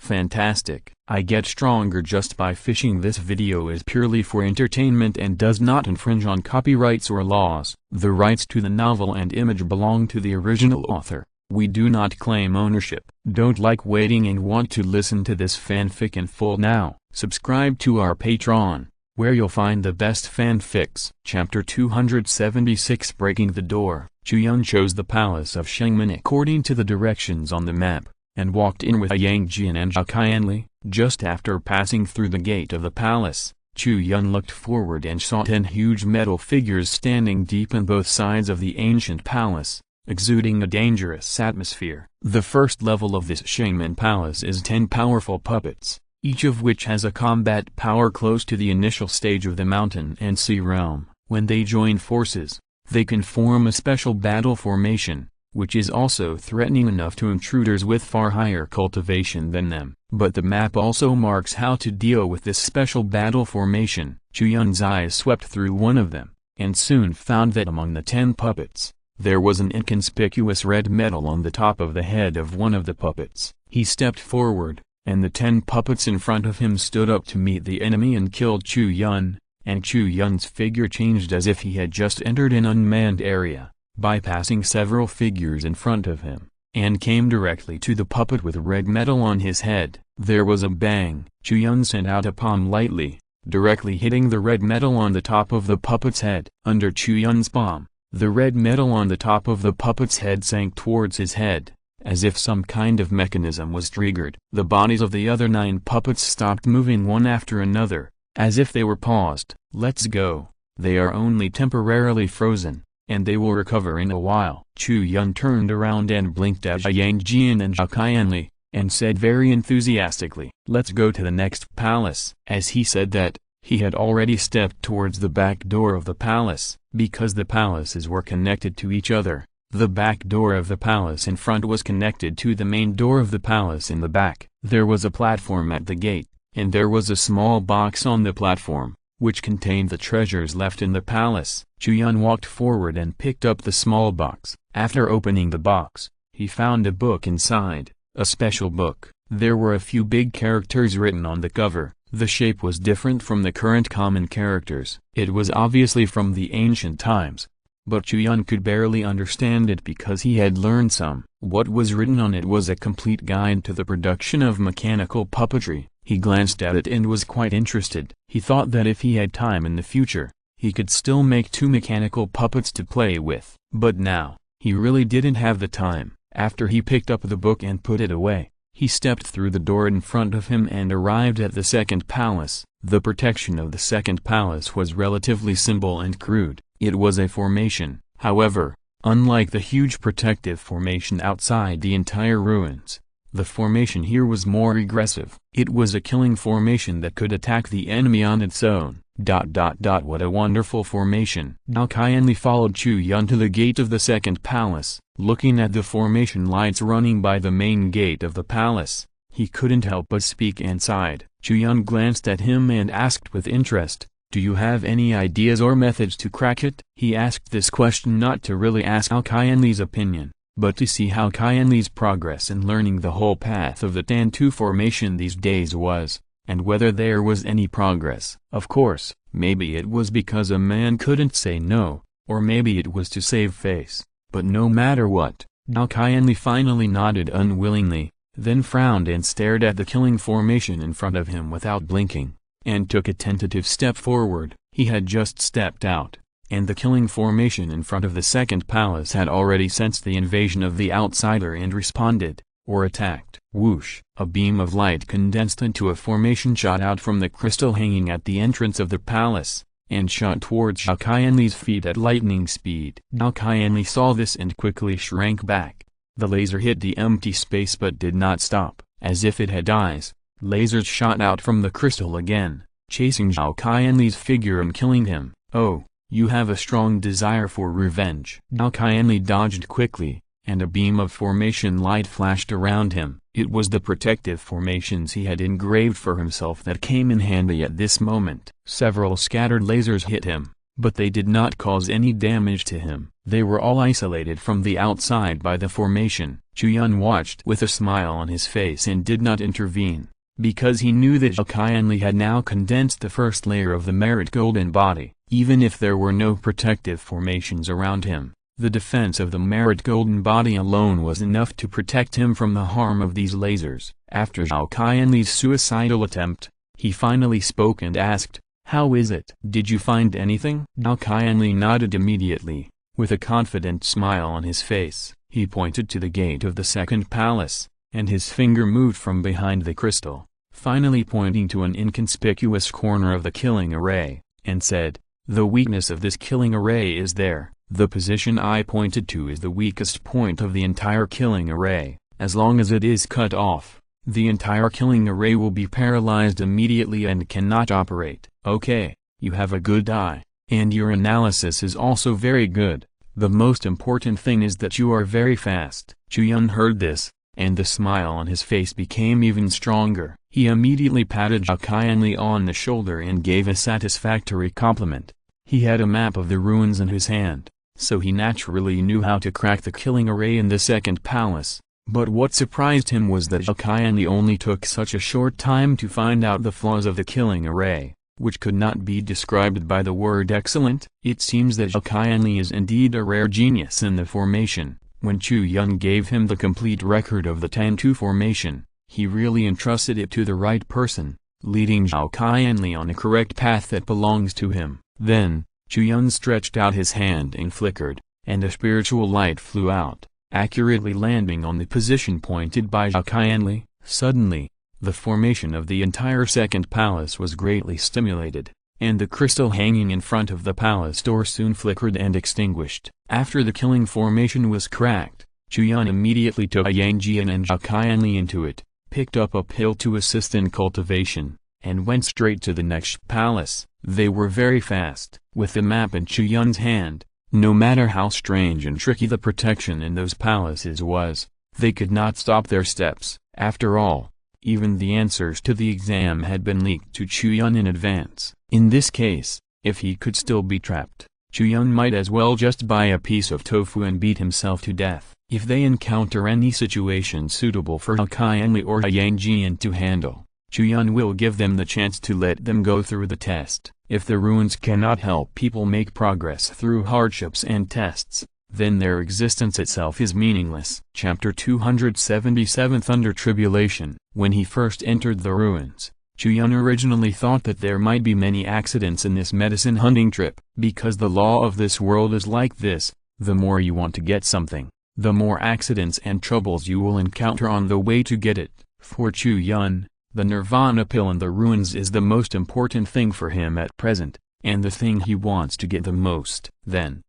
Fantastic. I get stronger just by fishing. This video is purely for entertainment and does not infringe on copyrights or laws. The rights to the novel and image belong to the original author. We do not claim ownership. Don't like waiting and want to listen to this fanfic in full now? Subscribe to our Patreon, where you'll find the best fanfics. Chapter 276 Breaking the Door. Chu Yun chose the palace of Shengmen according to the directions on the map, and walked in with Yang Jian and Zhao Qianli. Just after passing through the gate of the palace, Chu Yun looked forward and saw 10 huge metal figures standing deep in both sides of the ancient palace, exuding a dangerous atmosphere. The first level of this Shengmen palace is 10 powerful puppets, each of which has a combat power close to the initial stage of the mountain and sea realm. When they join forces, they can form a special battle formation, which is also threatening enough to intruders with far higher cultivation than them. But the map also marks how to deal with this special battle formation. Chu Yun's eyes swept through one of them, and soon found that among the 10 puppets, there was an inconspicuous red metal on the top of the head of one of the puppets. He stepped forward, and the 10 puppets in front of him stood up to meet the enemy and killed Chu Yun, and Chu Yun's figure changed as if he had just entered an unmanned area, bypassing several figures in front of him, and came directly to the puppet with red metal on his head. There was a bang. Chu Yun sent out a palm lightly, directly hitting the red metal on the top of the puppet's head. Under Chu Yun's palm, the red metal on the top of the puppet's head sank towards his head, as if some kind of mechanism was triggered. The bodies of the other 9 puppets stopped moving one after another, as if they were paused. Let's go. They are only temporarily frozen, and they will recover in a while. Chu Yun turned around and blinked at Yang Jian and Zhao Qianli, and said very enthusiastically, "Let's go to the next palace." As he said that, he had already stepped towards the back door of the palace. Because the palaces were connected to each other, the back door of the palace in front was connected to the main door of the palace in the back. There was a platform at the gate, and there was a small box on the platform, which contained the treasures left in the palace. Chu Yun walked forward and picked up the small box. After opening the box, he found a book inside, a special book. There were a few big characters written on the cover. The shape was different from the current common characters. It was obviously from the ancient times, but Chu Yun could barely understand it because he had learned some. What was written on it was a complete guide to the production of mechanical puppetry. He glanced at it and was quite interested. He thought that if he had time in the future, he could still make 2 mechanical puppets to play with. But now, he really didn't have the time. After he picked up the book and put it away, he stepped through the door in front of him and arrived at the second palace. The protection of the second palace was relatively simple and crude. It was a formation, however, unlike the huge protective formation outside the entire ruins. The formation here was more aggressive. It was a killing formation that could attack the enemy on its own. What a wonderful formation. Zhao Qianli followed Chu Yun to the gate of the second palace. Looking at the formation lights running by the main gate of the palace, he couldn't help but speak and sighed. Chu Yun glanced at him and asked with interest, "Do you have any ideas or methods to crack it?" He asked this question not to really ask Zhao Qianli's opinion, but to see how Qianli's progress in learning the whole path of the Tan-2 formation these days was, and whether there was any progress. Of course, maybe it was because a man couldn't say no, or maybe it was to save face. But no matter what, Zhao Qianli finally nodded unwillingly, then frowned and stared at the killing formation in front of him without blinking, and took a tentative step forward. He had just stepped out, and the killing formation in front of the second palace had already sensed the invasion of the outsider and responded, or attacked. Whoosh! A beam of light condensed into a formation shot out from the crystal hanging at the entrance of the palace, and shot towards Zhao Qianli's feet at lightning speed. Zhao Qianli saw this and quickly shrank back. The laser hit the empty space but did not stop. As if it had eyes, lasers shot out from the crystal again, chasing Zhao Qianli's figure and killing him. "Oh, you have a strong desire for revenge." Zhao Qianli dodged quickly, and a beam of formation light flashed around him. It was the protective formations he had engraved for himself that came in handy at this moment. Several scattered lasers hit him, but they did not cause any damage to him. They were all isolated from the outside by the formation. Chu Yun watched with a smile on his face and did not intervene, because he knew that Zhao Qianli had now condensed the first layer of the merit golden body. Even if there were no protective formations around him, the defense of the merit golden body alone was enough to protect him from the harm of these lasers. After Zhao Qianli's suicidal attempt, he finally spoke and asked, "How is it? Did you find anything?" Zhao Qianli nodded immediately. With a confident smile on his face, he pointed to the gate of the second palace, and his finger moved from behind the crystal, finally pointing to an inconspicuous corner of the killing array, and said, "The weakness of this killing array is there. The position I pointed to is the weakest point of the entire killing array. As long as it is cut off, the entire killing array will be paralyzed immediately and cannot operate." "Okay, you have a good eye, and your analysis is also very good. The most important thing is that you are very fast." Chu Yun heard this, and the smile on his face became even stronger. He immediately patted Zhao Qianli on the shoulder and gave a satisfactory compliment. He had a map of the ruins in his hand, so he naturally knew how to crack the killing array in the second palace. But what surprised him was that Zhao Qianli only took such a short time to find out the flaws of the killing array, which could not be described by the word excellent. It seems that Zhao Qianli is indeed a rare genius in the formation. When Chu Yun gave him the complete record of the Tantu formation, he really entrusted it to the right person, leading Zhao Qianli on a correct path that belongs to him. Then, Chu Yun stretched out his hand and flickered, and a spiritual light flew out, accurately landing on the position pointed by Zhao Qianli. Suddenly, the formation of the entire second palace was greatly stimulated, and the crystal hanging in front of the palace door soon flickered and extinguished. After the killing formation was cracked, Chu Yun immediately took Yang Jian and Zhao Qianli into it, picked up a pill to assist in cultivation, and went straight to the next palace. They were very fast. With the map in Chu Yun's hand, no matter how strange and tricky the protection in those palaces was, they could not stop their steps. After all, even the answers to the exam had been leaked to Chu Yun in advance. In this case, if he could still be trapped, Chu Yun might as well just buy a piece of tofu and beat himself to death. If they encounter any situation suitable for Zhao Qianli or Yang Jian to handle, Chu Yun will give them the chance to let them go through the test. If the ruins cannot help people make progress through hardships and tests, then their existence itself is meaningless. Chapter 277 Thunder Tribulation. When he first entered the ruins, Chu Yun originally thought that there might be many accidents in this medicine hunting trip. Because the law of this world is like this, the more you want to get something, the more accidents and troubles you will encounter on the way to get it. For Chu Yun, the Nirvana pill in the ruins is the most important thing for him at present, and the thing he wants to get the most. Then,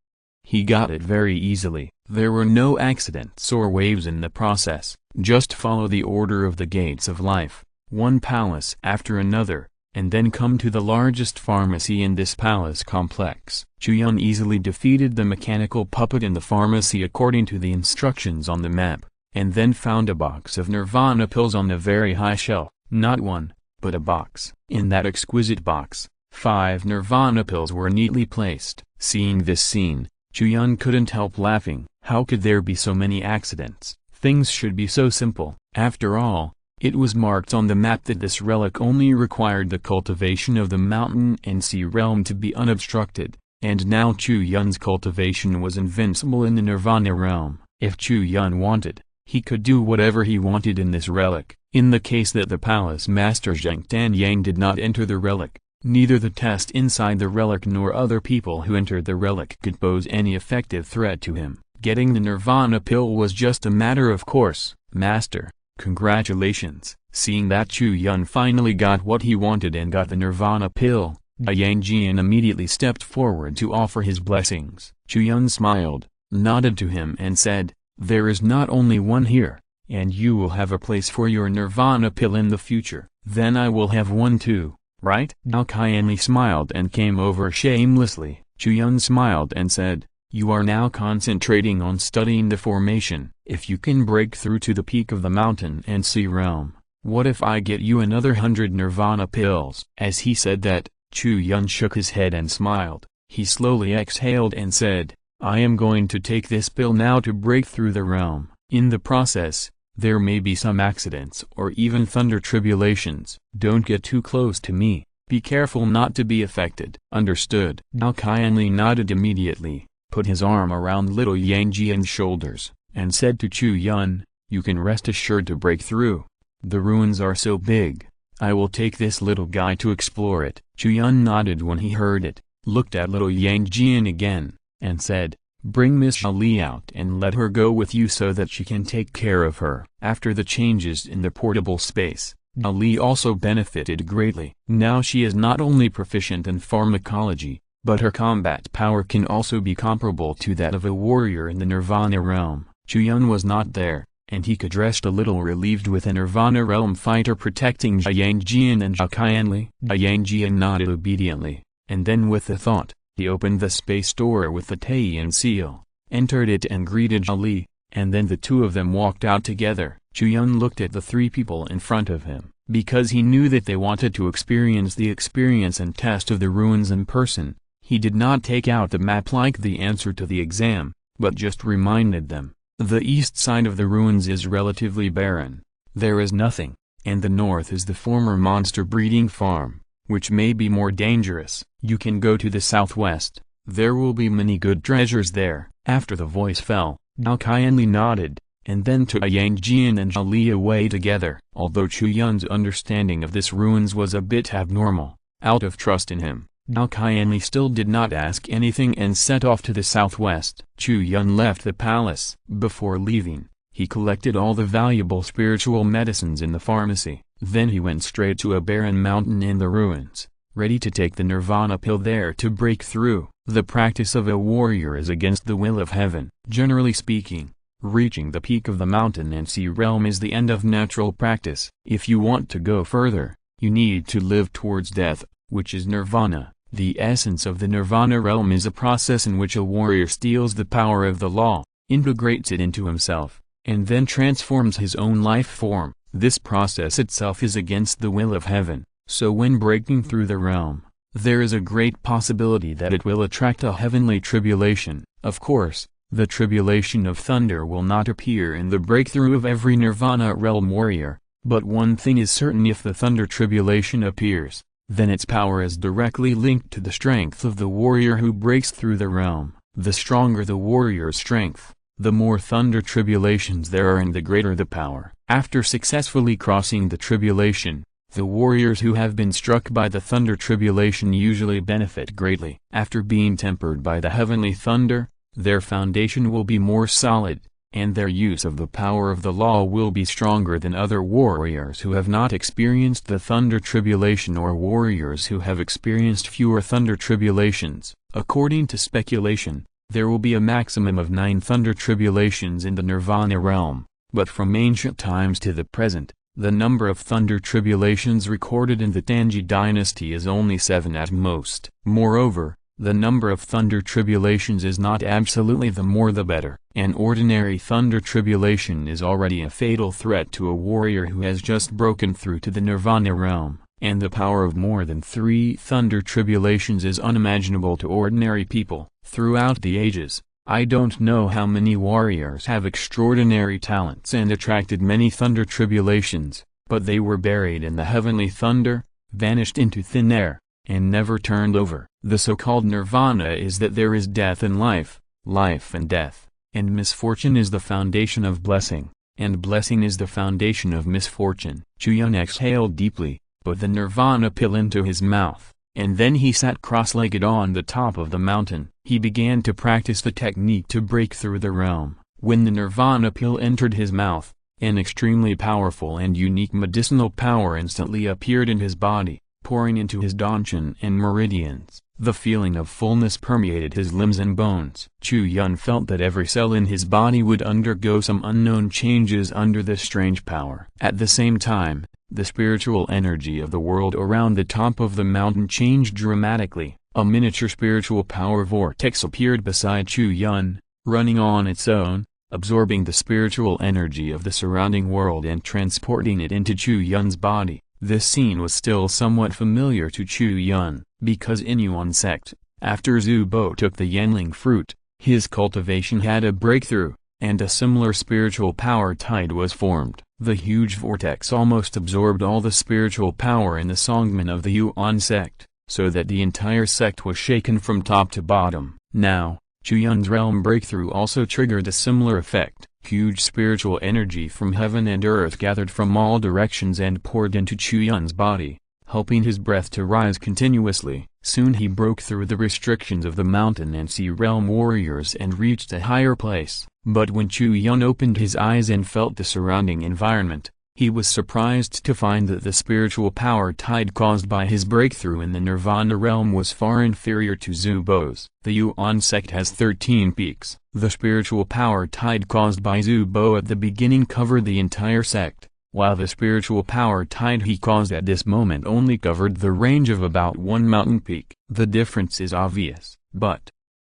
he got it very easily. There were no accidents or waves in the process. Just follow the order of the gates of life, one palace after another, and then come to the largest pharmacy in this palace complex. Chu Yun easily defeated the mechanical puppet in the pharmacy according to the instructions on the map, and then found a box of Nirvana pills on the very high shelf. Not one, but a box. In that exquisite box, 5 Nirvana pills were neatly placed. Seeing this scene, Chu Yun couldn't help laughing. How could there be so many accidents? Things should be so simple. After all, it was marked on the map that this relic only required the cultivation of the mountain and sea realm to be unobstructed, and now Chu Yun's cultivation was invincible in the Nirvana realm. If Chu Yun wanted, he could do whatever he wanted in this relic. In the case that the palace master Zhang Tanyang did not enter the relic, neither the test inside the relic nor other people who entered the relic could pose any effective threat to him. Getting the Nirvana pill was just a matter of course. "Master, congratulations." Seeing that Chu Yun finally got what he wanted and got the Nirvana pill, Yang Jian immediately stepped forward to offer his blessings. Chu Yun smiled, nodded to him and said, "There is not only one here, and you will have a place for your Nirvana pill in the future. Then I will have one too, right?" Zhao Qianli smiled and came over shamelessly. Chu Yun smiled and said, "You are now concentrating on studying the formation. If you can break through to the peak of the mountain and sea realm, what if I get you another 100 Nirvana pills?" As he said that, Chu Yun shook his head and smiled. He slowly exhaled and said, I am going to take this pill now to break through the realm. In the process, there may be some accidents or even thunder tribulations. Don't get too close to me. Be careful not to be affected. Understood. Now Qianli nodded immediately, put his arm around little Yang Jian's shoulders, and said to Chu Yun, you can rest assured to break through. The ruins are so big. I will take this little guy to explore it. Chu Yun nodded when he heard it, looked at little Yang Jian again, and said, bring Miss Li out and let her go with you so that she can take care of her. After the changes in the portable space, Li also benefited greatly. Now she is not only proficient in pharmacology, but her combat power can also be comparable to that of a warrior in the Nirvana realm. Chu Yun was not there, and he could rest a little relieved with a Nirvana realm fighter protecting Yang Jian and Qianli. Yang Jian nodded obediently, and then with a thought, he opened the space door with the Taiyan seal, entered it and greeted Li, and then the two of them walked out together. Chu Yun looked at the three people in front of him, because he knew that they wanted to experience the experience and test of the ruins in person. He did not take out the map like the answer to the exam, but just reminded them, the east side of the ruins is relatively barren. There is nothing, and the north is the former monster breeding farm, which may be more dangerous. You can go to the southwest. There will be many good treasures there. After the voice fell, Now Qianli nodded, and then took Yang Jian and Li away together. Although Chu Yun's understanding of this ruins was a bit abnormal, out of trust in him, Now Qianli still did not ask anything and set off to the southwest. Chu Yun left the palace. Before leaving, he collected all the valuable spiritual medicines in the pharmacy. Then he went straight to a barren mountain in the ruins, ready to take the Nirvana pill there to break through. The practice of a warrior is against the will of heaven. Generally speaking, reaching the peak of the mountain and sea realm is the end of natural practice. If you want to go further, you need to live towards death, which is nirvana. The essence of the nirvana realm is a process in which a warrior steals the power of the law, integrates it into himself, and then transforms his own life form. This process itself is against the will of heaven, so when breaking through the realm, there is a great possibility that it will attract a heavenly tribulation. Of course, the tribulation of thunder will not appear in the breakthrough of every nirvana realm warrior, but one thing is certain: if the thunder tribulation appears, then its power is directly linked to the strength of the warrior who breaks through the realm. The stronger the warrior's strength, the more thunder tribulations there are and the greater the power. After successfully crossing the tribulation, the warriors who have been struck by the thunder tribulation usually benefit greatly. After being tempered by the heavenly thunder, their foundation will be more solid, and their use of the power of the law will be stronger than other warriors who have not experienced the thunder tribulation or warriors who have experienced fewer thunder tribulations. According to speculation, there will be a maximum of 9 thunder tribulations in the nirvana realm, but from ancient times to the present, the number of thunder tribulations recorded in the Tangyi dynasty is only 7 at most. Moreover, the number of thunder tribulations is not absolutely the more the better. An ordinary thunder tribulation is already a fatal threat to a warrior who has just broken through to the nirvana realm, and the power of more than 3 thunder tribulations is unimaginable to ordinary people. Throughout the ages, I don't know how many warriors have extraordinary talents and attracted many thunder tribulations, but they were buried in the heavenly thunder, vanished into thin air, and never turned over. The so-called nirvana is that there is death and life, life and death, and misfortune is the foundation of blessing, and blessing is the foundation of misfortune. Chu Yun exhaled deeply, put the nirvana pill into his mouth, and then he sat cross-legged on the top of the mountain. He began to practice the technique to break through the realm. When the nirvana pill entered his mouth, an extremely powerful and unique medicinal power instantly appeared in his body, pouring into his danchan and meridians. The feeling of fullness permeated his limbs and bones. Chu Yun felt that every cell in his body would undergo some unknown changes under this strange power. At the same time, the spiritual energy of the world around the top of the mountain changed dramatically. A miniature spiritual power vortex appeared beside Chu Yun, running on its own, absorbing the spiritual energy of the surrounding world and transporting it into Chu Yun's body. This scene was still somewhat familiar to Chu Yun, because in Yuan sect, After Zubo took the Yanling fruit, his cultivation had a breakthrough, and a similar spiritual power tide was formed. The huge vortex almost absorbed all the spiritual power in the Songmen of the Yuan sect, so that the entire sect was shaken from top to bottom. Now, Chu Yun's realm breakthrough also triggered a similar effect. Huge spiritual energy from heaven and earth gathered from all directions and poured into Chu Yun's body, helping his breath to rise continuously. Soon he broke through the restrictions of the mountain and sea realm warriors and reached a higher place. But when Chu Yun opened his eyes and felt the surrounding environment, he was surprised to find that the spiritual power tide caused by his breakthrough in the Nirvana realm was far inferior to Zubo's. The Yuan sect has 13 peaks. The spiritual power tide caused by Zubo at the beginning covered the entire sect, while the spiritual power tide he caused at this moment only covered the range of about one mountain peak. The difference is obvious, but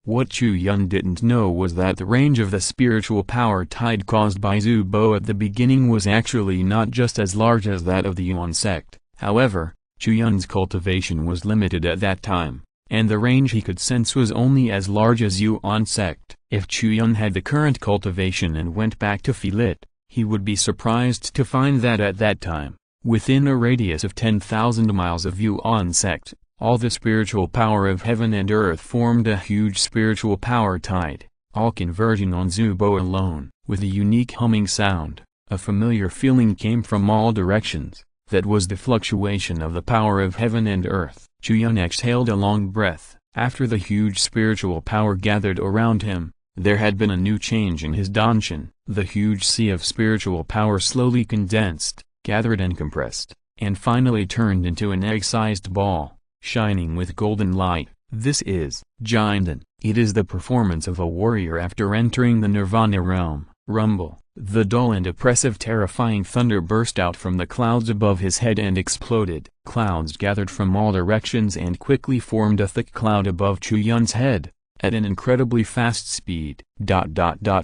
what Chu Yun didn't know was that the range of the spiritual power tide caused by Zubo at the beginning was actually not just as large as that of the Yuan sect. However, Chu Yun's cultivation was limited at that time, and the range he could sense was only as large as Yuan sect. If Chu Yun had the current cultivation and went back to feel it, he would be surprised to find that at that time, within a radius of 10,000 miles of Yuan sect, all the spiritual power of heaven and earth formed a huge spiritual power tide, all converging on Zubo alone. With a unique humming sound, a familiar feeling came from all directions. That was the fluctuation of the power of heaven and earth. Chu Yun exhaled a long breath. After the huge spiritual power gathered around him, there had been a new change in his danshin. The huge sea of spiritual power slowly condensed, gathered and compressed, and finally turned into an egg-sized ball, shining with golden light. This is Jinden. It is the performance of a warrior after entering the Nirvana realm. Rumble. The dull and oppressive terrifying thunder burst out from the clouds above his head and exploded. Clouds gathered from all directions and quickly formed a thick cloud above Chu Yun's head, at an incredibly fast speed.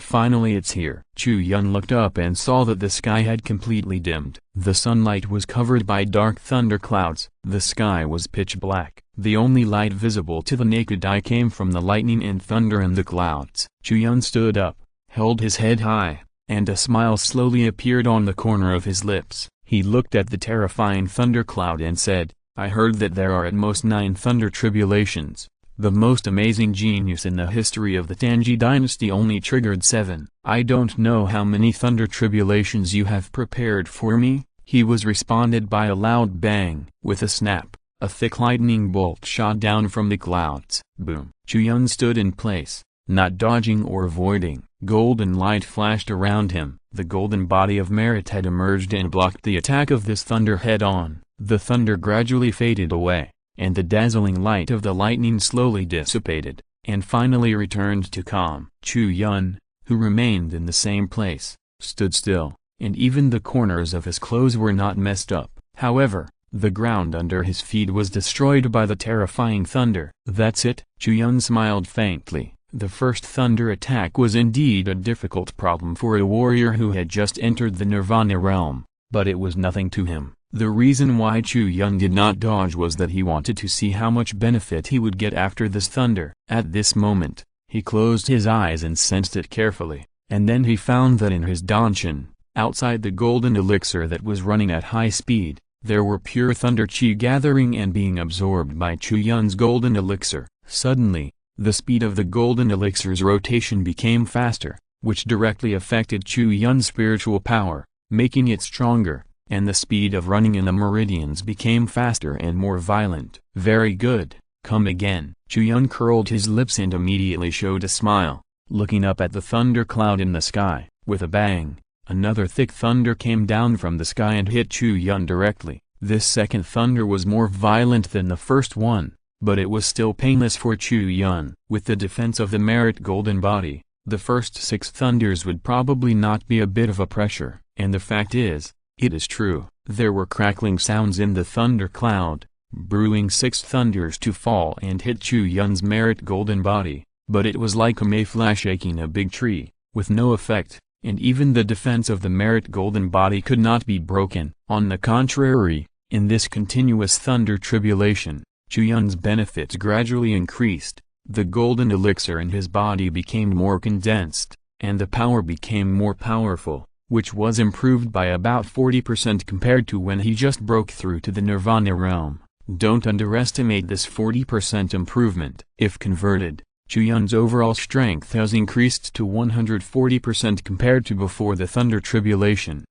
Finally it's here. Chu Yun looked up and saw that the sky had completely dimmed. The sunlight was covered by dark thunder clouds. The sky was pitch black. The only light visible to the naked eye came from the lightning and thunder in the clouds. Chu Yun stood up, held his head high, and a smile slowly appeared on the corner of his lips. He looked at the terrifying thundercloud and said, "I heard that there are at most 9 thunder tribulations. The most amazing genius in the history of the Tanji dynasty only triggered 7. I don't know how many thunder tribulations you have prepared for me," he was responded by a loud bang. With a snap, a thick lightning bolt shot down from the clouds. Boom! Chu Yun stood in place, not dodging or avoiding. Golden light flashed around him. The golden body of merit had emerged and blocked the attack of this thunder head-on. The thunder gradually faded away, and the dazzling light of the lightning slowly dissipated, and finally returned to calm. Chu Yun, who remained in the same place, stood still, and even the corners of his clothes were not messed up. However, the ground under his feet was destroyed by the terrifying thunder. "That's it?" Chu Yun smiled faintly. The first thunder attack was indeed a difficult problem for a warrior who had just entered the Nirvana realm, but it was nothing to him. The reason why Chu Yun did not dodge was that he wanted to see how much benefit he would get after this thunder. At this moment, he closed his eyes and sensed it carefully, and then he found that in his danshin, outside the golden elixir that was running at high speed, there were pure thunder chi gathering and being absorbed by Chu Yun's golden elixir. Suddenly, the speed of the golden elixir's rotation became faster, which directly affected Chu Yun's spiritual power, making it stronger, and the speed of running in the meridians became faster and more violent. "Very good, come again." Chu Yun curled his lips and immediately showed a smile, looking up at the thunder cloud in the sky. With a bang, another thick thunder came down from the sky and hit Chu Yun directly. This second thunder was more violent than the first one, but it was still painless for Chu Yun. With the defense of the merit golden body, the first 6 thunders would probably not be a bit of a pressure. And the fact is, it is true. There were crackling sounds in the thunder cloud, brewing 6 thunders to fall and hit Chu Yun's merit golden body, but it was like a mayfly shaking a big tree, with no effect, and even the defense of the merit golden body could not be broken. On the contrary, in this continuous thunder tribulation, Chu Yun's benefits gradually increased, the golden elixir in his body became more condensed, and the power became more powerful, which was improved by about 40% compared to when he just broke through to the Nirvana realm. Don't underestimate this 40% improvement. If converted, Chu Yun's overall strength has increased to 140% compared to before the Thunder Tribulation.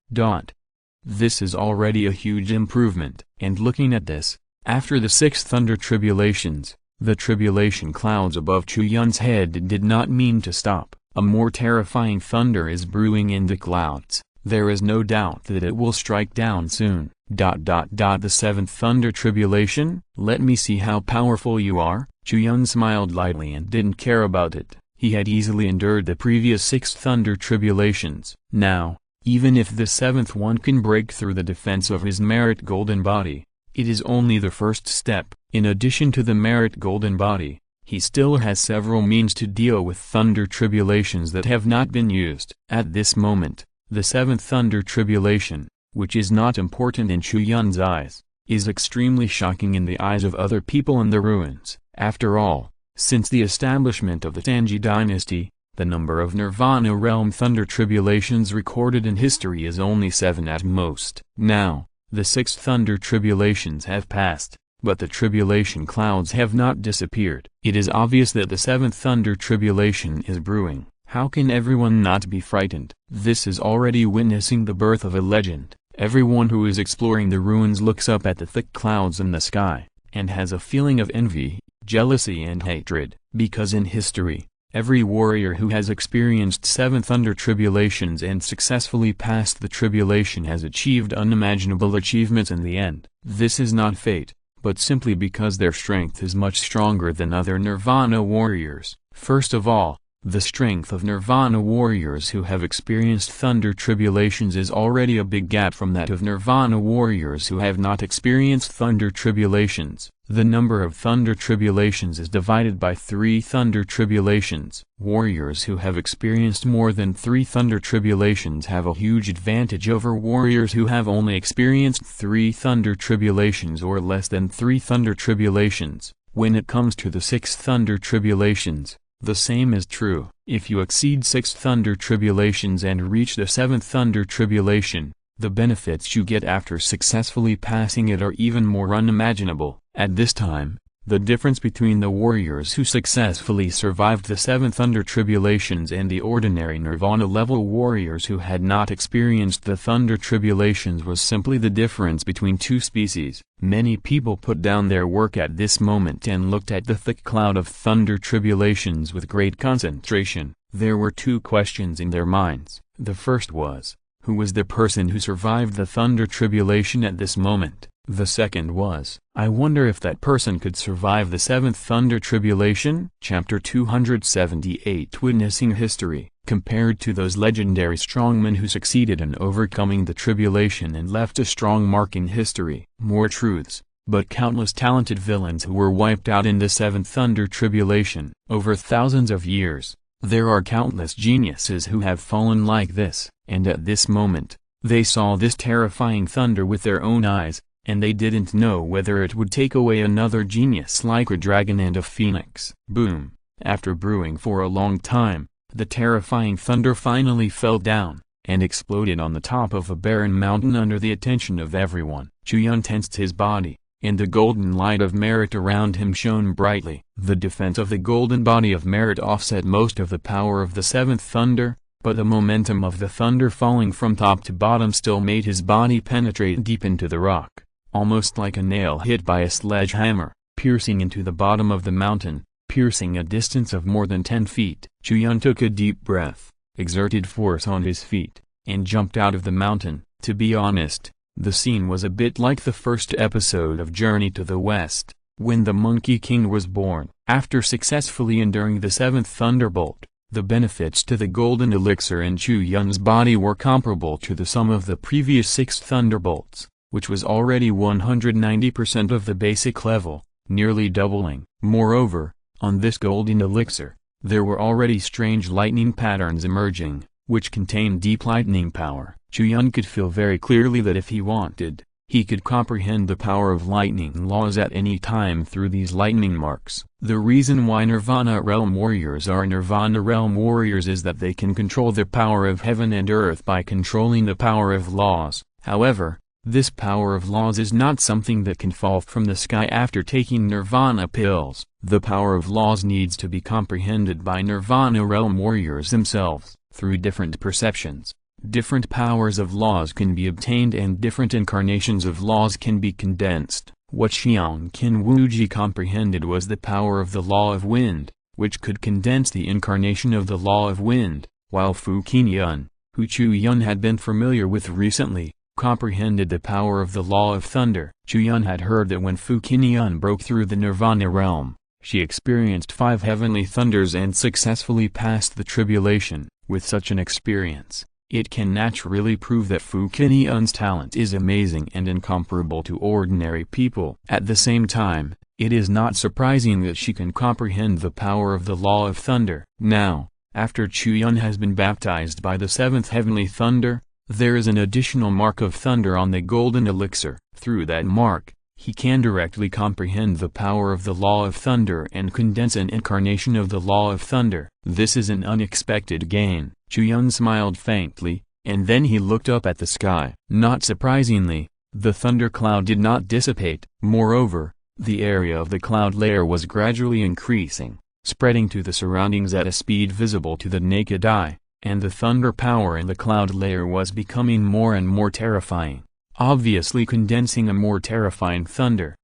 This is already a huge improvement. And looking at this, after the 6 Thunder Tribulations, the tribulation clouds above Chu Yun's head did not mean to stop. A more terrifying thunder is brewing in the clouds. There is no doubt that it will strike down soon. The 7th Thunder Tribulation? Let me see how powerful you are. Chu Yun smiled lightly and didn't care about it. He had easily endured the previous 6 Thunder Tribulations. Now, even if the 7th one can break through the defense of his merit golden body, it is only the first step. In addition to the merit golden body, he still has several means to deal with Thunder Tribulations that have not been used. At this moment, the 7th Thunder Tribulation, which is not important in Chu Yun's eyes, is extremely shocking in the eyes of other people in the ruins. After all, since the establishment of the Tanji dynasty, the number of Nirvana realm Thunder Tribulations recorded in history is only 7 at most. Now, the 6 Thunder Tribulations have passed, but the tribulation clouds have not disappeared. It is obvious that the 7th Thunder Tribulation is brewing. How can everyone not be frightened? This is already witnessing the birth of a legend. Everyone who is exploring the ruins looks up at the thick clouds in the sky, and has a feeling of envy, jealousy and hatred, because in history, every warrior who has experienced 7 Thunder Tribulations and successfully passed the tribulation has achieved unimaginable achievements in the end. This is not fate, but simply because their strength is much stronger than other Nirvana warriors. First of all, the strength of Nirvana warriors who have experienced Thunder Tribulations is already a big gap from that of Nirvana warriors who have not experienced Thunder Tribulations. The number of Thunder Tribulations is divided by 3 Thunder Tribulations. Warriors who have experienced more than 3 Thunder Tribulations have a huge advantage over warriors who have only experienced 3 Thunder Tribulations or less than 3 Thunder Tribulations. When it comes to the 6 Thunder Tribulations, the same is true. If you exceed 6 Thunder Tribulations and reach the 7th Thunder Tribulation, the benefits you get after successfully passing it are even more unimaginable. At this time, the difference between the warriors who successfully survived the 7 Thunder Tribulations and the ordinary Nirvana-level warriors who had not experienced the Thunder Tribulations was simply the difference between 2 species. Many people put down their work at this moment and looked at the thick cloud of Thunder Tribulations with great concentration. There were 2 questions in their minds. The first was, who was the person who survived the Thunder Tribulation at this moment? The second was, I wonder if that person could survive the 7th Thunder Tribulation? Chapter 278 Witnessing History. Compared to those legendary strongmen who succeeded in overcoming the tribulation and left a strong mark in history, more truths, but countless talented villains who were wiped out in the 7th Thunder Tribulation. Over thousands of years, there are countless geniuses who have fallen like this, and at this moment, they saw this terrifying thunder with their own eyes, and they didn't know whether it would take away another genius like a dragon and a phoenix. Boom! After brewing for a long time, the terrifying thunder finally fell down, and exploded on the top of a barren mountain under the attention of everyone. Chu Yun tensed his body, and the golden light of merit around him shone brightly. The defense of the golden body of merit offset most of the power of the 7th thunder, but the momentum of the thunder falling from top to bottom still made his body penetrate deep into the rock, almost like a nail hit by a sledgehammer, piercing into the bottom of the mountain, piercing a distance of more than 10 feet. Chu Yun took a deep breath, exerted force on his feet, and jumped out of the mountain. To be honest, the scene was a bit like the first episode of Journey to the West, when the Monkey King was born. After successfully enduring the 7th thunderbolt, the benefits to the golden elixir in Chu Yun's body were comparable to the sum of the previous 6 thunderbolts, which was already 190% of the basic level, nearly doubling. Moreover, on this golden elixir, there were already strange lightning patterns emerging, which contained deep lightning power. Chu Yun could feel very clearly that if he wanted, He could comprehend the power of lightning laws at any time through these lightning marks. The reason why Nirvana Realm Warriors are Nirvana Realm Warriors is that they can control the power of heaven and earth by controlling the power of laws. However, this power of laws is not something that can fall from the sky after taking Nirvana pills. The power of laws needs to be comprehended by Nirvana Realm Warriors themselves, through different perceptions. Different powers of laws can be obtained and different incarnations of laws can be condensed. What Xiangqin Wuji comprehended was the power of the law of wind, which could condense the incarnation of the law of wind, while Fu Qingyun, who Chu Yun had been familiar with recently, comprehended the power of the law of thunder. Chu Yun had heard that when Fu Qingyun broke through the Nirvana realm, she experienced 5 heavenly thunders and successfully passed the tribulation. With such an experience, it can naturally prove that Fu Qingyun's talent is amazing and incomparable to ordinary people. At the same time, it is not surprising that she can comprehend the power of the law of thunder. Now, after Chu Yun has been baptized by the 7th heavenly thunder, there is an additional mark of thunder on the golden elixir. Through that mark, he can directly comprehend the power of the law of thunder and condense an incarnation of the law of thunder. This is an unexpected gain. Chu Yun smiled faintly, and then he looked up at the sky. Not surprisingly, the thunder cloud did not dissipate. Moreover, the area of the cloud layer was gradually increasing, spreading to the surroundings at a speed visible to the naked eye, and the thunder power in the cloud layer was becoming more and more terrifying, obviously condensing a more terrifying thunder.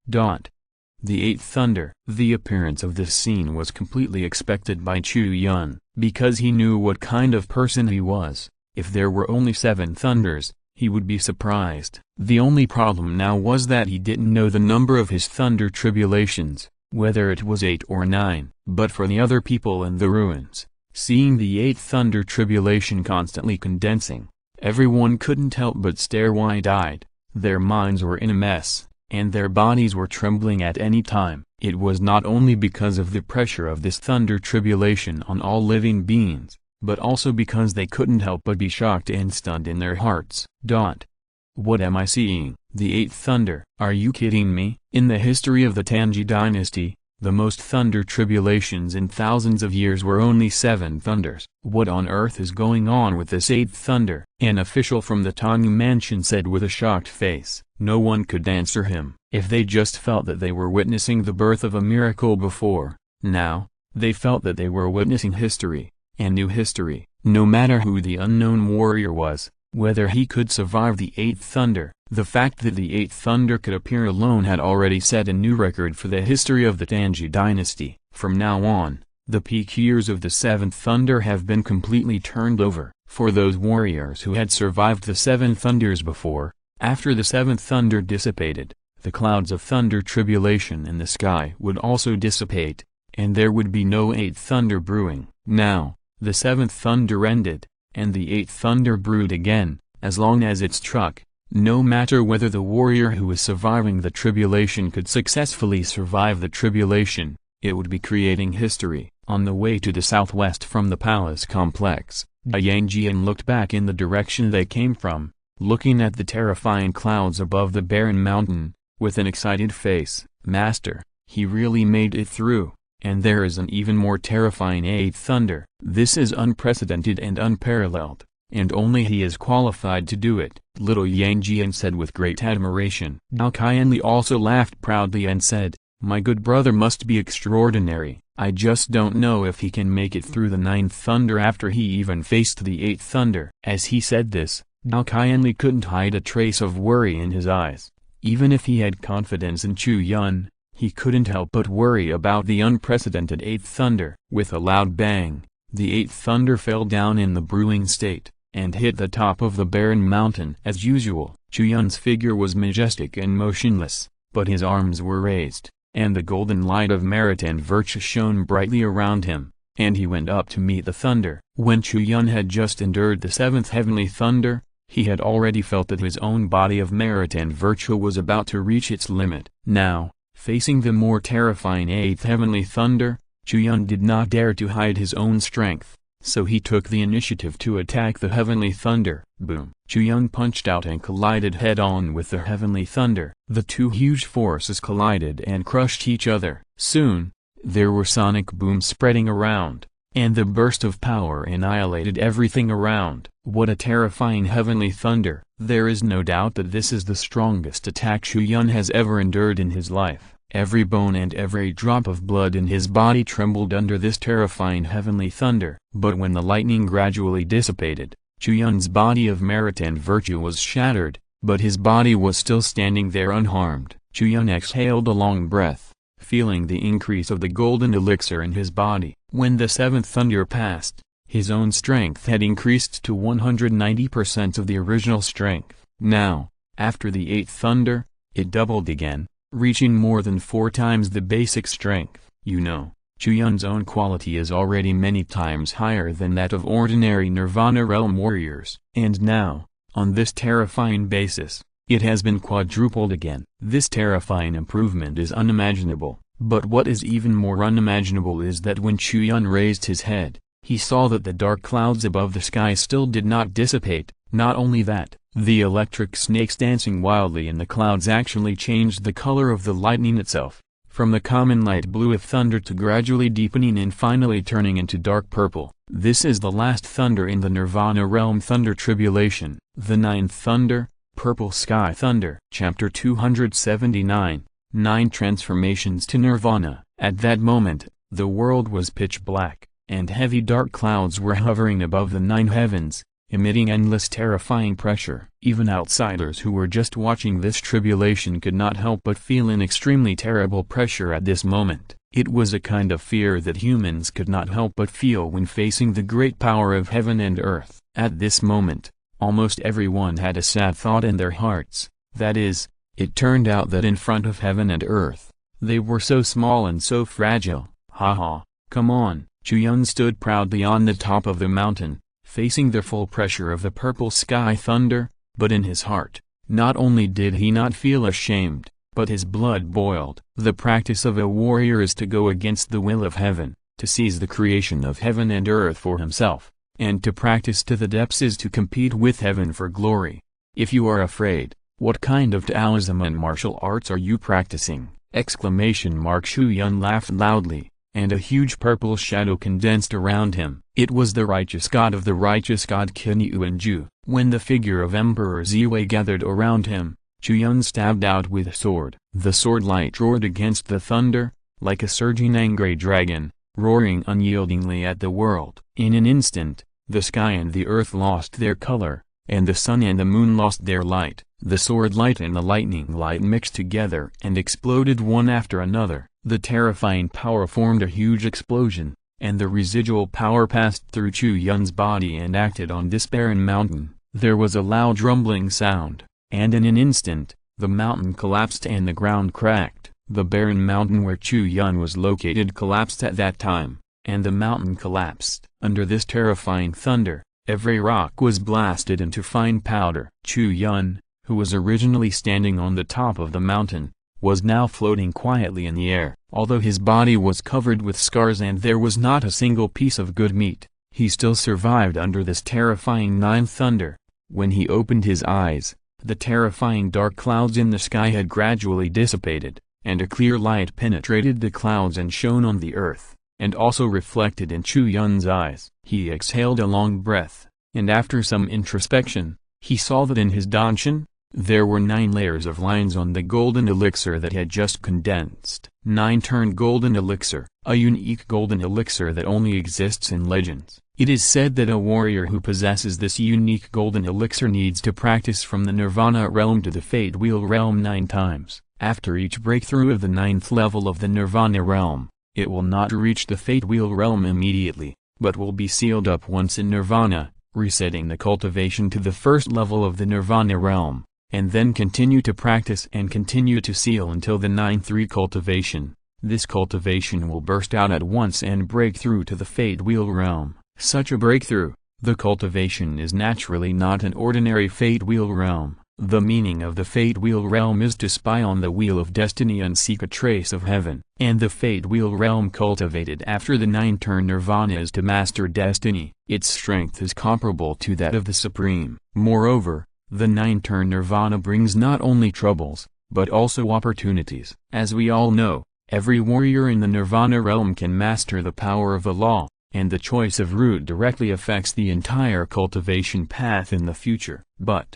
The 8th thunder. The appearance of this scene was completely expected by Chu Yun, because he knew what kind of person he was. If there were only 7 thunders, he would be surprised. The only problem now was that he didn't know the number of his thunder tribulations, whether it was 8 or 9. But for the other people in the ruins, seeing the 8th thunder tribulation constantly condensing, everyone couldn't help but stare wide-eyed. Their minds were in a mess, and their bodies were trembling at any time. It was not only because of the pressure of this thunder tribulation on all living beings, but also because they couldn't help but be shocked and stunned in their hearts. What am I seeing? The 8th thunder. Are you kidding me? In the history of the Tangji dynasty, the most thunder tribulations in thousands of years were only 7 thunders. What on earth is going on with this 8th thunder? An official from the Tangyu mansion said with a shocked face. No one could answer him. If they just felt that they were witnessing the birth of a miracle before, now, they felt that they were witnessing history, and new history. No matter who the unknown warrior was, whether he could survive the 8th thunder, the fact that the 8th thunder could appear alone had already set a new record for the history of the Tangji dynasty. From now on, the peak years of the 7th thunder have been completely turned over. For those warriors who had survived the 7 thunders before, after the 7th thunder dissipated, the clouds of thunder tribulation in the sky would also dissipate, and there would be no 8th thunder brewing. Now, the 7th thunder ended, and the 8th thunder brewed again. As long as it struck, no matter whether the warrior who was surviving the tribulation could successfully survive the tribulation, it would be creating history. On the way to the southwest from the palace complex, Yang looked back in the direction they came from, looking at the terrifying clouds above the barren mountain, with an excited face. Master, he really made it through, and there is an even more terrifying 8th thunder. This is unprecedented and unparalleled, and only he is qualified to do it. Little Yang Jian said with great admiration. Now Qianli also laughed proudly and said, my good brother must be extraordinary. I just don't know if he can make it through the 9th thunder after he even faced the 8th thunder. As he said this, Now Qianli couldn't hide a trace of worry in his eyes. Even if he had confidence in Chu Yun, he couldn't help but worry about the unprecedented 8th thunder. With a loud bang, the 8th thunder fell down in the brewing state, and hit the top of the barren mountain. As usual, Chu Yun's figure was majestic and motionless, but his arms were raised, and the golden light of merit and virtue shone brightly around him, and he went up to meet the thunder. When Chu Yun had just endured the 7th heavenly thunder, he had already felt that his own body of merit and virtue was about to reach its limit. Now, facing the more terrifying 8th heavenly thunder, Chu Yun did not dare to hide his own strength. so he took the initiative to attack the heavenly thunder. Boom! Chu Yun punched out and collided head-on with the heavenly thunder. The two huge forces collided and crushed each other. Soon, there were sonic booms spreading around, and the burst of power annihilated everything around. What a terrifying heavenly thunder! There is no doubt that this is the strongest attack Chu Yun has ever endured in his life. Every bone and every drop of blood in his body trembled under this terrifying heavenly thunder. But when the lightning gradually dissipated, Chu Yun's body of merit and virtue was shattered, but his body was still standing there unharmed. Chu Yun exhaled a long breath, feeling the increase of the golden elixir in his body. When the seventh thunder passed, his own strength had increased to 190% of the original strength. Now, after the eighth thunder, it doubled again, reaching more than 4 times the basic strength. You know, Chu Yun's own quality is already many times higher than that of ordinary Nirvana realm warriors. And now, on this terrifying basis, it has been quadrupled again. This terrifying improvement is unimaginable, but what is even more unimaginable is that when Chu Yun raised his head, he saw that the dark clouds above the sky still did not dissipate. Not only that, the electric snakes dancing wildly in the clouds actually changed the color of the lightning itself, from the common light blue of thunder to gradually deepening and finally turning into dark purple. This is the last thunder in the Nirvana realm thunder tribulation, the ninth thunder, Purple Sky Thunder. Chapter 279, 9 Transformations to Nirvana. At that moment, the world was pitch black, and heavy dark clouds were hovering above the 9 heavens, emitting endless terrifying pressure. Even outsiders who were just watching this tribulation could not help but feel an extremely terrible pressure at this moment. It was a kind of fear that humans could not help but feel when facing the great power of heaven and earth. At this moment, almost everyone had a sad thought in their hearts. That is, it turned out that in front of heaven and earth, they were so small and so fragile. Haha, come on. Chu Yun stood proudly on the top of the mountain, facing the full pressure of the purple sky thunder, but in his heart, not only did he not feel ashamed, but his blood boiled. The practice of a warrior is to go against the will of heaven, to seize the creation of heaven and earth for himself, and to practice to the depths is to compete with heaven for glory. If you are afraid, what kind of Taoism and martial arts are you practicing? Chu Yun laughed loudly, and a huge purple shadow condensed around him. It was the righteous god of the righteous god Chu Yun. When the figure of Emperor Ziwei gathered around him, Chu Yun stabbed out with a sword. The sword light roared against the thunder, like a surging angry dragon, roaring unyieldingly at the world. In an instant, the sky and the earth lost their color, and the sun and the moon lost their light. The sword light and the lightning light mixed together and exploded one after another. The terrifying power formed a huge explosion, and the residual power passed through Chu Yun's body and acted on this barren mountain. There was a loud rumbling sound, and in an instant, the mountain collapsed and the ground cracked. The barren mountain where Chu Yun was located collapsed at that time, and the mountain collapsed. Under this terrifying thunder, every rock was blasted into fine powder. Chu Yun, who was originally standing on the top of the mountain, was now floating quietly in the air. Although his body was covered with scars and there was not a single piece of good meat, he still survived under this terrifying ninth thunder. When he opened his eyes, the terrifying dark clouds in the sky had gradually dissipated, and a clear light penetrated the clouds and shone on the earth, and also reflected in Chu Yun's eyes. He exhaled a long breath, and after some introspection, he saw that in his danshan, there were 9 layers of lines on the golden elixir that had just condensed. 9 turned golden elixir, a unique golden elixir that only exists in legends. It is said that a warrior who possesses this unique golden elixir needs to practice from the Nirvana realm to the Fate Wheel realm 9 times. After each breakthrough of the 9th level of the Nirvana realm, it will not reach the Fate Wheel realm immediately, but will be sealed up once in Nirvana, resetting the cultivation to the first level of the Nirvana realm, and then continue to practice and continue to seal until the 9th recultivation. This cultivation will burst out at once and break through to the Fate Wheel realm. Such a breakthrough, the cultivation is naturally not an ordinary Fate Wheel realm. The meaning of the Fate Wheel realm is to spy on the Wheel of Destiny and seek a trace of heaven. And the Fate Wheel realm cultivated after the 9-turn Nirvana is to master destiny. Its strength is comparable to that of the Supreme. Moreover, the 9-turn Nirvana brings not only troubles, but also opportunities. As we all know, every warrior in the Nirvana realm can master the power of the law, and the choice of route directly affects the entire cultivation path in the future. But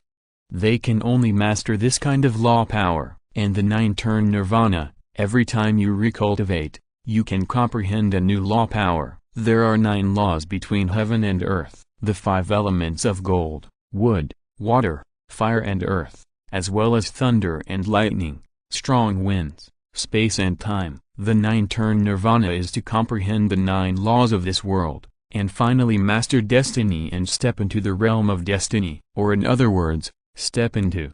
they can only master this kind of law power, and the 9-turn Nirvana, every time you recultivate, you can comprehend a new law power. There are 9 laws between heaven and earth, the 5 elements of gold, wood, water, fire and earth, as well as thunder and lightning, strong winds, space and time. The 9-turn Nirvana is to comprehend the 9 laws of this world, and finally master destiny and step into the realm of destiny, or in other words, step into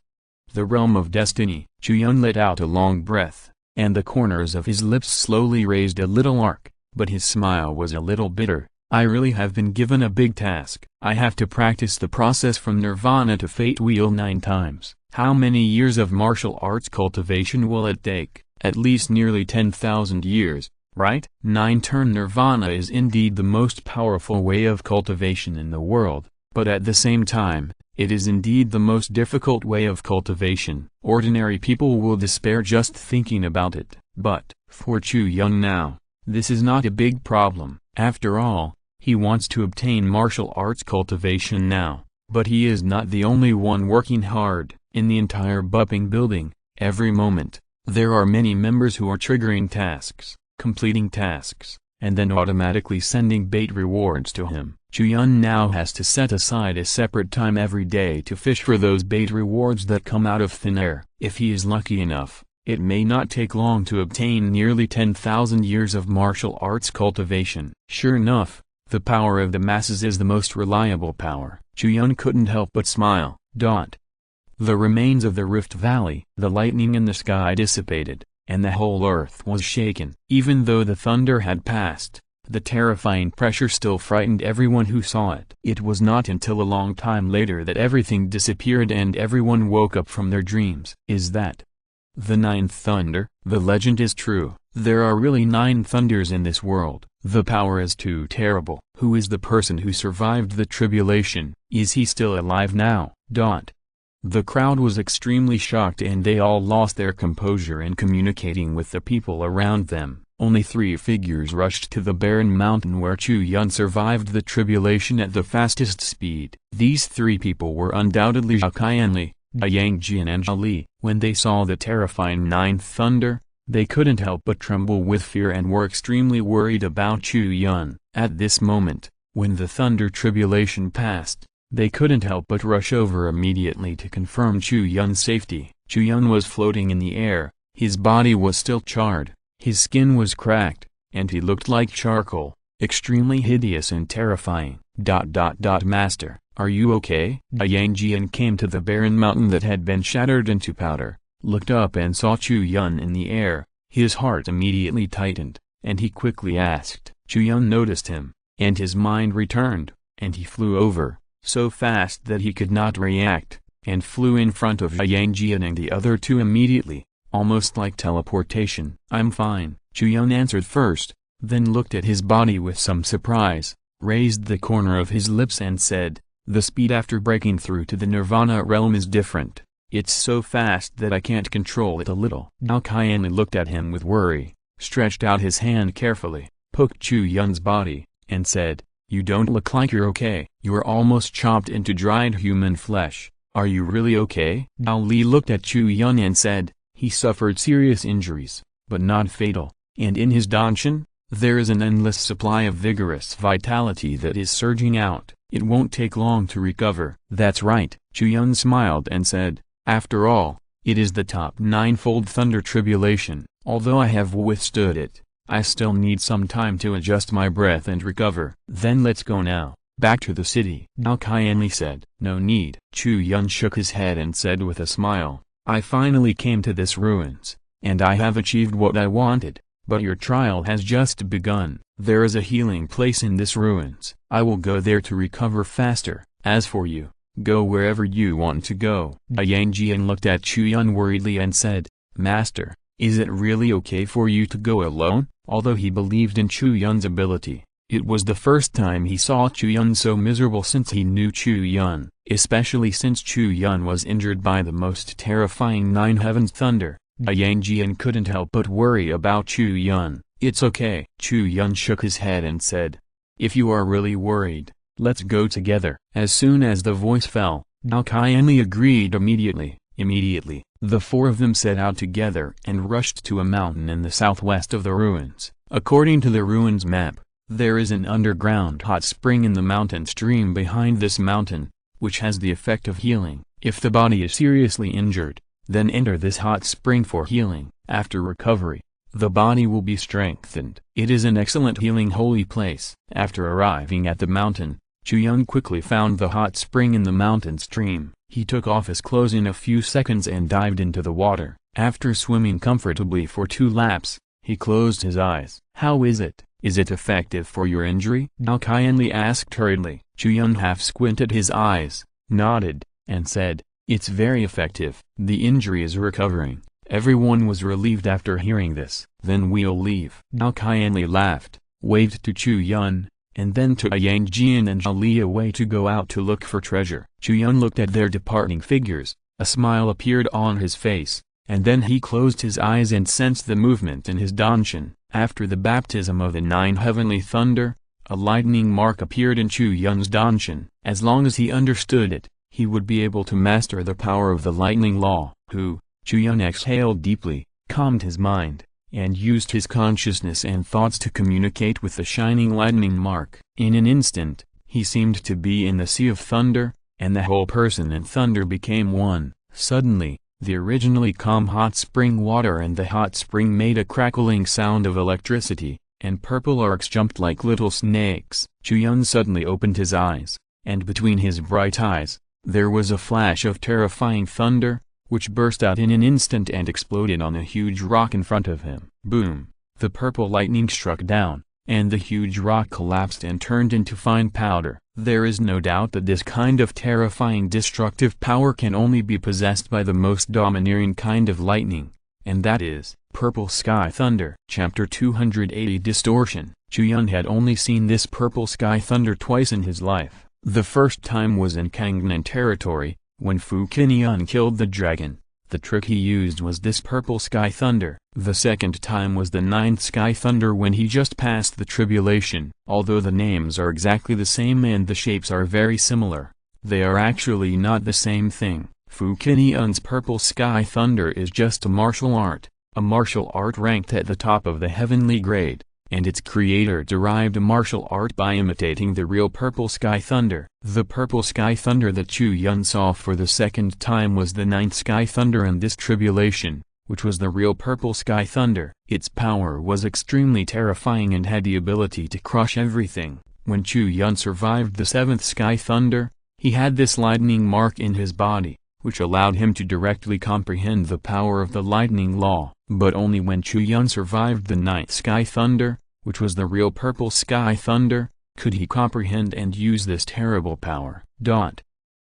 the realm of destiny. Chu Yun let out a long breath, and the corners of his lips slowly raised a little arc, but his smile was a little bitter. I really have been given a big task. I have to practice the process from Nirvana to Fate Wheel 9 times. How many years of martial arts cultivation will it take? At least nearly 10,000 years, right? 9-turn Nirvana is indeed the most powerful way of cultivation in the world, but at the same time, it is indeed the most difficult way of cultivation. Ordinary people will despair just thinking about it. But, for Chu Yun now, this is not a big problem. After all, he wants to obtain martial arts cultivation now. But he is not the only one working hard. In the entire Bupping building, every moment, there are many members who are triggering tasks, completing tasks, and then automatically sending bait rewards to him. Chu Yun now has to set aside a separate time every day to fish for those bait rewards that come out of thin air. If he is lucky enough, it may not take long to obtain nearly 10,000 years of martial arts cultivation. Sure enough, the power of the masses is the most reliable power. Chu Yun couldn't help but smile. The remains of the Rift Valley, the lightning in the sky dissipated, and the whole earth was shaken. Even though the thunder had passed, the terrifying pressure still frightened everyone who saw it. It was not until a long time later that everything disappeared and everyone woke up from their dreams. Is that the 9th thunder? The legend is true. There are really 9 thunders in this world. The power is too terrible. Who is the person who survived the tribulation? Is he still alive now? The crowd was extremely shocked and they all lost their composure in communicating with the people around them. Only 3 figures rushed to the barren mountain where Chu Yun survived the tribulation at the fastest speed. These 3 people were undoubtedly Zhao Qianli, Yang and Zhao Li. When they saw the terrifying 9th thunder, they couldn't help but tremble with fear and were extremely worried about Chu Yun. At this moment, when the thunder tribulation passed, they couldn't help but rush over immediately to confirm Chu Yun's safety. Chu Yun was floating in the air, his body was still charred, his skin was cracked, and he looked like charcoal, extremely hideous and terrifying. Master, are you okay? Yang Jian came to the barren mountain that had been shattered into powder, looked up and saw Chu Yun in the air. His heart immediately tightened, and he quickly asked. Chu Yun noticed him, and his mind returned, and he flew over, so fast that he could not react, and flew in front of Yang Jian and the other 2 immediately, almost like teleportation. I'm fine, Chu Yun answered first, then looked at his body with some surprise, raised the corner of his lips and said, the speed after breaking through to the Nirvana realm is different. It's so fast that I can't control it a little. Zhao Qianli looked at him with worry, stretched out his hand carefully, poked Chu Yun's body, and said, you don't look like you're okay. You're almost chopped into dried human flesh. Are you really okay? Zhao Li looked at Chu Yun and said, he suffered serious injuries, but not fatal, and in his danshan, there is an endless supply of vigorous vitality that is surging out. It won't take long to recover. That's right. Chu Yun smiled and said, after all, it is the top 9-fold thunder tribulation. Although I have withstood it, I still need some time to adjust my breath and recover. Then let's go now, back to the city. Zhao Qianli said. No need. Chu Yun shook his head and said with a smile, I finally came to this ruins, and I have achieved what I wanted, but your trial has just begun. There is a healing place in this ruins. I will go there to recover faster. As for you, Go wherever you want to go. Yang Jian looked at Chu Yun worriedly and said, Master, is it really okay for you to go alone? Although he believed in Chu Yun's ability, it was the first time he saw Chu Yun so miserable since he knew Chu Yun, especially since Chu Yun was injured by the most terrifying nine heavens thunder. Yang Jian couldn't help but worry about Chu Yun. It's okay. Chu Yun shook his head and said, if you are really worried, let's go together. As soon as the voice fell, Dao Qianli agreed immediately. Immediately, the four of them set out together and rushed to a mountain in the southwest of the ruins. According to the ruins map, there is an underground hot spring in the mountain stream behind this mountain, which has the effect of healing. If the body is seriously injured, then enter this hot spring for healing. After recovery, the body will be strengthened. It is an excellent healing holy place. After arriving at the mountain, Chu Yun quickly found the hot spring in the mountain stream. He took off his clothes in a few seconds and dived into the water. After swimming comfortably for 2 laps, he closed his eyes. How is it? Is it effective for your injury? Dao Qianli asked hurriedly. Chu Yun half squinted his eyes, nodded, and said, it's very effective. The injury is recovering. Everyone was relieved after hearing this. Then we'll leave. Dao Qianli laughed, waved to Chu Yun, and then took Yang Jian and Zhali away to go out to look for treasure. Chu Yun looked at their departing figures, a smile appeared on his face, and then he closed his eyes and sensed the movement in his danshan. After the baptism of the 9 heavenly thunder, a lightning mark appeared in Chu Yun's danshan. As long as he understood it, he would be able to master the power of the lightning law. Chu Yun exhaled deeply, calmed his mind, and used his consciousness and thoughts to communicate with the shining lightning mark. In an instant, he seemed to be in the sea of thunder, and the whole person and thunder became one. Suddenly, the originally calm hot spring water and the hot spring made a crackling sound of electricity, and purple arcs jumped like little snakes. Chu Yun suddenly opened his eyes, and between his bright eyes, there was a flash of terrifying thunder, which burst out in an instant and exploded on a huge rock in front of him. Boom! The purple lightning struck down, and the huge rock collapsed and turned into fine powder. There is no doubt that this kind of terrifying destructive power can only be possessed by the most domineering kind of lightning, and that is purple sky thunder. Chapter 280 Distortion. Chu Yun had only seen this purple sky thunder twice in his life. The first time was in Kangnan territory, when Fu Qinyan killed the dragon. The trick he used was this purple sky thunder. The second time was the 9th sky thunder when he just passed the tribulation. Although the names are exactly the same and the shapes are very similar, they are actually not the same thing. Fu Qinyan's purple sky thunder is just a martial art ranked at the top of the heavenly grade, and its creator derived a martial art by imitating the real purple sky thunder. The purple sky thunder that Chu Yun saw for the second time was the 9th sky thunder in this tribulation, which was the real purple sky thunder. Its power was extremely terrifying and had the ability to crush everything. When Chu Yun survived the 7th sky thunder, he had this lightning mark in his body, which allowed him to directly comprehend the power of the lightning law. But only when Chu Yun survived the 9th sky thunder, which was the real purple sky thunder, could he comprehend and use this terrible power.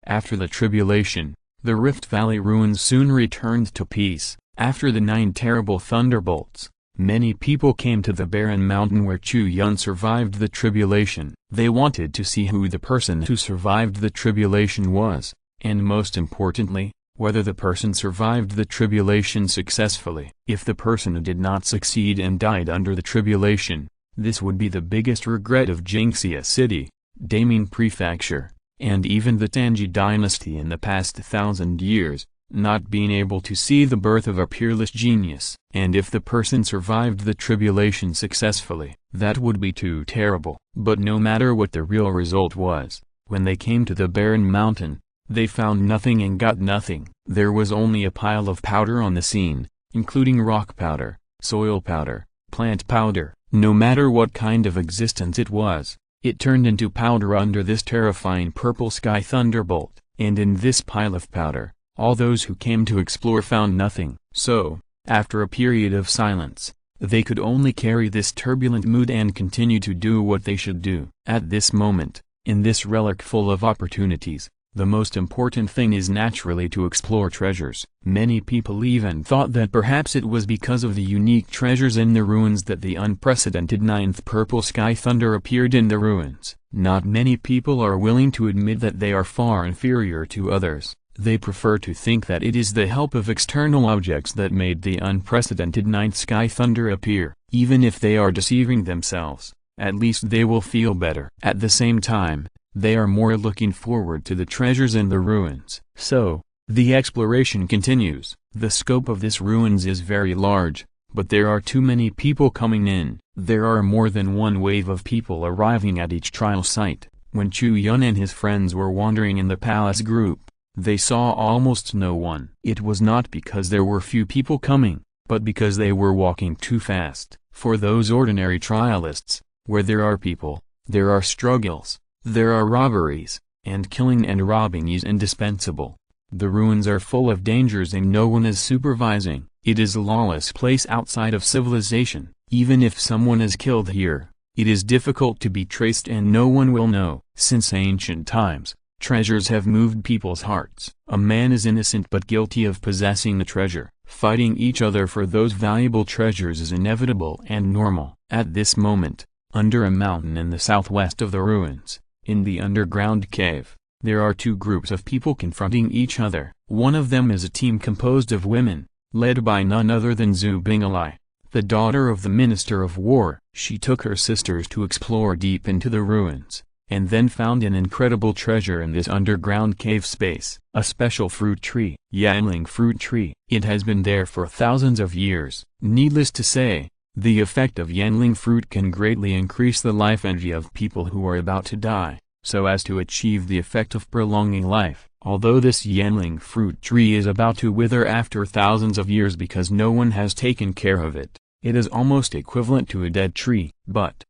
After the tribulation, the Rift Valley ruins soon returned to peace. After the 9 terrible thunderbolts, many people came to the barren mountain where Chu Yun survived the tribulation. They wanted to see who the person who survived the tribulation was, and most importantly, whether the person survived the tribulation successfully. If the person did not succeed and died under the tribulation, this would be the biggest regret of Jingxia City, Daming Prefecture, and even the Tanji dynasty in the past 1,000 years, not being able to see the birth of a peerless genius. And if the person survived the tribulation successfully, that would be too terrible. But no matter what the real result was, when they came to the barren mountain, they found nothing and got nothing. There was only a pile of powder on the scene, including rock powder, soil powder, plant powder. No matter what kind of existence it was, it turned into powder under this terrifying purple sky thunderbolt. And in this pile of powder, all those who came to explore found nothing. So, after a period of silence, they could only carry this turbulent mood and continue to do what they should do. At this moment, in this relic full of opportunities, The most important thing is naturally to explore treasures. Many people even thought that perhaps it was because of the unique treasures in the ruins that the unprecedented ninth purple sky thunder appeared in the ruins. Not many people are willing to admit that they are far inferior to others. They prefer to think that it is the help of external objects that made the unprecedented ninth sky thunder appear. Even if they are deceiving themselves, at least they will feel better. At the same time, they are more looking forward to the treasures in the ruins. So, the exploration continues. The scope of this ruins is very large, but there are too many people coming in. There are more than one wave of people arriving at each trial site. When Chu Yun and his friends were wandering in the palace group, they saw almost no one. It was not because there were few people coming, but because they were walking too fast. For those ordinary trialists, where there are people, there are struggles, there are robberies, and killing and robbing is indispensable. The ruins are full of dangers and no one is supervising. It is a lawless place outside of civilization. Even if someone is killed here, it is difficult to be traced and no one will know. Since ancient times, treasures have moved people's hearts. A man is innocent but guilty of possessing the treasure. Fighting each other for those valuable treasures is inevitable and normal. At this moment, under a mountain in the southwest of the ruins, in the underground cave, there are two groups of people confronting each other. One of them is a team composed of women, led by none other than Zhu Binglai, the daughter of the Minister of War. She took her sisters to explore deep into the ruins, and then found an incredible treasure in this underground cave space. A special fruit tree. Yanling fruit tree. It has been there for thousands of years. Needless to say, the effect of Yanling fruit can greatly increase the life energy of people who are about to die, so as to achieve the effect of prolonging life. Although this Yanling fruit tree is about to wither after thousands of years because no one has taken care of it, it is almost equivalent to a dead tree. But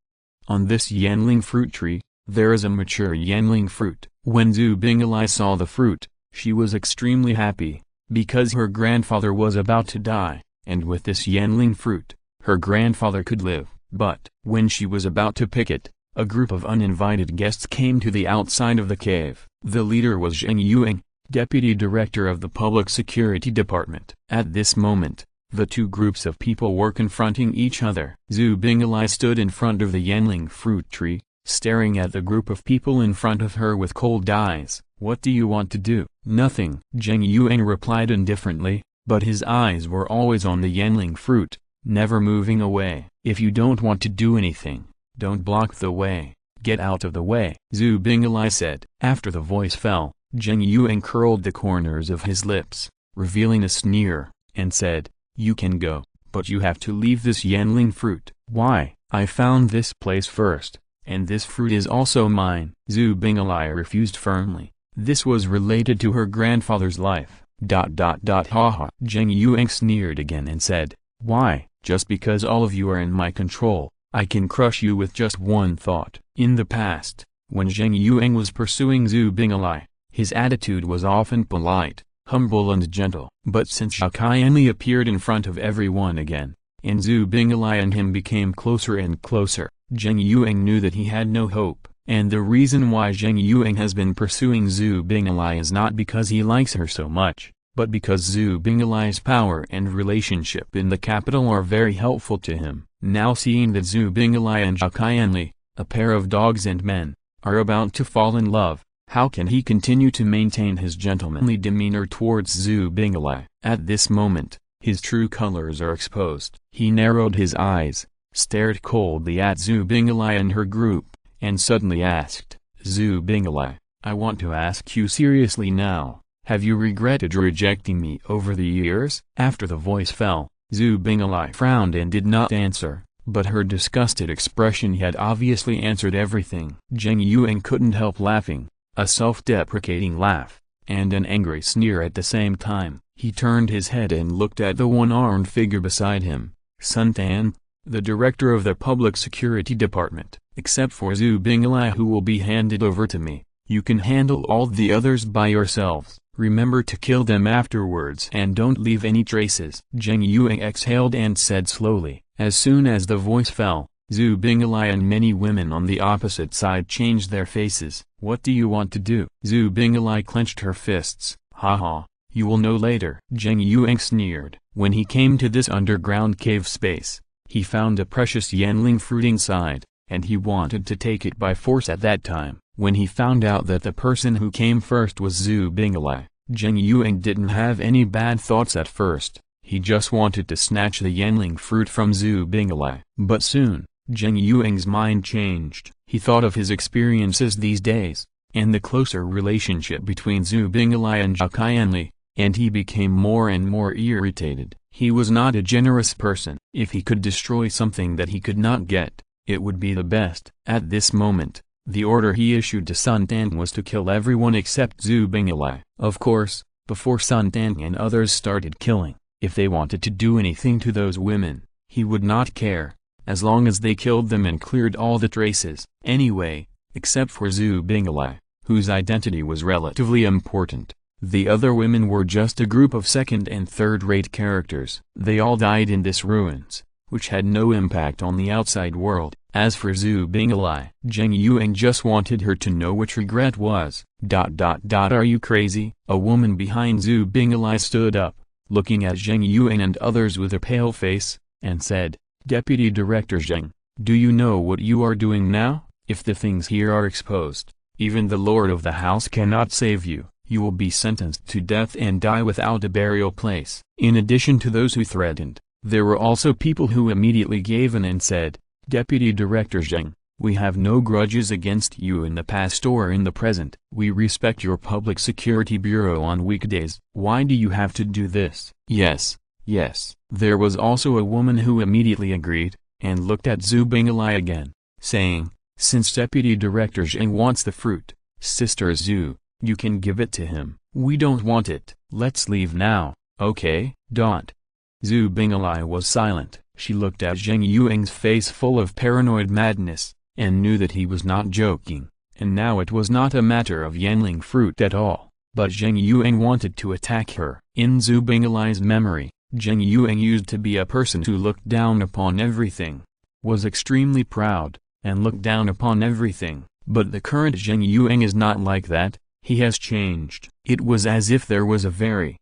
on this Yanling fruit tree, there is a mature Yanling fruit. When Zhu Binglai saw the fruit, she was extremely happy, because her grandfather was about to die, and with this Yanling fruit, her grandfather could live. But when she was about to pick it, a group of uninvited guests came to the outside of the cave. The leader was Zheng Yuang, deputy director of the Public Security Department. At this moment, the two groups of people were confronting each other. Zhu Binglai stood in front of the Yanling fruit tree, staring at the group of people in front of her with cold eyes. "What do you want to do?" "Nothing," Zheng Yuang replied indifferently, but his eyes were always on the Yanling fruit, never moving away. "If you don't want to do anything, don't block the way. Get out of the way," Zhu Binglai said. After the voice fell, Zheng Yuang curled the corners of his lips, revealing a sneer, and said, "You can go, but you have to leave this Yanling fruit." "Why? I found this place first, and this fruit is also mine." Zhu Binglai refused firmly. This was related to her grandfather's life. Haha. Zheng Yuang sneered again and said, "Why? Just because all of you are in my control, I can crush you with just one thought." In the past, when Zheng Yuang was pursuing Zhu Binglai, his attitude was often polite, humble and gentle. But since Zhao Qianli appeared in front of everyone again, and Zhu Binglai and him became closer and closer, Zheng Yuang knew that he had no hope. And the reason why Zheng Yuang has been pursuing Zhu Binglai is not because he likes her so much, but because Zhu Binglai's power and relationship in the capital are very helpful to him. Now seeing that Zhu Binglai and Zhao Qianli, a pair of dogs and men, are about to fall in love, how can he continue to maintain his gentlemanly demeanor towards Zhu Binglai? At this moment, his true colors are exposed. He narrowed his eyes, stared coldly at Zhu Binglai and her group, and suddenly asked, "Zhu Binglai, I want to ask you seriously now, have you regretted rejecting me over the years?" After the voice fell, Zhu Binglai frowned and did not answer, but her disgusted expression had obviously answered everything. Zheng Yuang couldn't help laughing, a self-deprecating laugh, and an angry sneer at the same time. He turned his head and looked at the one-armed figure beside him. "Sun Tan, the director of the Public Security Department. Except for Zhu Binglai, who will be handed over to me, you can handle all the others by yourselves. Remember to kill them afterwards and don't leave any traces." Zheng Yuang exhaled and said slowly. As soon as the voice fell, Zhu Binglai and many women on the opposite side changed their faces. What do you want to do? Zhu Binglai clenched her fists. Haha, you will know later. Zheng Yuang sneered. When he came to this underground cave space, he found a precious yanling fruit inside, and he wanted to take it by force at that time. When he found out that the person who came first was Zhu Binglai, Zheng Yuang didn't have any bad thoughts at first. He just wanted to snatch the yanling fruit from Zhu Binglai. But soon, Zheng Yuang's mind changed. He thought of his experiences these days, and the closer relationship between Zhu Binglai and Zhao Qianli, and he became more and more irritated. He was not a generous person. If he could destroy something that he could not get, it would be the best. At this moment, the order he issued to Sun Tan was to kill everyone except Zhu Binglai. Of course, before Sun Tan and others started killing, if they wanted to do anything to those women, he would not care, as long as they killed them and cleared all the traces. Anyway, except for Zhu Binglai, whose identity was relatively important. The other women were just a group of second and third-rate characters. They all died in this ruins, which had no impact on the outside world. As for Zhu Binglai, Zheng Yuang just wanted her to know what regret was. Are you crazy? A woman behind Zhu Binglai stood up, looking at Zheng Yuang and others with a pale face, and said, Deputy Director Zheng, do you know what you are doing now? If the things here are exposed, even the Lord of the house cannot save you. You will be sentenced to death and die without a burial place. In addition to those who threatened, there were also people who immediately gave in and said, Deputy Director Zheng, we have no grudges against you in the past or in the present. We respect your public security bureau on weekdays. Why do you have to do this? Yes. There was also a woman who immediately agreed, and looked at Zhu Binglai again, saying, since Deputy Director Zheng wants the fruit, Sister Zhu, you can give it to him. We don't want it. Let's leave now, okay? Zhu Binglai was silent. She looked at Zheng Yuang's face full of paranoid madness, and knew that he was not joking. And now it was not a matter of yanling fruit at all, but Zheng Yuang wanted to attack her. In Zhu Binglai's memory, Zheng Yuang used to be a person who looked down upon everything, was extremely proud, and looked down upon everything. But the current Zheng Yuang is not like that. He has changed. It was as if there was a very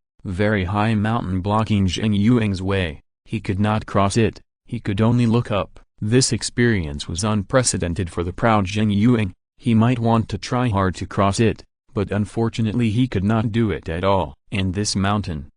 high mountain blocking Zheng Yuang's way. He could not cross it, he could only look up. This experience was unprecedented for the proud Zheng Yuang. He might want to try hard to cross it, but unfortunately he could not do it at all. And this mountain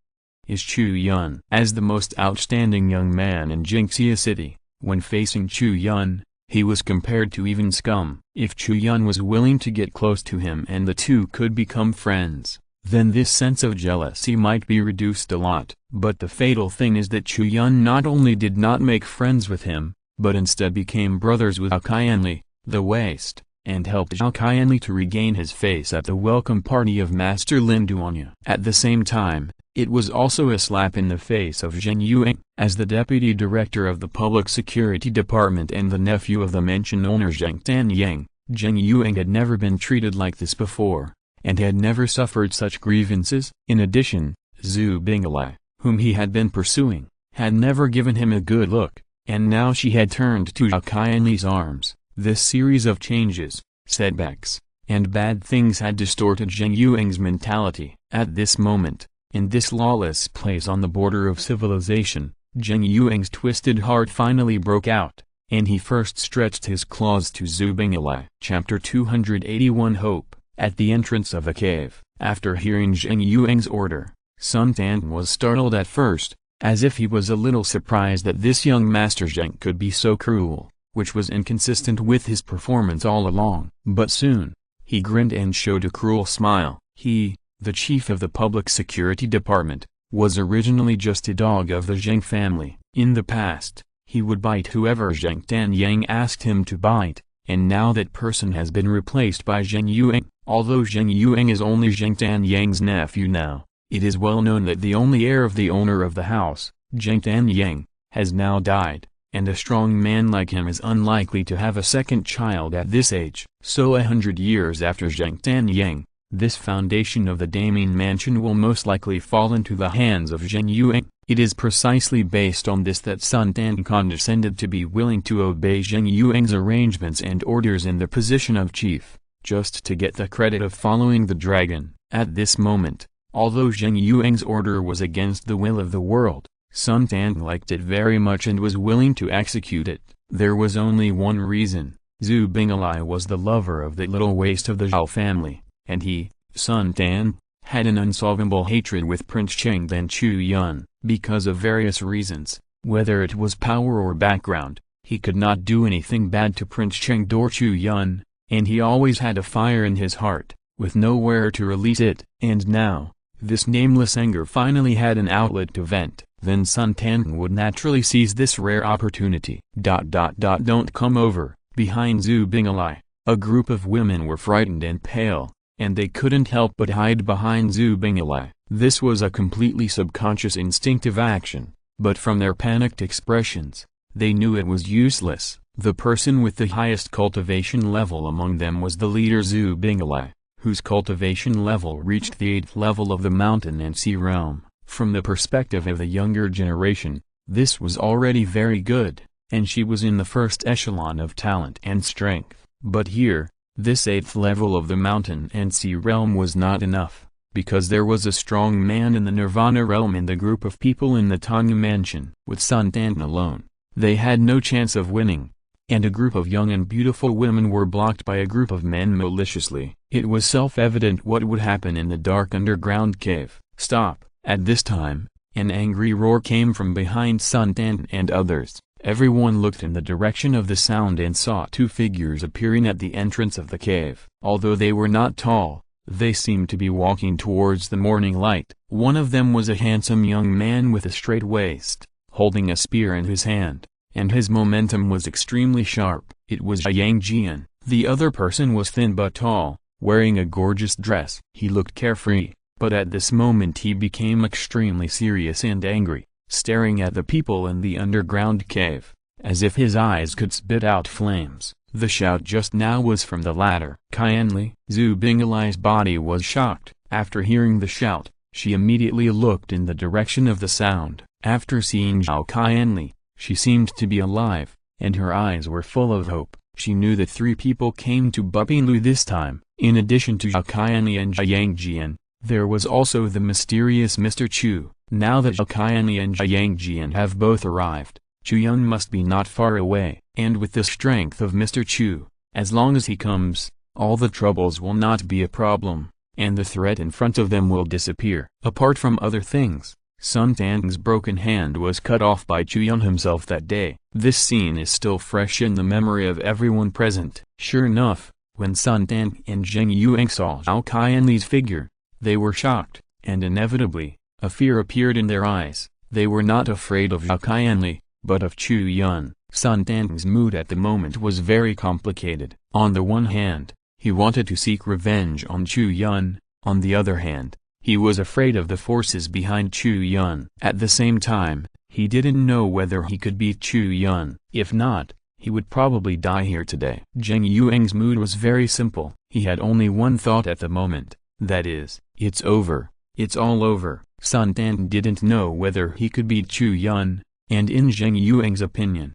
is Chu Yun. As the most outstanding young man in Jinxia City, when facing Chu Yun, he was compared to even scum. If Chu Yun was willing to get close to him and the two could become friends, then this sense of jealousy might be reduced a lot. But the fatal thing is that Chu Yun not only did not make friends with him, but instead became brothers with Zhao Qianli, the Waste, and helped Zhao Qianli to regain his face at the welcome party of Master Lin Duanya. At the same time, it was also a slap in the face of Zheng Yuang. As the deputy director of the public security department and the nephew of the mansion owner Zheng Tanyang, Zheng Yuang had never been treated like this before, and had never suffered such grievances. In addition, Zhu Binglai, whom he had been pursuing, had never given him a good look, and now she had turned to Zhao Qianli's arms. This series of changes, setbacks, and bad things had distorted Zheng Yuang's mentality. At this moment, in this lawless place on the border of civilization, Zheng Yuang's twisted heart finally broke out, and he first stretched his claws to Zhu Binglai. Chapter 281 Hope. At the entrance of a cave, after hearing Zheng Yuang's order, Sun Tan was startled at first, as if he was a little surprised that this young Master Zheng could be so cruel, which was inconsistent with his performance all along. But soon, he grinned and showed a cruel smile. He, the chief of the public security department, was originally just a dog of the Zheng family. In the past, he would bite whoever Zheng Tanyang asked him to bite, and now that person has been replaced by Zheng Yuang. Although Zheng Yuang is only Zheng Tanyang's nephew now, it is well known that the only heir of the owner of the house, Zheng Tanyang, has now died, and a strong man like him is unlikely to have a second child at this age. So 100 years after Zheng Tanyang, this foundation of the Daming mansion will most likely fall into the hands of Zheng Yuang. It is precisely based on this that Sun Tan condescended to be willing to obey Zheng Yuang's arrangements and orders in the position of chief, just to get the credit of following the dragon. At this moment, although Zheng Yuang's order was against the will of the world, Sun Tan liked it very much and was willing to execute it. There was only one reason. Zhu Binglai was the lover of the little waist of the Zhao family, and he, Sun Tan, had an unsolvable hatred with Prince Cheng and Chu Yun. Because of various reasons, whether it was power or background, he could not do anything bad to Prince Cheng or Chu Yun, and he always had a fire in his heart, with nowhere to release it. And now, this nameless anger finally had an outlet to vent. Then Sun Tan would naturally seize this rare opportunity. Don't come over. Behind Zhu Binglai, a group of women were frightened and pale, and they couldn't help but hide behind Zhu Binglai. This was a completely subconscious instinctive action, but from their panicked expressions, they knew it was useless. The person with the highest cultivation level among them was the leader Zhu Binglai, whose cultivation level reached the 8th level of the mountain and sea realm. From the perspective of the younger generation, this was already very good, and she was in the first echelon of talent and strength. But here, this 8th level of the mountain and sea realm was not enough, because there was a strong man in the Nirvana realm in the group of people in the Tanya mansion. With Sun Tan alone, they had no chance of winning, and a group of young and beautiful women were blocked by a group of men maliciously. It was self-evident what would happen in the dark underground cave. Stop! At this time, an angry roar came from behind Sun Tan and others. Everyone looked in the direction of the sound and saw two figures appearing at the entrance of the cave. Although they were not tall, they seemed to be walking towards the morning light. One of them was a handsome young man with a straight waist, holding a spear in his hand, and his momentum was extremely sharp. It was Yang Jian. The other person was thin but tall, wearing a gorgeous dress. He looked carefree, but at this moment he became extremely serious and angry, staring at the people in the underground cave, as if his eyes could spit out flames. The shout just now was from the latter. Qianli. Zhu Binglai's body was shocked. After hearing the shout, she immediately looked in the direction of the sound. After seeing Zhao Qianli, she seemed to be alive, and her eyes were full of hope. She knew that three people came to Bupinlu this time. In addition to Zhao Qianli and Yang Jian, there was also the mysterious Mr. Chu. Now that Zhao Qianli and Yang Jian have both arrived, Chu Yun must be not far away. And with the strength of Mr. Chu, as long as he comes, all the troubles will not be a problem, and the threat in front of them will disappear. Apart from other things, Sun Tan's broken hand was cut off by Chu Yun himself that day. This scene is still fresh in the memory of everyone present. Sure enough, when Sun Tan and Zheng Yuang saw Zhao Qianli's figure, they were shocked, and inevitably, a fear appeared in their eyes. They were not afraid of Zhao Qianli, but of Chu Yun. Sun Tan's mood at the moment was very complicated. On the one hand, he wanted to seek revenge on Chu Yun. On the other hand, he was afraid of the forces behind Chu Yun. At the same time, he didn't know whether he could beat Chu Yun. If not, he would probably die here today. Zheng Yuang's mood was very simple. He had only one thought at the moment, that is, it's over. It's all over. Sun Tan didn't know whether he could beat Chu Yun, and in Zheng Yuang's opinion,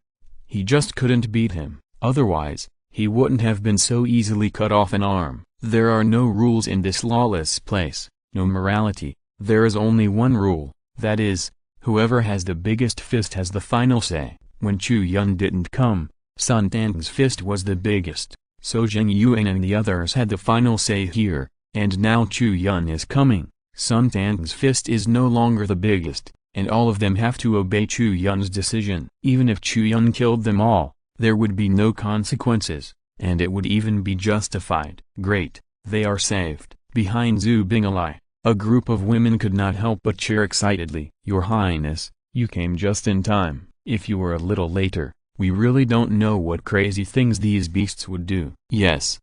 he just couldn't beat him. Otherwise, he wouldn't have been so easily cut off an arm. There are no rules in this lawless place, no morality. There is only one rule, that is, whoever has the biggest fist has the final say. When Chu Yun didn't come, Sun Tan's fist was the biggest, so Zheng Yuang and the others had the final say here, and now Chu Yun is coming. Sun Tan's fist is no longer the biggest, and all of them have to obey Chu Yun's decision. Even if Chu Yun killed them all, there would be no consequences, and it would even be justified. Great, they are saved. Behind Zhu Binglai, a group of women could not help but cheer excitedly. Your Highness, you came just in time. If you were a little later, we really don't know what crazy things these beasts would do. Yes,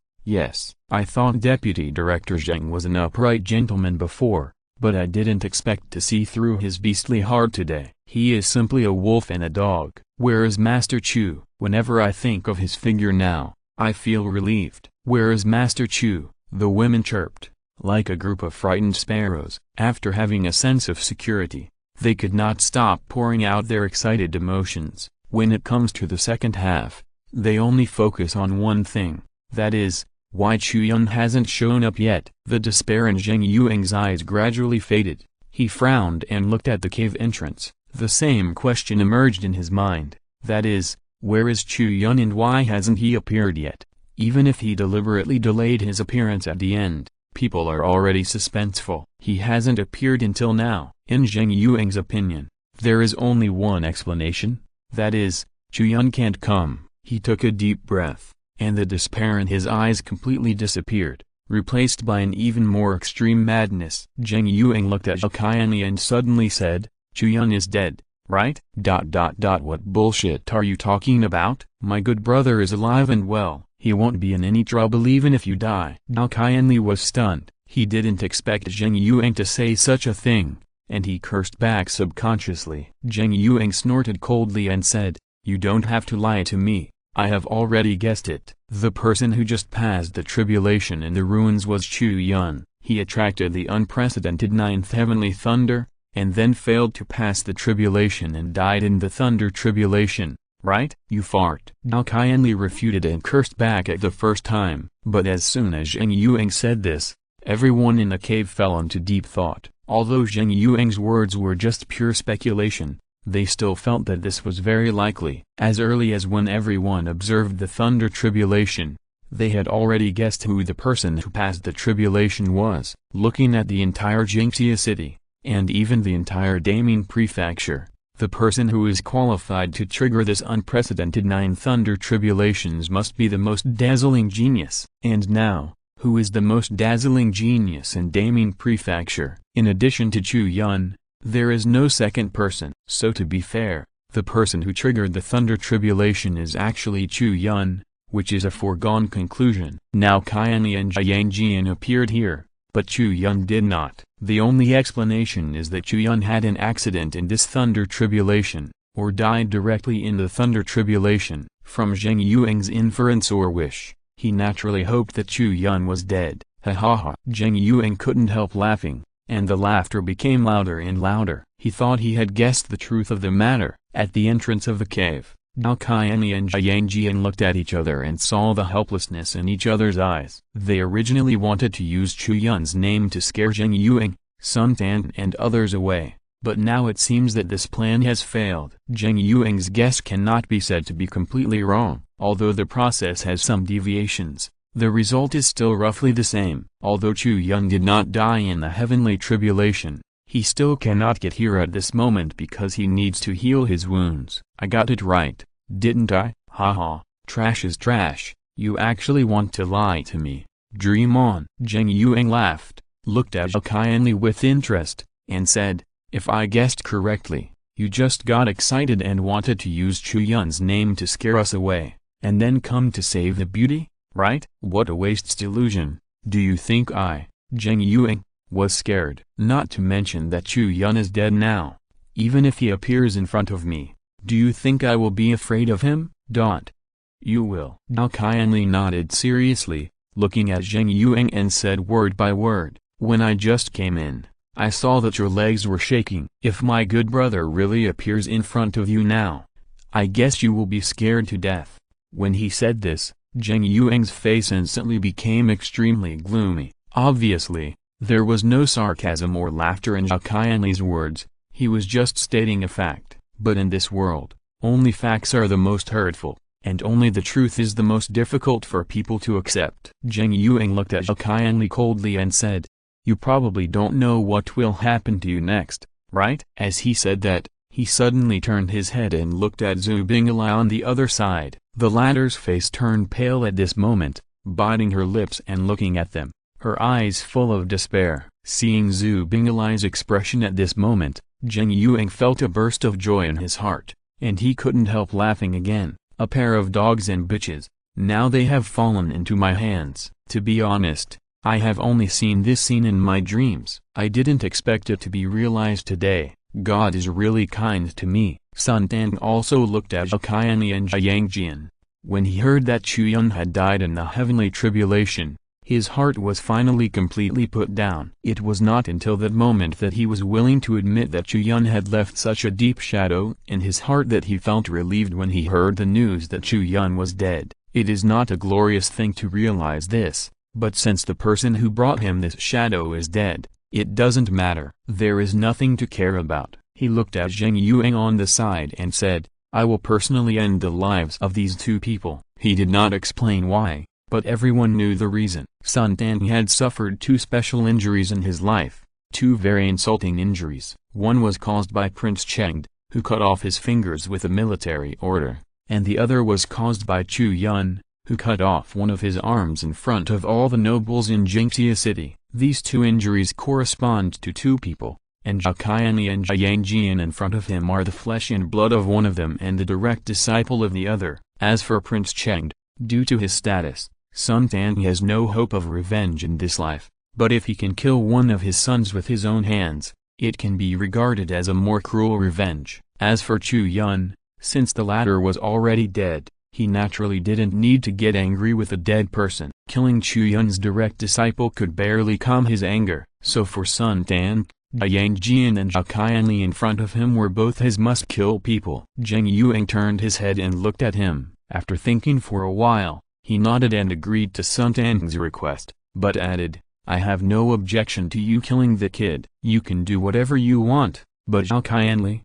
I thought Deputy Director Zheng was an upright gentleman before, but I didn't expect to see through his beastly heart today. He is simply a wolf and a dog. Where is Master Chu? Whenever I think of his figure now, I feel relieved. Where is Master Chu? The women chirped, like a group of frightened sparrows. After having a sense of security, They could not stop pouring out their excited emotions. When it comes to the second half, they only focus on one thing, that is, why Chu Yun hasn't shown up yet. The despair in Zheng Yuang's eyes gradually faded. He frowned and looked at the cave entrance. The same question emerged in his mind, that is, where is Chu Yun and why hasn't he appeared yet? Even if he deliberately delayed his appearance at the end, people are already suspenseful. He hasn't appeared until now. In Zheng Yuang's opinion, there is only one explanation, that is, Chu Yun can't come. He took a deep breath, and the despair in his eyes completely disappeared, replaced by an even more extreme madness. Zheng Yuang looked at Zhao Qianli and suddenly said, Chu Yun is dead, right? What bullshit are you talking about? My good brother is alive and well. He won't be in any trouble even if you die. Zhao Qianli was stunned. He didn't expect Zheng Yuang to say such a thing, and he cursed back subconsciously. Zheng Yuang snorted coldly and said, you don't have to lie to me. I have already guessed it. The person who just passed the tribulation in the ruins was Chu Yun. He attracted the unprecedented ninth heavenly thunder, and then failed to pass the tribulation and died in the thunder tribulation, right? You fart. Zhao Qianli refuted and cursed back at the first time, but as soon as Zheng Yuang said this, everyone in the cave fell into deep thought. Although Zheng Yuang's words were just pure speculation, they still felt that this was very likely. As early as when everyone observed the thunder tribulation, they had already guessed who the person who passed the tribulation was. Looking at the entire Jingxia city, and even the entire Daming prefecture, the person who is qualified to trigger this unprecedented 9 thunder tribulations must be the most dazzling genius. And now, who is the most dazzling genius in Daming prefecture? In addition to Chu Yun, there is no second person. So to be fair, the person who triggered the thunder tribulation is actually Chu Yun, which is a foregone conclusion. Now Qianli and Jiangjian appeared here, but Chu Yun did not. The only explanation is that Chu Yun had an accident in this thunder tribulation, or died directly in the thunder tribulation. From Zheng Yuang's inference or wish, he naturally hoped that Chu Yun was dead. Ha ha ha. Zheng Yuang couldn't help laughing, and the laughter became louder and louder. He thought he had guessed the truth of the matter. At the entrance of the cave, Zhao Qianli and Jiangjian looked at each other and saw the helplessness in each other's eyes. They originally wanted to use Chu Yun's name to scare Zheng Yuang, Sun Tan and others away, but now it seems that this plan has failed. Zheng Yuang's guess cannot be said to be completely wrong. Although the process has some deviations, the result is still roughly the same. Although Chu Yun did not die in the heavenly tribulation, he still cannot get here at this moment because he needs to heal his wounds. I got it right, didn't I? Haha, trash is trash. You actually want to lie to me. Dream on. Zheng Yuang laughed, looked at Zhao Qianli with interest, and said, if I guessed correctly, you just got excited and wanted to use Chu Yun's name to scare us away, and then come to save the beauty, right? What a waste delusion. Do you think I, Zheng Yuang, was scared? Not to mention that Chu Yun is dead now. Even if he appears in front of me, do you think I will be afraid of him? You will. Zhao Qianli nodded seriously, looking at Zheng Yuang and said word by word, when I just came in, I saw that your legs were shaking. If my good brother really appears in front of you now, I guess you will be scared to death. When he said this, Zheng Yuang's face instantly became extremely gloomy. Obviously, there was no sarcasm or laughter in Zhao Qianli's words, he was just stating a fact. But in this world, only facts are the most hurtful, and only the truth is the most difficult for people to accept. Zheng Yuang looked at Zhao Qianli coldly and said, you probably don't know what will happen to you next, right? As he said that, he suddenly turned his head and looked at Zhu Bingala on the other side. The latter's face turned pale at this moment, biting her lips and looking at them, her eyes full of despair. Seeing Zhu Bingala's expression at this moment, Zheng Yuang felt a burst of joy in his heart, and he couldn't help laughing again. A pair of dogs and bitches, now they have fallen into my hands. To be honest, I have only seen this scene in my dreams. I didn't expect it to be realized today. God is really kind to me. Sun Tan also looked at Zhao Qianli and Jiangjian. When he heard that Chu Yun had died in the heavenly tribulation, His heart was finally completely put down. It was not until that moment that he was willing to admit that Chu Yun had left such a deep shadow in his heart that he felt relieved when he heard the news that Chu Yun was dead. It is not a glorious thing to realize this, but since the person who brought him this shadow is dead, it doesn't matter. There is nothing to care about. He looked at Zheng Yuang on the side and said, I will personally end the lives of these two people. He did not explain why, but everyone knew the reason. Sun Tang had suffered two special injuries in his life, two very insulting injuries. One was caused by Prince Chengde, who cut off his fingers with a military order, and the other was caused by Chu Yun, who cut off one of his arms in front of all the nobles in Jingxia city. These two injuries correspond to two people, and Zhao Qianli and Zhao Yangjian in front of him are the flesh and blood of one of them and the direct disciple of the other. As for Prince Chengde, due to his status, Sun Tang has no hope of revenge in this life, but if he can kill one of his sons with his own hands, it can be regarded as a more cruel revenge. As for Chu Yun, since the latter was already dead, he naturally didn't need to get angry with a dead person. Killing Chu Yun's direct disciple could barely calm his anger, so for Sun Tang, Zhao Yangjian and Zhao Qianli in front of him were both his must-kill people. Zheng Yuang turned his head and looked at him. After thinking for a while, he nodded and agreed to Sun Tang's request, but added, I have no objection to you killing the kid. You can do whatever you want, but Zhao Qianli?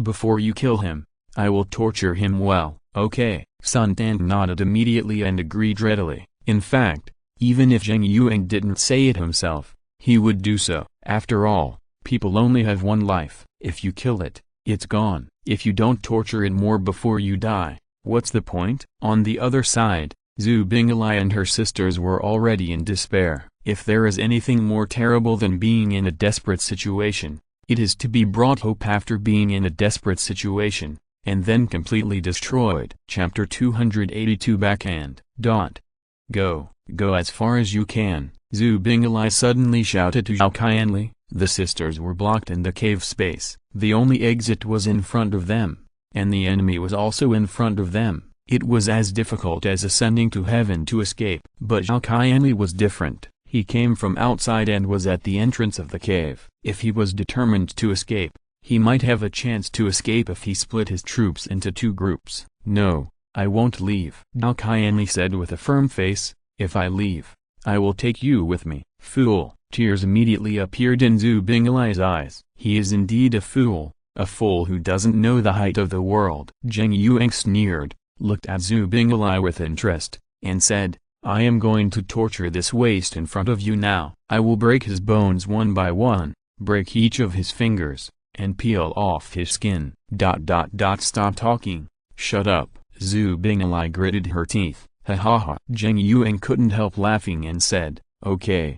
Before you kill him, I will torture him well. Okay. Sun Tang nodded immediately and agreed readily. In fact, even if Zheng Yuang didn't say it himself, he would do so. After all, people only have one life. If you kill it, it's gone. If you don't torture it more before you die, what's the point? On the other side, Zhu Bingli and her sisters were already in despair. If there is anything more terrible than being in a desperate situation, it is to be brought hope after being in a desperate situation, and then completely destroyed. Chapter 282 Backhand. Go as far as you can, Zhu Bingli suddenly shouted to Zhao Qianli. The sisters were blocked in the cave space. The only exit was in front of them, and the enemy was also in front of them. It was as difficult as ascending to heaven to escape. But Zhao Qianli was different. He came from outside and was at the entrance of the cave. If he was determined to escape, he might have a chance to escape if he split his troops into two groups. No, I won't leave, Zhao Qianli said with a firm face. If I leave, I will take you with me. Fool! Tears immediately appeared in Zhu Bingli's eyes. He is indeed a fool who doesn't know the height of the world. Zheng Yuang sneered, looked at Zhu Bingli with interest, and said, I am going to torture this waste in front of you now. I will break his bones one by one, break each of his fingers, and peel off his skin. Stop talking. Shut up. Zhu Bingli gritted her teeth. Ha ha ha. Zheng Yuang couldn't help laughing and said, okay,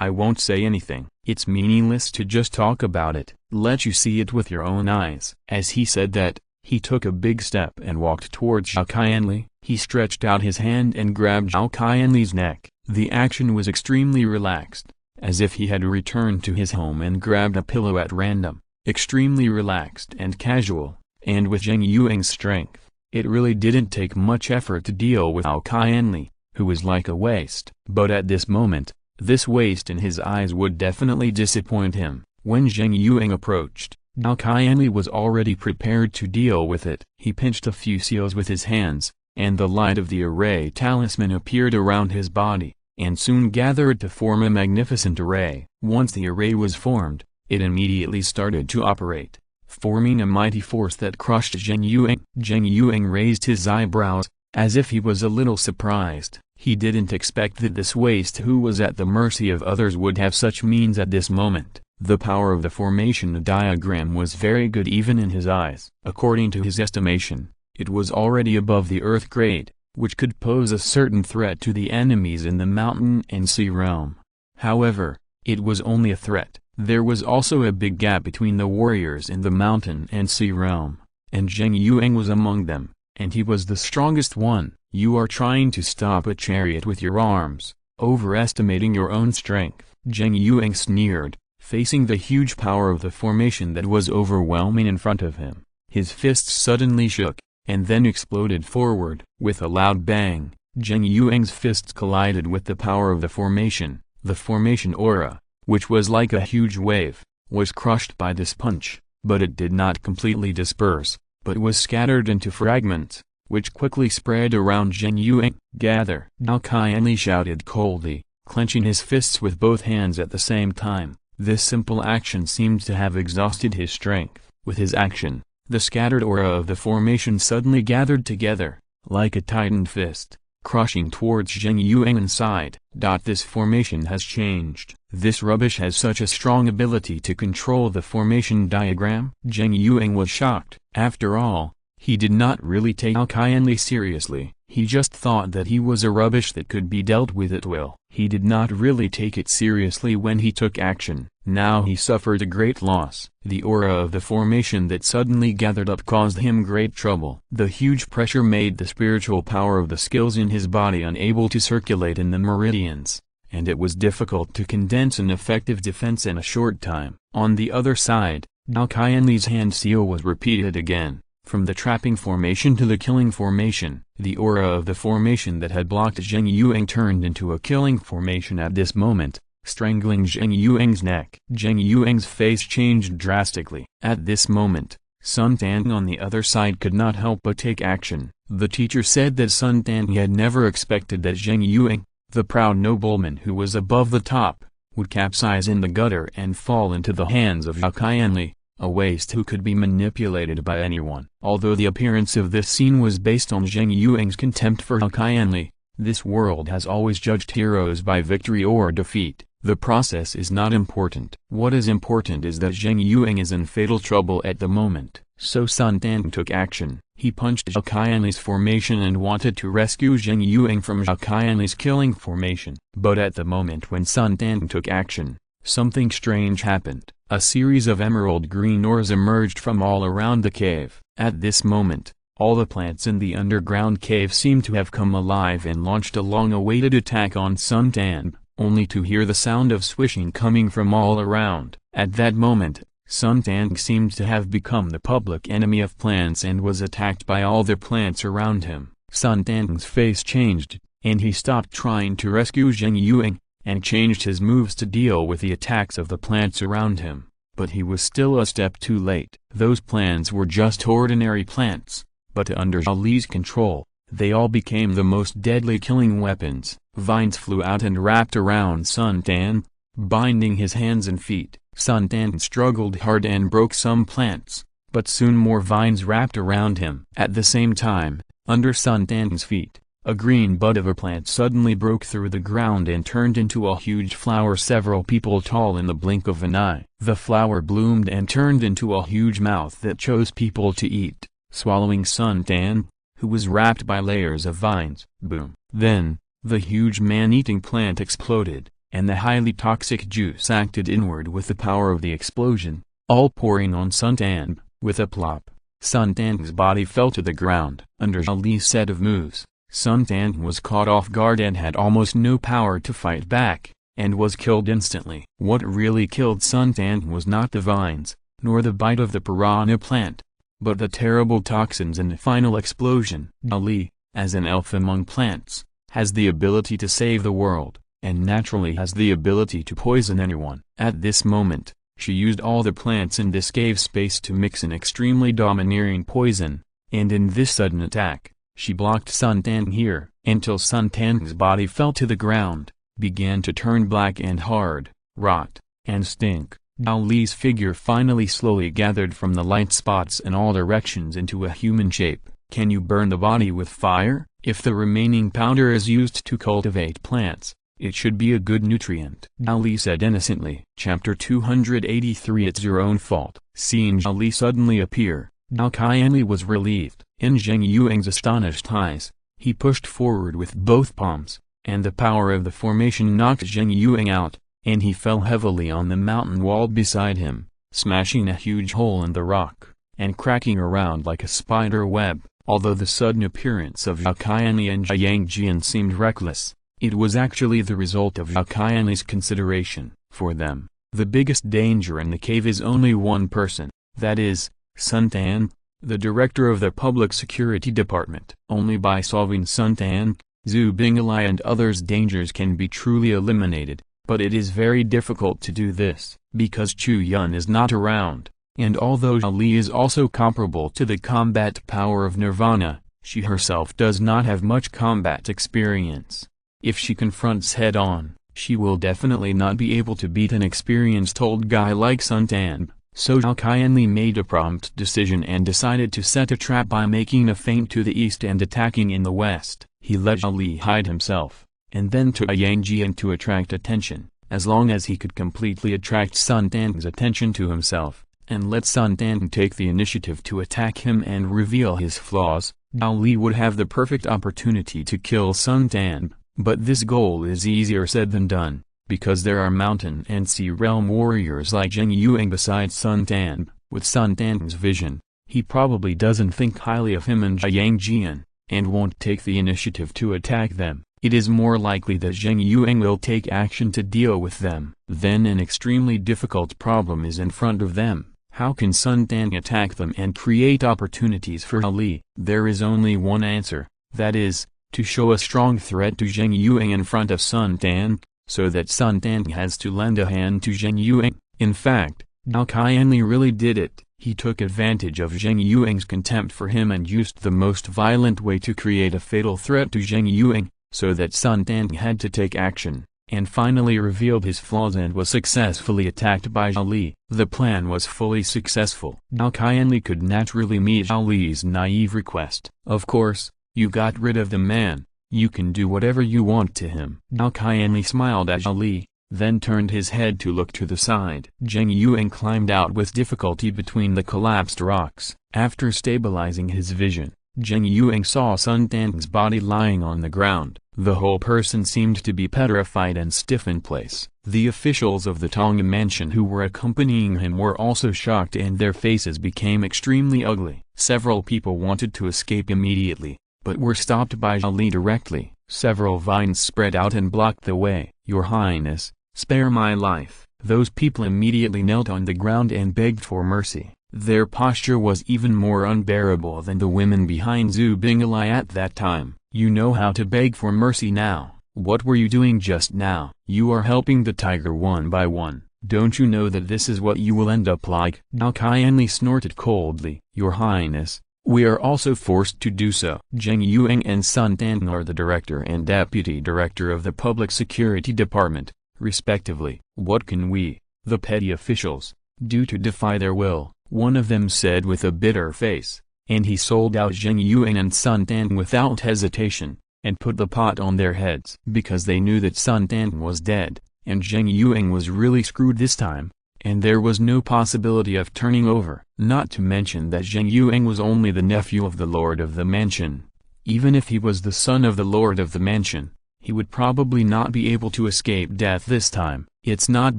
I won't say anything. It's meaningless to just talk about it. Let you see it with your own eyes. As he said that, he took a big step and walked towards Zhao Qianli. He stretched out his hand and grabbed Zhao Qianli's neck. The action was extremely relaxed, as if he had returned to his home and grabbed a pillow at random. Extremely relaxed and casual, and with Zheng Yuang's strength, it really didn't take much effort to deal with Zhao Qianli, who was like a waste. But at this moment, this waste in his eyes would definitely disappoint him. When Zheng Yuang approached, Zhao Qianli was already prepared to deal with it. He pinched a few seals with his hands, and the light of the array talisman appeared around his body, and soon gathered to form a magnificent array. Once the array was formed, it immediately started to operate, forming a mighty force that crushed Zheng Yuang. Zheng Yuang raised his eyebrows, as if he was a little surprised. He didn't expect that this waste who was at the mercy of others would have such means at this moment. The power of the formation diagram was very good even in his eyes. According to his estimation, it was already above the earth grade, which could pose a certain threat to the enemies in the mountain and sea realm. However, it was only a threat. There was also a big gap between the warriors in the mountain and sea realm, and Zheng Yuang was among them, and he was the strongest one. You are trying to stop a chariot with your arms, overestimating your own strength. Zheng Yuang sneered, facing the huge power of the formation that was overwhelming in front of him. His fists suddenly shook, and then exploded forward. With a loud bang, Zheng Yuang's fists collided with the power of the formation aura, which was like a huge wave, was crushed by this punch, but it did not completely disperse, but was scattered into fragments, which quickly spread around Zheng Yuang. "Gather!" Zhao Qianli shouted coldly, clenching his fists with both hands at the same time. This simple action seemed to have exhausted his strength. With his action, the scattered aura of the formation suddenly gathered together, like a tightened fist, crushing towards Zheng Yuang inside. This formation has changed. This rubbish has such a strong ability to control the formation diagram? Zheng Yuang was shocked. After all, he did not really take Zhao Qianli seriously. He just thought that he was a rubbish that could be dealt with at will. He did not really take it seriously when he took action. Now he suffered a great loss. The aura of the formation that suddenly gathered up caused him great trouble. The huge pressure made the spiritual power of the skills in his body unable to circulate in the meridians, and it was difficult to condense an effective defense in a short time. On the other side, Zhao Qianli's hand seal was repeated again. From the trapping formation to the killing formation, the aura of the formation that had blocked Zheng Yuang turned into a killing formation at this moment, strangling Zheng Yuang's neck. Zheng Yuang's face changed drastically. At this moment, Sun Tang on the other side could not help but take action. The teacher said that Sun Tang had never expected that Zheng Yuang, the proud nobleman who was above the top, would capsize in the gutter and fall into the hands of Zhao Qianli, a waste who could be manipulated by anyone. Although the appearance of this scene was based on Zheng Yuang's contempt for Zhao Qianli, this world has always judged heroes by victory or defeat. The process is not important. What is important is that Zheng Yuang is in fatal trouble at the moment. So Sun Tang took action. He punched Zhao Qianli's formation and wanted to rescue Zheng Yuang from Zhao Qianli's killing formation. But at the moment when Sun Tang took action, something strange happened. A series of emerald green auras emerged from all around the cave. At this moment, all the plants in the underground cave seemed to have come alive and launched a long-awaited attack on Sun Tang, only to hear the sound of swishing coming from all around. At that moment, Sun Tang seemed to have become the public enemy of plants and was attacked by all the plants around him. Sun Tang's face changed, and he stopped trying to rescue Zheng Yuang, and changed his moves to deal with the attacks of the plants around him. But he was still a step too late. Those plants were just ordinary plants, but under Zhao Li's control, they all became the most deadly killing weapons. Vines flew out and wrapped around Sun Tang, binding his hands and feet. Sun Tang struggled hard and broke some plants, but soon more vines wrapped around him. At the same time, under Sun Tang's feet, a green bud of a plant suddenly broke through the ground and turned into a huge flower several people tall in the blink of an eye. The flower bloomed and turned into a huge mouth that chose people to eat, swallowing Sun Tang, who was wrapped by layers of vines. Boom! Then, the huge man-eating plant exploded, and the highly toxic juice acted inward with the power of the explosion, all pouring on Sun Tang. With a plop, Sun Tang's body fell to the ground. Under Zhao Li's set of moves, Sun Tang was caught off guard and had almost no power to fight back, and was killed instantly. What really killed Sun Tang was not the vines, nor the bite of the piranha plant, but the terrible toxins in the final explosion. Zhao Li, as an elf among plants, has the ability to save the world, and naturally has the ability to poison anyone. At this moment, she used all the plants in this cave space to mix an extremely domineering poison, and in this sudden attack, she blocked Sun Tang here, until Sun Tang's body fell to the ground, began to turn black and hard, rot, and stink. Zhao Li's figure finally slowly gathered from the light spots in all directions into a human shape. Can you burn the body with fire? If the remaining powder is used to cultivate plants, it should be a good nutrient. Zhao Li said innocently. Chapter 283. It's your own fault. Seeing Zhao Li suddenly appear, Zhao Qianli was relieved. In Zheng Yuang's astonished eyes, he pushed forward with both palms, and the power of the formation knocked Zheng Yuang out, and he fell heavily on the mountain wall beside him, smashing a huge hole in the rock, and cracking around like a spider web. Although the sudden appearance of Zhao Qianli and Jiang Jian seemed reckless, it was actually the result of Zhao Qianli's consideration. For them, the biggest danger in the cave is only one person, that is, Sun Tang, the director of the public security department. Only by solving Sun Tang, Zhu Bingli and others' dangers can be truly eliminated, but it is very difficult to do this, because Chu Yun is not around, and although Ali is also comparable to the combat power of Nirvana, she herself does not have much combat experience. If she confronts head-on, she will definitely not be able to beat an experienced old guy like Sun Tan. So Zhao Qianli made a prompt decision and decided to set a trap by making a feint to the east and attacking in the west. He let Ali hide himself, and then took Yang Jian to attract attention, as long as he could completely attract Sun Tan's attention to himself, and let Sun Tan take the initiative to attack him and reveal his flaws, Zhao Li would have the perfect opportunity to kill Sun Tan, but this goal is easier said than done, because there are mountain and sea realm warriors like Zheng Yuang besides Sun Tan. With Sun Tan's vision, he probably doesn't think highly of him and Yang Jian, and won't take the initiative to attack them. It is more likely that Zheng Yuang will take action to deal with them. Then an extremely difficult problem is in front of them. How can Sun Tan attack them and create opportunities for Ali? There is only one answer, that is, to show a strong threat to Zheng Yuang in front of Sun Tan, so that Sun Tan has to lend a hand to Zheng Yuang. In fact, Zhao Qianli really did it. He took advantage of Zheng Yuang's contempt for him and used the most violent way to create a fatal threat to Zheng Yuang, so that Sun Tan had to take action, and finally revealed his flaws and was successfully attacked by Zhao Li. The plan was fully successful. Zhao Qianli could naturally meet Zhao Li's naive request. Of course, you got rid of the man, you can do whatever you want to him. Zhao Qianli smiled at Zhao Li, then turned his head to look to the side. Zheng Yuang climbed out with difficulty between the collapsed rocks. After stabilizing his vision, Zheng Yuang saw Sun Tan's body lying on the ground. The whole person seemed to be petrified and stiff in place. The officials of the Tong mansion who were accompanying him were also shocked and their faces became extremely ugly. Several people wanted to escape immediately, but were stopped by Zhao Li directly. Several vines spread out and blocked the way. "Your Highness, spare my life." Those people immediately knelt on the ground and begged for mercy. Their posture was even more unbearable than the women behind Zhu Bingli at that time. "You know how to beg for mercy now. What were you doing just now? You are helping the tiger one by one. Don't you know that this is what you will end up like?" Zhao Qianli snorted coldly. "Your Highness, we are also forced to do so." Zheng Yuang and Sun Tan are the director and deputy director of the Public Security Department, respectively. "What can we, the petty officials, do to defy their will?" one of them said with a bitter face, and he sold out Zheng Yuang and Sun Tan without hesitation, and put the pot on their heads. Because they knew that Sun Tan was dead, and Zheng Yuang was really screwed this time, and there was no possibility of turning over. Not to mention that Zheng Yuang was only the nephew of the Lord of the Mansion. Even if he was the son of the Lord of the Mansion, he would probably not be able to escape death this time. It's not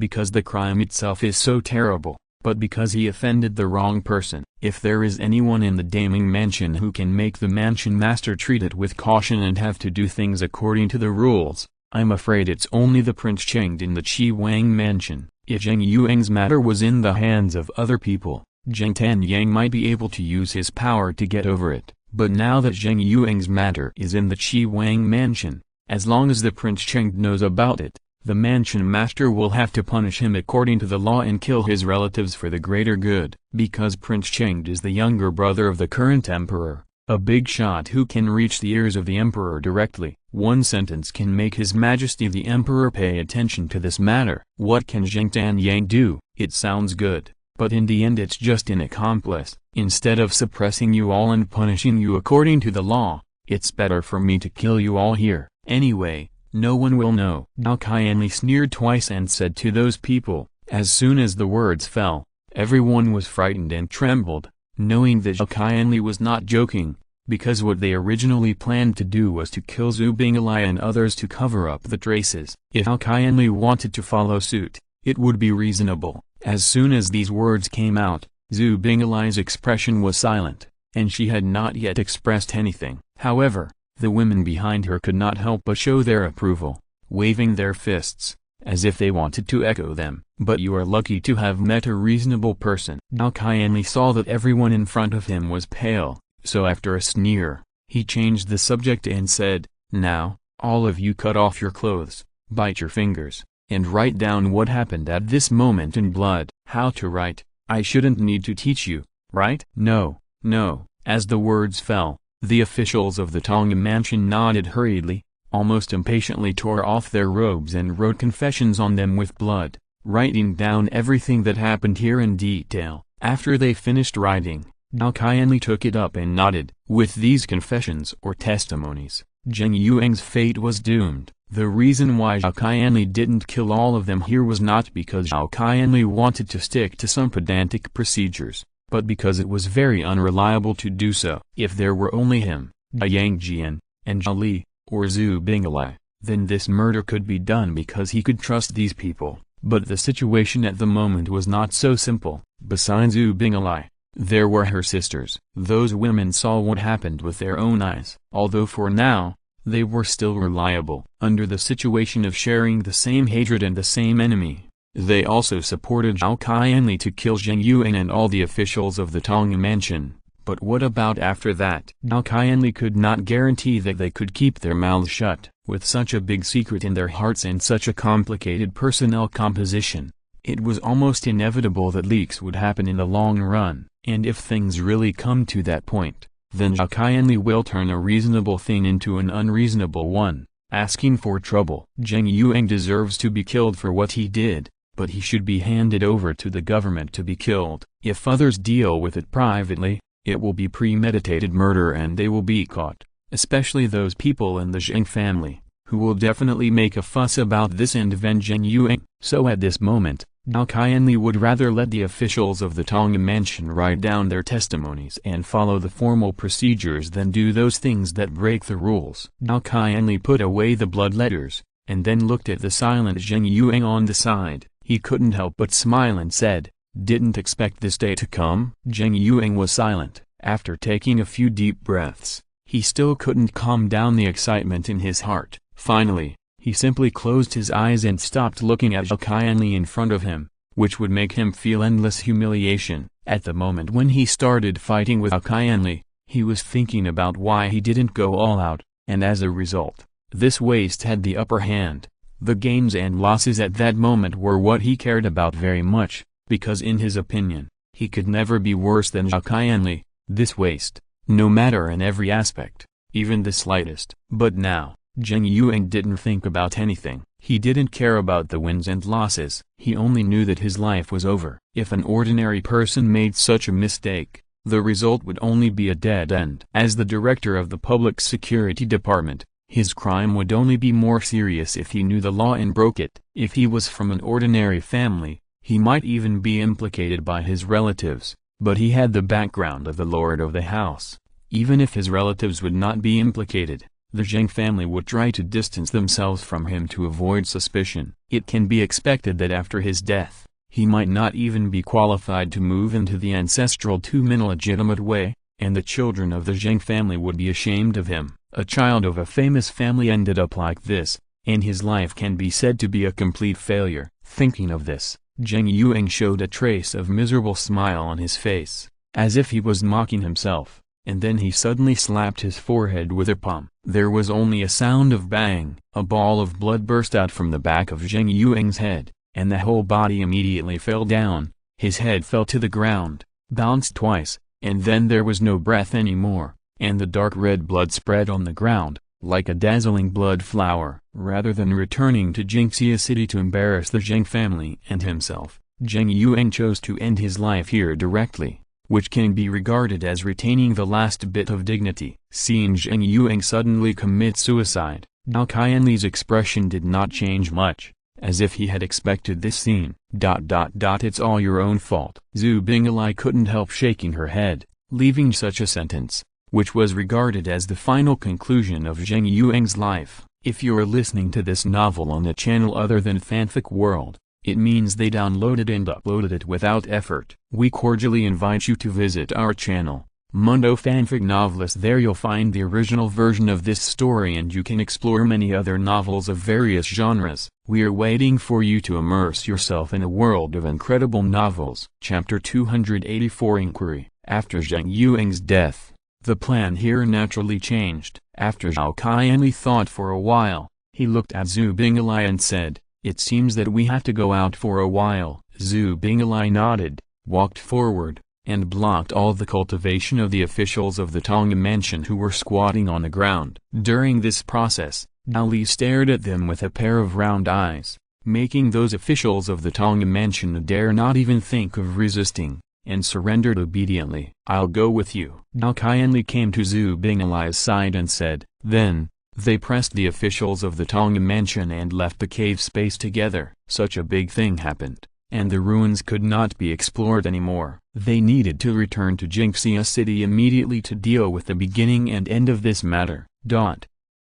because the crime itself is so terrible, but because he offended the wrong person. If there is anyone in the Daming Mansion who can make the Mansion Master treat it with caution and have to do things according to the rules, I'm afraid it's only the Prince Chengde in the Qi Wang Mansion. If Zheng Yuang's matter was in the hands of other people, Zheng Tanyang might be able to use his power to get over it, but now that Zheng Yuang's matter is in the Qi Wang Mansion, as long as the Prince Chengde knows about it, the Mansion Master will have to punish him according to the law and kill his relatives for the greater good. Because Prince Chengde is the younger brother of the current emperor, a big shot who can reach the ears of the emperor directly, one sentence can make His Majesty the Emperor pay attention to this matter. What can Zheng Tanyang do? It sounds good, but in the end it's just an accomplice. Instead of suppressing you all and punishing you according to the law, it's better for me to kill you all here. Anyway, no one will know. Zhao Qianli sneered twice and said to those people. As soon as the words fell, everyone was frightened and trembled, knowing that Zhao Qianli was not joking, because what they originally planned to do was to kill Zhu Bingli and others to cover up the traces. If Zhao Qianli wanted to follow suit, it would be reasonable. As soon as these words came out, Zhu Bingli's expression was silent, and she had not yet expressed anything. However, the women behind her could not help but show their approval, waving their fists, as if they wanted to echo them. "But you are lucky to have met a reasonable person." Zhao Qianli saw that everyone in front of him was pale, so after a sneer, he changed the subject and said, Now, all of you cut off your clothes, bite your fingers, and write down what happened at this moment in blood. How to write, I shouldn't need to teach you, right? No, no. As the words fell, the officials of the Tong mansion nodded hurriedly, almost impatiently tore off their robes and wrote confessions on them with blood, writing down everything that happened here in detail. After they finished writing, Zhao Qianli took it up and nodded. With these confessions or testimonies, Zheng Yuang's fate was doomed. The reason why Zhao Qianli didn't kill all of them here was not because Zhao Qianli wanted to stick to some pedantic procedures, but because it was very unreliable to do so. If there were only him, Yang Jian, and Zhao Li, or Zhu Binglai, then this murder could be done because he could trust these people. But the situation at the moment was not so simple. Besides Zhu Binglai, there were her sisters. Those women saw what happened with their own eyes. Although for now, they were still reliable. Under the situation of sharing the same hatred and the same enemy, they also supported Zhao Qianli to kill Zheng Yuang and all the officials of the Tong mansion. But what about after that? Zhao Qianli could not guarantee that they could keep their mouths shut. With such a big secret in their hearts and such a complicated personnel composition, it was almost inevitable that leaks would happen in the long run. And if things really come to that point, then Zhao Qianli will turn a reasonable thing into an unreasonable one, asking for trouble. Zheng Yuang deserves to be killed for what he did, but he should be handed over to the government to be killed. If others deal with it privately, it will be premeditated murder and they will be caught, especially those people in the Zheng family, who will definitely make a fuss about this and avenge Zheng Yuang. So at this moment, Zhao Qianli would rather let the officials of the Tong mansion write down their testimonies and follow the formal procedures than do those things that break the rules. Zhao Qianli put away the blood letters, and then looked at the silent Zheng Yuang on the side. He couldn't help but smile and said, "Didn't expect this day to come?" Zheng Yuang was silent. After taking a few deep breaths, he still couldn't calm down the excitement in his heart. Finally, he simply closed his eyes and stopped looking at Zhao Qianli in front of him, which would make him feel endless humiliation. At the moment when he started fighting with Zhao Qianli, he was thinking about why he didn't go all out, and as a result, this waste had the upper hand. The gains and losses at that moment were what he cared about very much, because in his opinion, he could never be worse than Zhao Qianli. This waste, no matter in every aspect, even the slightest. But now, Zheng Yuang didn't think about anything. He didn't care about the wins and losses. He only knew that his life was over. If an ordinary person made such a mistake, the result would only be a dead end. As the director of the Public Security Department, his crime would only be more serious if he knew the law and broke it. If he was from an ordinary family, he might even be implicated by his relatives, but he had the background of the lord of the house. Even if his relatives would not be implicated, the Zheng family would try to distance themselves from him to avoid suspicion. It can be expected that after his death, he might not even be qualified to move into the ancestral tomb in a legitimate way, and the children of the Zheng family would be ashamed of him. A child of a famous family ended up like this, and his life can be said to be a complete failure. Thinking of this, Zheng Yuang showed a trace of miserable smile on his face, as if he was mocking himself. And then he suddenly slapped his forehead with a palm. There was only a sound of bang. A ball of blood burst out from the back of Zheng Yuang's head, and the whole body immediately fell down. His head fell to the ground, bounced twice, and then there was no breath anymore, and the dark red blood spread on the ground, like a dazzling blood flower. Rather than returning to Jingxia City to embarrass the Zheng family and himself, Zheng Yuang chose to end his life here directly, which can be regarded as retaining the last bit of dignity. Seeing Zheng Yuang suddenly commit suicide, Zhao Qianli's expression did not change much, as if he had expected this scene. It's all your own fault. Zhu Binglai couldn't help shaking her head, leaving such a sentence, which was regarded as the final conclusion of Zheng Yuang's life. If you're listening to this novel on a channel other than Fanfic World, it means they downloaded and uploaded it without effort. We cordially invite you to visit our channel, Mundo Fanfic Novelist. There you'll find the original version of this story and you can explore many other novels of various genres. We are waiting for you to immerse yourself in a world of incredible novels. Chapter 284 Inquiry. After Zheng Yuang's death, The plan here naturally changed. After Zhao Qianli thought for a while, he looked at Zhu Bingli and said, "It seems that we have to go out for a while." Zhu Bingli nodded, walked forward, and blocked all the cultivation of the officials of the Tong mansion who were squatting on the ground. During this process, Dao Li stared at them with a pair of round eyes, making those officials of the Tong mansion dare not even think of resisting, and surrendered obediently. "I'll go with you." Zhao Qianli came to Zhu Bingli's side and said. Then, they pressed the officials of the Tong mansion and left the cave space together. Such a big thing happened, and the ruins could not be explored anymore. They needed to return to Jinxia City immediately to deal with the beginning and end of this matter.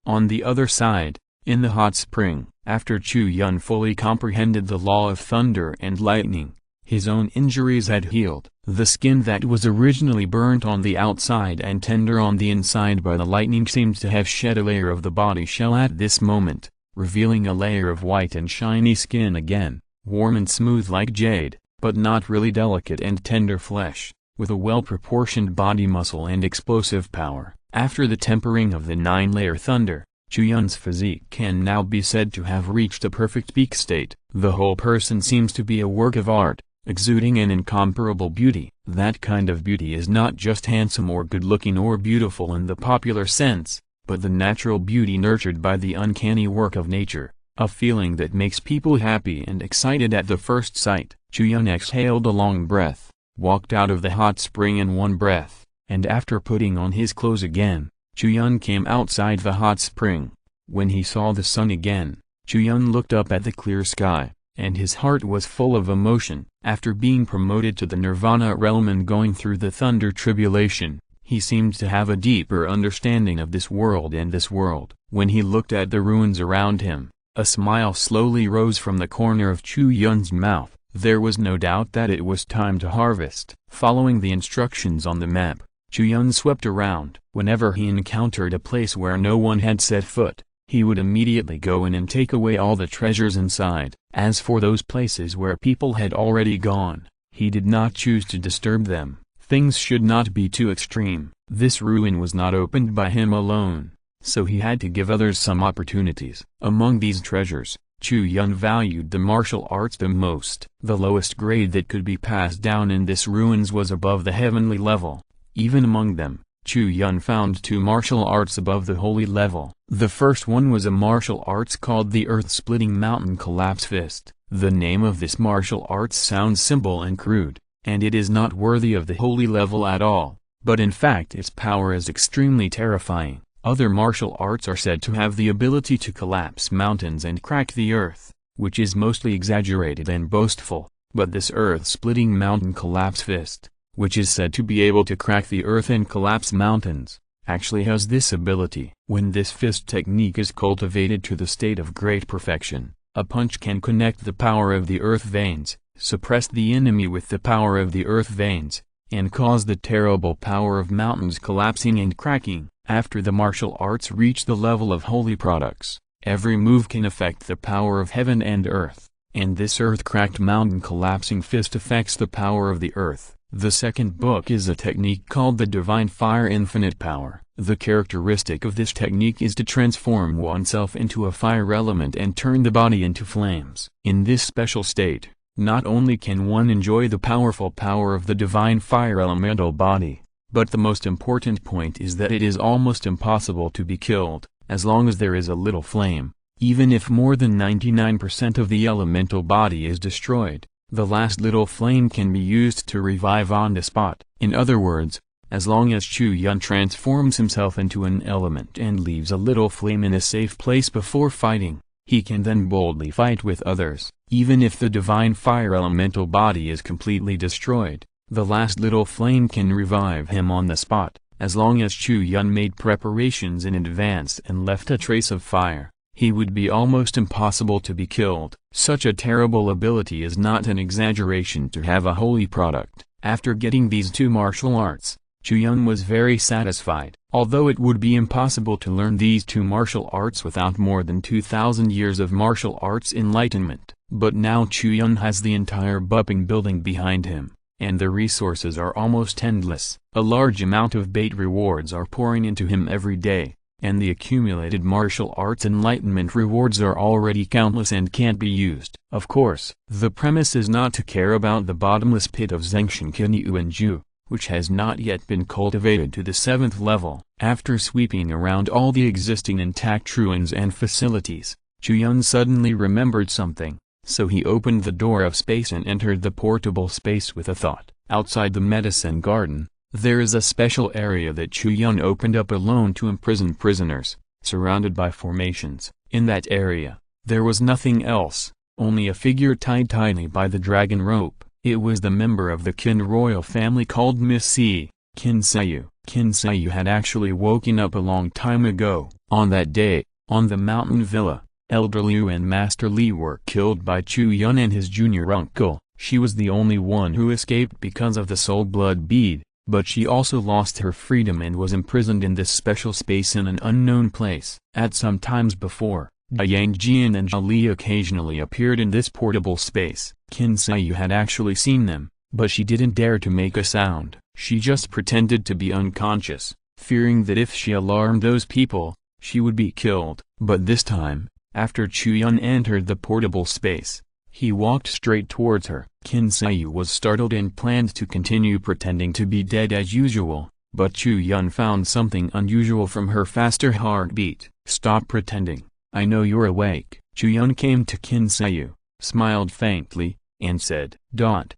On the other side, in the hot spring, after Chu Yun fully comprehended the law of thunder and lightning, his own injuries had healed. The skin that was originally burnt on the outside and tender on the inside by the lightning seemed to have shed a layer of the body shell at this moment, revealing a layer of white and shiny skin again, warm and smooth like jade, but not really delicate and tender flesh, with a well-proportioned body muscle and explosive power. After the tempering of the 9-layer thunder, Chu Yun's physique can now be said to have reached a perfect peak state. The whole person seems to be a work of art, exuding an incomparable beauty. That kind of beauty is not just handsome or good-looking or beautiful in the popular sense, but the natural beauty nurtured by the uncanny work of nature, a feeling that makes people happy and excited at the first sight. Chu Yun exhaled a long breath, walked out of the hot spring in one breath, and after putting on his clothes again, Chu Yun came outside the hot spring. When he saw the sun again, Chu Yun looked up at the clear sky, and his heart was full of emotion. After being promoted to the Nirvana realm and going through the thunder tribulation, he seemed to have a deeper understanding of this world and this world. When he looked at the ruins around him, a smile slowly rose from the corner of Chu Yun's mouth. There was no doubt that it was time to harvest. Following the instructions on the map, Chu Yun swept around. Whenever he encountered a place where no one had set foot, he would immediately go in and take away all the treasures inside. As for those places where people had already gone, he did not choose to disturb them. Things should not be too extreme. This ruin was not opened by him alone, so he had to give others some opportunities. Among these treasures, Chu Yun valued the martial arts the most. The lowest grade that could be passed down in this ruins was above the heavenly level. Even among them, Chu Yun found 2 martial arts above the holy level. The first one was a martial arts called the Earth-Splitting Mountain Collapse Fist. The name of this martial arts sounds simple and crude, and it is not worthy of the holy level at all, but in fact its power is extremely terrifying. Other martial arts are said to have the ability to collapse mountains and crack the earth, which is mostly exaggerated and boastful, but this Earth-Splitting Mountain Collapse Fist, which is said to be able to crack the earth and collapse mountains, actually has this ability. When this fist technique is cultivated to the state of great perfection, a punch can connect the power of the earth veins, suppress the enemy with the power of the earth veins, and cause the terrible power of mountains collapsing and cracking. After the martial arts reach the level of holy products, every move can affect the power of heaven and earth, and this earth-cracked mountain collapsing fist affects the power of the earth. The second book is a technique called the Divine Fire Infinite Power. The characteristic of this technique is to transform oneself into a fire element and turn the body into flames. In this special state, not only can one enjoy the powerful power of the divine fire elemental body, but the most important point is that it is almost impossible to be killed, as long as there is a little flame. Even if more than 99% of the elemental body is destroyed, the last little flame can be used to revive on the spot. In other words, as long as Chu Yun transforms himself into an element and leaves a little flame in a safe place before fighting, he can then boldly fight with others. Even if the divine fire elemental body is completely destroyed, the last little flame can revive him on the spot. As long as Chu Yun made preparations in advance and left a trace of fire, he would be almost impossible to be killed. Such a terrible ability is not an exaggeration to have a holy product. After getting these 2 martial arts, Chu Yun was very satisfied. Although it would be impossible to learn these 2 martial arts without more than 2,000 years of martial arts enlightenment, but now Chu Yun has the entire Buping building behind him, and the resources are almost endless. A large amount of bait rewards are pouring into him every day, and the accumulated martial arts enlightenment rewards are already countless and can't be used. Of course, the premise is not to care about the bottomless pit of Zengsheng Kinyu, which has not yet been cultivated to the 7th level. After sweeping around all the existing intact ruins and facilities, Chu Yun suddenly remembered something, so he opened the door of space and entered the portable space with a thought. Outside the medicine garden, there is a special area that Chu Yun opened up alone to imprison prisoners, surrounded by formations. In that area, there was nothing else, only a figure tied tightly by the dragon rope. It was the member of the Qin royal family called Miss C. Qin Seiyu. Qin Seiyu had actually woken up a long time ago. On that day, on the mountain villa, Elder Liu and Master Li were killed by Chu Yun and his junior uncle. She was the only one who escaped because of the soul blood bead, but she also lost her freedom and was imprisoned in this special space in an unknown place. At some times before, Yang Jian and Zhao Li occasionally appeared in this portable space. Qin Seiyu had actually seen them, but she didn't dare to make a sound. She just pretended to be unconscious, fearing that if she alarmed those people, she would be killed. But this time, after Chu Yun entered the portable space, he walked straight towards her. Qin Seiyu was startled and planned to continue pretending to be dead as usual, but Chu Yun found something unusual from her faster heartbeat. "Stop pretending, I know you're awake." Chu Yun came to Qin Seiyu, smiled faintly, and said, "Don't."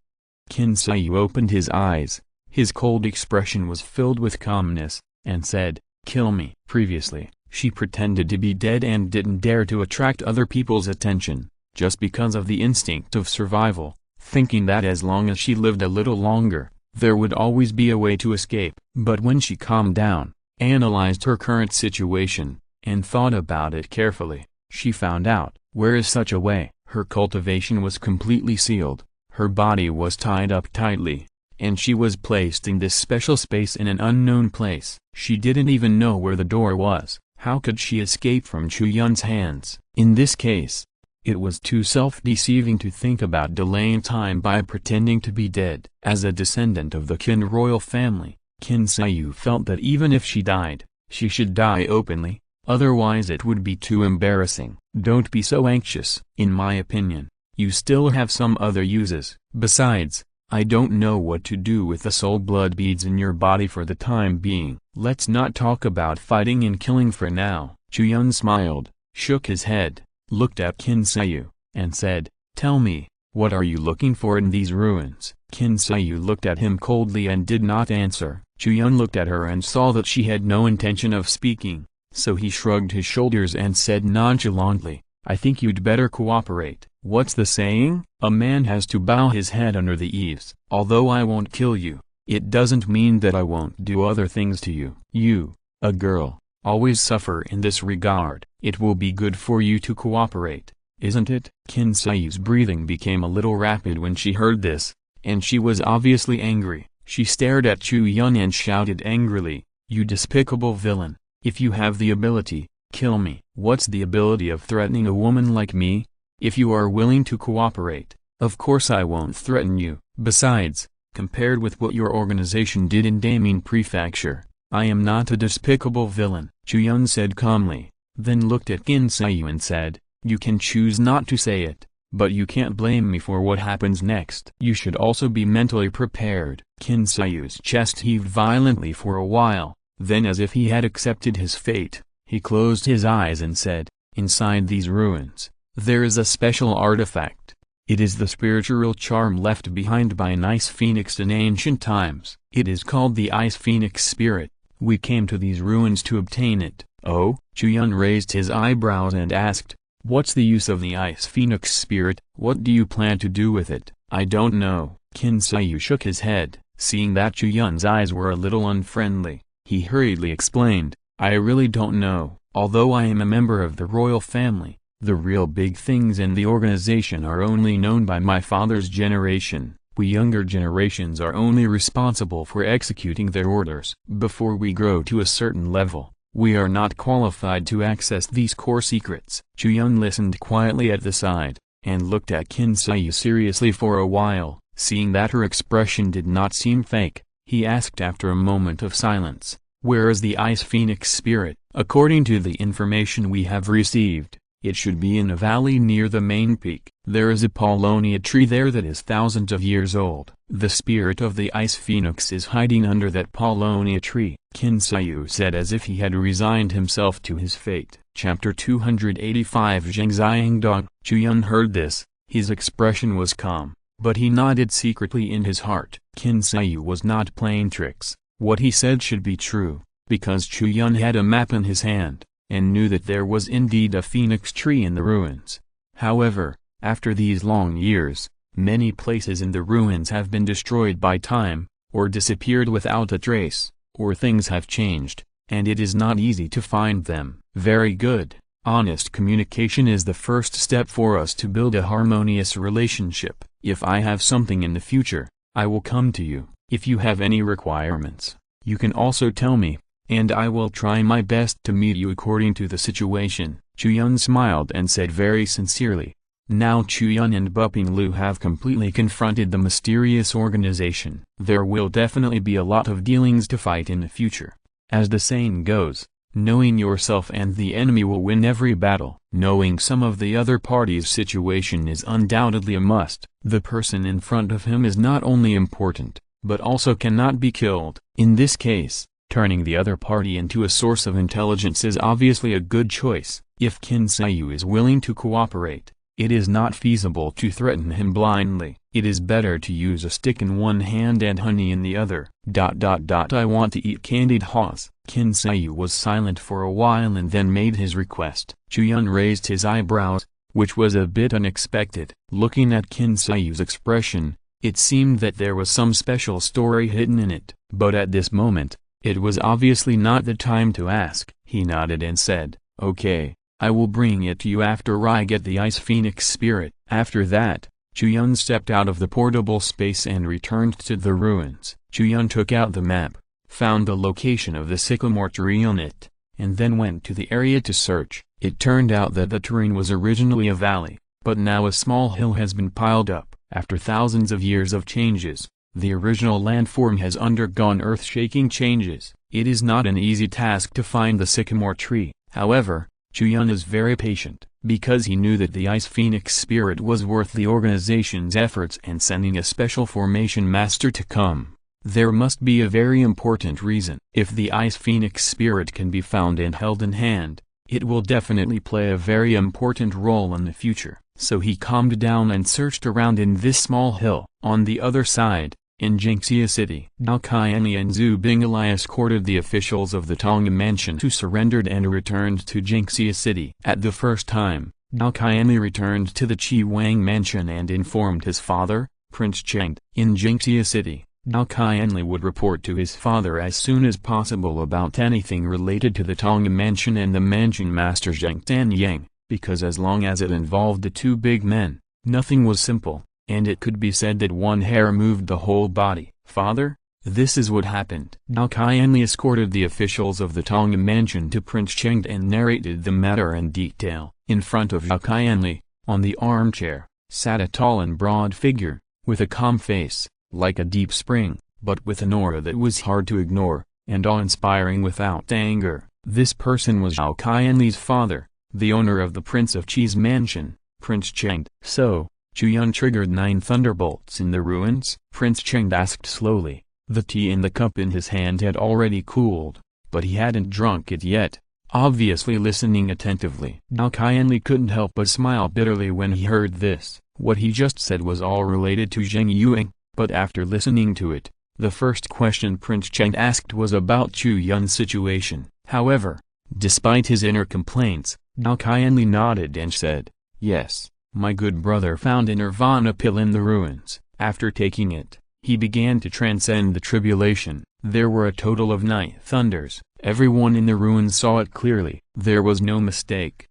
Qin Seiyu opened his eyes, his cold expression was filled with calmness, and said, "Kill me." Previously, she pretended to be dead and didn't dare to attract other people's attention, just because of the instinct of survival, thinking that as long as she lived a little longer, there would always be a way to escape. But when she calmed down, analyzed her current situation, and thought about it carefully, she found out, where is such a way? Her cultivation was completely sealed, her body was tied up tightly, and she was placed in this special space in an unknown place. She didn't even know where the door was. How could she escape from Chu Yun's hands? In this case, it was too self-deceiving to think about delaying time by pretending to be dead. As a descendant of the Qin royal family, Qin Seiyu felt that even if she died, she should die openly, otherwise it would be too embarrassing. Don't be so anxious. In my opinion, you still have some other uses. Besides, I don't know what to do with the soul blood beads in your body for the time being. Let's not talk about fighting and killing for now. Chu Yun smiled, shook his head, looked at Qin Seiyu, and said, "Tell me, what are you looking for in these ruins?" Qin Seiyu looked at him coldly and did not answer. Chu Yun looked at her and saw that she had no intention of speaking, so he shrugged his shoulders and said nonchalantly, "I think you'd better cooperate." What's the saying? A man has to bow his head under the eaves. Although I won't kill you, it doesn't mean that I won't do other things to you. You, a girl, always suffer in this regard. It will be good for you to cooperate, isn't it? Qin Seiyu's breathing became a little rapid when she heard this, and she was obviously angry. She stared at Chu Yun and shouted angrily, "You despicable villain, if you have the ability, kill me." What's the ability of threatening a woman like me? If you are willing to cooperate, of course I won't threaten you. Besides, compared with what your organization did in Daming Prefecture, I am not a despicable villain. Chu Yun said calmly, then looked at Qin Seiyu and said, "You can choose not to say it, but you can't blame me for what happens next. You should also be mentally prepared." Qin Seiyu's chest heaved violently for a while, then as if he had accepted his fate, he closed his eyes and said, "Inside these ruins, there is a special artifact. It is the spiritual charm left behind by an ice phoenix in ancient times. It is called the Ice Phoenix Spirit. We came to these ruins to obtain it." "Oh?" Chu Yun raised his eyebrows and asked, "What's the use of the Ice Phoenix Spirit? What do you plan to do with it?" "I don't know." Qin Seiyu shook his head, seeing that Chu Yun's eyes were a little unfriendly. He hurriedly explained, "I really don't know. Although I am a member of the royal family, the real big things in the organization are only known by my father's generation. We younger generations are only responsible for executing their orders. Before we grow to a certain level, we are not qualified to access these core secrets." Chu Yun listened quietly at the side, and looked at Qin Seiyu seriously for a while, Seeing that her expression did not seem fake, he asked after a moment of silence, "Where is the Ice Phoenix spirit?" "According to the information we have received, it should be in a valley near the main peak. There is a paulownia tree there that is thousands of years old. The spirit of the Ice Phoenix is hiding under that paulownia tree," Qin Xiu said as if he had resigned himself to his fate. Chapter 285 Zhengxiang Dog. Chu Yun heard this, his expression was calm, but he nodded secretly in his heart. Qin Xiu was not playing tricks. What he said should be true, because Chu Yun had a map in his hand, and knew that there was indeed a phoenix tree in the ruins. However, after these long years, many places in the ruins have been destroyed by time, or disappeared without a trace, or things have changed, and it is not easy to find them. Very good. Honest communication is the first step for us to build a harmonious relationship. If I have something in the future, I will come to you. If you have any requirements, you can also tell me, and I will try my best to meet you according to the situation. Chu Yun smiled and said very sincerely. Now Chu Yun and Buping Lu have completely confronted the mysterious organization. There will definitely be a lot of dealings to fight in the future. As the saying goes, knowing yourself and the enemy will win every battle. Knowing some of the other party's situation is undoubtedly a must. The person in front of him is not only important, but also cannot be killed. In this case, turning the other party into a source of intelligence is obviously a good choice. If Qin Xiu is willing to cooperate, it is not feasible to threaten him blindly. It is better to use a stick in one hand and honey in the other. I want to eat candied haws. Qin Xiu was silent for a while and then made his request. Chu Yun raised his eyebrows, which was a bit unexpected. Looking at Qin Xiu's expression, it seemed that there was some special story hidden in it. But at this moment, it was obviously not the time to ask. He nodded and said, "Okay, I will bring it to you after I get the Ice Phoenix spirit." After that, Chu Yun stepped out of the portable space and returned to the ruins. Chu Yun took out the map, found the location of the sycamore tree on it, and then went to the area to search. It turned out that the terrain was originally a valley, but now a small hill has been piled up. After thousands of years of changes, the original landform has undergone earth-shaking changes. It is not an easy task to find the sycamore tree. However, Chu Yun is very patient, because he knew that the Ice Phoenix spirit was worth the organization's efforts and sending a special formation master to come. There must be a very important reason. If the Ice Phoenix spirit can be found and held in hand, it will definitely play a very important role in the future. So he calmed down and searched around in this small hill. On the other side, in Jingxia City, Dao Qianli and Zhu Bingli escorted the officials of the Tong mansion who surrendered and returned to Jingxia City. At the first time, Dao Qianli returned to the Qi Wang mansion and informed his father, Prince Cheng. In Jingxia City, Dao Qianli would report to his father as soon as possible about anything related to the Tong mansion and the mansion master Zheng Tanyang, because as long as it involved the two big men, nothing was simple. And it could be said that one hair moved the whole body. "Father, this is what happened." Dao Qianli escorted the officials of the Tong mansion to Prince Cheng and narrated the matter in detail. In front of Dao Qianli, on the armchair, sat a tall and broad figure, with a calm face, like a deep spring, but with an aura that was hard to ignore, and awe-inspiring without anger. This person was Dao Qianli's father, the owner of the Prince of Qi's mansion, Prince Cheng. "So, Chu Yun triggered 9 thunderbolts in the ruins?" Prince Cheng asked slowly. The tea in the cup in his hand had already cooled, but he hadn't drunk it yet, obviously listening attentively. Dao Qianli couldn't help but smile bitterly when he heard this. What he just said was all related to Zheng Yuang, but after listening to it, the first question Prince Cheng asked was about Chu Yun's situation. However, despite his inner complaints, Dao Qianli nodded and said, "Yes. My good brother found a nirvana pill in the ruins. After taking it, he began to transcend the tribulation. There were a total of 9 thunders. Everyone in the ruins saw it clearly. There was no mistake.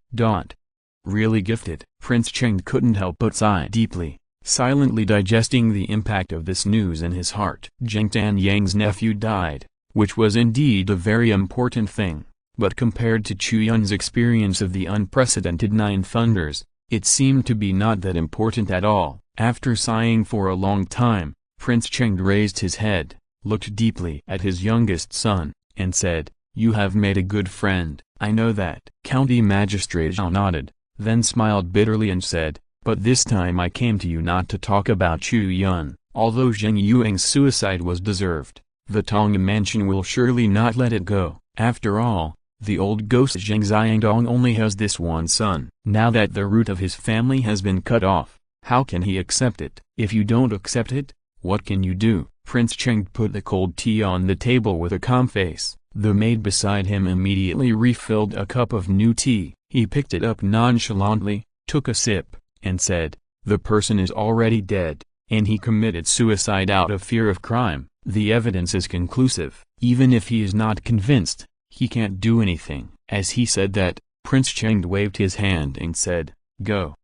Really gifted." Prince Cheng couldn't help but sigh deeply, silently digesting the impact of this news in his heart. Zheng Tanyang's nephew died, which was indeed a very important thing, but compared to Chu Yun's experience of the unprecedented 9 thunders, it seemed to be not that important at all. After sighing for a long time, Prince Cheng raised his head, looked deeply at his youngest son, and said, "You have made a good friend, I know that." County Magistrate Zhao nodded, then smiled bitterly and said, "But this time I came to you not to talk about Chu Yun. Although Zheng Yuang's suicide was deserved, the Tong mansion will surely not let it go. After all, the old ghost Zheng Xiangdong only has this one son. Now that the root of his family has been cut off, how can he accept it? If you don't accept it, what can you do?" Prince Cheng put the cold tea on the table with a calm face. The maid beside him immediately refilled a cup of new tea. He picked it up nonchalantly, took a sip, and said, "The person is already dead, and he committed suicide out of fear of crime. The evidence is conclusive. Even if he is not convinced, he can't do anything." As he said that, Prince Cheng waved his hand and said, Go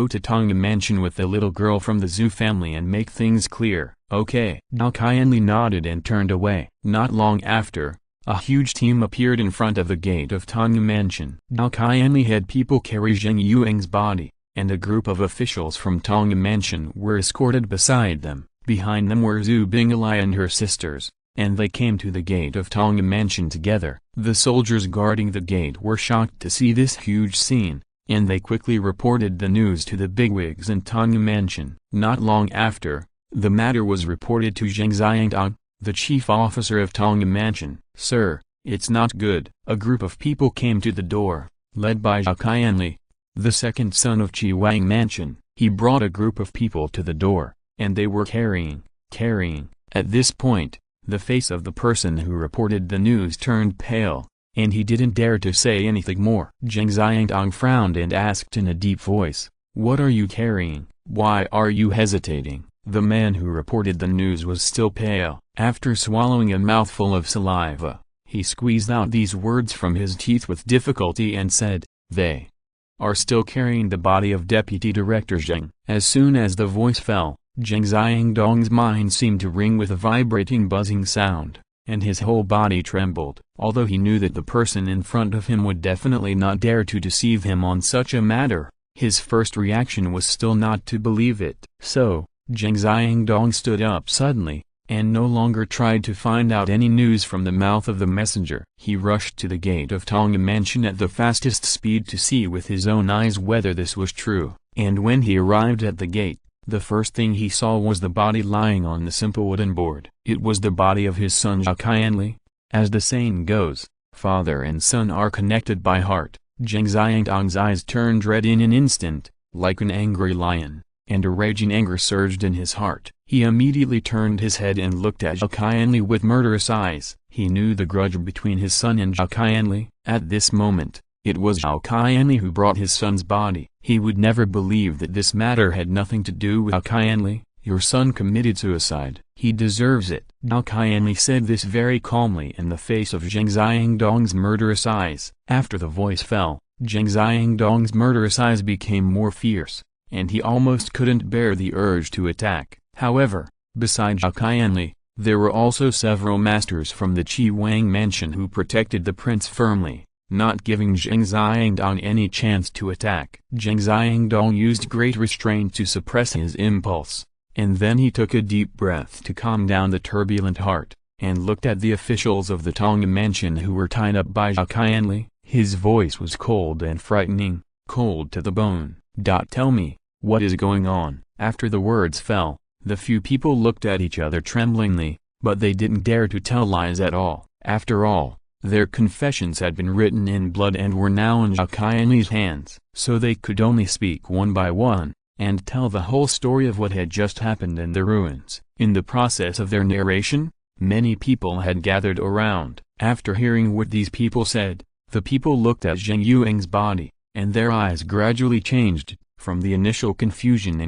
to Tong Mansion with the little girl from the Zhu family and make things clear." "Okay." Zhao Qianli nodded and turned away. Not long after, a huge team appeared in front of the gate of Tong Mansion. Zhao Qianli had people carry Zheng Yuang's body, and a group of officials from Tong Mansion were escorted beside them. Behind them were Zhu Binglai and her sisters, and they came to the gate of Tong Mansion together. The soldiers guarding the gate were shocked to see this huge scene, and they quickly reported the news to the bigwigs in Tong Mansion. Not long after, the matter was reported to Zheng Xiangdong, the chief officer of Tong Mansion. "Sir, it's not good." A group of people came to the door, led by Zhao Qianli, the second son of Qi Wang Mansion. He brought a group of people to the door, and they were carrying. At this point, the face of the person who reported the news turned pale, and he didn't dare to say anything more. Zheng Xiangdong frowned and asked in a deep voice, "What are you carrying? Why are you hesitating?" The man who reported the news was still pale. After swallowing a mouthful of saliva, he squeezed out these words from his teeth with difficulty and said, "They are still carrying the body of Deputy Director Zheng." As soon as the voice fell, Zheng Xiangdong's mind seemed to ring with a vibrating buzzing sound, and his whole body trembled. Although he knew that the person in front of him would definitely not dare to deceive him on such a matter, his first reaction was still not to believe it. So, Zheng Xiangdong stood up suddenly, and no longer tried to find out any news from the mouth of the messenger. He rushed to the gate of Tong Mansion at the fastest speed to see with his own eyes whether this was true. And when he arrived at the gate, the first thing he saw was the body lying on the simple wooden board. It was the body of his son Zhao Qianli. As the saying goes, father and son are connected by heart. Zheng Xiangdong's eyes turned red in an instant, like an angry lion, and a raging anger surged in his heart. He immediately turned his head and looked at Zhao Qianli with murderous eyes. He knew the grudge between his son and Zhao Qianli. At this moment, it was Zhao Qianli who brought his son's body. He would never believe that this matter had nothing to do with Zhao Qianli. "Your son committed suicide. He deserves it." Zhao Qianli said this very calmly in the face of Zheng Xiangdong's murderous eyes. After the voice fell, Zheng Xiangdong's murderous eyes became more fierce, and he almost couldn't bear the urge to attack. However, besides Zhao Qianli, there were also several masters from the Qi Wang Mansion who protected the prince firmly, not giving Zheng Xiangdong any chance to attack. Zheng Xiangdong used great restraint to suppress his impulse, and then he took a deep breath to calm down the turbulent heart, and looked at the officials of the Tong Mansion who were tied up by Zhao Qianli. His voice was cold and frightening, cold to the bone. "Tell me, what is going on?" After the words fell, the few people looked at each other tremblingly, but they didn't dare to tell lies at all. After all, their confessions had been written in blood and were now in Zhao Qianli's hands, so they could only speak one by one, and tell the whole story of what had just happened in the ruins. In the process of their narration, many people had gathered around. After hearing what these people said, the people looked at Zheng Yuang's body, and their eyes gradually changed, from the initial confusion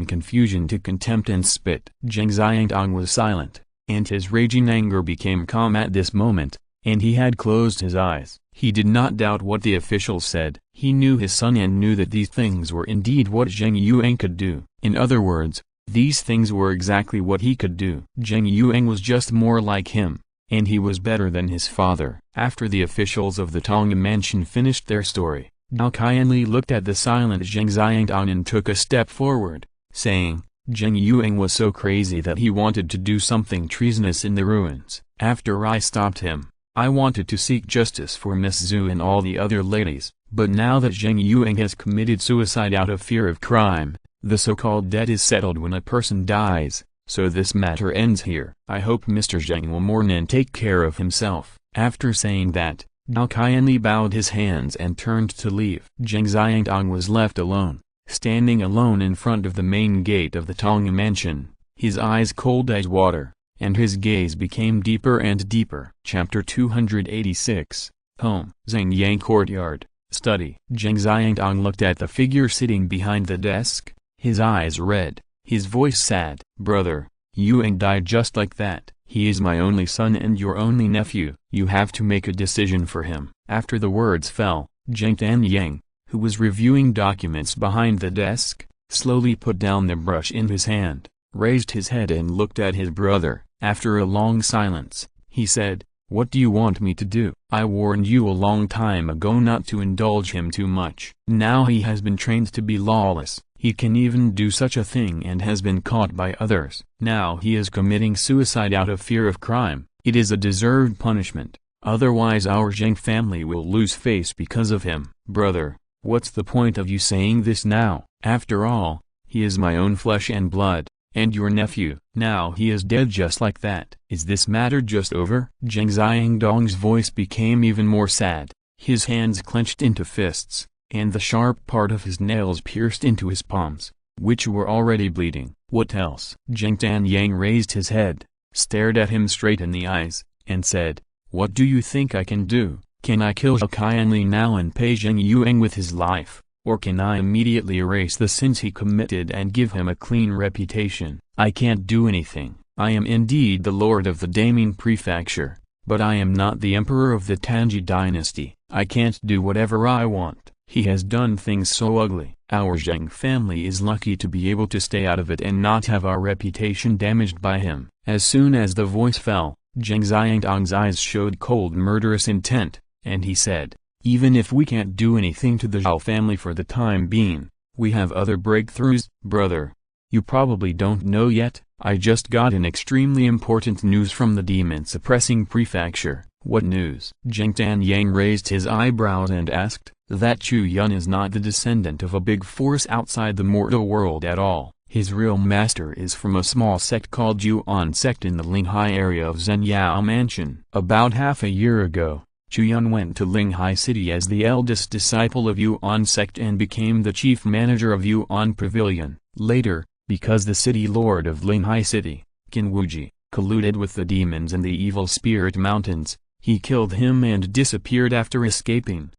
to contempt and spit. Zheng Xiangdong was silent, and his raging anger became calm at this moment, and he had closed his eyes. He did not doubt what the officials said. He knew his son and knew that these things were indeed what Zheng Yuang could do. In other words, these things were exactly what he could do. Zheng Yuang was just more like him, and he was better than his father. After the officials of the Tong Mansion finished their story, Zhao Qianli looked at the silent Zheng Xiangdong and took a step forward, saying, Zheng Yuang was so crazy that he wanted to do something treasonous in the ruins. After I stopped him, I wanted to seek justice for Miss Zhu and all the other ladies, but now that Zheng Yuang has committed suicide out of fear of crime, the so-called debt is settled when a person dies, so this matter ends here. I hope Mr. Zheng will mourn and take care of himself. After saying that, Zhao Qianli bowed his hands and turned to leave. Zheng Xiangdong was left alone, standing alone in front of the main gate of the Tong mansion, his eyes cold as water, and his gaze became deeper and deeper. Chapter 286, Home. Zheng Yang Courtyard, Study. Zheng Xiangdong looked at the figure sitting behind the desk, his eyes red, his voice sad. Brother, Yuang died just like that. He is my only son and your only nephew. You have to make a decision for him. After the words fell, Zheng Tanyang, who was reviewing documents behind the desk, slowly put down the brush in his hand, raised his head and looked at his brother. After a long silence, he said, "What do you want me to do? I warned you a long time ago not to indulge him too much. Now he has been trained to be lawless. He can even do such a thing and has been caught by others. Now he is committing suicide out of fear of crime. It is a deserved punishment. Otherwise our Zheng family will lose face because of him. Brother, what's the point of you saying this now? After all, he is my own flesh and blood, and your nephew. Now he is dead just like that. Is this matter just over?" Zheng Xiangdong's voice became even more sad. His hands clenched into fists, and the sharp part of his nails pierced into his palms, which were already bleeding. "What else?" Zheng Tanyang raised his head, stared at him straight in the eyes, and said, "What do you think I can do? Can I kill Zhao Qianli now and pay Zheng Yuang with his life, or can I immediately erase the sins he committed and give him a clean reputation? I can't do anything. I am indeed the lord of the Daming Prefecture, but I am not the emperor of the Tanji dynasty. I can't do whatever I want. He has done things so ugly. Our Zheng family is lucky to be able to stay out of it and not have our reputation damaged by him." As soon as the voice fell, Zheng Xiangdong's eyes showed cold murderous intent, and he said, "Even if we can't do anything to the Zhao family for the time being, we have other breakthroughs." "Brother, you probably don't know yet, I just got an extremely important news from the demon-suppressing prefecture." "What news?" Zheng Tanyang raised his eyebrows and asked. "That Chu Yun is not the descendant of a big force outside the mortal world at all. His real master is from a small sect called Yuan sect in the Linghai area of Zhenyao Mansion. About half a year ago, Chu Yun went to Linghai City as the eldest disciple of Yuan sect and became the chief manager of Yuan Pavilion. Later, because the city lord of Linghai City, Qin Wuji, colluded with the demons in the Evil Spirit Mountains, he killed him and disappeared after escaping."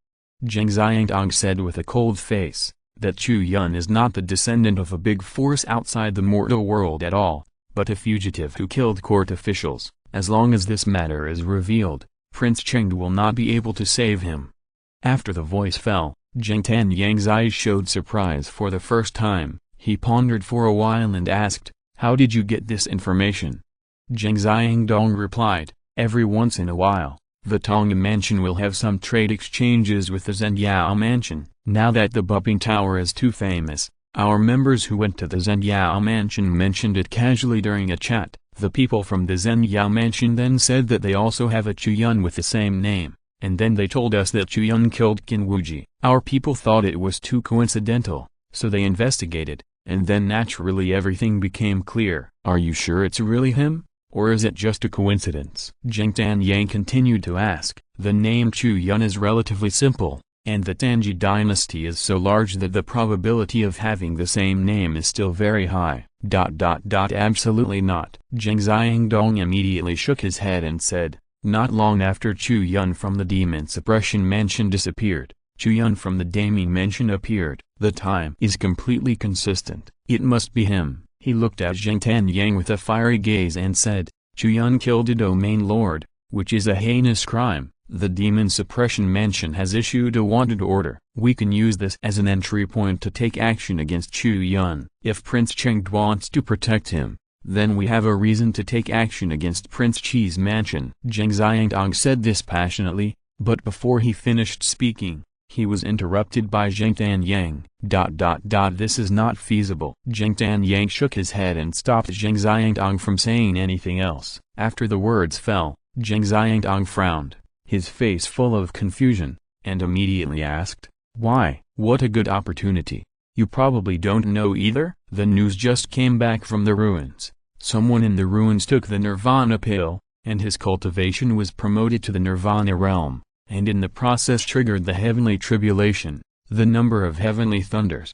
Zheng Xiangdong said with a cold face, that Chu Yun is not the descendant of a big force outside the mortal world at all, but a fugitive who killed court officials. As long as this matter is revealed, Prince Cheng will not be able to save him. After the voice fell, Zheng Tanyang's eyes showed surprise for the first time. He pondered for a while and asked, "How did you get this information?" Zheng Xiangdong replied, "Every once in a while, the Tong mansion will have some trade exchanges with the Zhenyao mansion. Now that the Bupping Tower is too famous, our members who went to the Zhenyao mansion mentioned it casually during a chat. The people from the Zhenyao mansion then said that they also have a Chu Yun with the same name, and then they told us that Chu Yun killed Qin Wuji. Our people thought it was too coincidental, so they investigated, and then naturally everything became clear." "Are you sure it's really him? Or is it just a coincidence?" Zheng Tanyang continued to ask. "The name Chu Yun is relatively simple, and the Tanji dynasty is so large that the probability of having the same name is still very high." Absolutely not. Zheng Xiangdong immediately shook his head and said, "Not long after Chu Yun from the demon suppression mansion disappeared, Chu Yun from the Daming mansion appeared. The time is completely consistent. It must be him." He looked at Zheng Tanyang with a fiery gaze and said, "Chu Yun killed a domain lord, which is a heinous crime. The demon suppression mansion has issued a wanted order. We can use this as an entry point to take action against Chu Yun. If Prince Cheng wants to protect him, then we have a reason to take action against Prince Chi's mansion." Zheng Xiangdong said this passionately, but before he finished speaking, He was interrupted by Zheng Tanyang. This is not feasible. Zheng Tanyang shook his head and stopped Zheng Xiangdong from saying anything else. After the words fell, Zheng Xiangdong frowned, his face full of confusion, and immediately asked, "Why? What a good opportunity. You probably don't know either? The news just came back from the ruins. Someone in the ruins took the Nirvana pill, and his cultivation was promoted to the Nirvana realm, and in the process triggered the heavenly tribulation, the number of heavenly thunders.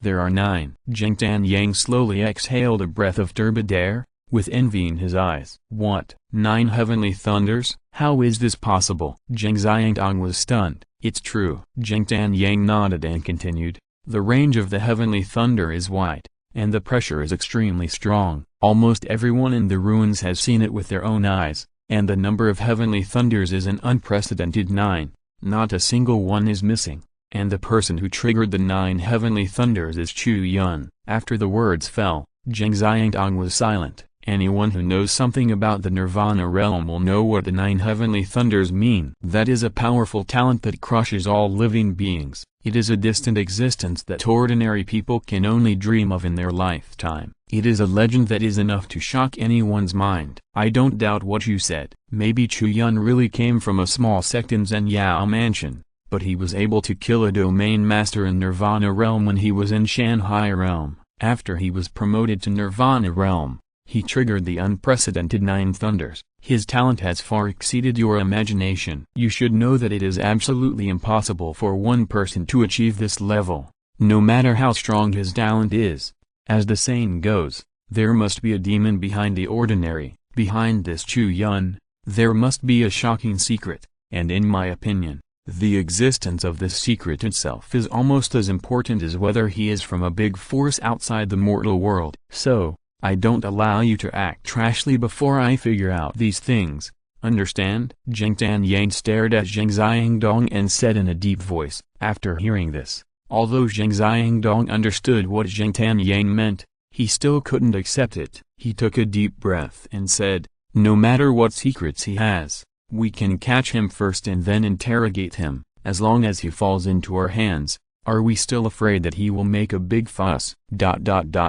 There are 9. Zheng Tanyang slowly exhaled a breath of turbid air, with envy in his eyes. "What? 9 heavenly thunders? How is this possible?" Zheng Xiangdong was stunned. "It's true." Zheng Tanyang nodded and continued, "The range of the heavenly thunder is wide, and the pressure is extremely strong. Almost everyone in the ruins has seen it with their own eyes, and the number of heavenly thunders is an unprecedented 9, not a single one is missing, and the person who triggered the 9 heavenly thunders is Chu Yun." After the words fell, Zheng Xiangdong was silent. Anyone who knows something about the Nirvana realm will know what the 9 heavenly thunders mean. That is a powerful talent that crushes all living beings. It is a distant existence that ordinary people can only dream of in their lifetime. It is a legend that is enough to shock anyone's mind. I don't doubt what you said. Maybe Chu Yun really came from a small sect in Zhenyao Mansion, but he was able to kill a domain master in Nirvana realm when he was in Shanghai realm. After he was promoted to Nirvana realm, he triggered the unprecedented 9 thunders. His talent has far exceeded your imagination. You should know that it is absolutely impossible for one person to achieve this level, no matter how strong his talent is. As the saying goes, there must be a demon behind the ordinary. Behind this Chu Yun, there must be a shocking secret, and in my opinion, the existence of this secret itself is almost as important as whether he is from a big force outside the mortal world. So, I don't allow you to act trashly before I figure out these things, understand? Zheng Tanyang stared at Zheng Xiangdong and said in a deep voice. After hearing this, although Zheng Xiangdong understood what Zheng Tanyang meant, he still couldn't accept it. He took a deep breath and said, "No matter what secrets he has, we can catch him first and then interrogate him. As long as he falls into our hands, are we still afraid that he will make a big fuss?"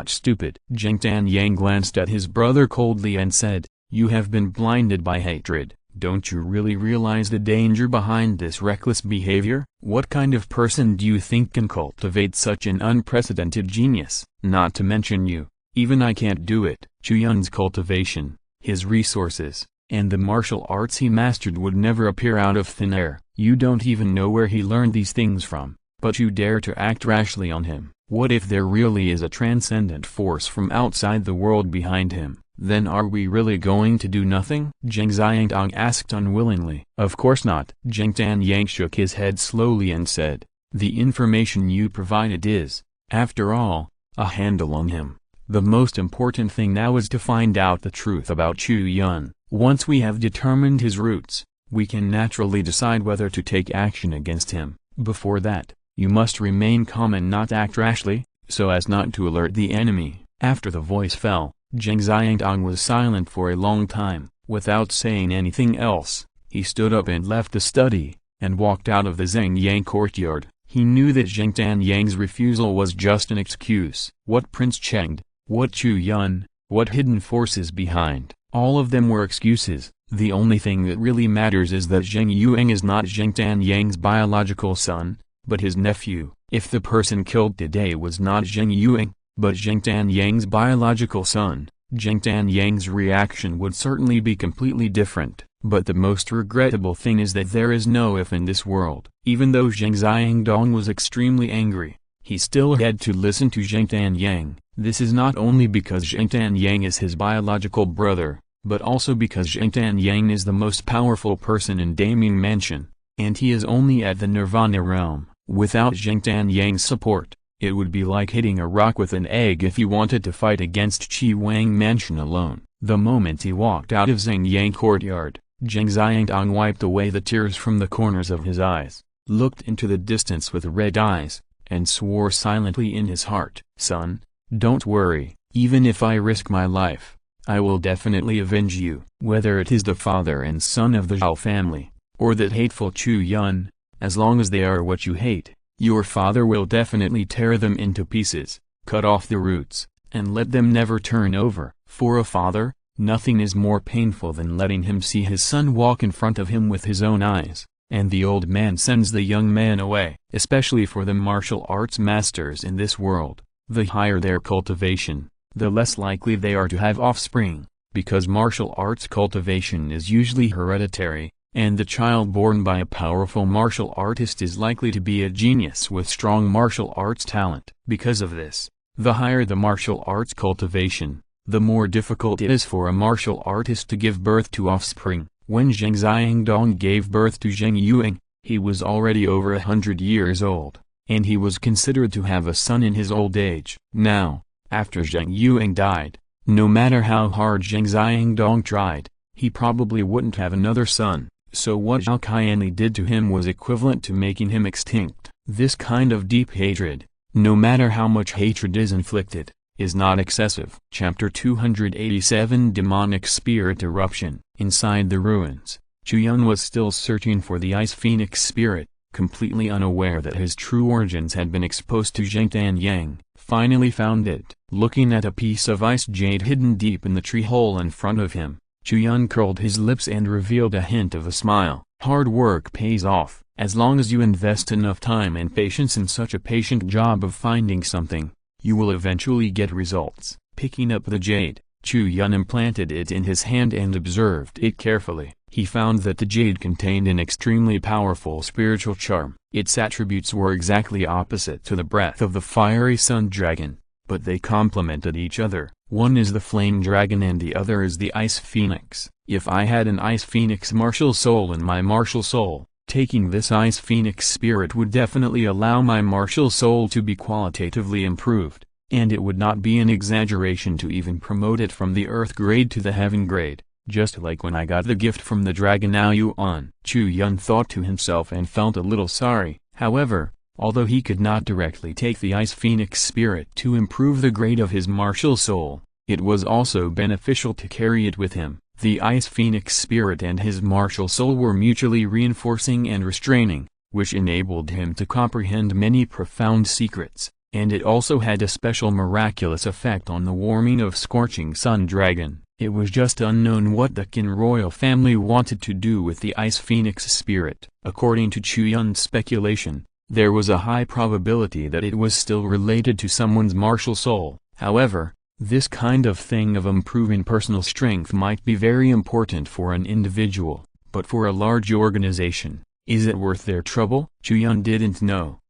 Stupid. Zheng Tanyang glanced at his brother coldly and said, "You have been blinded by hatred. Don't you really realize the danger behind this reckless behavior? What kind of person do you think can cultivate such an unprecedented genius? Not to mention you, even I can't do it." Chu Yun's cultivation, his resources, and the martial arts he mastered would never appear out of thin air. You don't even know where he learned these things from, but you dare to act rashly on him. What if there really is a transcendent force from outside the world behind him? Then are we really going to do nothing? Zheng Xiangdong asked unwillingly. Of course not. Zheng Tanyang shook his head slowly and said, "The information you provided is, after all, a handle on him. The most important thing now is to find out the truth about Chu Yun. Once we have determined his roots, we can naturally decide whether to take action against him. Before that, you must remain calm and not act rashly, so as not to alert the enemy." After the voice fell, Zheng Xiangdong was silent for a long time. Without saying anything else, he stood up and left the study, and walked out of the Zhengyang courtyard. He knew that Zheng Tanyang's refusal was just an excuse. What Prince Chengde, what Chu Yun, what hidden forces behind, all of them were excuses. The only thing that really matters is that Zheng Yuang is not Zheng Tanyang's biological son, but his nephew. If the person killed today was not Zheng Yuang, but Zheng Tanyang's biological son, Zheng Tanyang's reaction would certainly be completely different. But the most regrettable thing is that there is no if in this world. Even though Zheng Xiangdong was extremely angry, he still had to listen to Zheng Tanyang. This is not only because Zheng Tanyang is his biological brother, but also because Zheng Tanyang is the most powerful person in Daming Mansion, and he is only at the Nirvana realm. Without Zheng Tanyang's support, it would be like hitting a rock with an egg if you wanted to fight against Chi Wang Mansion alone. The moment he walked out of Zhengyang courtyard, Zheng Xiangdong wiped away the tears from the corners of his eyes, looked into the distance with red eyes, and swore silently in his heart, "Son, don't worry, even if I risk my life, I will definitely avenge you." Whether it is the father and son of the Zhao family, or that hateful Chu Yun, As long as they are what you hate, your father will definitely tear them into pieces, cut off the roots, and let them never turn over. For a father, nothing is more painful than letting him see his son walk in front of him with his own eyes, and the old man sends the young man away. Especially for the martial arts masters in this world, the higher their cultivation, the less likely they are to have offspring, because martial arts cultivation is usually hereditary, and the child born by a powerful martial artist is likely to be a genius with strong martial arts talent. Because of this, the higher the martial arts cultivation, the more difficult it is for a martial artist to give birth to offspring. When Zheng Xiangdong gave birth to Zheng Yuang, he was already over 100 years old, and he was considered to have a son in his old age. Now, after Zheng Yuang died, no matter how hard Zheng Xiangdong tried, he probably wouldn't have another son, so what Zhao Qianli did to him was equivalent to making him extinct. This kind of deep hatred, no matter how much hatred is inflicted, is not excessive. Chapter 287 Demonic Spirit Eruption. Inside the ruins, Chu Yun was still searching for the Ice Phoenix spirit, completely unaware that his true origins had been exposed to Zheng Tanyang. Finally found it. Looking at a piece of ice jade hidden deep in the tree hole in front of him, Chu Yun curled his lips and revealed a hint of a smile. Hard work pays off. As long as you invest enough time and patience in such a patient job of finding something, you will eventually get results. Picking up the jade, Chu Yun implanted it in his hand and observed it carefully. He found that the jade contained an extremely powerful spiritual charm. Its attributes were exactly opposite to the breath of the fiery sun dragon, but they complemented each other. One is the flame dragon and the other is the ice phoenix. If I had an ice phoenix martial soul in my martial soul, taking this ice phoenix spirit would definitely allow my martial soul to be qualitatively improved, and it would not be an exaggeration to even promote it from the earth grade to the heaven grade, just like when I got the gift from the dragon Ao Yuan. Chu Yun thought to himself and felt a little sorry. However, although he could not directly take the ice phoenix spirit to improve the grade of his martial soul, it was also beneficial to carry it with him. The ice phoenix spirit and his martial soul were mutually reinforcing and restraining, which enabled him to comprehend many profound secrets, and it also had a special miraculous effect on the warming of scorching sun dragon. It was just unknown what the Qin royal family wanted to do with the ice phoenix spirit. According to Chu Yun's speculation, there was a high probability that it was still related to someone's martial soul. However, this kind of thing of improving personal strength might be very important for an individual, but for a large organization, is it worth their trouble? Chu Yun didn't know.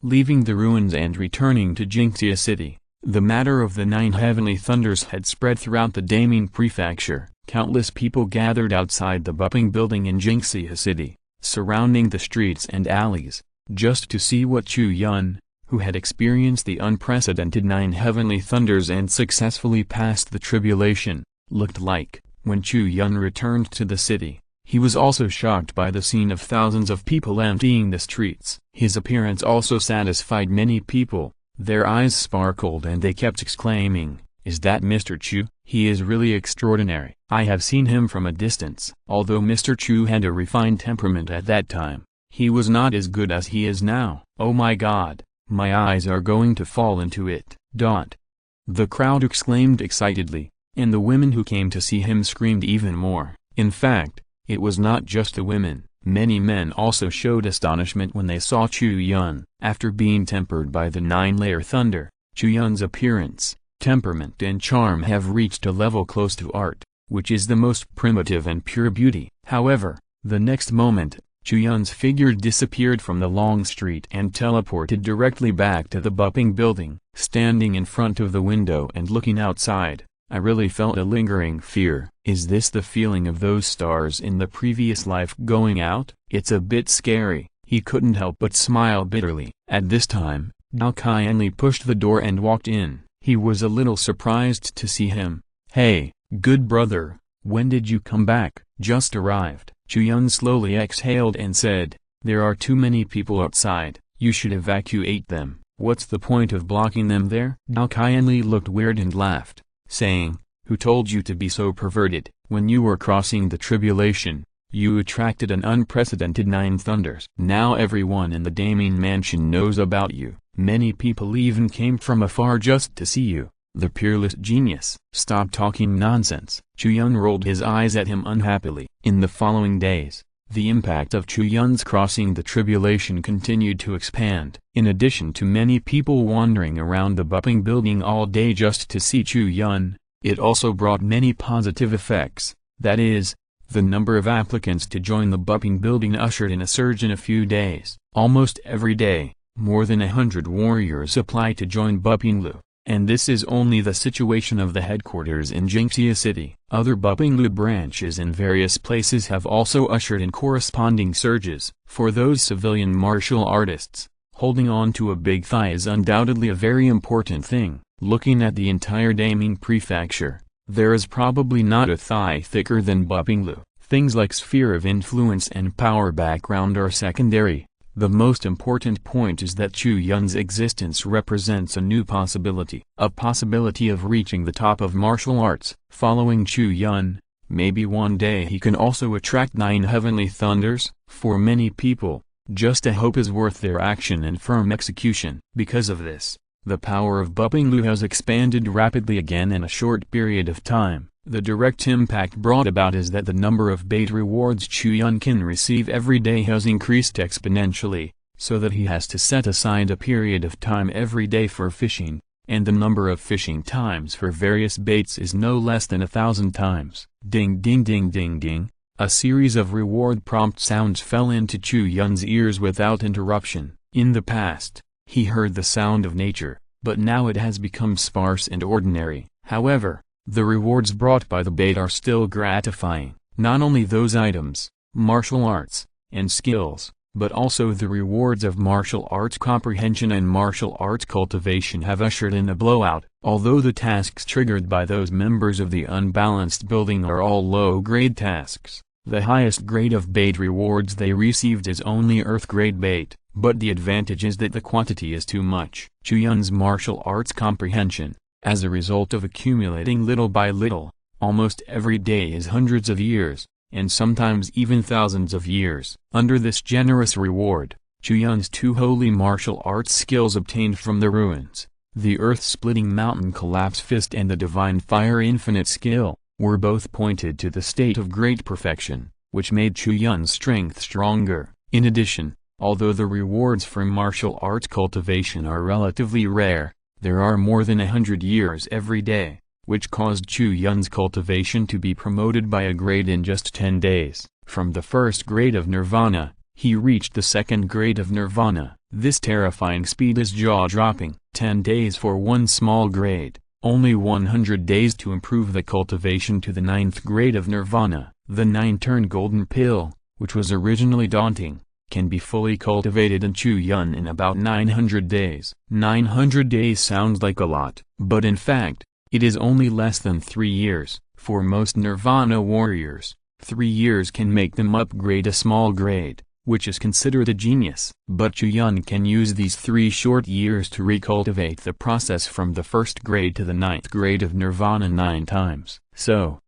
Leaving the ruins and returning to Jingxia City, the matter of the 9 heavenly thunders had spread throughout the Daming Prefecture. Countless people gathered outside the Buping building in Jingxia City, surrounding the streets and alleys, just to see what Chu Yun, who had experienced the unprecedented 9 heavenly thunders and successfully passed the tribulation, looked like. When Chu Yun returned to the city, he was also shocked by the scene of thousands of people emptying the streets. His appearance also satisfied many people. Their eyes sparkled and they kept exclaiming, "Is that Mr. Chu? He is really extraordinary. I have seen him from a distance." Although Mr. Chu had a refined temperament at that time, he was not as good as he is now. "Oh my God, my eyes are going to fall into it." The crowd exclaimed excitedly, and the women who came to see him screamed even more. In fact, it was not just the women. Many men also showed astonishment when they saw Chu Yun. After being tempered by the 9-layer thunder, Chu Yun's appearance, temperament and charm have reached a level close to art, which is the most primitive and pure beauty. However, the next moment, Chu Yun's figure disappeared from the long street and teleported directly back to the Buping building. Standing in front of the window and looking outside, I really felt a lingering fear. Is this the feeling of those stars in the previous life going out? It's a bit scary. He couldn't help but smile bitterly. At this time, Zhao Qianli pushed the door and walked in. He was a little surprised to see him. "Hey, good brother, when did you come back?" "Just arrived." Chu Yun slowly exhaled and said, "There are too many people outside. You should evacuate them." "What's the point of blocking them there?" Zhao Qianli looked weird and laughed, saying, "Who told you to be so perverted? When you were crossing the tribulation, You attracted an unprecedented 9 thunders. Now everyone in the Damien mansion knows about you. Many people even came from afar just to see you, the peerless genius. Stop talking nonsense. Chu Yun rolled his eyes at him unhappily. In the following days, the impact of Chu Yun's crossing the tribulation continued to expand. In addition to many people wandering around the Bupping building all day just to see Chu Yun, it also brought many positive effects. That is, the number of applicants to join the Bupping building ushered in a surge in a few days. Almost every day, more than 100 warriors apply to join Buppinglu, and this is only the situation of the headquarters in Jingxia City. Other Buppinglu branches in various places have also ushered in corresponding surges. For those civilian martial artists, holding on to a big thigh is undoubtedly a very important thing. Looking at the entire Damien prefecture, there is probably not a thigh thicker than Buppinglu. Things like sphere of influence and power background are secondary. The most important point is that Chu Yun's existence represents a new possibility. A possibility of reaching the top of martial arts. Following Chu Yun, maybe one day he can also attract 9 heavenly thunders. For many people, just a hope is worth their action and firm execution. Because of this, the power of Buppinglu has expanded rapidly again in a short period of time. The direct impact brought about is that the number of bait rewards Chu Yun can receive every day has increased exponentially, so that he has to set aside a period of time every day for fishing, and the number of fishing times for various baits is no less than 1,000 times. Ding ding ding ding ding, a series of reward prompt sounds fell into Chu Yun's ears without interruption. In the past, he heard the sound of nature, but now it has become sparse and ordinary. However, the rewards brought by the bait are still gratifying. Not only those items, martial arts, and skills, but also the rewards of martial arts comprehension and martial arts cultivation have ushered in a blowout. Although the tasks triggered by those members of the unbalanced building are all low-grade tasks, the highest grade of bait rewards they received is only earth-grade bait, but the advantage is that the quantity is too much. Chu Yun's martial arts comprehension, as a result of accumulating little by little, almost every day is hundreds of years, and sometimes even thousands of years. Under this generous reward, Chu Yun's 2 holy martial arts skills obtained from the ruins, the earth-splitting mountain collapse fist and the divine fire infinite skill, were both pointed to the state of great perfection, which made Chu Yun's strength stronger. In addition, although the rewards from martial arts cultivation are relatively rare, there are more than 100 years every day, which caused Chu Yun's cultivation to be promoted by a grade in just 10 days. From the first grade of Nirvana, he reached the second grade of Nirvana. This terrifying speed is jaw-dropping. 10 days for one small grade, only 100 days to improve the cultivation to the 9th grade of Nirvana. The 9-turn golden pill, which was originally daunting, can be fully cultivated in Chu Yun in about 900 days. 900 days sounds like a lot, but in fact, it is only less than 3 years. For most Nirvana warriors, 3 years can make them upgrade a small grade, which is considered a genius. But Chu Yun can use these 3 short years to recultivate the process from the 1st grade to the 9th grade of Nirvana 9 times. So,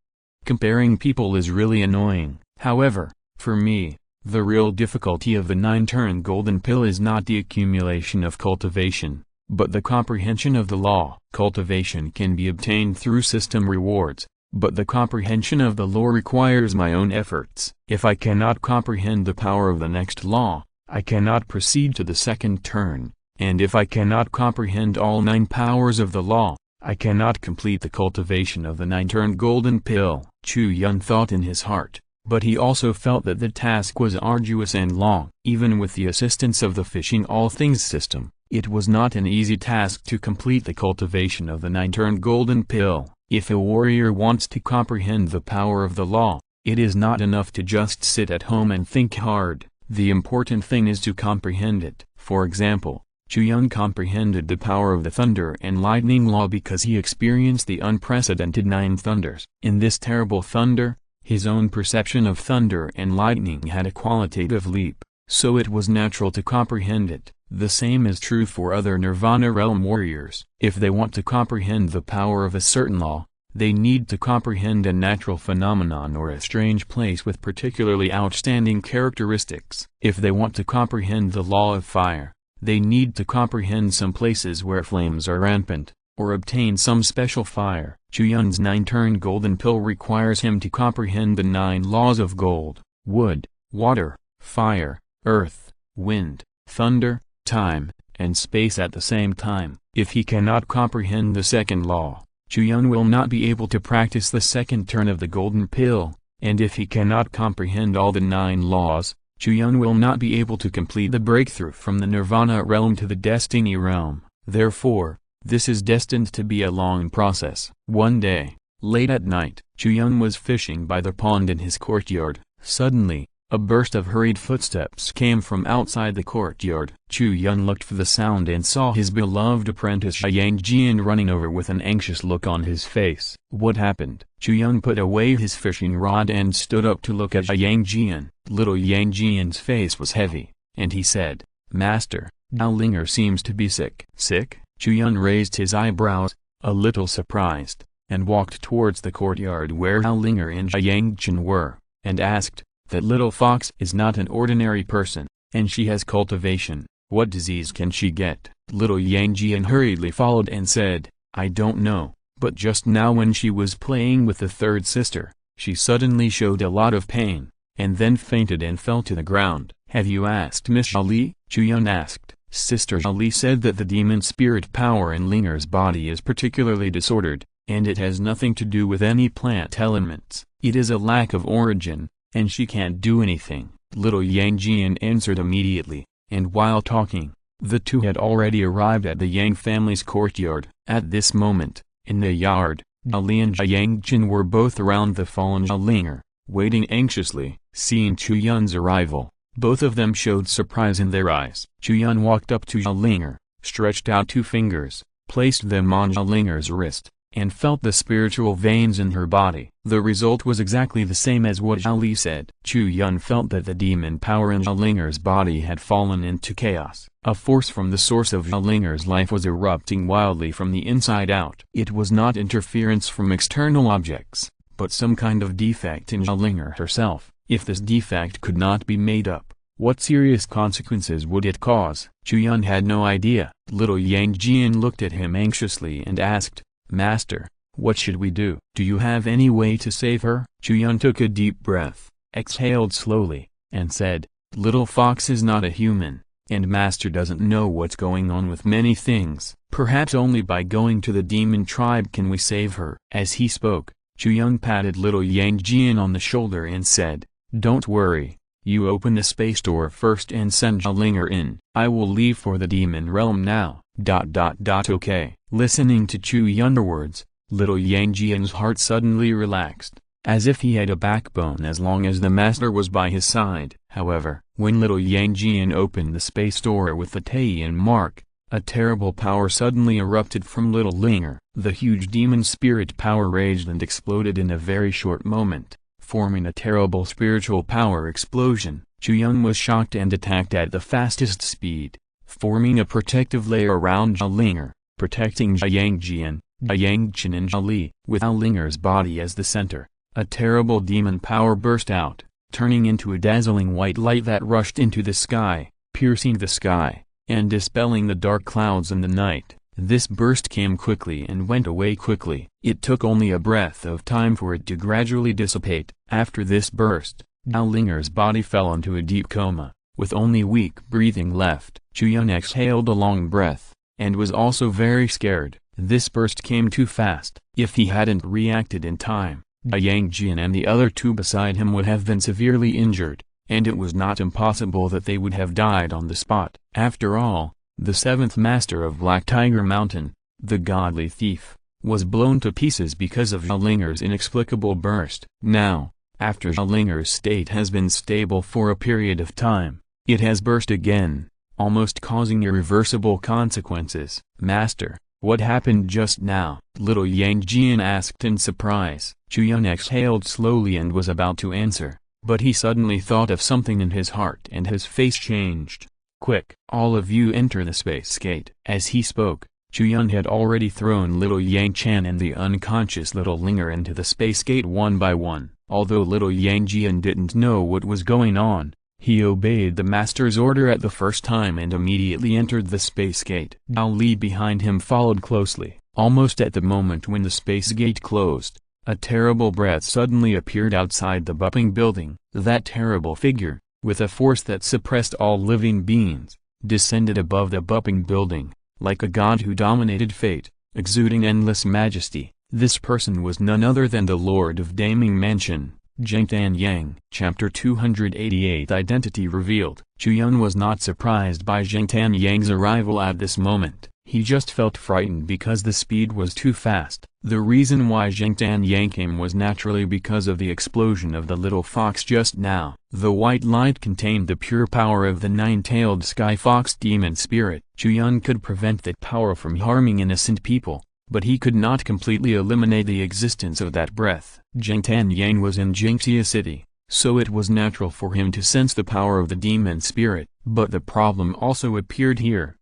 comparing people is really annoying. However, for me, the real difficulty of the 9-turn golden pill is not the accumulation of cultivation, but the comprehension of the law. Cultivation can be obtained through system rewards, but the comprehension of the law requires my own efforts. If I cannot comprehend the power of the next law, I cannot proceed to the 2nd turn, and if I cannot comprehend all 9 powers of the law, I cannot complete the cultivation of the 9-turn golden pill. Chu Yun thought in his heart, but he also felt that the task was arduous and long. Even with the assistance of the fishing all things system, it was not an easy task to complete the cultivation of the 9-turn golden pill. If a warrior wants to comprehend the power of the law, it is not enough to just sit at home and think hard. The important thing is to comprehend it. For example, Chu Yun comprehended the power of the thunder and lightning law because he experienced the unprecedented 9 thunders. In this terrible thunder, his own perception of thunder and lightning had a qualitative leap, so it was natural to comprehend it. The same is true for other Nirvana realm warriors. If they want to comprehend the power of a certain law, They need to comprehend a natural phenomenon or a strange place with particularly outstanding characteristics. If they want to comprehend the law of fire, they need to comprehend some places where flames are rampant, or obtain some special fire. Chu Yun's 9-turn golden pill requires him to comprehend the 9 laws of gold, wood, water, fire, earth, wind, thunder, time, and space at the same time. If he cannot comprehend the second law, Chu Yun will not be able to practice the second turn of the golden pill, and if he cannot comprehend all the 9 laws, Chu Yun will not be able to complete the breakthrough from the nirvana realm to the destiny realm. Therefore, this is destined to be a long process. One day, late at night, Chu Yun was fishing by the pond in his courtyard. Suddenly, a burst of hurried footsteps came from outside the courtyard. Chu Yun looked for the sound and saw his beloved apprentice Yang Jian running over with an anxious look on his face. What happened? Chu Yun put away his fishing rod and stood up to look at Yang Jian. Little Yang Jian's face was heavy, and he said, "Master, Zhao Linger seems to be sick." "Sick?" Chu Yun raised his eyebrows, a little surprised, and walked towards the courtyard where Zhao Linger and Yang Jian were, and asked, "That little fox is not an ordinary person, and she has cultivation. What disease can she get?" Little Yang Jian hurriedly followed and said, "I don't know, but just now when she was playing with the third sister, she suddenly showed a lot of pain, and then fainted and fell to the ground." "Have you asked Miss Zhali?" Chu Yun asked. Sister Zhali said that the demon spirit power in Linger's body is particularly disordered, and it has nothing to do with any plant elements. It is a lack of origin, and she can't do anything. Little Yang Jian answered immediately, and while talking, the two had already arrived at the Yang family's courtyard. At this moment, in the yard, Zhali and Yang Jian were both around the fallen Zhao Linger, waiting anxiously. Seeing Chu Yun's arrival, both of them showed surprise in their eyes. Chu Yun walked up to Zhao Linger, stretched out 2 fingers, placed them on Zhao Linger's wrist, and felt the spiritual veins in her body. The result was exactly the same as what Zhali said. Chu Yun felt that the demon power in Zhao Linger's body had fallen into chaos. A force from the source of Zhao Linger's life was erupting wildly from the inside out. It was not interference from external objects, but some kind of defect in Zhao Linger herself. If this defect could not be made up, what serious consequences would it cause? Chu Yun had no idea. Little Yang Jian looked at him anxiously and asked, "Master, what should we do? Do you have any way to save her?" Chu Yun took a deep breath, exhaled slowly, and said, "Little fox is not a human, and Master doesn't know what's going on with many things. Perhaps only by going to the demon tribe can we save her." As he spoke, Chu Yun patted little Yang Jian on the shoulder and said, "Don't worry, you open the space door first and send Zhao Linger in. I will leave for the demon realm now. Okay." Listening to Chu Yun's words, little Yang Jian's heart suddenly relaxed, as if he had a backbone as long as the master was by his side. However, when little Yang Jian opened the space door with the Taiyan mark, a terrible power suddenly erupted from little Linger. The huge demon spirit power raged and exploded in a very short moment, forming a terrible spiritual power explosion. Chu Yun was shocked and attacked at the fastest speed, forming a protective layer around Zhao Linger, protecting Yang Jian, Yang Jian and Zhali. With Zhao Linger's body as the center, a terrible demon power burst out, turning into a dazzling white light that rushed into the sky, piercing the sky, and dispelling the dark clouds in the night. This burst came quickly and went away quickly. It took only a breath of time for it to gradually dissipate. After this burst, Zhao Linger's body fell into a deep coma, with only weak breathing left. Chu Yun exhaled a long breath, and was also very scared. This burst came too fast. If he hadn't reacted in time, Yang Jian and the other 2 beside him would have been severely injured, and it was not impossible that they would have died on the spot. After all, the 7th master of Black Tiger Mountain, the godly thief, was blown to pieces because of Zhao Linger's inexplicable burst. Now, after Zhao Linger's state has been stable for a period of time, it has burst again, almost causing irreversible consequences. "Master, what happened just now?" little Yang Jian asked in surprise. Chu Yun exhaled slowly and was about to answer, but he suddenly thought of something in his heart and his face changed. "Quick, all of you enter the space gate." As he spoke, Chu Yun had already thrown little Yang Chan and the unconscious little Linger into the space gate one by one. Although little Yang Jian didn't know what was going on, he obeyed the master's order at the first time and immediately entered the space gate. Zhao Li behind him followed closely. Almost at the moment when the space gate closed, a terrible breath suddenly appeared outside the bumping building. That terrible figure, with a force that suppressed all living beings, descended above the bumping building, like a god who dominated fate, exuding endless majesty. This person was none other than the Lord of Daming Mansion, Zhengtan Yang. Chapter 288 Identity Revealed. Chu Yun was not surprised by Zhengtan Yang's arrival at this moment. He just felt frightened because the speed was too fast. The reason why Zhengtan Yang came was naturally because of the explosion of the little fox just now. The white light contained the pure power of the nine-tailed sky fox demon spirit. Chu Yun could prevent that power from harming innocent people, but he could not completely eliminate the existence of that breath. Zhengtan Yang was in Jingxia City, so it was natural for him to sense the power of the demon spirit. But the problem also appeared here.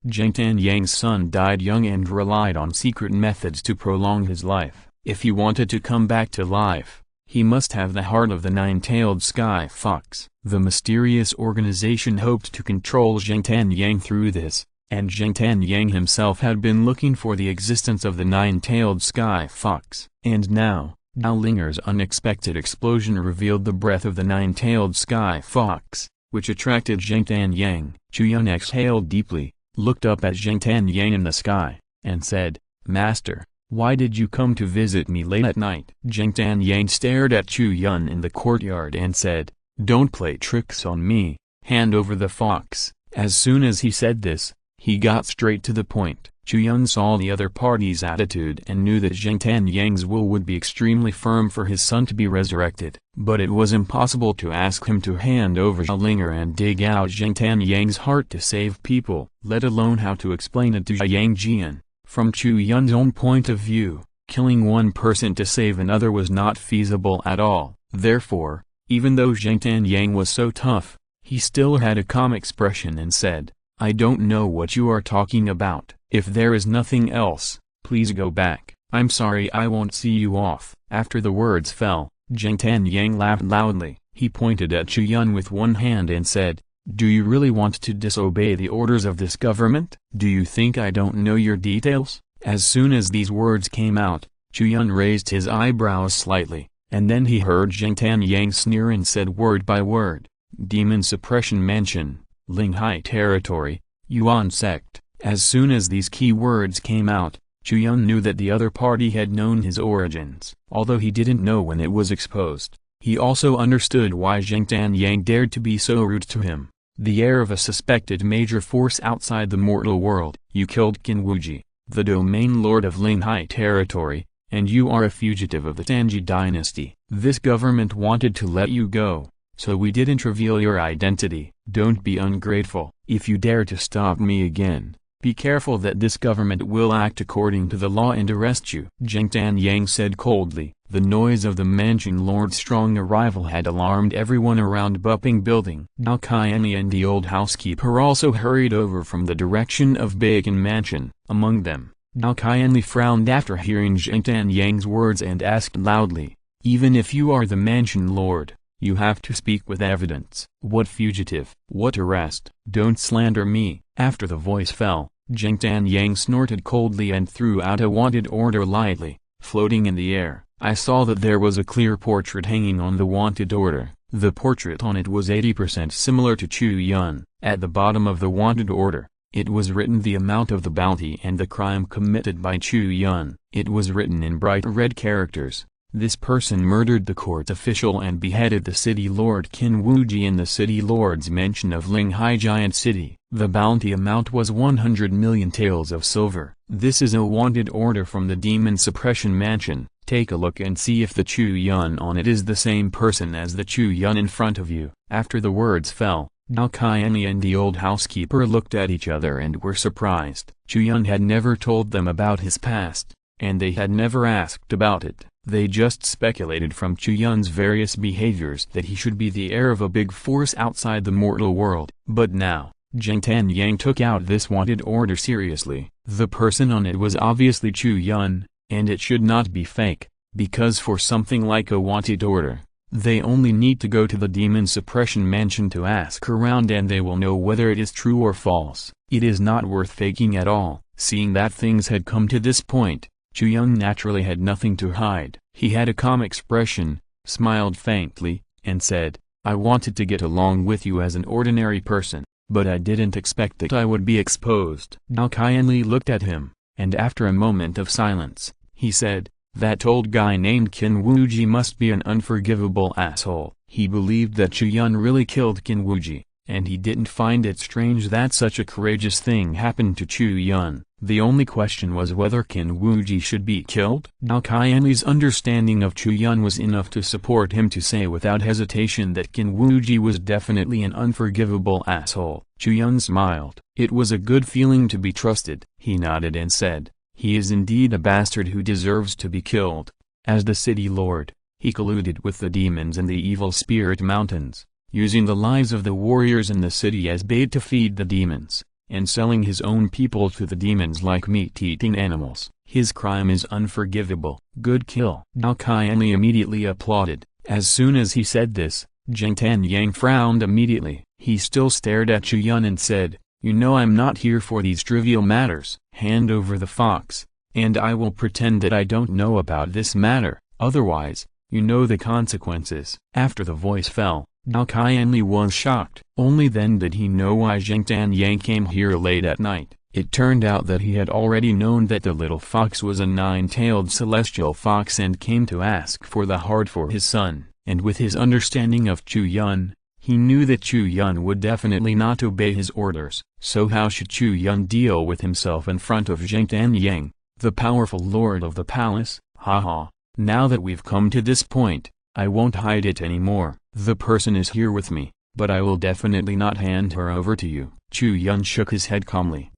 Zhengtan Yang's son died young and relied on secret methods to prolong his life. If he wanted to come back to life, he must have the heart of the nine-tailed sky fox. The mysterious organization hoped to control Zhengtan Yang through this, and Zhengtan Yang himself had been looking for the existence of the nine-tailed sky fox. And now, Zhao Linger's unexpected explosion revealed the breath of the nine-tailed sky fox, which attracted Zhengtan Yang. Chu Yun exhaled deeply, looked up at Zhengtan Yang in the sky, and said, "Master, why did you come to visit me late at night?" Zhengtan Yang stared at Chu Yun in the courtyard and said, "Don't play tricks on me, hand over the fox." As soon as he said this, he got straight to the point. Chu Yun saw the other party's attitude and knew that Zhengtan Yang's will would be extremely firm for his son to be resurrected. But it was impossible to ask him to hand over Linger and dig out Zhengtan Yang's heart to save people, let alone how to explain it to Yang Jian. From Chu Yun's own point of view, killing one person to save another was not feasible at all. Therefore, even though Zhengtan Yang was so tough, he still had a calm expression and said, "I don't know what you are talking about. If there is nothing else, please go back. I'm sorry, I won't see you off." After the words fell, Zhengtan Yang laughed loudly. He pointed at Chu Yun with one hand and said, "Do you really want to disobey the orders of this government? Do you think I don't know your details?" As soon as these words came out, Chu Yun raised his eyebrows slightly, and then he heard Zhengtan Yang sneer and said word by word, "Demon Suppression Mansion, Linghai Territory, Yuan Sect." As soon as these key words came out, Chu Yun knew that the other party had known his origins. Although he didn't know when it was exposed, he also understood why Zhengtan Yang dared to be so rude to him. The heir of a suspected major force outside the mortal world. You killed Qin Wuji, the domain lord of Linghai Territory, and you are a fugitive of the Tanji dynasty. This government wanted to let you go, so we didn't reveal your identity. Don't be ungrateful. If you dare to stop me again, be careful that this government will act according to the law and arrest you." Zhengtan Yang said coldly. The noise of the mansion lord's strong arrival had alarmed everyone around Bupping Building. Zhao Qianli and the old housekeeper also hurried over from the direction of Bacon Mansion. Among them, Zhao Qianli frowned after hearing Zhengtan Yang's words and asked loudly, "Even if you are the mansion lord, you have to speak with evidence. What fugitive? What arrest? Don't slander me." After the voice fell, Zhengtan Yang snorted coldly and threw out a wanted order lightly, floating in the air. I saw that there was a clear portrait hanging on the wanted order. The portrait on it was 80% similar to Chu Yun. At the bottom of the wanted order, it was written the amount of the bounty and the crime committed by Chu Yun. It was written in bright red characters. This person murdered the court official and beheaded the city lord Qin Wuji in the city lord's mansion of Linghai Giant City. The bounty amount was 100 million taels of silver. This is a wanted order from the Demon Suppression Mansion. Take a look and see if the Chu Yun on it is the same person as the Chu Yun in front of you. After the words fell, Zhao Qianli and the old housekeeper looked at each other and were surprised. Chu Yun had never told them about his past, and they had never asked about it. They just speculated from Chu Yun's various behaviors that he should be the heir of a big force outside the mortal world. But now, Zheng Tanyang took out this wanted order seriously. The person on it was obviously Chu Yun, and it should not be fake, because for something like a wanted order, they only need to go to the demon suppression mansion to ask around and they will know whether it is true or false. It is not worth faking at all. Seeing that things had come to this point, Chu Yun naturally had nothing to hide. He had a calm expression, smiled faintly, and said, "I wanted to get along with you as an ordinary person, but I didn't expect that I would be exposed." Now Qianli looked at him, and after a moment of silence, he said, "That old guy named Qin Wuji must be an unforgivable asshole." He believed that Chu Yun really killed Qin Wuji, and he didn't find it strange that such a courageous thing happened to Chu Yun. The only question was whether Qin Wuji should be killed. Now Qianli's understanding of Chu Yun was enough to support him to say without hesitation that Qin Wuji was definitely an unforgivable asshole. Chu Yun smiled. It was a good feeling to be trusted. He nodded and said, "He is indeed a bastard who deserves to be killed." As the city lord, he colluded with the demons and the evil spirit mountains, using the lives of the warriors in the city as bait to feed the demons, and selling his own people to the demons like meat-eating animals. His crime is unforgivable. Good kill. Now Qianli immediately applauded. As soon as he said this, Zheng Tanyang frowned immediately. He still stared at Chu Yun and said, "You know I'm not here for these trivial matters. Hand over the fox, and I will pretend that I don't know about this matter, otherwise, you know the consequences." After the voice fell, Now Qianli was shocked. Only then did he know why Zheng Tanyang came here late at night. It turned out that he had already known that the little fox was a nine-tailed celestial fox and came to ask for the heart for his son. And with his understanding of Chu Yun, he knew that Chu Yun would definitely not obey his orders. So how should Chu Yun deal with himself in front of Zheng Tanyang, the powerful lord of the palace? Haha, now that we've come to this point, I won't hide it anymore. The person is here with me, but I will definitely not hand her over to you. Chu Yun shook his head calmly.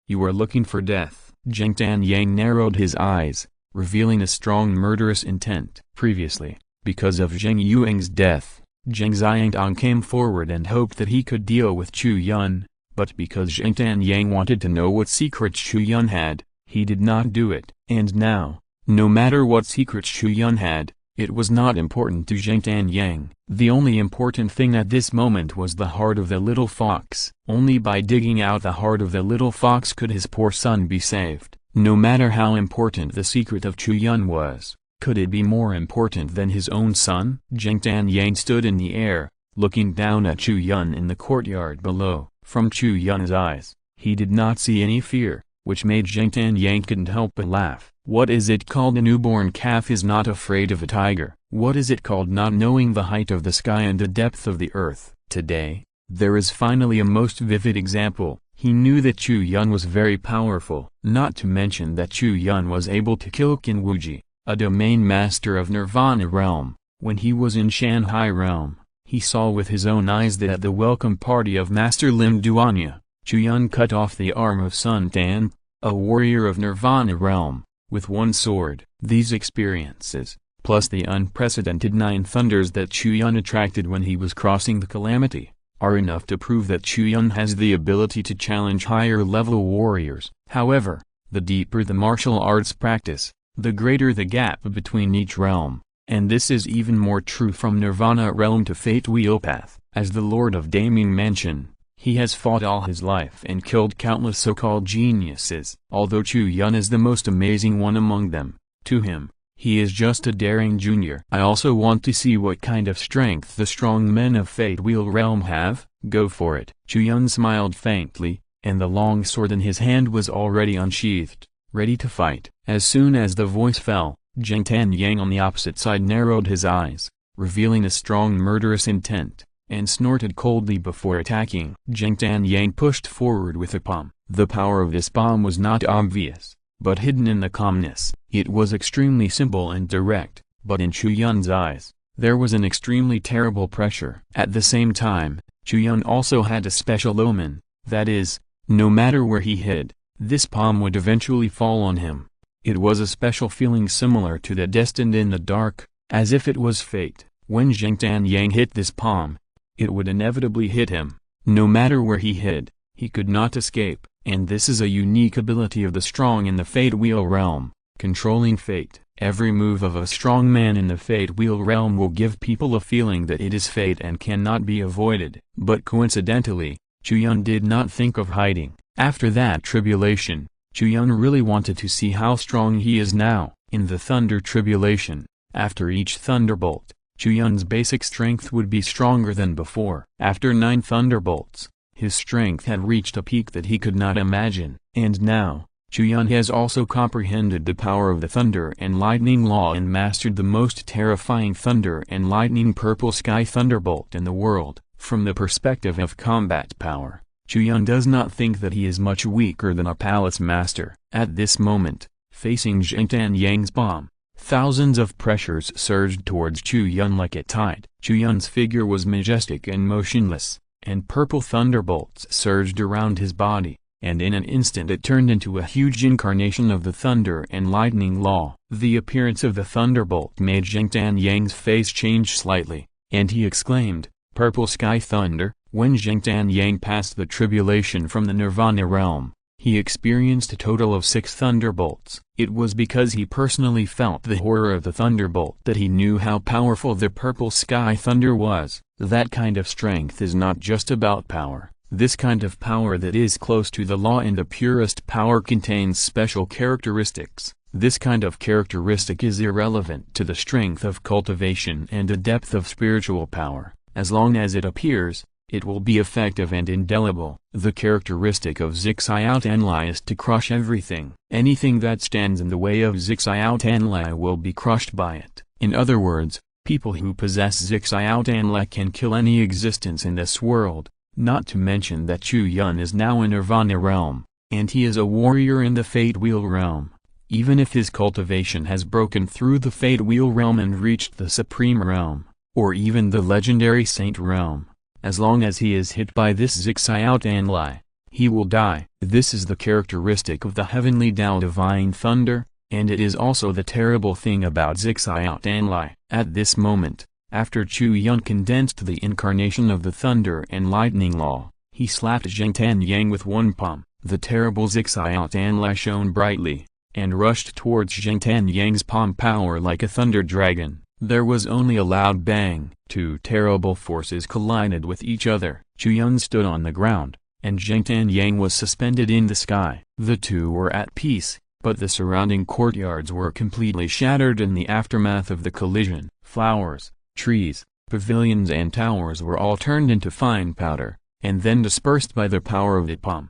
You are looking for death. Zheng Tanyang narrowed his eyes, revealing a strong murderous intent. Previously, because of Zheng Yuang's death, Zheng Xiangdong came forward and hoped that he could deal with Chu Yun, but because Zheng Tanyang wanted to know what secrets Chu Yun had, he did not do it. And now, no matter what secrets Chu Yun had, it was not important to Zheng Tanyang. The only important thing at this moment was the heart of the little fox. Only by digging out the heart of the little fox could his poor son be saved. No matter how important the secret of Chu Yun was, could it be more important than his own son? Zheng Tanyang stood in the air, looking down at Chu Yun in the courtyard below. From Chu Yun's eyes, he did not see any fear, which made Zheng Tanyang couldn't help but laugh. What is it called? A newborn calf is not afraid of a tiger. What is it called? Not knowing the height of the sky and the depth of the earth. Today, there is finally a most vivid example. He knew that Chu Yun was very powerful. Not to mention that Chu Yun was able to kill Qin Wuji, a domain master of Nirvana realm. When he was in Shanghai realm, he saw with his own eyes that at the welcome party of Master Lim Duanya, Chu Yun cut off the arm of Sun Tan, a warrior of Nirvana realm, with one sword. These experiences, plus the unprecedented 9 thunders that Chu Yun attracted when he was crossing the calamity, are enough to prove that Chu Yun has the ability to challenge higher-level warriors. However, the deeper the martial arts practice, the greater the gap between each realm, and this is even more true from Nirvana realm to Fate Wheel Path. As the Lord of Daming Mansion, he has fought all his life and killed countless so-called geniuses. Although Chu Yun is the most amazing one among them, to him, he is just a daring junior. I also want to see what kind of strength the strong men of Fate Wheel Realm have. Go for it. Chu Yun smiled faintly, and the long sword in his hand was already unsheathed, ready to fight. As soon as the voice fell, Zheng Tanyang on the opposite side narrowed his eyes, revealing a strong murderous intent, and snorted coldly before attacking. Zheng Tanyang pushed forward with a palm. The power of this palm was not obvious, but hidden in the calmness. It was extremely simple and direct, but in Chu Yun's eyes, there was an extremely terrible pressure. At the same time, Chu Yun also had a special omen, that is, no matter where he hid, this palm would eventually fall on him. It was a special feeling similar to that destined in the dark, as if it was fate. When Zheng Tanyang hit this palm, it would inevitably hit him. No matter where he hid, he could not escape, and this is a unique ability of the strong in the Fate Wheel realm, controlling fate. Every move of a strong man in the Fate Wheel realm will give people a feeling that it is fate and cannot be avoided. But coincidentally, Chu Yun did not think of hiding. After that tribulation, Chu Yun really wanted to see how strong he is now. In the Thunder Tribulation, after each thunderbolt, Chu Yun's basic strength would be stronger than before. After 9 thunderbolts, his strength had reached a peak that he could not imagine. And now, Chu Yun has also comprehended the power of the thunder and lightning law and mastered the most terrifying thunder and lightning purple sky thunderbolt in the world. From the perspective of combat power, Chu Yun does not think that he is much weaker than a palace master. At this moment, facing Jintan Yang's bomb, thousands of pressures surged towards Chu Yun like a tide. Chu Yun's figure was majestic and motionless, and purple thunderbolts surged around his body, and in an instant it turned into a huge incarnation of the thunder and lightning law. The appearance of the thunderbolt made Jintan Yang's face change slightly, and he exclaimed, "Purple sky thunder." When Jintan Yang passed the tribulation from the Nirvana realm, he experienced a total of 6 thunderbolts. It was because he personally felt the horror of the thunderbolt that he knew how powerful the purple sky thunder was. That kind of strength is not just about power. This kind of power that is close to the law and the purest power contains special characteristics. This kind of characteristic is irrelevant to the strength of cultivation and the depth of spiritual power. As long as it appears, it will be effective and indelible. The characteristic of Zixiao is to crush everything. Anything that stands in the way of Zixiao will be crushed by it. In other words, people who possess Zixiao can kill any existence in this world, not to mention that Chu Yun is now in Nirvana realm, and he is a warrior in the Fate Wheel realm. Even if his cultivation has broken through the Fate Wheel realm and reached the Supreme realm, or even the legendary Saint realm, as long as he is hit by this Zixiao, he will die. This is the characteristic of the heavenly Tao divine thunder, and it is also the terrible thing about Zixiao. At this moment, after Chu Yun condensed the incarnation of the thunder and lightning law, he slapped Jintan Yang with one palm. The terrible Zixiao shone brightly, and rushed towards Jintan Yang's palm power like a thunder dragon. There was only a loud bang. 2 terrible forces collided with each other. Chu Yun stood on the ground, and Jintan Yang was suspended in the sky. The two were at peace, but the surrounding courtyards were completely shattered in the aftermath of the collision. Flowers, trees, pavilions and towers were all turned into fine powder, and then dispersed by the power of the palm.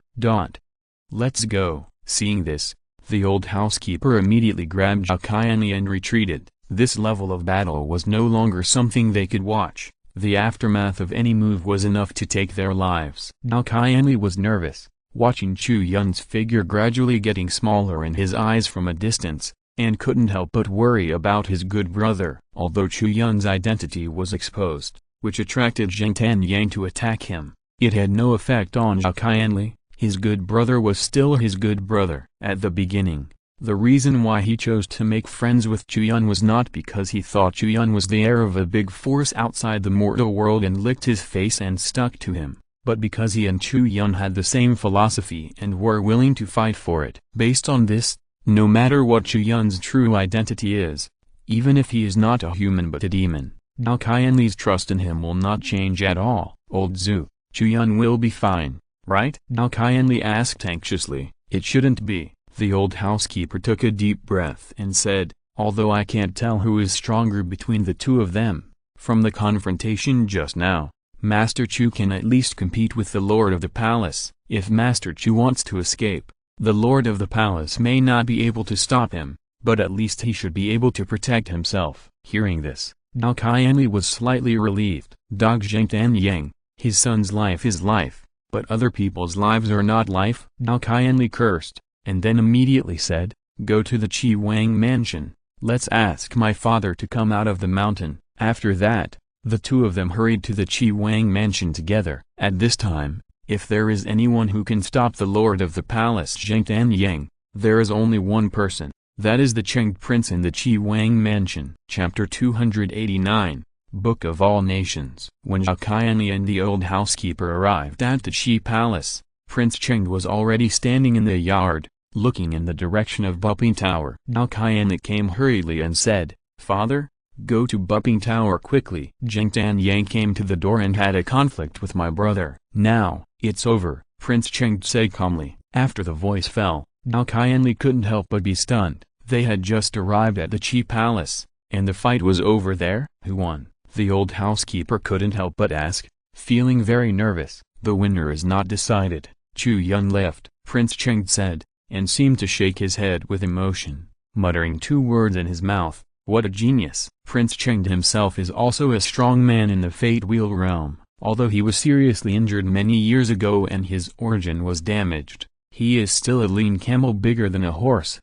Let's go. Seeing this, the old housekeeper immediately grabbed Zhao Qianli and retreated. This level of battle was no longer something they could watch. The aftermath of any move was enough to take their lives. Zhao Qianli was nervous, watching Chu Yun's figure gradually getting smaller in his eyes from a distance, and couldn't help but worry about his good brother. Although Chu Yun's identity was exposed, which attracted Jintan Yang to attack him, it had no effect on Zhao Qianli. His good brother was still his good brother. At the beginning, the reason why he chose to make friends with Chu Yun was not because he thought Chu Yun was the heir of a big force outside the mortal world and licked his face and stuck to him, but because he and Chu Yun had the same philosophy and were willing to fight for it. Based on this, no matter what Chu Yun's true identity is, even if he is not a human but a demon, Zhao Qianli's trust in him will not change at all. Old Zhu, Chu Yun will be fine, right? Zhao Qianli asked anxiously. It shouldn't be. The old housekeeper took a deep breath and said, although I can't tell who is stronger between the two of them, from the confrontation just now, Master Chu can at least compete with the Lord of the Palace. If Master Chu wants to escape, the Lord of the Palace may not be able to stop him, but at least he should be able to protect himself. Hearing this, Zhao Qianli was slightly relieved. Dog Jintan Yang, his son's life is life, but other people's lives are not life. Zhao Qianli cursed, and then immediately said, go to the Qi Wang mansion, let's ask my father to come out of the mountain. After that, the two of them hurried to the Qi Wang mansion together. At this time, if there is anyone who can stop the Lord of the Palace Jintan Yang, there is only one person, that is the Cheng Prince in the Qi Wang mansion. Chapter 289, Book of All Nations. When Zhao Qianli and the old housekeeper arrived at the Qi Palace, Prince Cheng was already standing in the yard, looking in the direction of Buping Tower. Zhao Qianli came hurriedly and said, "Father, go to Buping Tower quickly." Zheng Tanyang came to the door and had a conflict with my brother. "Now, it's over," Prince Cheng said calmly. After the voice fell, Zhao Qianli couldn't help but be stunned. They had just arrived at the Qi Palace, and the fight was over there. Who won? The old housekeeper couldn't help but ask, feeling very nervous. "The winner is not decided." Chu Yun left, Prince Cheng said, and seemed to shake his head with emotion, muttering 2 words in his mouth. "What a genius!" Prince Cheng himself is also a strong man in the Fate Wheel realm. Although he was seriously injured many years ago and his origin was damaged, he is still a lean camel bigger than a horse,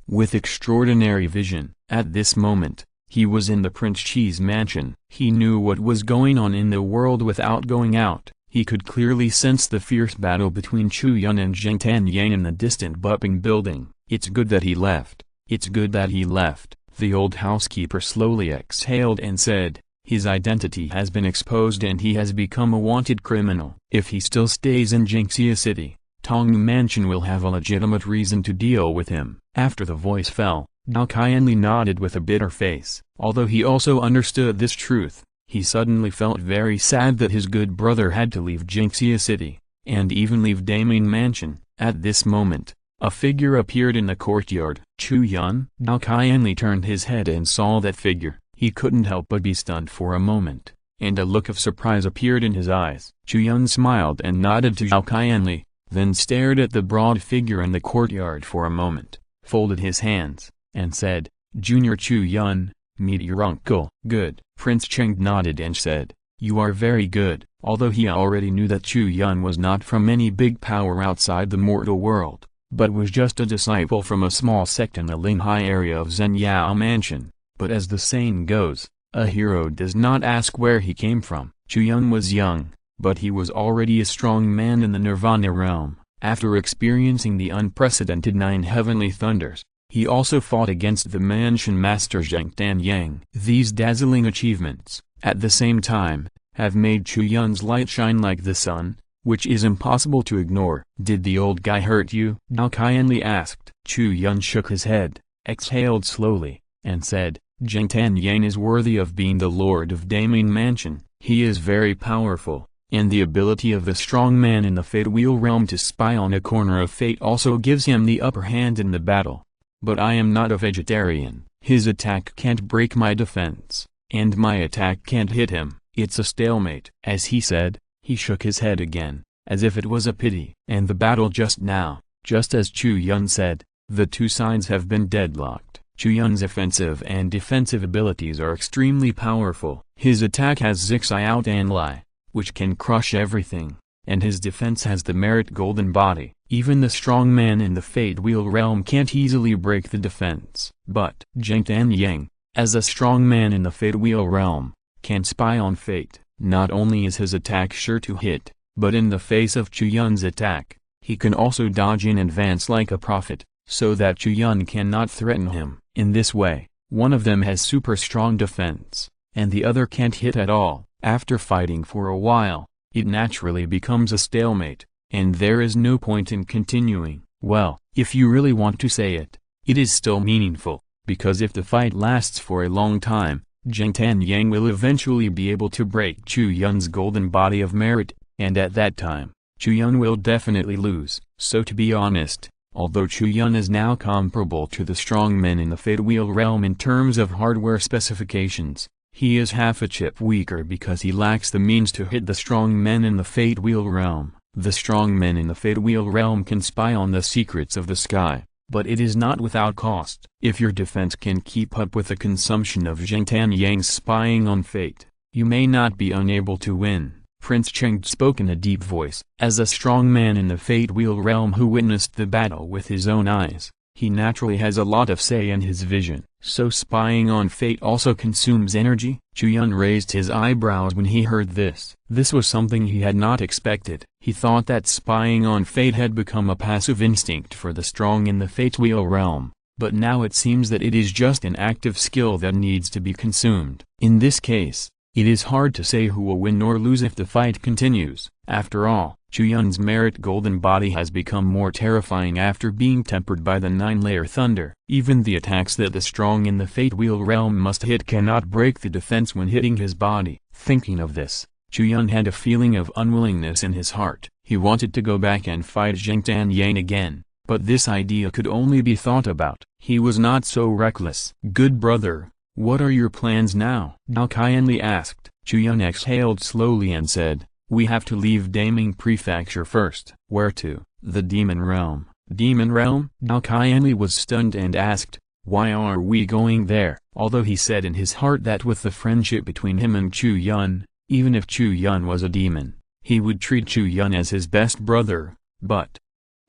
with extraordinary vision. At this moment, he was in the Prince Chi's mansion. He knew what was going on in the world without going out. He could clearly sense the fierce battle between Chu Yun and Zheng Tanyang in the distant Buping building. "It's good that he left. It's good that he left." The old housekeeper slowly exhaled and said, "His identity has been exposed and he has become a wanted criminal. If he still stays in Jingxia City, Tongnu Mansion will have a legitimate reason to deal with him." After the voice fell, Zhao Qianli nodded with a bitter face. Although he also understood this truth, he suddenly felt very sad that his good brother had to leave Jingxia City, and even leave Daming Mansion. At this moment, a figure appeared in the courtyard. "Chu Yun?" Zhao Qianli turned his head and saw that figure. He couldn't help but be stunned for a moment, and a look of surprise appeared in his eyes. Chu Yun smiled and nodded to Zhao Qianli, then stared at the broad figure in the courtyard for a moment, folded his hands, and said, "Junior Chu Yun, meet your uncle." "Good." Prince Cheng nodded and said, "You are very good." Although he already knew that Chu Yun was not from any big power outside the mortal world, but was just a disciple from a small sect in the Linghai area of Zhenyao Mansion. But as the saying goes, a hero does not ask where he came from. Chu Yun was young, but he was already a strong man in the Nirvana realm. After experiencing the unprecedented 9 heavenly thunders, he also fought against the mansion master Zheng Tanyang. These dazzling achievements, at the same time, have made Chu Yun's light shine like the sun, which is impossible to ignore. "Did the old guy hurt you?" Zhao Qianli asked. Chu Yun shook his head, exhaled slowly, and said, "Zheng Tanyang is worthy of being the lord of Daming Mansion. He is very powerful, and the ability of the strong man in the Fate Wheel realm to spy on a corner of fate also gives him the upper hand in the battle. But I am not a vegetarian. His attack can't break my defense, and my attack can't hit him. It's a stalemate." As he said, he shook his head again, as if it was a pity. "And the battle just now, just as Chu Yun said, the 2 sides have been deadlocked. Chu Yun's offensive and defensive abilities are extremely powerful. His attack has Zixi Out and Lai, which can crush everything, and his defense has the merit golden body. Even the strong man in the Fate Wheel realm can't easily break the defense. But Zheng Tanyang, as a strong man in the Fate Wheel realm, can spy on fate. Not only is his attack sure to hit, but in the face of Chu Yun's attack, he can also dodge in advance like a prophet, so that Chu Yun cannot threaten him. In this way, one of them has super strong defense, and the other can't hit at all. After fighting for a while, it naturally becomes a stalemate, and there is no point in continuing. Well, if you really want to say it, it is still meaningful, because if the fight lasts for a long time, Zheng Tanyang will eventually be able to break Chu Yun's golden body of merit, and at that time, Chu Yun will definitely lose. So to be honest, although Chu Yun is now comparable to the strong men in the Fate Wheel realm in terms of hardware specifications, he is half a chip weaker because he lacks the means to hit the strong men in the Fate Wheel realm. The strong men in the Fate Wheel realm can spy on the secrets of the sky, but it is not without cost. If your defense can keep up with the consumption of Zheng Tanyang's spying on fate, you may not be unable to win. Prince Cheng spoke in a deep voice. As a strong man in the Fate Wheel realm who witnessed the battle with his own eyes, he naturally has a lot of say in his vision. So spying on fate also consumes energy? Chu Yun raised his eyebrows when he heard this. This was something he had not expected. He thought that spying on fate had become a passive instinct for the strong in the Fate Wheel realm, but now it seems that it is just an active skill that needs to be consumed. In this case, It is hard to say who will win or lose if the fight continues. After all, Chu Yun's merit golden body has become more terrifying after being tempered by the 9-layer thunder. Even the attacks that the strong in the Fate Wheel realm must hit cannot break the defense when hitting his body. Thinking of this, Chu Yun had a feeling of unwillingness in his heart. He wanted to go back and fight Jingtan Yang again, but this idea could only be thought about. He was not so reckless. "Good brother, what are your plans now?" Dao Qianli asked. Chu Yun exhaled slowly and said, "We have to leave Daming Prefecture first." "Where to?" "The Demon Realm." "Demon Realm?" Dao Qianli was stunned and asked, "Why are we going there?" Although he said in his heart that with the friendship between him and Chu Yun, even if Chu Yun was a demon, he would treat Chu Yun as his best brother, but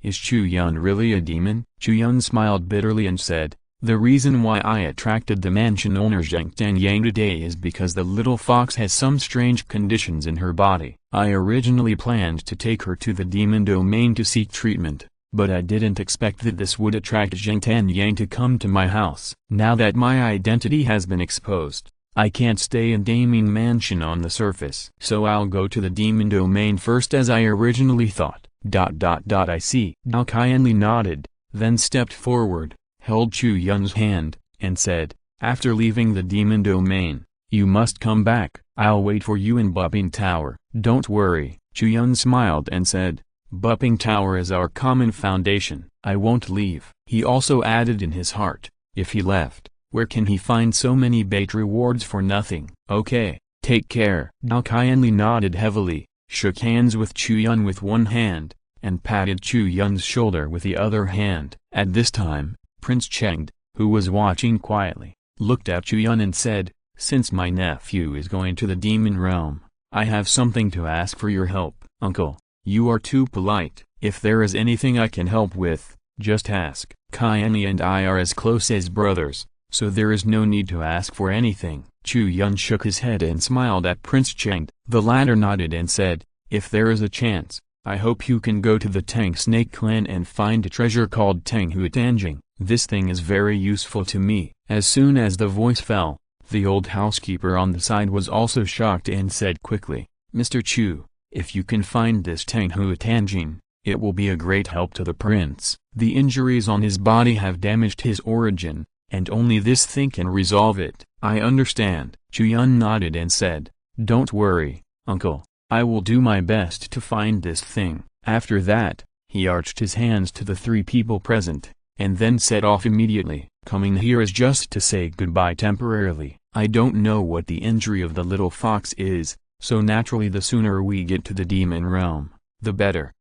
is Chu Yun really a demon? Chu Yun smiled bitterly and said, "The reason why I attracted the mansion owner Jingtan Yang today is because the little fox has some strange conditions in her body. I originally planned to take her to the demon domain to seek treatment, but I didn't expect that this would attract Jingtan Yang to come to my house. Now that my identity has been exposed, I can't stay in Daming Mansion on the surface. So I'll go to the demon domain first as I originally thought. I see." Dao Qianli nodded, then stepped forward, held Chu Yun's hand, and said, "After leaving the demon domain, you must come back. I'll wait for you in Bupping Tower." "Don't worry," Chu Yun smiled and said, "Bupping Tower is our common foundation. I won't leave." He also added in his heart, if he left, where can he find so many bait rewards for nothing? "Okay, take care." Dao Qianli nodded heavily, shook hands with Chu Yun with one hand, and patted Chu Yun's shoulder with the other hand. At this time, Prince Chengde, who was watching quietly, looked at Chu Yun and said, "Since my nephew is going to the demon realm, I have something to ask for your help." "Uncle, you are too polite. If there is anything I can help with, just ask." "Qianli and I are as close as brothers, so there is no need to ask for anything." Chu Yun shook his head and smiled at Prince Chengde. The latter nodded and said, "If there is a chance, I hope you can go to the Tang Snake clan and find a treasure called Tang Hui Tanjing. This thing is very useful to me." As soon as the voice fell, the old housekeeper on the side was also shocked and said quickly, "Mr. Chu, if you can find this Tang Hui Tanjing, it will be a great help to the prince. The injuries on his body have damaged his origin, and only this thing can resolve it." "I understand." Chu Yun nodded and said, "Don't worry, uncle, I will do my best to find this thing." After that, he arched his hands to the three people present, and then set off immediately. "Coming here is just to say goodbye temporarily. I don't know what the injury of the little fox is, so naturally the sooner we get to the demon realm, the better."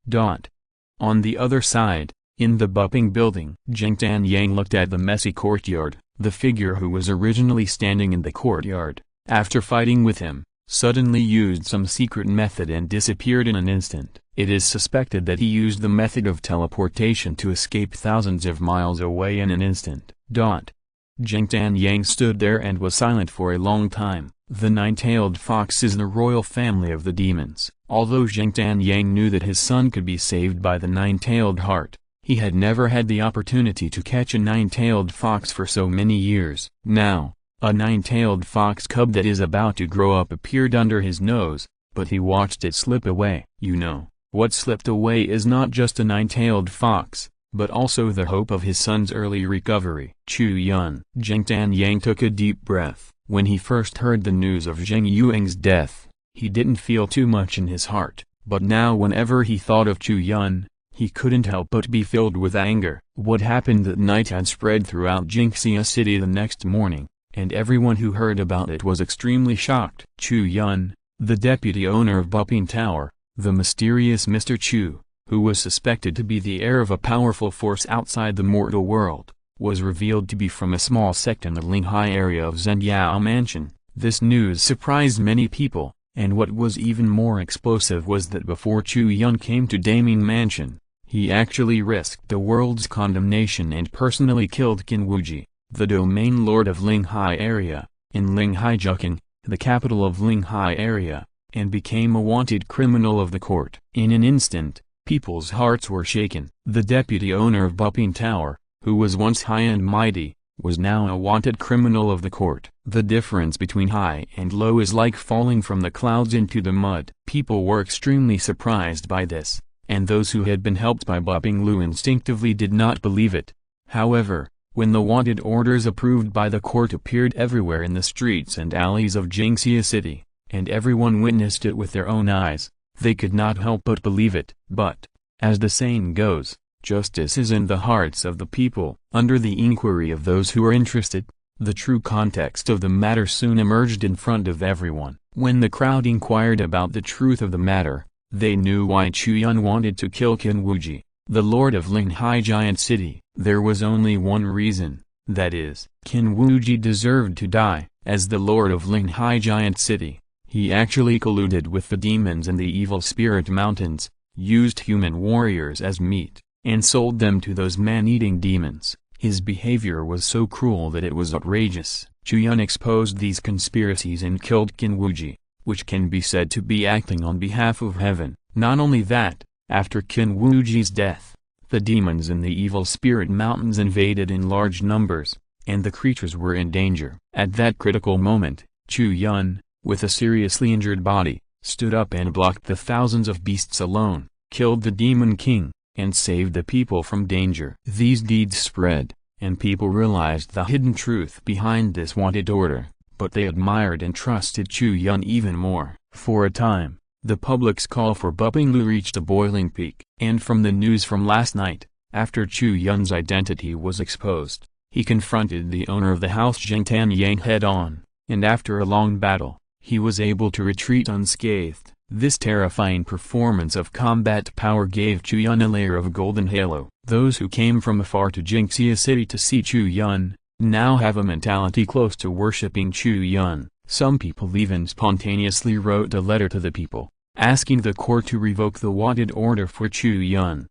On the other side, in the Bupping building, Jingtan Yang looked at the messy courtyard. The figure who was originally standing in the courtyard, after fighting with him, suddenly used some secret method and disappeared in an instant. It is suspected that he used the method of teleportation to escape thousands of miles away in an instant. Jingtan Yang stood there and was silent for a long time. The nine-tailed fox is the royal family of the demons. Although Jingtan Yang knew that his son could be saved by the nine-tailed heart, he had never had the opportunity to catch a nine-tailed fox for so many years. Now, a nine-tailed fox cub that is about to grow up appeared under his nose, but he watched it slip away. You know, what slipped away is not just a nine-tailed fox, but also the hope of his son's early recovery. Chu Yun. Jingtan Yang took a deep breath. When he first heard the news of Zheng Yuang's death, he didn't feel too much in his heart, but now whenever he thought of Chu Yun, he couldn't help but be filled with anger. What happened that night had spread throughout Jingxia City the next morning, and everyone who heard about it was extremely shocked. Chu Yun, the deputy owner of Bupping Tower, the mysterious Mr. Chu, who was suspected to be the heir of a powerful force outside the mortal world, was revealed to be from a small sect in the Linghai area of Zhengyao Mansion. This news surprised many people, and what was even more explosive was that before Chu Yun came to Daming Mansion, he actually risked the world's condemnation and personally killed Qin Wuji, the domain lord of Linghai area, in Linghai Juking, the capital of Linghai area, and became a wanted criminal of the court. In an instant, people's hearts were shaken. The deputy owner of Bupping Tower, who was once high and mighty, was now a wanted criminal of the court. The difference between high and low is like falling from the clouds into the mud. People were extremely surprised by this, and those who had been helped by Boping Lu instinctively did not believe it. However, when the wanted orders approved by the court appeared everywhere in the streets and alleys of Jingxia City, and everyone witnessed it with their own eyes, they could not help but believe it. But, as the saying goes, justice is in the hearts of the people. Under the inquiry of those who were interested, the true context of the matter soon emerged in front of everyone. When the crowd inquired about the truth of the matter, they knew why Chu Yun wanted to kill Qin Wuji, the lord of Linghai Giant City. There was only one reason, that is, Qin Wuji deserved to die. As the lord of Linghai Giant City, he actually colluded with the demons in the evil spirit mountains, used human warriors as meat, and sold them to those man-eating demons. His behavior was so cruel that it was outrageous. Chu Yun exposed these conspiracies and killed Qin Wuji, which can be said to be acting on behalf of heaven. Not only that, after Qin Wuji's death, the demons in the evil spirit mountains invaded in large numbers, and the creatures were in danger. At that critical moment, Chu Yun, with a seriously injured body, stood up and blocked the thousands of beasts alone, killed the demon king, and saved the people from danger. These deeds spread, and people realized the hidden truth behind this wanted order, but they admired and trusted Chu Yun even more. For a time, the public's call for Boping Lu reached a boiling peak. And from the news from last night, after Chu Yun's identity was exposed, he confronted the owner of the house Zheng Tanyang head-on, and after a long battle, he was able to retreat unscathed. This terrifying performance of combat power gave Chu Yun a layer of golden halo. Those who came from afar to Jingxia City to see Chu Yun, now have a mentality close to worshipping Chu Yun. Some people even spontaneously wrote a letter to the people, asking the court to revoke the wanted order for Chu Yun.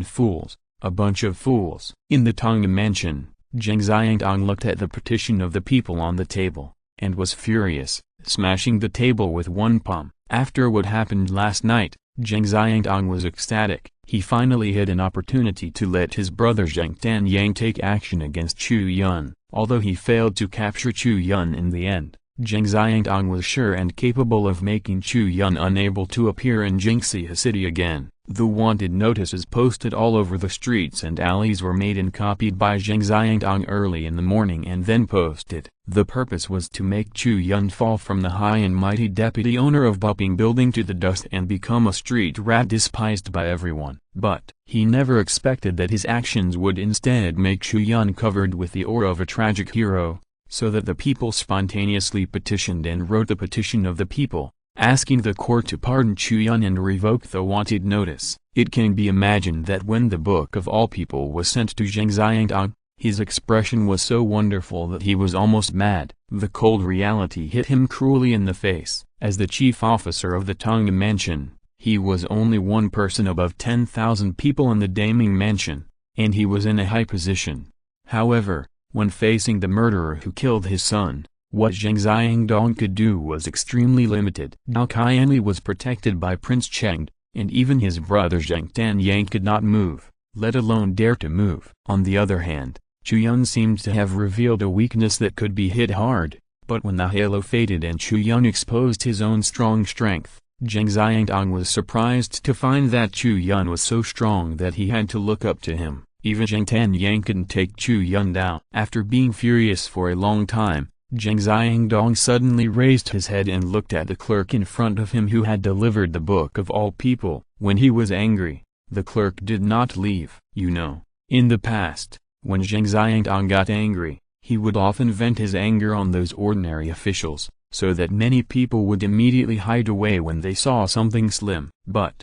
Fools, a bunch of fools. In the Tong mansion, Zheng Xiangdong looked at the petition of the people on the table, and was furious, smashing the table with one palm. After what happened last night, Zheng Xiangdong was ecstatic. He finally had an opportunity to let his brother Zheng Tanyang take action against Chu Yun. Although he failed to capture Chu Yun in the end, Zheng Xiangdong was sure and capable of making Chu Yun unable to appear in Jingxia City again. The wanted notices posted all over the streets and alleys were made and copied by Zheng Xiangdong early in the morning and then posted. The purpose was to make Chu Yun fall from the high and mighty deputy owner of Boping Building to the dust and become a street rat despised by everyone. But he never expected that his actions would instead make Chu Yun covered with the aura of a tragic hero, so that the people spontaneously petitioned and wrote the petition of the people, asking the court to pardon Chu Yun and revoke the wanted notice. It can be imagined that when the Book of All People was sent to Zheng Xiangdong, his expression was so wonderful that he was almost mad. The cold reality hit him cruelly in the face. As the chief officer of the Tong mansion, he was only one person above 10,000 people in the Daming mansion, and he was in a high position. However, when facing the murderer who killed his son, what Zheng Xiangdong could do was extremely limited. Dao Qianli was protected by Prince Cheng, and even his brother Zheng Tanyang could not move, let alone dare to move. On the other hand, Chu Yun seemed to have revealed a weakness that could be hit hard, but when the halo faded and Chu Yun exposed his own strong strength, Zheng Xiangdong was surprised to find that Chu Yun was so strong that he had to look up to him. Even Zheng Tanyang couldn't take Chu Yun down. After being furious for a long time, Zheng Xiangdong suddenly raised his head and looked at the clerk in front of him who had delivered the Book of All People. When he was angry, the clerk did not leave. You know, in the past, when Zheng Xiangdong got angry, he would often vent his anger on those ordinary officials, so that many people would immediately hide away when they saw something slim. But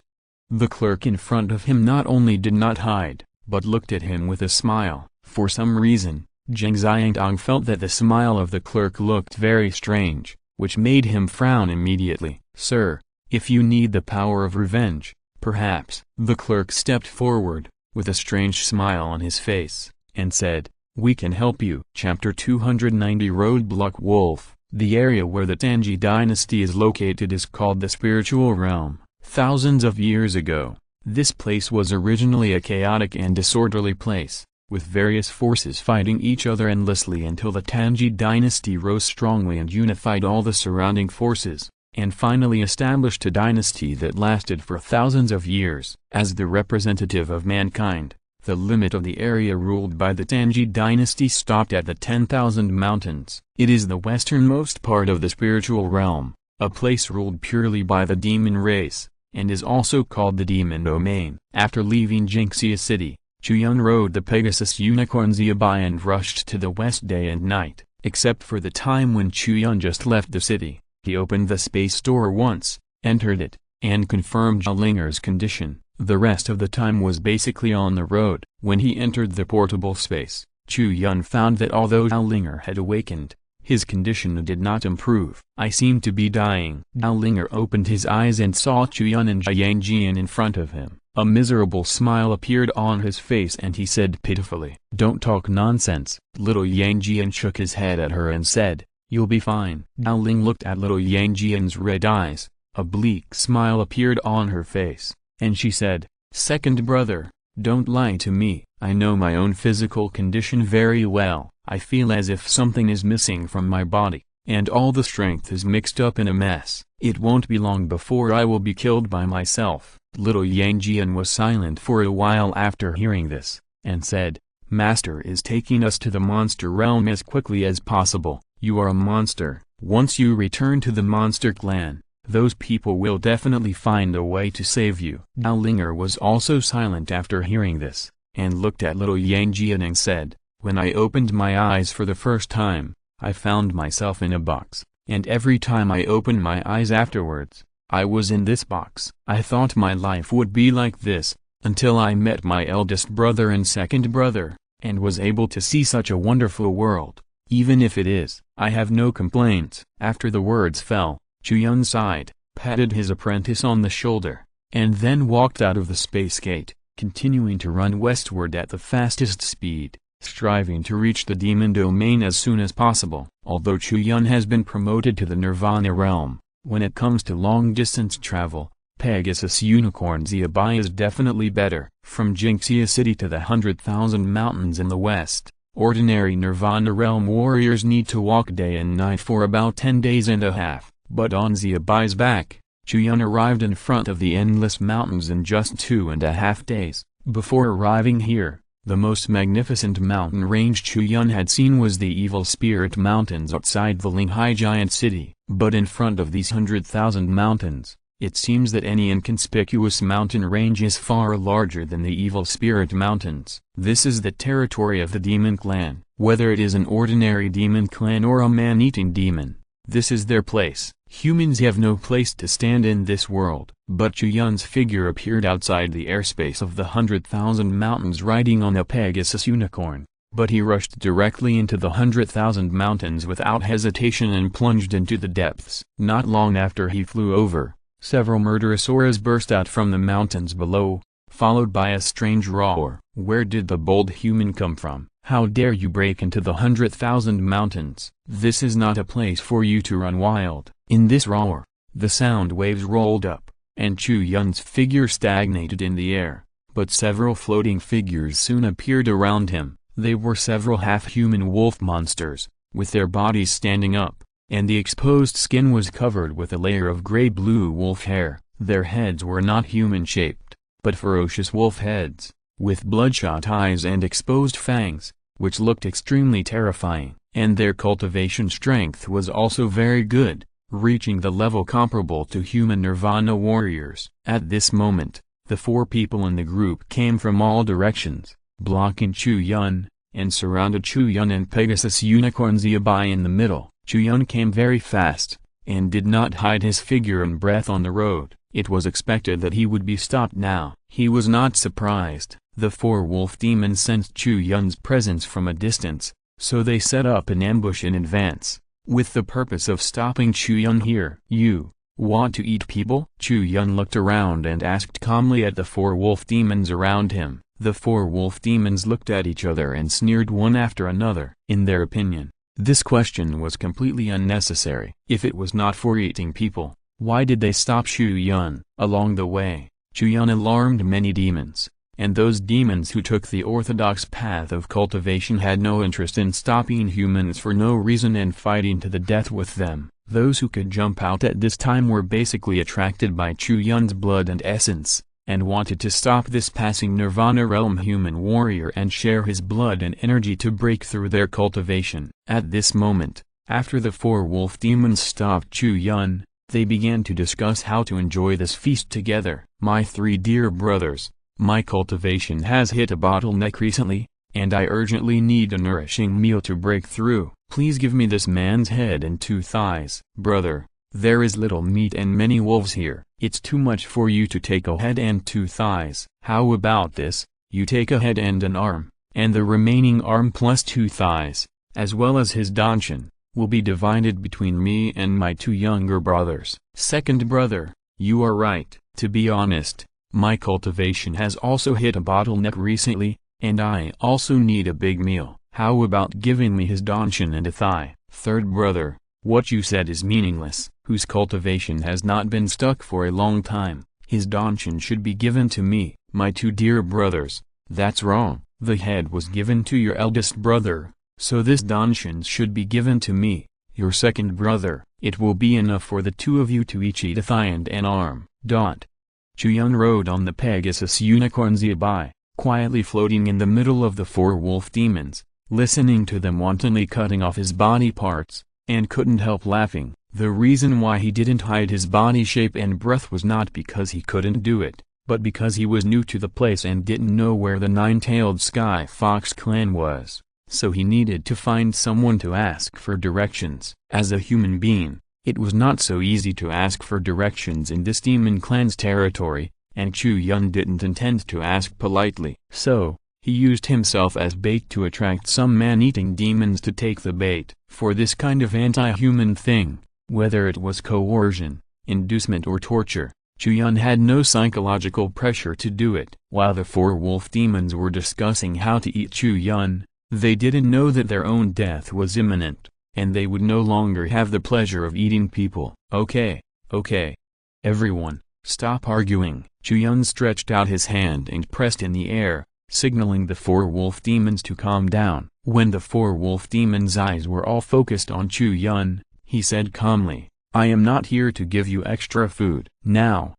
the clerk in front of him not only did not hide, but looked at him with a smile. For some reason, Zheng Xiangdong felt that the smile of the clerk looked very strange, which made him frown immediately. "Sir, if you need the power of revenge, perhaps." The clerk stepped forward, with a strange smile on his face, and said, "We can help you." Chapter 290 Roadblock Wolf. The area where the Tanji dynasty is located is called the Spiritual Realm. Thousands of years ago, this place was originally a chaotic and disorderly place, with various forces fighting each other endlessly until the Tangji dynasty rose strongly and unified all the surrounding forces, and finally established a dynasty that lasted for thousands of years. As the representative of mankind, the limit of the area ruled by the Tangji dynasty stopped at the 10,000 mountains. It is the westernmost part of the spiritual realm, a place ruled purely by the demon race, and is also called the demon domain. After leaving Jinxia city, Chu Yun rode the Pegasus unicorn Ziabai and rushed to the west day and night. Except for the time when Chu Yun just left the city, he opened the space door once, entered it, and confirmed Zhao Linger's condition. The rest of the time was basically on the road. When he entered the portable space, Chu Yun found that although Zhao Linger had awakened, his condition did not improve. "I seem to be dying." Zhao Linger opened his eyes and saw Chu Yun and Jiang Jian in front of him. A miserable smile appeared on his face and he said pitifully, "Don't talk nonsense." Little Yang Jian shook his head at her and said, "You'll be fine." Zhao Ling looked at little Yang Jian's red eyes. A bleak smile appeared on her face, and she said, "Second brother, don't lie to me. I know my own physical condition very well. I feel as if something is missing from my body, and all the strength is mixed up in a mess. It won't be long before I will be killed by myself." Little Yang Jian was silent for a while after hearing this, and said, "Master is taking us to the monster realm as quickly as possible. You are a monster. Once you return to the monster clan, those people will definitely find a way to save you." Zhao Linger was also silent after hearing this, and looked at little Yang Jian and said, "When I opened my eyes for the first time, I found myself in a box, and every time I opened my eyes afterwards, I was in this box. I thought my life would be like this, until I met my eldest brother and second brother, and was able to see such a wonderful world. Even if it is, I have no complaints." After the words fell, Chu Yun sighed, patted his apprentice on the shoulder, and then walked out of the space gate, continuing to run westward at the fastest speed, striving to reach the demon domain as soon as possible. Although Chu Yun has been promoted to the Nirvana realm, when it comes to long-distance travel, Pegasus Unicorn Ziabai is definitely better. From Jinxia City to the 100,000 mountains in the west, ordinary Nirvana realm warriors need to walk day and night for about 10 days and a half. But on Ziabai's back, Chu Yun arrived in front of the endless mountains in just 2.5 days. Before arriving here, the most magnificent mountain range Chu Yun had seen was the Evil Spirit Mountains outside the Linghai Giant City. But in front of these 100,000 mountains, it seems that any inconspicuous mountain range is far larger than the Evil Spirit Mountains. This is the territory of the Demon Clan. Whether it is an ordinary demon clan or a man-eating demon, this is their place. Humans have no place to stand in this world. But Chu Yun's figure appeared outside the airspace of the 100,000 mountains riding on a Pegasus unicorn. But he rushed directly into the 100,000 mountains without hesitation and plunged into the depths. Not long after he flew over, several murderous auras burst out from the mountains below, followed by a strange roar. "Where did the bold human come from? How dare you break into the 100,000 mountains? This is not a place for you to run wild." In this roar, the sound waves rolled up, and Chu Yun's figure stagnated in the air, but several floating figures soon appeared around him. They were several half-human wolf monsters, with their bodies standing up, and the exposed skin was covered with a layer of gray-blue wolf hair. Their heads were not human-shaped, but ferocious wolf heads, with bloodshot eyes and exposed fangs, which looked extremely terrifying. And their cultivation strength was also very good, reaching the level comparable to human Nirvana warriors. At this moment, the 4 people in the group came from all directions, blocking Chu Yun, and surrounded Chu Yun and Pegasus Unicorn Ziabai in the middle. Chu Yun came very fast, and did not hide his figure and breath on the road. It was expected that he would be stopped now. He was not surprised. The 4 wolf demons sensed Chu Yun's presence from a distance, so they set up an ambush in advance, with the purpose of stopping Chu Yun here. "You want to eat people?" Chu Yun looked around and asked calmly at the 4 wolf demons around him. The 4 wolf demons looked at each other and sneered one after another. In their opinion, this question was completely unnecessary. If it was not for eating people, why did they stop Chu Yun? Along the way, Chu Yun alarmed many demons, and those demons who took the orthodox path of cultivation had no interest in stopping humans for no reason and fighting to the death with them. Those who could jump out at this time were basically attracted by Chu Yun's blood and essence, and wanted to stop this passing nirvana realm human warrior and share his blood and energy to break through their cultivation. At this moment, after the 4 wolf demons stopped Chu Yun, they began to discuss how to enjoy this feast together. My 3 dear brothers, my cultivation has hit a bottleneck recently, and I urgently need a nourishing meal to break through. Please give me this man's head and 2 thighs. Brother, there is little meat and many wolves here. It's too much for you to take a head and 2 thighs. How about this? You take a head and an arm, and the remaining arm plus 2 thighs, as well as his danshan, will be divided between me and my 2 younger brothers. Second brother, you are right. To be honest, my cultivation has also hit a bottleneck recently, and I also need a big meal. How about giving me his danshan and a thigh? Third brother, what you said is meaningless. Whose cultivation has not been stuck for a long time, his danshan should be given to me. My 2 dear brothers, that's wrong. The head was given to your eldest brother, so this danshan should be given to me, your second brother. It will be enough for the 2 of you to each eat a thigh and an arm. Chu Yun rode on the Pegasus unicorn by, quietly floating in the middle of the 4 wolf demons, listening to them wantonly cutting off his body parts, and couldn't help laughing. The reason why he didn't hide his body shape and breath was not because he couldn't do it, but because he was new to the place and didn't know where the 9-tailed Sky Fox clan was, so he needed to find someone to ask for directions. As a human being, it was not so easy to ask for directions in this demon clan's territory, and Chu Yun didn't intend to ask politely. So, he used himself as bait to attract some man-eating demons to take the bait. For this kind of anti-human thing, whether it was coercion, inducement or torture, Chu Yun had no psychological pressure to do it. While the 4 wolf demons were discussing how to eat Chu Yun, they didn't know that their own death was imminent, and they would no longer have the pleasure of eating people. Okay. Everyone, stop arguing. Chu Yun stretched out his hand and pressed in the air, signaling the 4 wolf demons to calm down. When the 4 wolf demons' eyes were all focused on Chu Yun, he said calmly, I am not here to give you extra food. Now,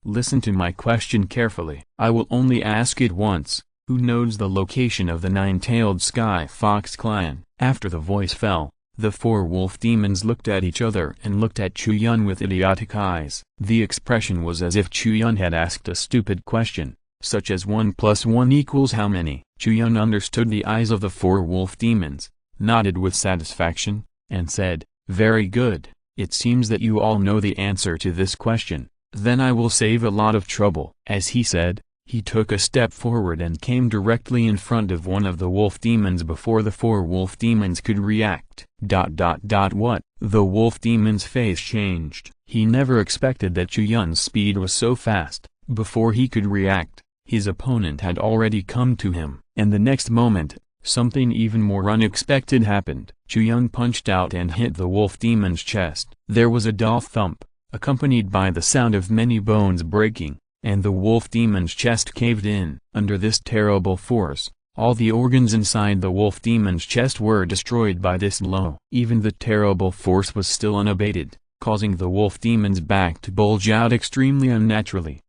listen to my question carefully. I will only ask it once. Who knows the location of the 9-tailed Sky Fox clan? After the voice fell, the 4 wolf demons looked at each other and looked at Chu Yun with idiotic eyes. The expression was as if Chu Yun had asked a stupid question, such as 1 + 1 = how many? Chu Yun understood the eyes of the 4 wolf demons, nodded with satisfaction, and said, very good, it seems that you all know the answer to this question, then I will save a lot of trouble. As he said, he took a step forward and came directly in front of one of the wolf demons before the 4 wolf demons could react. What? The wolf demon's face changed. He never expected that Chu Yun's speed was so fast. Before he could react, his opponent had already come to him. And the next moment, something even more unexpected happened. Chu Yun punched out and hit the wolf demon's chest. There was a dull thump, accompanied by the sound of many bones breaking, and the wolf demon's chest caved in. Under this terrible force, all the organs inside the wolf demon's chest were destroyed by this blow. Even the terrible force was still unabated, causing the wolf demon's back to bulge out extremely unnaturally.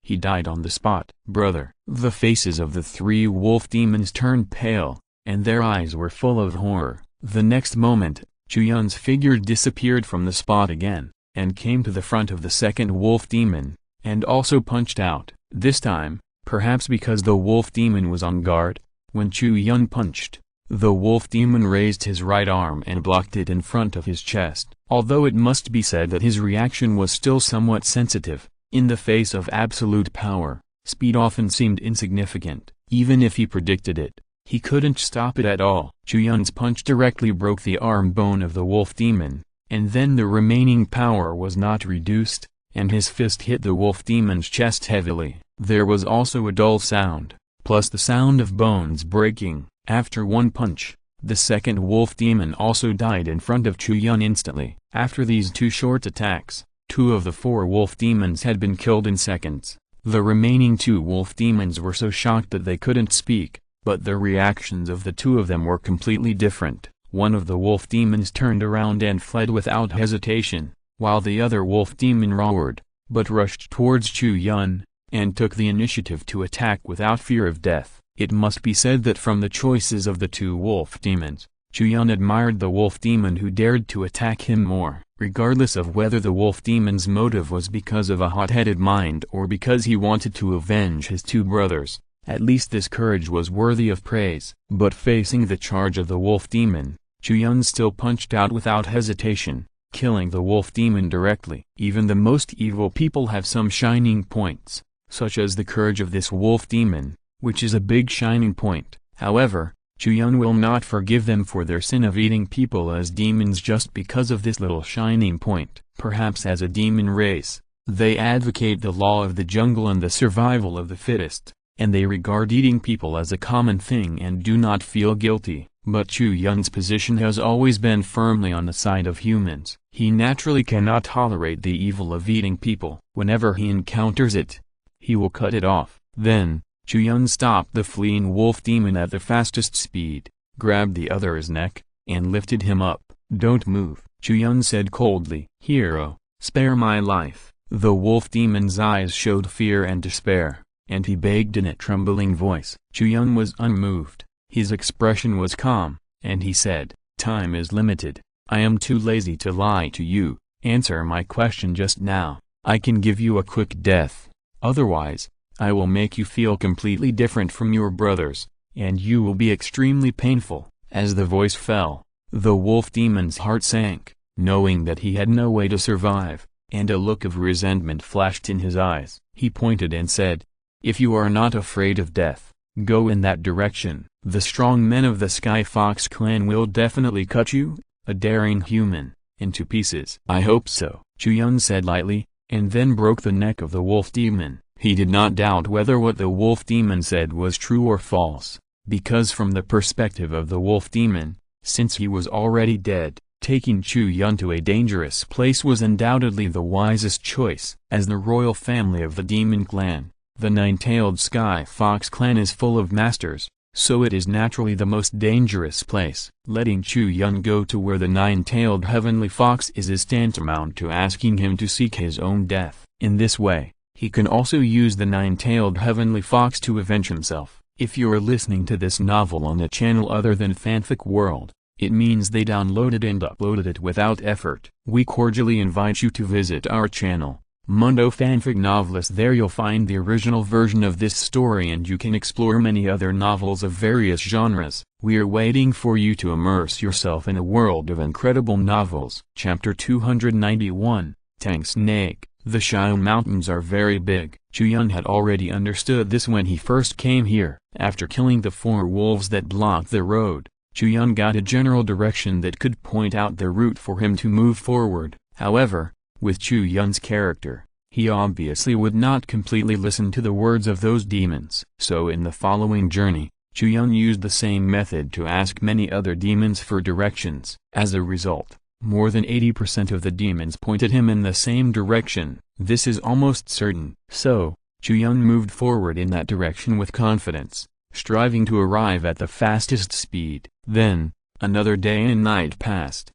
He died on the spot. Brother, the faces of the 3 wolf demons turned pale, and their eyes were full of horror. The next moment, Chu Yun's figure disappeared from the spot again, and came to the front of the second wolf demon, and also punched out. This time, perhaps because the wolf demon was on guard, when Chu Yun punched, the wolf demon raised his right arm and blocked it in front of his chest. Although it must be said that his reaction was still somewhat sensitive, in the face of absolute power, speed often seemed insignificant. Even if he predicted it, he couldn't stop it at all. Chu Yun's punch directly broke the arm bone of the wolf demon, and then the remaining power was not reduced, and his fist hit the wolf demon's chest heavily. There was also a dull sound, plus the sound of bones breaking. After one punch, the second wolf demon also died in front of Chu Yun instantly. After these 2 short attacks, 2 of the 4 wolf demons had been killed in seconds. The remaining two wolf demons were so shocked that they couldn't speak, but the reactions of the two of them were completely different. One of the wolf demons turned around and fled without hesitation, while the other wolf demon roared, but rushed towards Chu Yun, and took the initiative to attack without fear of death. It must be said that from the choices of the two wolf demons, Chu Yun admired the wolf demon who dared to attack him more, regardless of whether the wolf demon's motive was because of a hot-headed mind or because he wanted to avenge his two brothers. At least this courage was worthy of praise. But facing the charge of the wolf demon, Chu Yun still punched out without hesitation, killing the wolf demon directly. Even the most evil people have some shining points, such as the courage of this wolf demon, which is a big shining point. However, Chu Yun will not forgive them for their sin of eating people as demons just because of this little shining point. Perhaps as a demon race, they advocate the law of the jungle and the survival of the fittest, and they regard eating people as a common thing and do not feel guilty. But Chu Yun's position has always been firmly on the side of humans. He naturally cannot tolerate the evil of eating people. Whenever he encounters it, he will cut it off. Then, Chu Yun stopped the fleeing wolf demon at the fastest speed, grabbed the other's neck, and lifted him up. "Don't move," Chu Yun said coldly. "Hero, spare my life." The wolf demon's eyes showed fear and despair, and he begged in a trembling voice. Chu Yun was unmoved. His expression was calm, and he said, "Time is limited. I am too lazy to lie to you. Answer my question just now. I can give you a quick death. Otherwise, I will make you feel completely different from your brothers, and you will be extremely painful." As the voice fell, the wolf demon's heart sank, knowing that he had no way to survive, and a look of resentment flashed in his eyes. He pointed and said, "If you are not afraid of death, go in that direction. The strong men of the Sky Fox clan will definitely cut you, a daring human, into pieces." "I hope so," Chu Yun said lightly, and then broke the neck of the wolf demon. He did not doubt whether what the wolf demon said was true or false, because from the perspective of the wolf demon, since he was already dead, taking Chu Yun to a dangerous place was undoubtedly the wisest choice. As the royal family of the demon clan, the nine-tailed Sky Fox clan is full of masters, so it is naturally the most dangerous place. Letting Chu Yun go to where the nine-tailed heavenly fox is tantamount to asking him to seek his own death. In this way, he can also use the nine-tailed heavenly fox to avenge himself. If you are listening to this novel on a channel other than Fanfic World, it means they downloaded and uploaded it without effort. We cordially invite you to visit our channel, Mundo Fanfic Novelist. There you'll find the original version of this story and you can explore many other novels of various genres. We are waiting for you to immerse yourself in a world of incredible novels. Chapter 291, Tang Snake. The Xiao Mountains are very big. Chu Yun had already understood this when he first came here. After killing the 4 wolves that blocked the road, Chu Yun got a general direction that could point out the route for him to move forward. However, with Chu Yun's character, he obviously would not completely listen to the words of those demons. So in the following journey, Chu Yun used the same method to ask many other demons for directions. As a result, more than 80% of the demons pointed him in the same direction. This is almost certain. So, Chu Yun moved forward in that direction with confidence, striving to arrive at the fastest speed. Then, another day and night passed.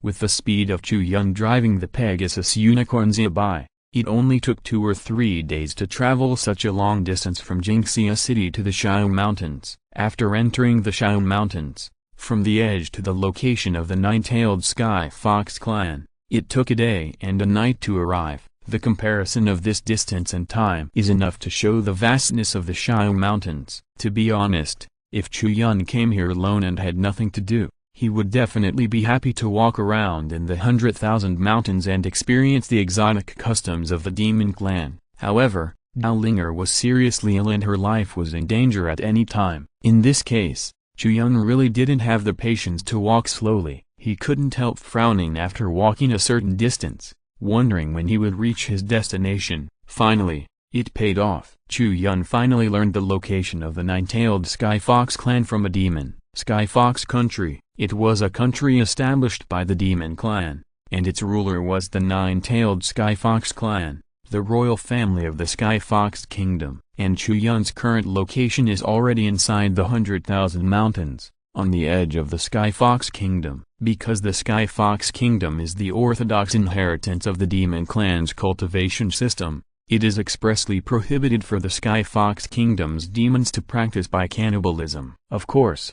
With the speed of Chu Yun driving the Pegasus unicorns by, it only took 2 or 3 days to travel such a long distance from Jingxia City to the Xiao Mountains. After entering the Xiao Mountains, from the edge to the location of the nine-tailed Sky Fox clan, it took a day and a night to arrive. The comparison of this distance and time is enough to show the vastness of the Xiao Mountains. To be honest, if Chu Yun came here alone and had nothing to do, he would definitely be happy to walk around in the 100,000 mountains and experience the exotic customs of the demon clan. However, Dao Linger was seriously ill and her life was in danger at any time. In this case, Chu Yun really didn't have the patience to walk slowly. He couldn't help frowning after walking a certain distance, wondering when he would reach his destination. Finally, it paid off. Chu Yun finally learned the location of the nine-tailed Sky Fox clan from a demon. Sky Fox Country. It was a country established by the demon clan, and its ruler was the nine-tailed Sky Fox clan. the royal family of the Sky Fox Kingdom. And Chu Yun's current location is already inside the 100,000 mountains, on the edge of the Sky Fox Kingdom. Because the Sky Fox Kingdom is the orthodox inheritance of the demon clan's cultivation system, it is expressly prohibited for the Sky Fox Kingdom's demons to practice by cannibalism. Of course,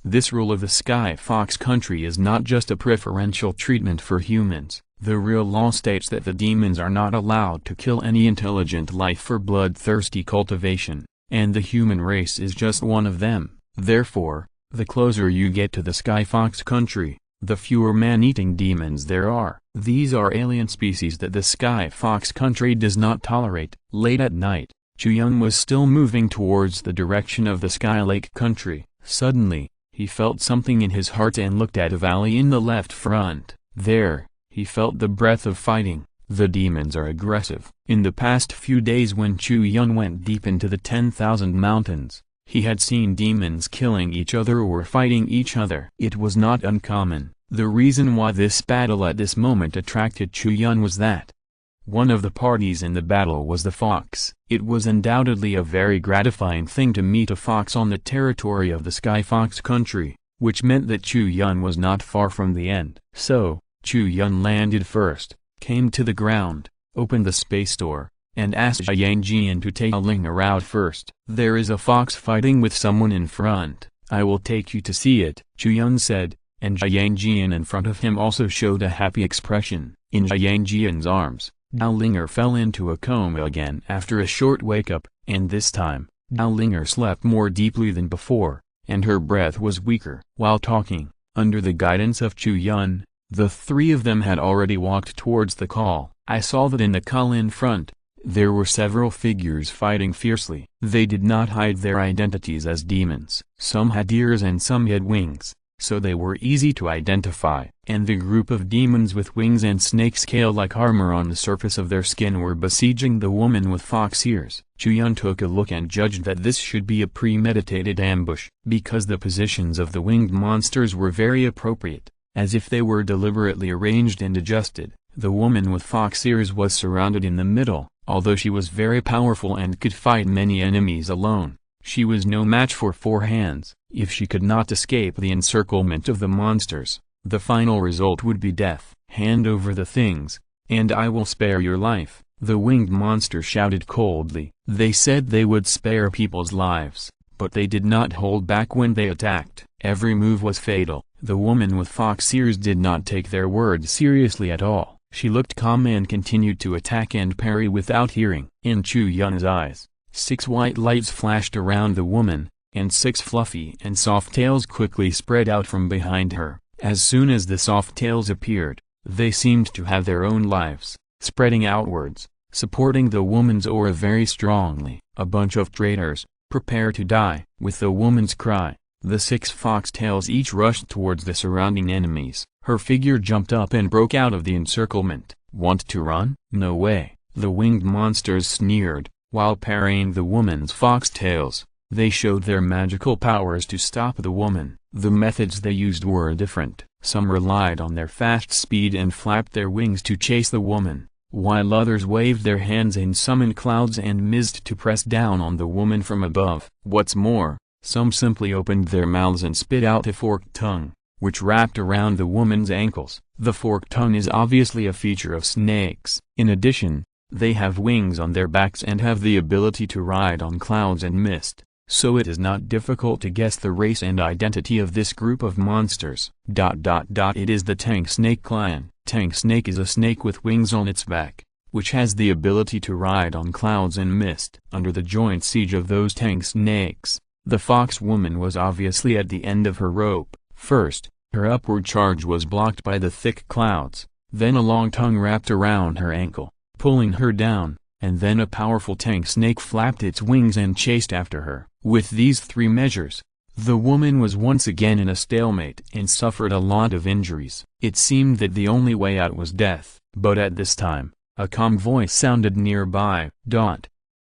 this rule of the Sky Fox country is not just a preferential treatment for humans. The real law states that the demons are not allowed to kill any intelligent life for bloodthirsty cultivation, and the human race is just one of them. Therefore, the closer you get to the Sky Fox country, the fewer man-eating demons there are. These are alien species that the Sky Fox country does not tolerate. Late at night, Chu Yun was still moving towards the direction of the Sky Lake country. Suddenly, he felt something in his heart and looked at a valley in the left front. There, he felt the breath of fighting. The demons are aggressive. In the past few days when Chu Yun went deep into the 10,000 mountains, he had seen demons killing each other or fighting each other. It was not uncommon. The reason why this battle at this moment attracted Chu Yun was that one of the parties in the battle was the fox. It was undoubtedly a very gratifying thing to meet a fox on the territory of the Sky Fox country, which meant that Chu Yun was not far from the end. So, Chu Yun landed first, came to the ground, opened the space door, and asked Jiang Jian to take Linger out first. There is a fox fighting with someone in front. I will take you to see it, Chu Yun said, and Jiang Jian in front of him also showed a happy expression. In Jiang Jian's arms, Linger fell into a coma again after a short wake-up, and this time, Linger slept more deeply than before, and her breath was weaker. While talking, under the guidance of Chu Yun, the three of them had already walked towards the call. I saw that in the call in front, there were several figures fighting fiercely. They did not hide their identities as demons. Some had ears and some had wings, so they were easy to identify. And the group of demons with wings and snake scale-like armor on the surface of their skin were besieging the woman with fox ears. Chu Yun took a look and judged that this should be a premeditated ambush, because the positions of the winged monsters were very appropriate, as if they were deliberately arranged and adjusted. The woman with fox ears was surrounded in the middle. Although she was very powerful and could fight many enemies alone, she was no match for four hands. If she could not escape the encirclement of the monsters, the final result would be death. Hand over the things, and I will spare your life, the winged monster shouted coldly. They said they would spare people's lives, but they did not hold back when they attacked. Every move was fatal. The woman with fox ears did not take their words seriously at all. She looked calm and continued to attack and parry without hearing. In Chu Yun's eyes, 6 white lights flashed around the woman, and 6 fluffy and soft tails quickly spread out from behind her. As soon as the soft tails appeared, they seemed to have their own lives, spreading outwards, supporting the woman's aura very strongly. A bunch of traitors, prepare to die. With the woman's cry, the 6 fox tails each rushed towards the surrounding enemies. Her figure jumped up and broke out of the encirclement. Want to run? No way. The winged monsters sneered, while parrying the woman's fox tails. They showed their magical powers to stop the woman. The methods they used were different. Some relied on their fast speed and flapped their wings to chase the woman, while others waved their hands and summoned clouds and mist to press down on the woman from above. What's more, some simply opened their mouths and spit out a forked tongue, which wrapped around the woman's ankles. The forked tongue is obviously a feature of snakes. In addition, they have wings on their backs and have the ability to ride on clouds and mist, so it is not difficult to guess the race and identity of this group of monsters. It is the tank snake clan. Tank snake is a snake with wings on its back, which has the ability to ride on clouds and mist. Under the joint siege of those tank snakes, the fox woman was obviously at the end of her rope. First, her upward charge was blocked by the thick clouds, then a long tongue wrapped around her ankle, pulling her down, and then a powerful tank snake flapped its wings and chased after her. With these 3 measures, the woman was once again in a stalemate and suffered a lot of injuries. It seemed that the only way out was death. But at this time, a calm voice sounded nearby.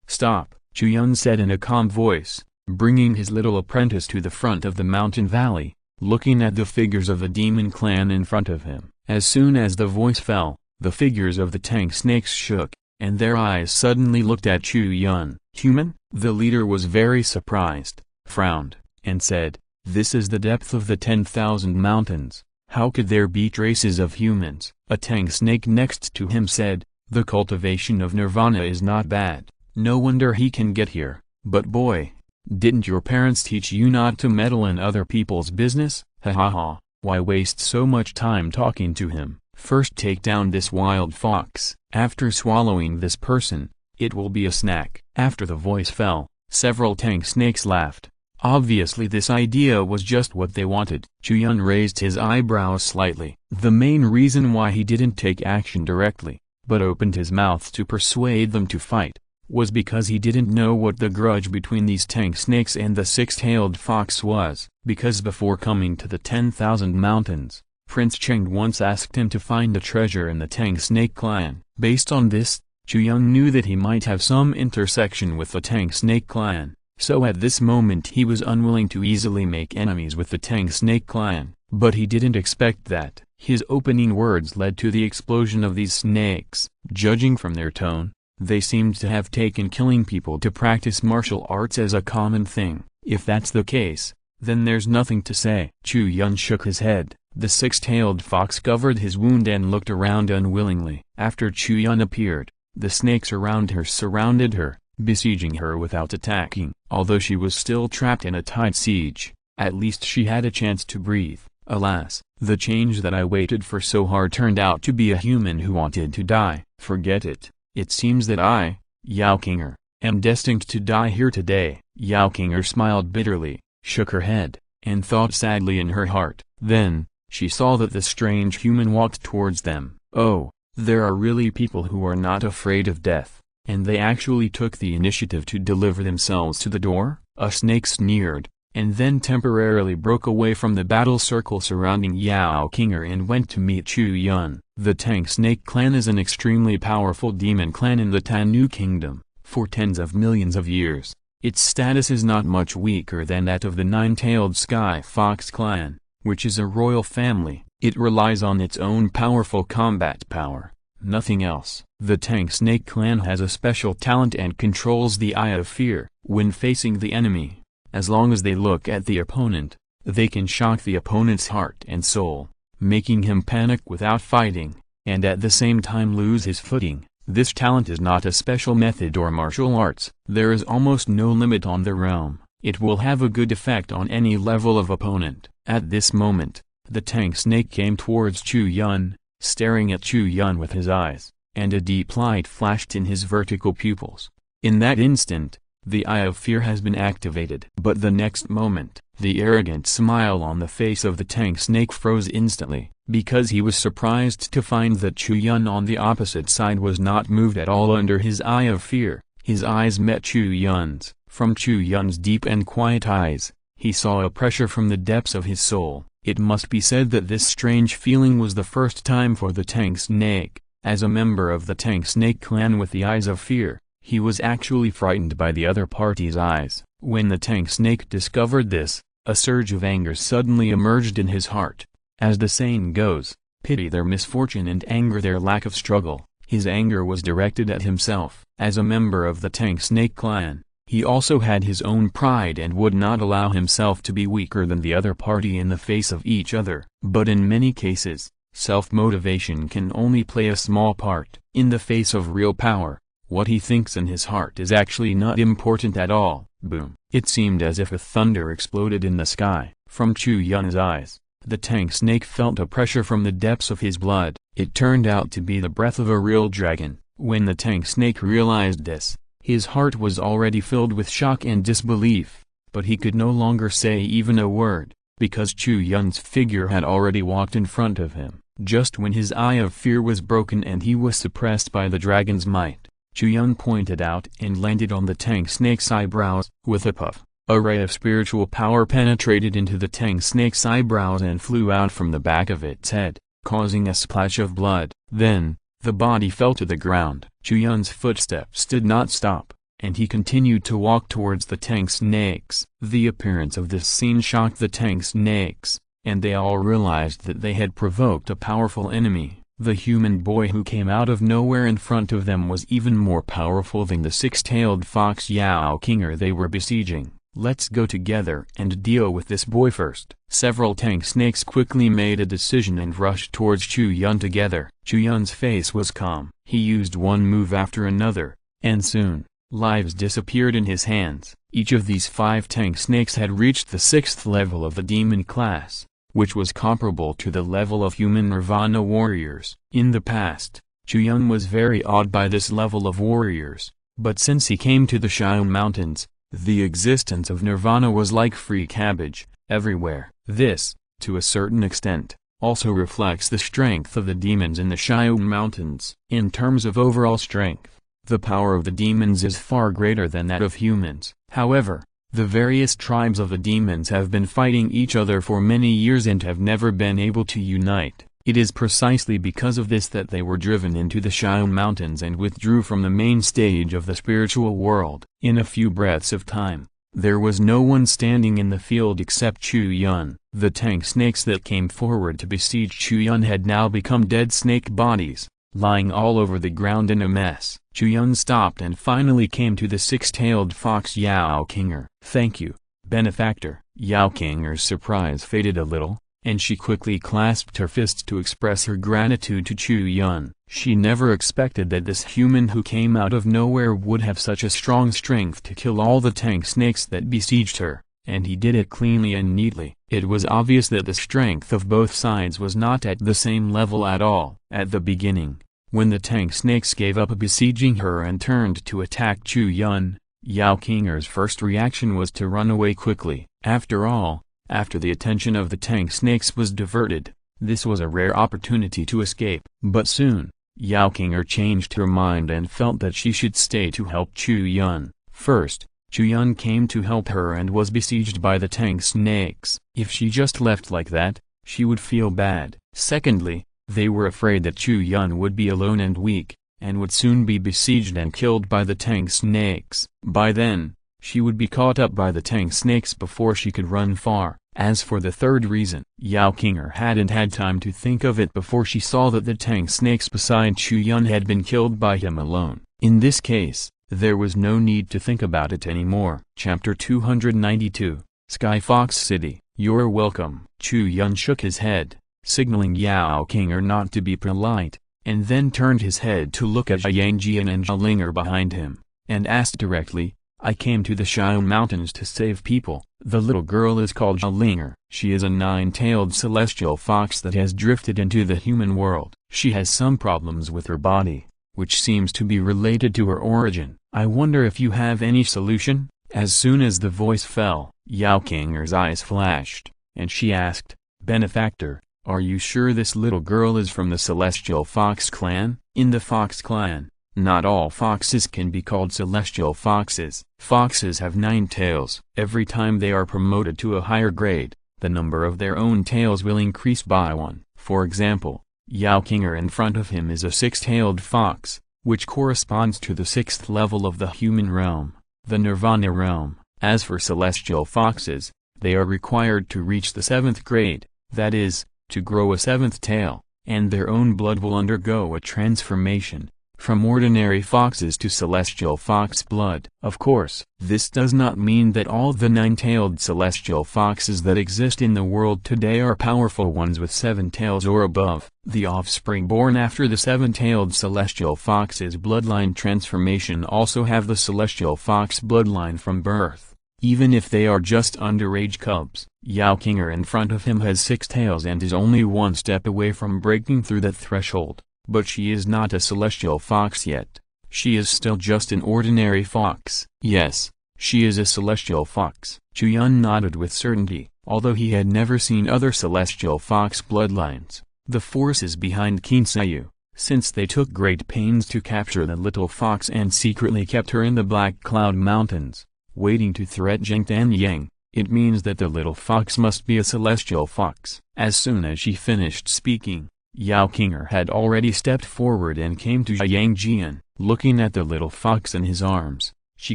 Stop, Chu Yun said in a calm voice, bringing his little apprentice to the front of the mountain valley, looking at the figures of the demon clan in front of him. As soon as the voice fell, the figures of the tank snakes shook, and their eyes suddenly looked at Chu Yun. "Human?" The leader was very surprised, frowned, and said, "This is the depth of the 10,000 mountains. How could there be traces of humans?" A tank snake next to him said, "The cultivation of nirvana is not bad. No wonder he can get here. But boy, didn't your parents teach you not to meddle in other people's business? Ha ha ha, why waste so much time talking to him? First take down this wild fox. After swallowing this person, it will be a snack." After the voice fell, several tank snakes laughed. Obviously this idea was just what they wanted. Chu Yun raised his eyebrows slightly. The main reason why he didn't take action directly, but opened his mouth to persuade them to fight, was because he didn't know what the grudge between these tank snakes and the six-tailed fox was. Because before coming to the 10,000 mountains, Prince Cheng once asked him to find a treasure in the Tang snake clan. Based on this, Chu Yun knew that he might have some intersection with the Tang snake clan, so at this moment he was unwilling to easily make enemies with the Tang snake clan. But he didn't expect that. His opening words led to the explosion of these snakes. Judging from their tone, they seemed to have taken killing people to practice martial arts as a common thing. If that's the case, then there's nothing to say. Chu Yun shook his head. The six-tailed fox covered his wound and looked around unwillingly. After Chu Yun appeared, the snakes around her surrounded her, besieging her without attacking. Although she was still trapped in a tight siege, at least she had a chance to breathe. Alas, the change that I waited for so hard turned out to be a human who wanted to die. Forget it. It seems that I, Yao Kinger, am destined to die here today. Yao Kinger smiled bitterly, shook her head, and thought sadly in her heart. Then, she saw that the strange human walked towards them. Oh, there are really people who are not afraid of death, and they actually took the initiative to deliver themselves to the door? A snake sneered, and then temporarily broke away from the battle circle surrounding Yao Kinger and went to meet Chu Yun. The Tang Snake Clan is an extremely powerful demon clan in the Tanu Kingdom. For tens of millions of years, its status is not much weaker than that of the nine-tailed Sky Fox Clan, which is a royal family. It relies on its own powerful combat power, nothing else. The Tang Snake Clan has a special talent and controls the Eye of Fear. When facing the enemy, as long as they look at the opponent, they can shock the opponent's heart and soul, making him panic without fighting, and at the same time lose his footing. This talent is not a special method or martial arts. There is almost no limit on the realm. It will have a good effect on any level of opponent. At this moment, the Tang Snake came towards Chu Yun, staring at Chu Yun with his eyes, and a deep light flashed in his vertical pupils. In that instant, the Eye of Fear has been activated. But the next moment, the arrogant smile on the face of the Tang Snake froze instantly, because he was surprised to find that Chu Yun on the opposite side was not moved at all under his Eye of Fear. His eyes met Chu Yun's. From Chu Yun's deep and quiet eyes, he saw a pressure from the depths of his soul. It must be said that this strange feeling was the first time for the Tang Snake. As a member of the Tang Snake clan with the Eyes of Fear, he was actually frightened by the other party's eyes. When the Tang Snake discovered this, a surge of anger suddenly emerged in his heart. As the saying goes, pity their misfortune and anger their lack of struggle. His anger was directed at himself. As a member of the Tang Snake clan, he also had his own pride and would not allow himself to be weaker than the other party in the face of each other. But in many cases, self-motivation can only play a small part. In the face of real power, what he thinks in his heart is actually not important at all. Boom! It seemed as if a thunder exploded in the sky. From Chu Yun's eyes, the Tang Snake felt a pressure from the depths of his blood. It turned out to be the breath of a real dragon. When the Tang Snake realized this, his heart was already filled with shock and disbelief, but he could no longer say even a word, because Chu Yun's figure had already walked in front of him. Just when his Eye of Fear was broken and he was suppressed by the dragon's might, Chu Yun pointed out and landed on the Tang Snake's eyebrows. With a puff, a ray of spiritual power penetrated into the Tang Snake's eyebrows and flew out from the back of its head, causing a splash of blood. Then, the body fell to the ground. Chu Yun's footsteps did not stop, and he continued to walk towards the Tang Snakes. The appearance of this scene shocked the Tang Snakes, and they all realized that they had provoked a powerful enemy. The human boy who came out of nowhere in front of them was even more powerful than the six-tailed fox Yao Kinger they were besieging. Let's go together and deal with this boy first. Several tank snakes quickly made a decision and rushed towards Chu Yun together. Chu Yun's face was calm. He used one move after another, and soon, lives disappeared in his hands. Each of these 5 tank snakes had reached the 6th level of the demon class, which was comparable to the level of human Nirvana warriors. In the past, Chu Yun was very awed by this level of warriors, but since he came to the Xiao Mountains, the existence of Nirvana was like free cabbage, everywhere. This, to a certain extent, also reflects the strength of the demons in the Xiao Mountains. In terms of overall strength, the power of the demons is far greater than that of humans. However, the various tribes of the demons have been fighting each other for many years and have never been able to unite. It is precisely because of this that they were driven into the Xiao Mountains and withdrew from the main stage of the spiritual world. In a few breaths of time, there was no one standing in the field except Chu Yun. The tank snakes that came forward to besiege Chu Yun had now become dead snake bodies, lying all over the ground in a mess. Chu Yun stopped and finally came to the six-tailed fox Yao Kinger. "Thank you, benefactor." Yao Kinger's surprise faded a little, and she quickly clasped her fists to express her gratitude to Chu Yun. She never expected that this human who came out of nowhere would have such a strong strength to kill all the tank snakes that besieged her, and he did it cleanly and neatly. It was obvious that the strength of both sides was not at the same level at all. At the beginning, when the tank snakes gave up besieging her and turned to attack Chu Yun, Yao Kinger's first reaction was to run away quickly. After all, after the attention of the tank snakes was diverted, this was a rare opportunity to escape. But soon, Yao Kinger changed her mind and felt that she should stay to help Chu Yun. First, Chu Yun came to help her and was besieged by the tank snakes. If she just left like that, she would feel bad. Secondly, they were afraid that Chu Yun would be alone and weak, and would soon be besieged and killed by the tank snakes. By then, she would be caught up by the tank snakes before she could run far. As for the third reason, Yao Kinger hadn't had time to think of it before she saw that the tank snakes beside Chu Yun had been killed by him alone. In this case, there was no need to think about it anymore. Chapter 292, Sky Fox City. "You're welcome." Chu Yun shook his head, signaling Yao Kinger not to be polite, and then turned his head to look at Yang Jian and Zhalinger behind him, and asked directly, "I came to the Xiao Mountains to save people." The little girl is called Zhalinger. She is a 9-tailed celestial fox that has drifted into the human world. She has some problems with her body, which seems to be related to her origin. "I wonder if you have any solution?" As soon as the voice fell, Yao Kinger's eyes flashed, and she asked, "Benefactor, are you sure this little girl is from the Celestial Fox clan?" In the Fox clan, not all foxes can be called celestial foxes. Foxes have 9 tails. Every time they are promoted to a higher grade, the number of their own tails will increase by 1. For example, Yao Kinger in front of him is a 6-tailed fox, which corresponds to the 6th level of the human realm, the Nirvana realm. As for celestial foxes, they are required to reach the 7th grade, that is, to grow a 7th tail, and their own blood will undergo a transformation, from ordinary foxes to celestial fox blood. Of course, this does not mean that all the 9-tailed celestial foxes that exist in the world today are powerful ones with 7 tails or above. The offspring born after the 7-tailed celestial fox's bloodline transformation also have the celestial fox bloodline from birth, even if they are just underage cubs. Yao Kinger in front of him has 6 tails and is only one step away from breaking through that threshold. But she is not a celestial fox yet. She is still just an ordinary fox. "Yes, she is a celestial fox." Chu Yun nodded with certainty, although he had never seen other celestial fox bloodlines. The forces behind Qin Sayu, since they took great pains to capture the little fox and secretly kept her in the Black Cloud Mountains, waiting to threat Zhengtan Yang, it means that the little fox must be a celestial fox. As soon as she finished speaking, Yao Kinger had already stepped forward and came to Yang Jian. Looking at the little fox in his arms, she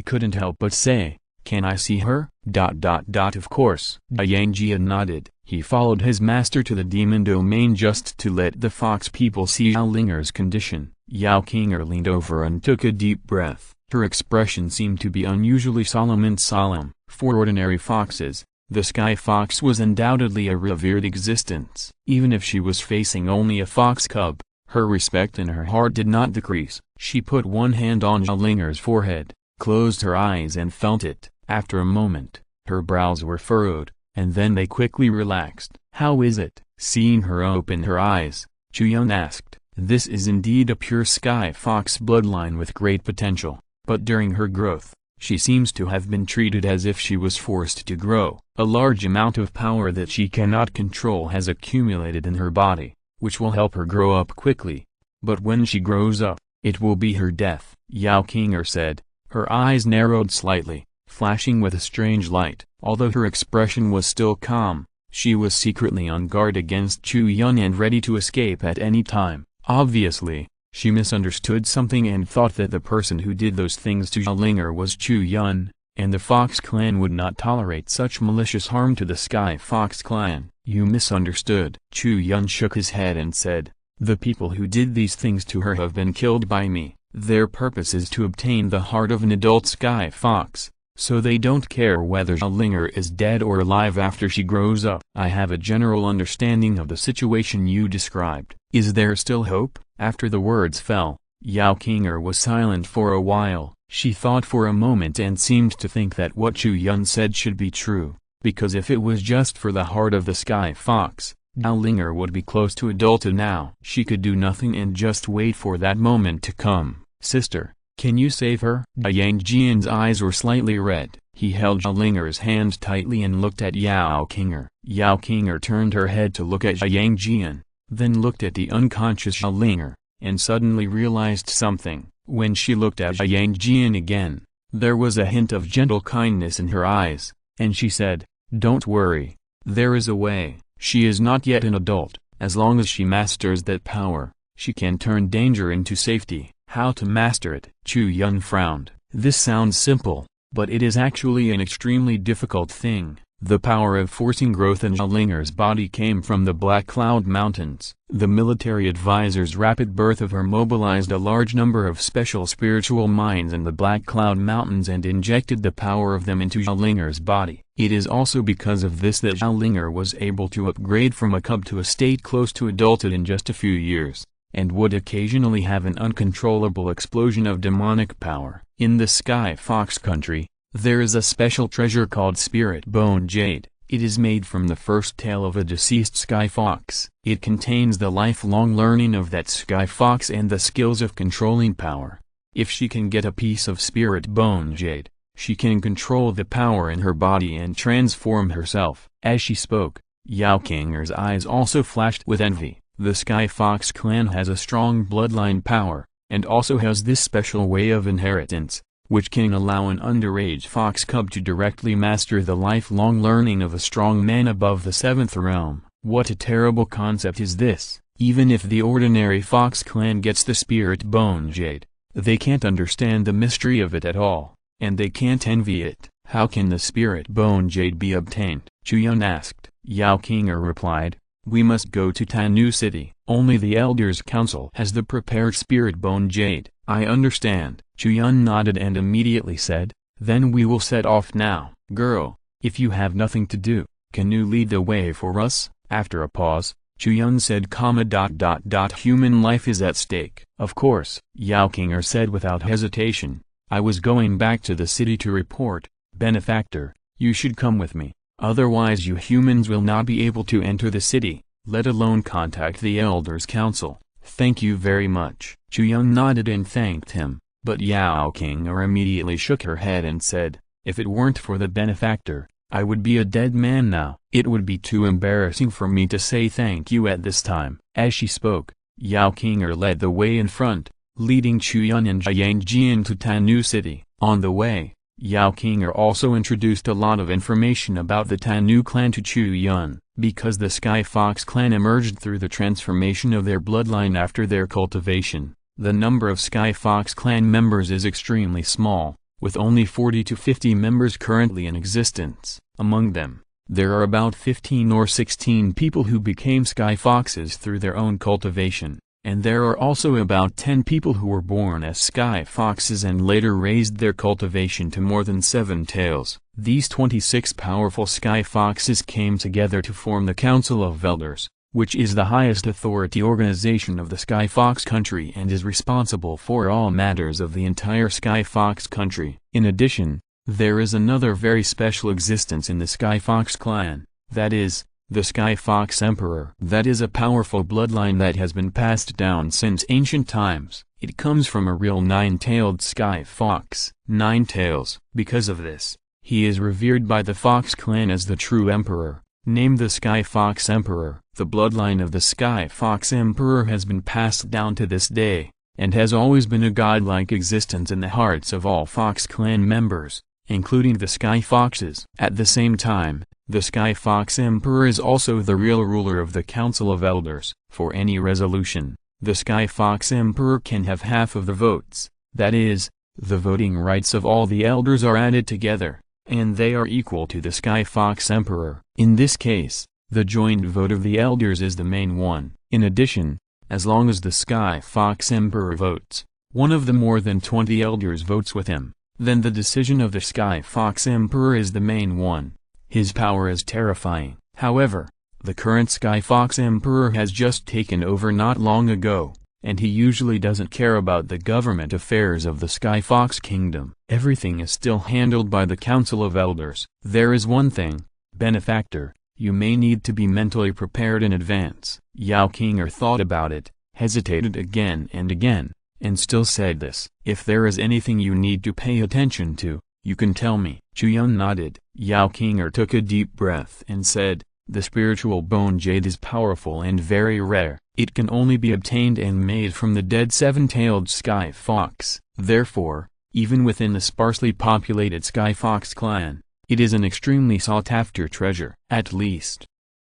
couldn't help but say, Can I see her? Of course. Yang Jian nodded. He followed his master to the demon domain just to let the fox people see Zhao Linger's condition. Yao Qinger leaned over and took a deep breath. Her expression seemed to be unusually solemn and solemn. For ordinary foxes, the sky fox was undoubtedly a revered existence. Even if she was facing only a fox cub, her respect in her heart did not decrease. She put one hand on Zhao Linger's forehead, closed her eyes and felt it. After a moment, her brows were furrowed, and then they quickly relaxed. How is it? Seeing her open her eyes, Chu Yun asked. This is indeed a pure sky fox bloodline with great potential, but during her growth, she seems to have been treated as if she was forced to grow. A large amount of power that she cannot control has accumulated in her body, which will help her grow up quickly. But when she grows up, it will be her death, Yao Qinger said. Her eyes narrowed slightly, flashing with a strange light. Although her expression was still calm, she was secretly on guard against Chu Yun and ready to escape at any time. Obviously, she misunderstood something and thought that the person who did those things to Zhao Linger was Chu Yun, and the Fox clan would not tolerate such malicious harm to the Sky Fox clan. You misunderstood. Chu Yun shook his head and said, the people who did these things to her have been killed by me. Their purpose is to obtain the heart of an adult Sky Fox, so they don't care whether Zhao Linger is dead or alive after she grows up. I have a general understanding of the situation you described. Is there still hope? After the words fell, Yao Qinger was silent for a while. She thought for a moment and seemed to think that what Chu Yun said should be true, because if it was just for the heart of the Sky Fox, Zhao Linger would be close to adulthood now. She could do nothing and just wait for that moment to come. Sister, can you save her? Yang Jian's eyes were slightly red. He held Zhao Linger's hand tightly and looked at Yao Qinger. Yao Qinger turned her head to look at Yang Jian, then looked at the unconscious Zhao Linger, and suddenly realized something. When she looked at Yang Jian again, there was a hint of gentle kindness in her eyes, and she said, don't worry, there is a way. She is not yet an adult. As long as she masters that power, she can turn danger into safety. How to master it? Chu Yun frowned. This sounds simple, but it is actually an extremely difficult thing. The power of forcing growth in Zhao Linger's body came from the Black Cloud Mountains. The military advisor's rapid birth of her mobilized a large number of special spiritual minds in the Black Cloud Mountains and injected the power of them into Zhao Linger's body. It is also because of this that Zhao Linger was able to upgrade from a cub to a state close to adulthood in just a few years, and would occasionally have an uncontrollable explosion of demonic power. In the Sky Fox country, there is a special treasure called Spirit Bone Jade. It is made from the first tail of a deceased Sky Fox. It contains the lifelong learning of that Sky Fox and the skills of controlling power. If she can get a piece of Spirit Bone Jade, she can control the power in her body and transform herself. As she spoke, Yao Qinger's eyes also flashed with envy. The Sky Fox clan has a strong bloodline power, and also has this special way of inheritance, which can allow an underage fox cub to directly master the lifelong learning of a strong man above the 7th realm. What a terrible concept is this! Even if the ordinary fox clan gets the Spirit Bone Jade, they can't understand the mystery of it at all, and they can't envy it. How can the Spirit Bone Jade be obtained? Chu Yun asked. Yao Qinger replied, we must go to Tanu City. Only the Elders' Council has the prepared Spirit Bone Jade. I understand. Chu Yun nodded and immediately said, then we will set off now. Girl, if you have nothing to do, can you lead the way for us? After a pause, Chu Yun said, Human life is at stake. Of course, Yao Qinger said without hesitation. I was going back to the city to report. Benefactor, you should come with me. Otherwise you humans will not be able to enter the city, let alone contact the Elders' Council. Thank you very much. Chu Yun nodded and thanked him, but Yao Qinger immediately shook her head and said, if it weren't for the benefactor, I would be a dead man now. It would be too embarrassing for me to say thank you at this time. As she spoke, Yao Qinger led the way in front, leading Chu Yun and Yang Jian to Tanu City. On the way, Yao Qinger also introduced a lot of information about the Tanu clan to Chu Yun. Because the Sky Fox clan emerged through the transformation of their bloodline after their cultivation, the number of Sky Fox clan members is extremely small, with only 40 to 50 members currently in existence. Among them, there are about 15 or 16 people who became Sky Foxes through their own cultivation, and there are also about 10 people who were born as Sky Foxes and later raised their cultivation to more than 7 tails. These 26 powerful Sky Foxes came together to form the Council of Elders, which is the highest authority organization of the Sky Fox country and is responsible for all matters of the entire Sky Fox country. In addition, there is another very special existence in the Sky Fox clan, that is, the Sky Fox Emperor. That is a powerful bloodline that has been passed down since ancient times. It comes from a real 9-tailed Sky Fox. 9 tails. Because of this, he is revered by the Fox clan as the true Emperor, named the Sky Fox Emperor. The bloodline of the Sky Fox Emperor has been passed down to this day, and has always been a godlike existence in the hearts of all Fox clan members, including the Sky Foxes. At the same time, the Sky Fox Emperor is also the real ruler of the Council of Elders. For any resolution, the Sky Fox Emperor can have half of the votes. That is, the voting rights of all the elders are added together, and they are equal to the Sky Fox Emperor. In this case, the joint vote of the elders is the main one. In addition, as long as the Sky Fox Emperor votes, one of the more than 20 elders votes with him, then the decision of the Sky Fox Emperor is the main one. His power is terrifying. However, the current Sky Fox Emperor has just taken over not long ago, and he usually doesn't care about the government affairs of the Sky Fox Kingdom. Everything is still handled by the Council of Elders. There is one thing, benefactor, you may need to be mentally prepared in advance. Yao Qinger thought about it, hesitated again and again, and still said this. If there is anything you need to pay attention to, you can tell me. Chu Yun nodded. Yao Qinger took a deep breath and said, the spiritual bone jade is powerful and very rare. It can only be obtained and made from the dead 7-tailed Sky Fox. Therefore, even within the sparsely populated Sky Fox clan, it is an extremely sought-after treasure. At least,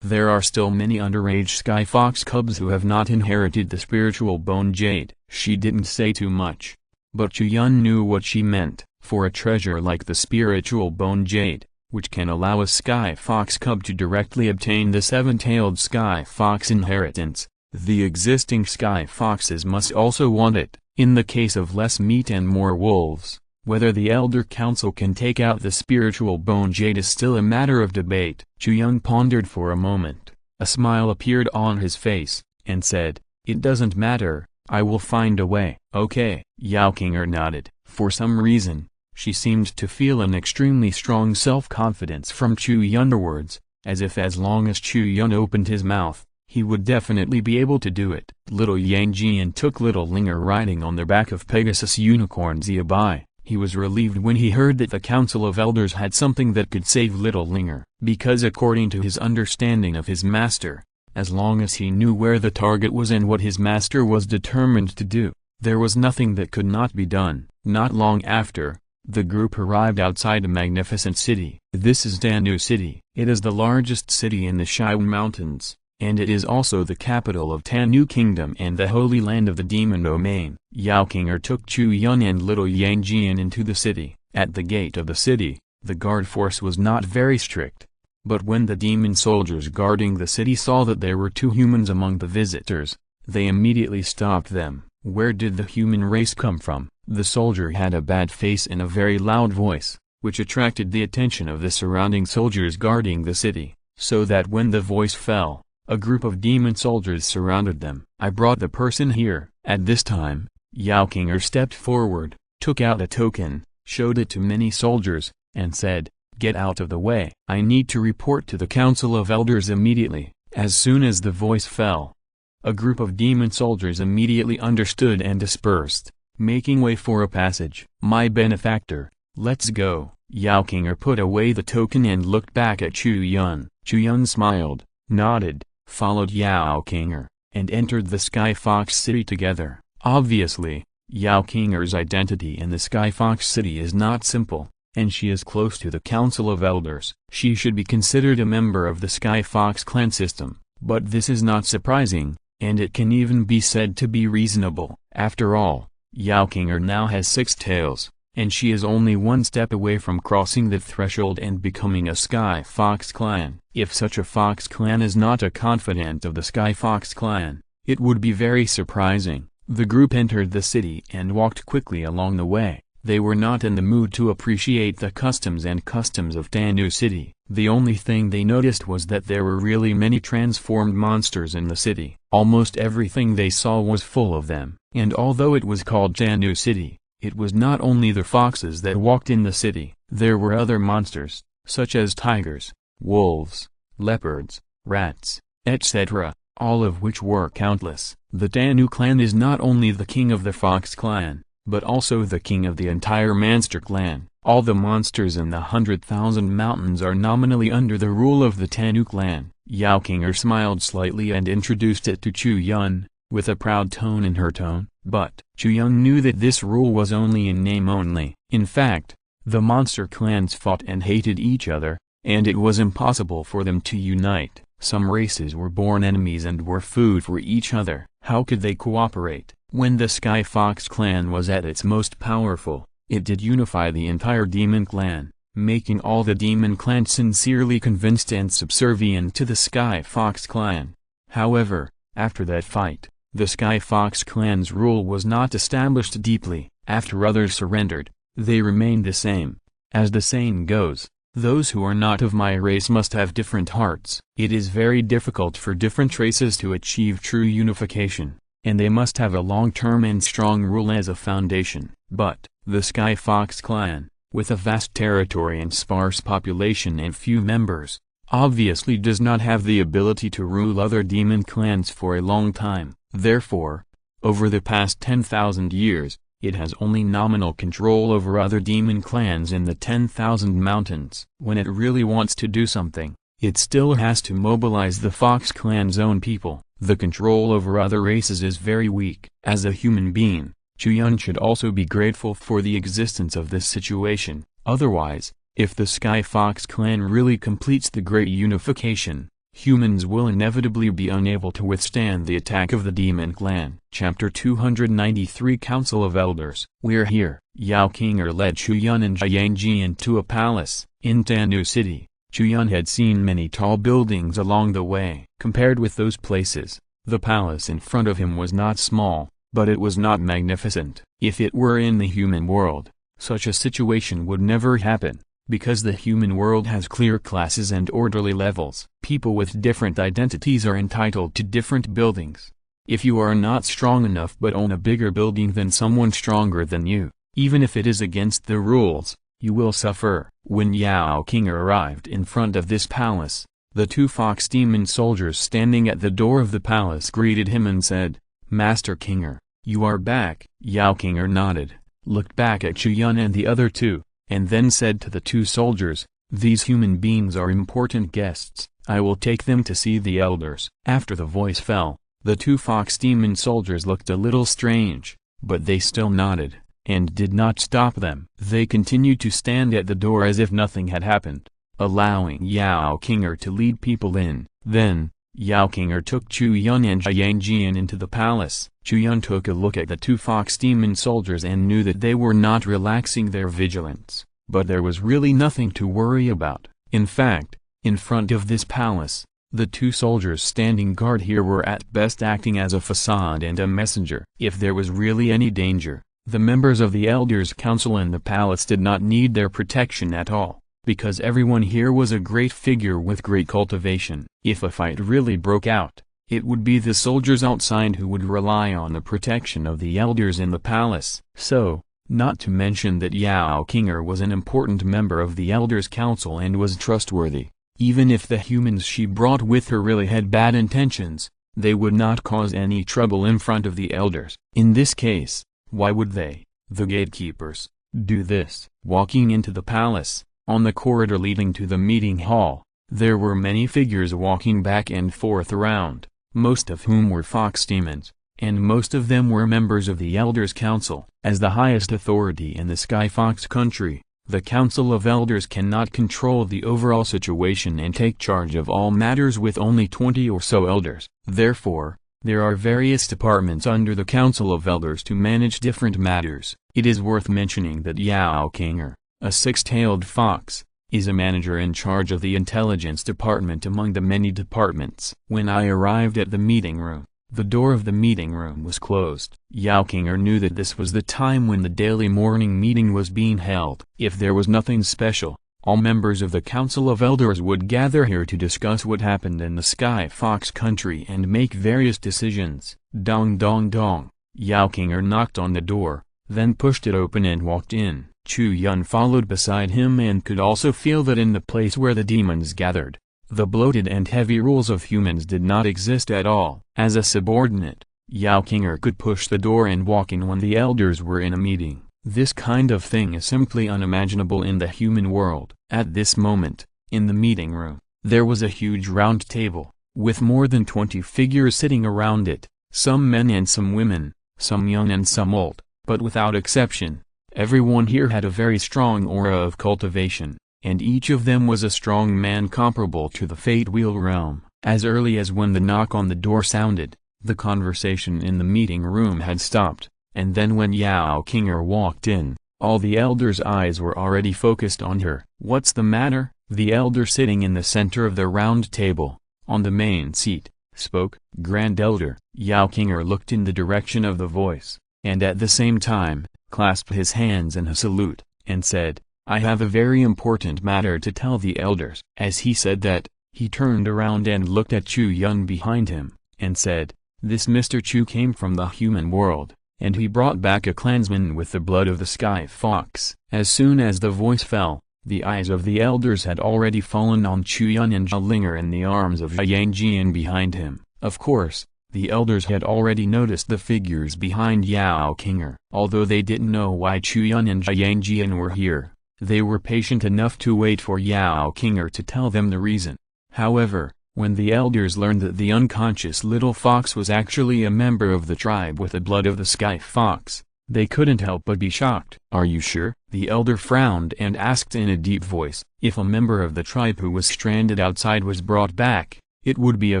there are still many underage Sky Fox cubs who have not inherited the spiritual bone jade. She didn't say too much, but Chu Yun knew what she meant. For a treasure like the spiritual bone jade, which can allow a Sky Fox cub to directly obtain the 7-tailed Sky Fox inheritance, the existing Sky Foxes must also want it. In the case of less meat and more wolves, whether the Elder Council can take out the spiritual bone jade is still a matter of debate. Chu Yun pondered for a moment, a smile appeared on his face, and said, it doesn't matter, I will find a way. Okay. Yao Qinger nodded. For some reason, she seemed to feel an extremely strong self-confidence from Chu Yun's words, as if as long as Chu Yun opened his mouth, he would definitely be able to do it. Little Yang Jian took little Linger riding on the back of Pegasus Unicorn Ziabai. He was relieved when he heard that the Council of Elders had something that could save little Linger, because according to his understanding of his master, as long as he knew where the target was and what his master was determined to do, there was nothing that could not be done. Not long after, the group arrived outside a magnificent city. This is Danu City. It is the largest city in the Shiwan Mountains, and it is also the capital of Tanu Kingdom and the holy land of the demon domain. Yao Qinger took Chu Yun and little Yang Jian into the city. At the gate of the city, the guard force was not very strict, but when the demon soldiers guarding the city saw that there were 2 humans among the visitors, they immediately stopped them. Where did the human race come from? The soldier had a bad face and a very loud voice, which attracted the attention of the surrounding soldiers guarding the city, so that when the voice fell, a group of demon soldiers surrounded them. I brought the person here. At this time, Yao Qinger stepped forward, took out a token, showed it to many soldiers, and said, get out of the way. I need to report to the Council of Elders immediately. As soon as the voice fell, a group of demon soldiers immediately understood and dispersed, making way for a passage. My benefactor, let's go. Yao Qinger put away the token and looked back at Chu Yun. Chu Yun smiled, nodded, followed Yao Qinger, and entered the Sky Fox City together. Obviously, Yao Qinger's identity in the Sky Fox City is not simple, and she is close to the Council of Elders. She should be considered a member of the Sky Fox clan system, but this is not surprising, and it can even be said to be reasonable. After all, Yao Qinger now has 6 tails, and she is only one step away from crossing the threshold and becoming a Sky Fox clan. If such a Fox clan is not a confidant of the Sky Fox clan, it would be very surprising. The group entered the city and walked quickly along the way. They were not in the mood to appreciate the customs of Tanu City. The only thing they noticed was that there were really many transformed monsters in the city. Almost everything they saw was full of them. And although it was called Tanu City, it was not only the foxes that walked in the city. There were other monsters, such as tigers, wolves, leopards, rats, etc., all of which were countless. The Tanu clan is not only the king of the Fox clan, but also the king of the entire monster clan. All the monsters in the 100,000 mountains are nominally under the rule of the Tanu clan. Yao Kinger smiled slightly and introduced it to Chu Yun, with a proud tone in her tone, but Chu Yun knew that this rule was only in name only. In fact, the monster clans fought and hated each other, and it was impossible for them to unite. Some races were born enemies and were food for each other. How could they cooperate? When the Sky Fox clan was at its most powerful, it did unify the entire demon clan, making all the demon clan sincerely convinced and subservient to the Sky Fox clan. However, after that fight, the Sky Fox clan's rule was not established deeply. After others surrendered, they remained the same. As the saying goes, those who are not of my race must have different hearts. It is very difficult for different races to achieve true unification, and they must have a long-term and strong rule as a foundation. But the Sky Fox clan, with a vast territory and sparse population and few members, obviously does not have the ability to rule other demon clans for a long time. Therefore, over the past 10,000 years, it has only nominal control over other demon clans in the 10,000 mountains. When it really wants to do something, it still has to mobilize the Fox clan's own people. The control over other races is very weak. As a human being, Chu Yun should also be grateful for the existence of this situation. Otherwise, if the Sky Fox clan really completes the great unification, humans will inevitably be unable to withstand the attack of the demon clan. Chapter 293 Council of Elders. We're here. Yao Kinger led Chu Yun and Jiangjian to a palace in Tanu City. Chu Yun had seen many tall buildings along the way. Compared with those places, the palace in front of him was not small, but it was not magnificent. If it were in the human world, such a situation would never happen, because the human world has clear classes and orderly levels. People with different identities are entitled to different buildings. If you are not strong enough but own a bigger building than someone stronger than you, even if it is against the rules, you will suffer. When Yao Kinger arrived in front of this palace, the two fox demon soldiers standing at the door of the palace greeted him and said, "Master Kinger, you are back." Yao Kinger nodded, looked back at Chu Yun and the other two, and then said to the two soldiers, "These human beings are important guests. I will take them to see the elders." After the voice fell, the two fox demon soldiers looked a little strange, but they still nodded, and did not stop them. They continued to stand at the door as if nothing had happened, allowing Yao Kinger to lead people in. Then, Yao Kinger took Chu Yun and Jiangjian into the palace. Chu Yun took a look at the two fox demon soldiers and knew that they were not relaxing their vigilance, but there was really nothing to worry about. In fact, in front of this palace, the two soldiers standing guard here were at best acting as a facade and a messenger. If there was really any danger, the members of the Elders' Council in the palace did not need their protection at all, because everyone here was a great figure with great cultivation. If a fight really broke out, it would be the soldiers outside who would rely on the protection of the elders in the palace. So, not to mention that Yao Kinger was an important member of the Elders' Council and was trustworthy, even if the humans she brought with her really had bad intentions, they would not cause any trouble in front of the elders. In this case, why would they, the gatekeepers, do this? Walking into the palace, on the corridor leading to the meeting hall, there were many figures walking back and forth around, most of whom were fox demons, and most of them were members of the Elders' Council. As the highest authority in the Sky Fox country, the Council of Elders cannot control the overall situation and take charge of all matters with only 20 or so elders. Therefore, There are various departments under the Council of Elders to manage different matters. It is worth mentioning that Yao Kinger, a six-tailed fox, is a manager in charge of the intelligence department among the many departments. When I arrived at the meeting room, the door of the meeting room was closed. Yao Kinger knew that this was the time when the daily morning meeting was being held. If there was nothing special, all members of the Council of Elders would gather here to discuss what happened in the Sky Fox country and make various decisions. Dong dong dong. Yao Kinger knocked on the door, then pushed it open and walked in. Chu Yun followed beside him and could also feel that in the place where the demons gathered, the bloated and heavy rules of humans did not exist at all. As a subordinate, Yao Kinger could push the door and walk in when the elders were in a meeting. This kind of thing is simply unimaginable in the human world. At this moment, in the meeting room, there was a huge round table, with more than 20 figures sitting around it, some men and some women, some young and some old, but without exception, everyone here had a very strong aura of cultivation, and each of them was a strong man comparable to the Fate Wheel realm. As early as when the knock on the door sounded, the conversation in the meeting room had stopped, and then when Yao Kinger walked in, all the elders' eyes were already focused on her. "What's the matter?" The elder sitting in the center of the round table, on the main seat, spoke. "Grand Elder." Yao Kinger looked in the direction of the voice, and at the same time, clasped his hands in a salute, and said, "I have a very important matter to tell the elders." As he said that, he turned around and looked at Chu Yun behind him, and said, "This Mr. Chu came from the human world, and he brought back a clansman with the blood of the Sky Fox." As soon as the voice fell, the eyes of the elders had already fallen on Chu Yun and Zhalinger in the arms of Jian behind him. Of course, the elders had already noticed the figures behind Yao Kinger. Although they didn't know why Chu Yun and Jian were here, they were patient enough to wait for Yao Kinger to tell them the reason. However, when the elders learned that the unconscious little fox was actually a member of the tribe with the blood of the Sky Fox, they couldn't help but be shocked. "Are you sure?" The elder frowned and asked in a deep voice. "If a member of the tribe who was stranded outside was brought back, it would be a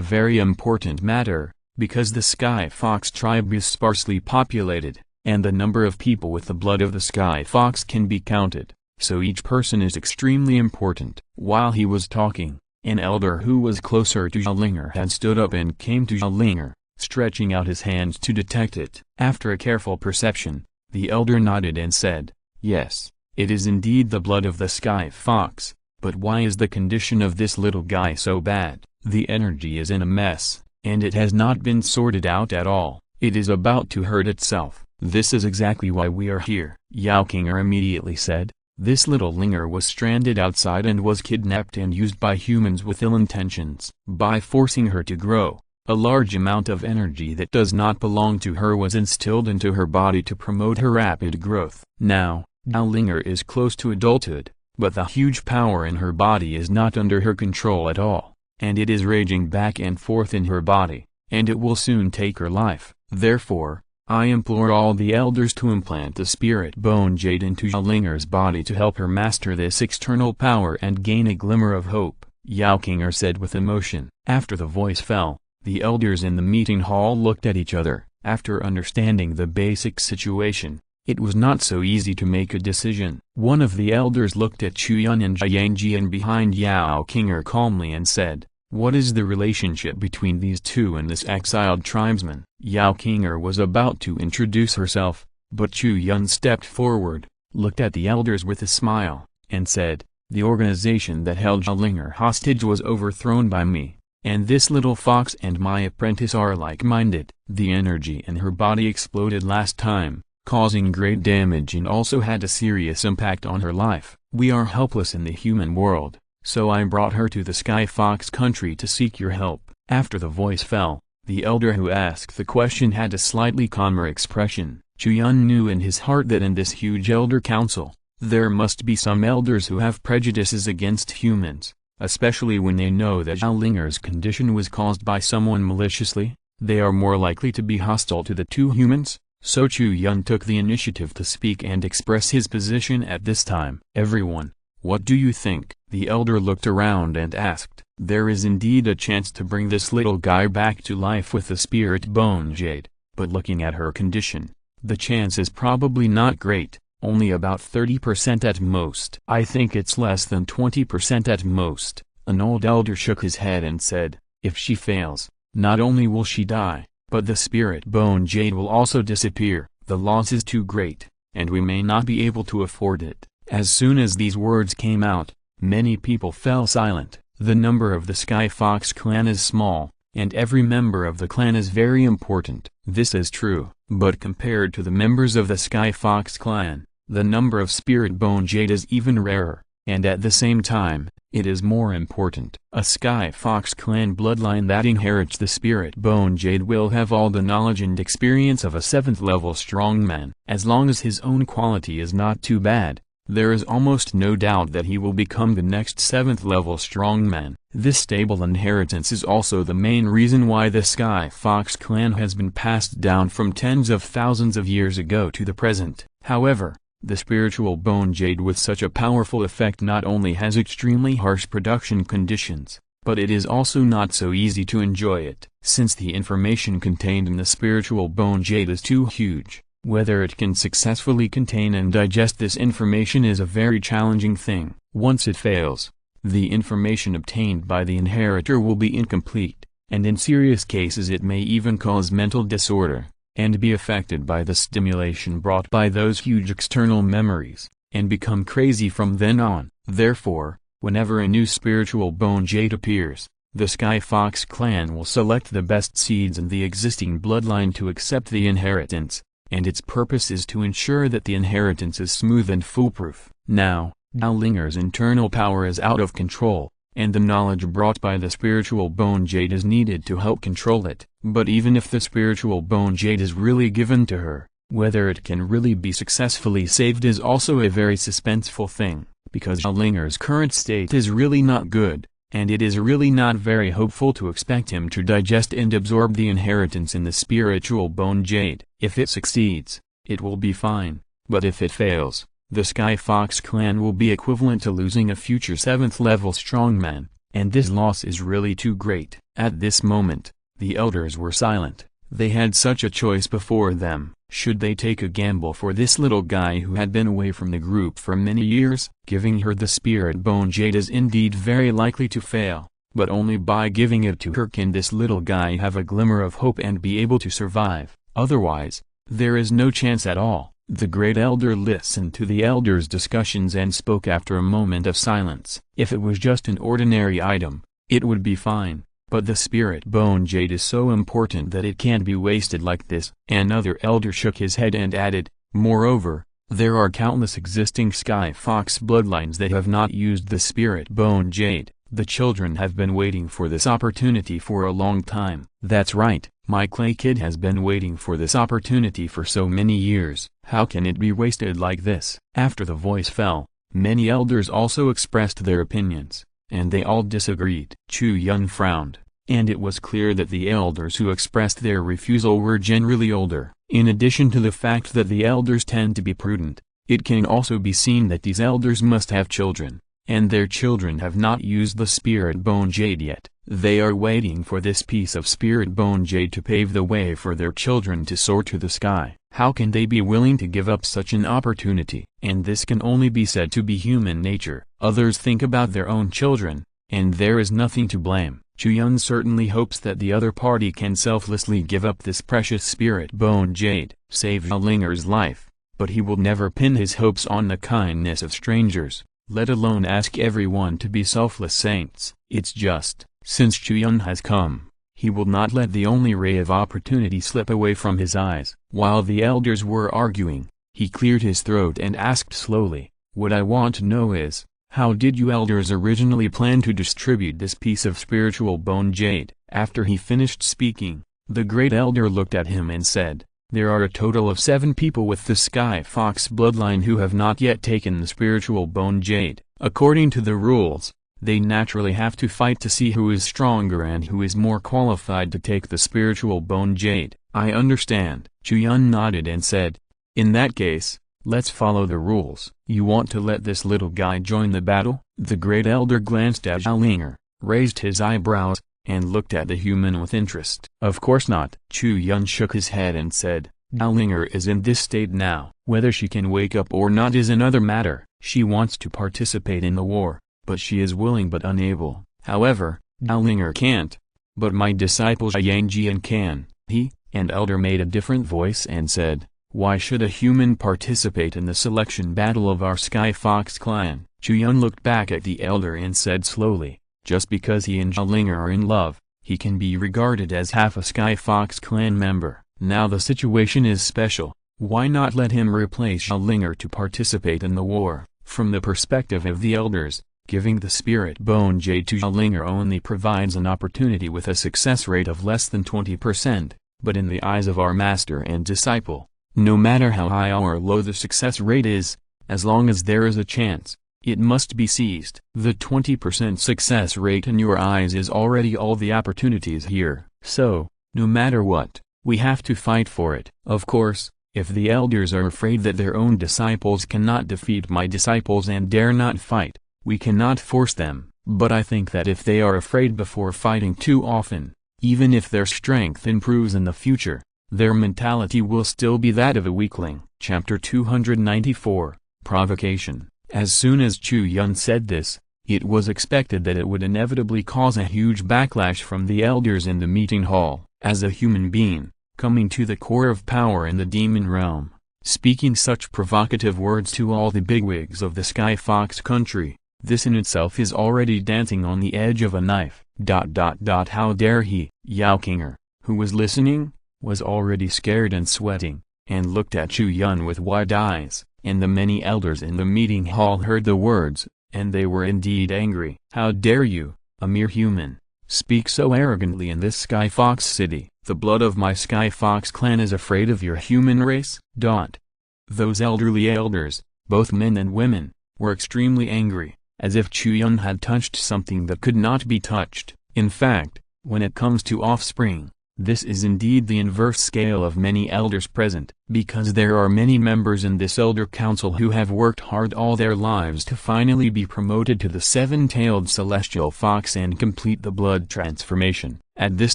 very important matter, because the Sky Fox tribe is sparsely populated, and the number of people with the blood of the Sky Fox can be counted, so each person is extremely important." While he was talking, an elder who was closer to Zhalinger had stood up and came to Zhalinger, stretching out his hands to detect it. After a careful perception, the elder nodded and said, "Yes, it is indeed the blood of the Sky Fox, but why is the condition of this little guy so bad? The energy is in a mess, and it has not been sorted out at all. It is about to hurt itself. This is exactly why we are here." Yao Kinger immediately said, "This little linger was stranded outside and was kidnapped and used by humans with ill intentions. By forcing her to grow, a large amount of energy that does not belong to her was instilled into her body to promote her rapid growth. Now, Linger is close to adulthood, but the huge power in her body is not under her control at all, and it is raging back and forth in her body, and it will soon take her life. Therefore, I implore all the elders to implant the spirit bone jade into Zhalinger's body to help her master this external power and gain a glimmer of hope," Yao Kinger said with emotion. After the voice fell, the elders in the meeting hall looked at each other. After understanding the basic situation, it was not so easy to make a decision. One of the elders looked at Chu Yun and Jian behind Yao Kinger calmly and said, "What is the relationship between these two and this exiled tribesman?" Yao Kinger was about to introduce herself, but Chu Yun stepped forward, looked at the elders with a smile, and said, "The organization that held Zhalinger hostage was overthrown by me, and this little fox and my apprentice are like-minded." The energy in her body exploded last time, causing great damage and also had a serious impact on her life. "We are helpless in the human world, so I brought her to the Sky Fox country to seek your help." After the voice fell, the elder who asked the question had a slightly calmer expression. Chu Yun knew in his heart that in this huge elder council, there must be some elders who have prejudices against humans, especially when they know that Zhalinger's condition was caused by someone maliciously. They are more likely to be hostile to the two humans. So Chu Yun took the initiative to speak and express his position at this time. "Everyone, what do you think?" The elder looked around and asked, "There is indeed a chance to bring this little guy back to life with the spirit bone jade, but looking at her condition, the chance is probably not great, only about 30% at most." "I think it's less than 20% at most." An old elder shook his head and said, "If she fails, not only will she die, but the spirit bone jade will also disappear. The loss is too great, and we may not be able to afford it." As soon as these words came out, many people fell silent. The number of the Sky Fox clan is small, and every member of the clan is very important. This is true, but compared to the members of the Sky Fox clan, the number of spirit bone jade is even rarer, and at the same time, it is more important. A Sky Fox clan bloodline that inherits the spirit bone jade will have all the knowledge and experience of a 7th level strongman. As long as his own quality is not too bad, there is almost no doubt that he will become the next 7th level strongman. This stable inheritance is also the main reason why the Sky Fox clan has been passed down from tens of thousands of years ago to the present. However, the spiritual bone jade with such a powerful effect not only has extremely harsh production conditions, but it is also not so easy to enjoy it. Since the information contained in the spiritual bone jade is too huge, whether it can successfully contain and digest this information is a very challenging thing. Once it fails, the information obtained by the inheritor will be incomplete, and in serious cases it may even cause mental disorder, and be affected by the stimulation brought by those huge external memories, and become crazy from then on. Therefore, whenever a new spiritual bone jade appears, the Sky Fox clan will select the best seeds in the existing bloodline to accept the inheritance, and its purpose is to ensure that the inheritance is smooth and foolproof. Now, Zhao Linger's internal power is out of control, and the knowledge brought by the spiritual bone jade is needed to help control it. But even if the spiritual bone jade is really given to her, whether it can really be successfully saved is also a very suspenseful thing, because Zhao Linger's current state is really not good, and it is really not very hopeful to expect him to digest and absorb the inheritance in the spiritual bone jade. If it succeeds, it will be fine, but if it fails, the Sky Fox clan will be equivalent to losing a future 7th level strongman, and this loss is really too great. At this moment, the elders were silent. They had such a choice before them. Should they take a gamble for this little guy who had been away from the group for many years? Giving her the spirit bone jade is indeed very likely to fail, but only by giving it to her can this little guy have a glimmer of hope and be able to survive. Otherwise, there is no chance at all. The great elder listened to the elders' discussions and spoke after a moment of silence. If it was just an ordinary item, it would be fine, but the spirit bone jade is so important that it can't be wasted like this. Another elder shook his head and added, "Moreover, there are countless existing Sky Fox bloodlines that have not used the spirit bone jade. The children have been waiting for this opportunity for a long time." "That's right, my clay kid has been waiting for this opportunity for so many years. How can it be wasted like this?" After the voice fell, many elders also expressed their opinions, and they all disagreed. Chu Yun frowned, and it was clear that the elders who expressed their refusal were generally older. In addition to the fact that the elders tend to be prudent, it can also be seen that these elders must have children, and their children have not used the spirit bone jade yet. They are waiting for this piece of spirit bone jade to pave the way for their children to soar to the sky. How can they be willing to give up such an opportunity? And this can only be said to be human nature. Others think about their own children, and there is nothing to blame. Chu Yun certainly hopes that the other party can selflessly give up this precious spirit bone jade, save Zhao Linger's life, but he will never pin his hopes on the kindness of strangers, let alone ask everyone to be selfless saints. It's just, since Chu Yun has come, he will not let the only ray of opportunity slip away from his eyes. While the elders were arguing, he cleared his throat and asked slowly, "What I want to know is, how did you elders originally plan to distribute this piece of spiritual bone jade?" After he finished speaking, the great elder looked at him and said, "There are a total of 7 people with the Sky Fox bloodline who have not yet taken the spiritual bone jade. According to the rules, they naturally have to fight to see who is stronger and who is more qualified to take the spiritual bone jade." "I understand." Chu Yun nodded and said, "In that case, let's follow the rules." "You want to let this little guy join the battle?" The great elder glanced at Zhao, raised his eyebrows, and looked at the human with interest. Of course not. Chu Yun shook his head and said, Zhao is in this state now. Whether she can wake up or not is another matter. She wants to participate in the war, but she is willing but unable. However, Zhao can't. But my disciple Jian can. He, and elder made a different voice and said, why should a human participate in the selection battle of our Sky Fox clan? Chu Yun looked back at the elder and said slowly, just because he and Zhao are in love, he can be regarded as half a Sky Fox clan member. Now the situation is special, why not let him replace Zhao to participate in the war? From the perspective of the elders, giving the spirit bone jade to Zhao only provides an opportunity with a success rate of less than 20%, but in the eyes of our master and disciple, no matter how high or low the success rate is, as long as there is a chance, it must be seized. The 20% success rate in your eyes is already all the opportunities here. So, no matter what, we have to fight for it. Of course, if the elders are afraid that their own disciples cannot defeat my disciples and dare not fight, we cannot force them. But I think that if they are afraid before fighting too often, even if their strength improves in the future, their mentality will still be that of a weakling. Chapter 294, Provocation. As soon as Chu Yun said this, it was expected that it would inevitably cause a huge backlash from the elders in the meeting hall. As a human being, coming to the core of power in the demon realm, speaking such provocative words to all the bigwigs of the Sky Fox country, this in itself is already dancing on the edge of a knife. How dare he? Yao Kinger, who was listening, was already scared and sweating, and looked at Chu Yun with wide eyes, and the many elders in the meeting hall heard the words, and they were indeed angry. How dare you, a mere human, speak so arrogantly in this Sky Fox city? The blood of my Sky Fox clan is afraid of your human race? Those elderly elders, both men and women, were extremely angry, as if Chu Yun had touched something that could not be touched. In fact, when it comes to offspring, this is indeed the inverse scale of many elders present, because there are many members in this elder council who have worked hard all their lives to finally be promoted to the seven-tailed celestial fox and complete the blood transformation. At this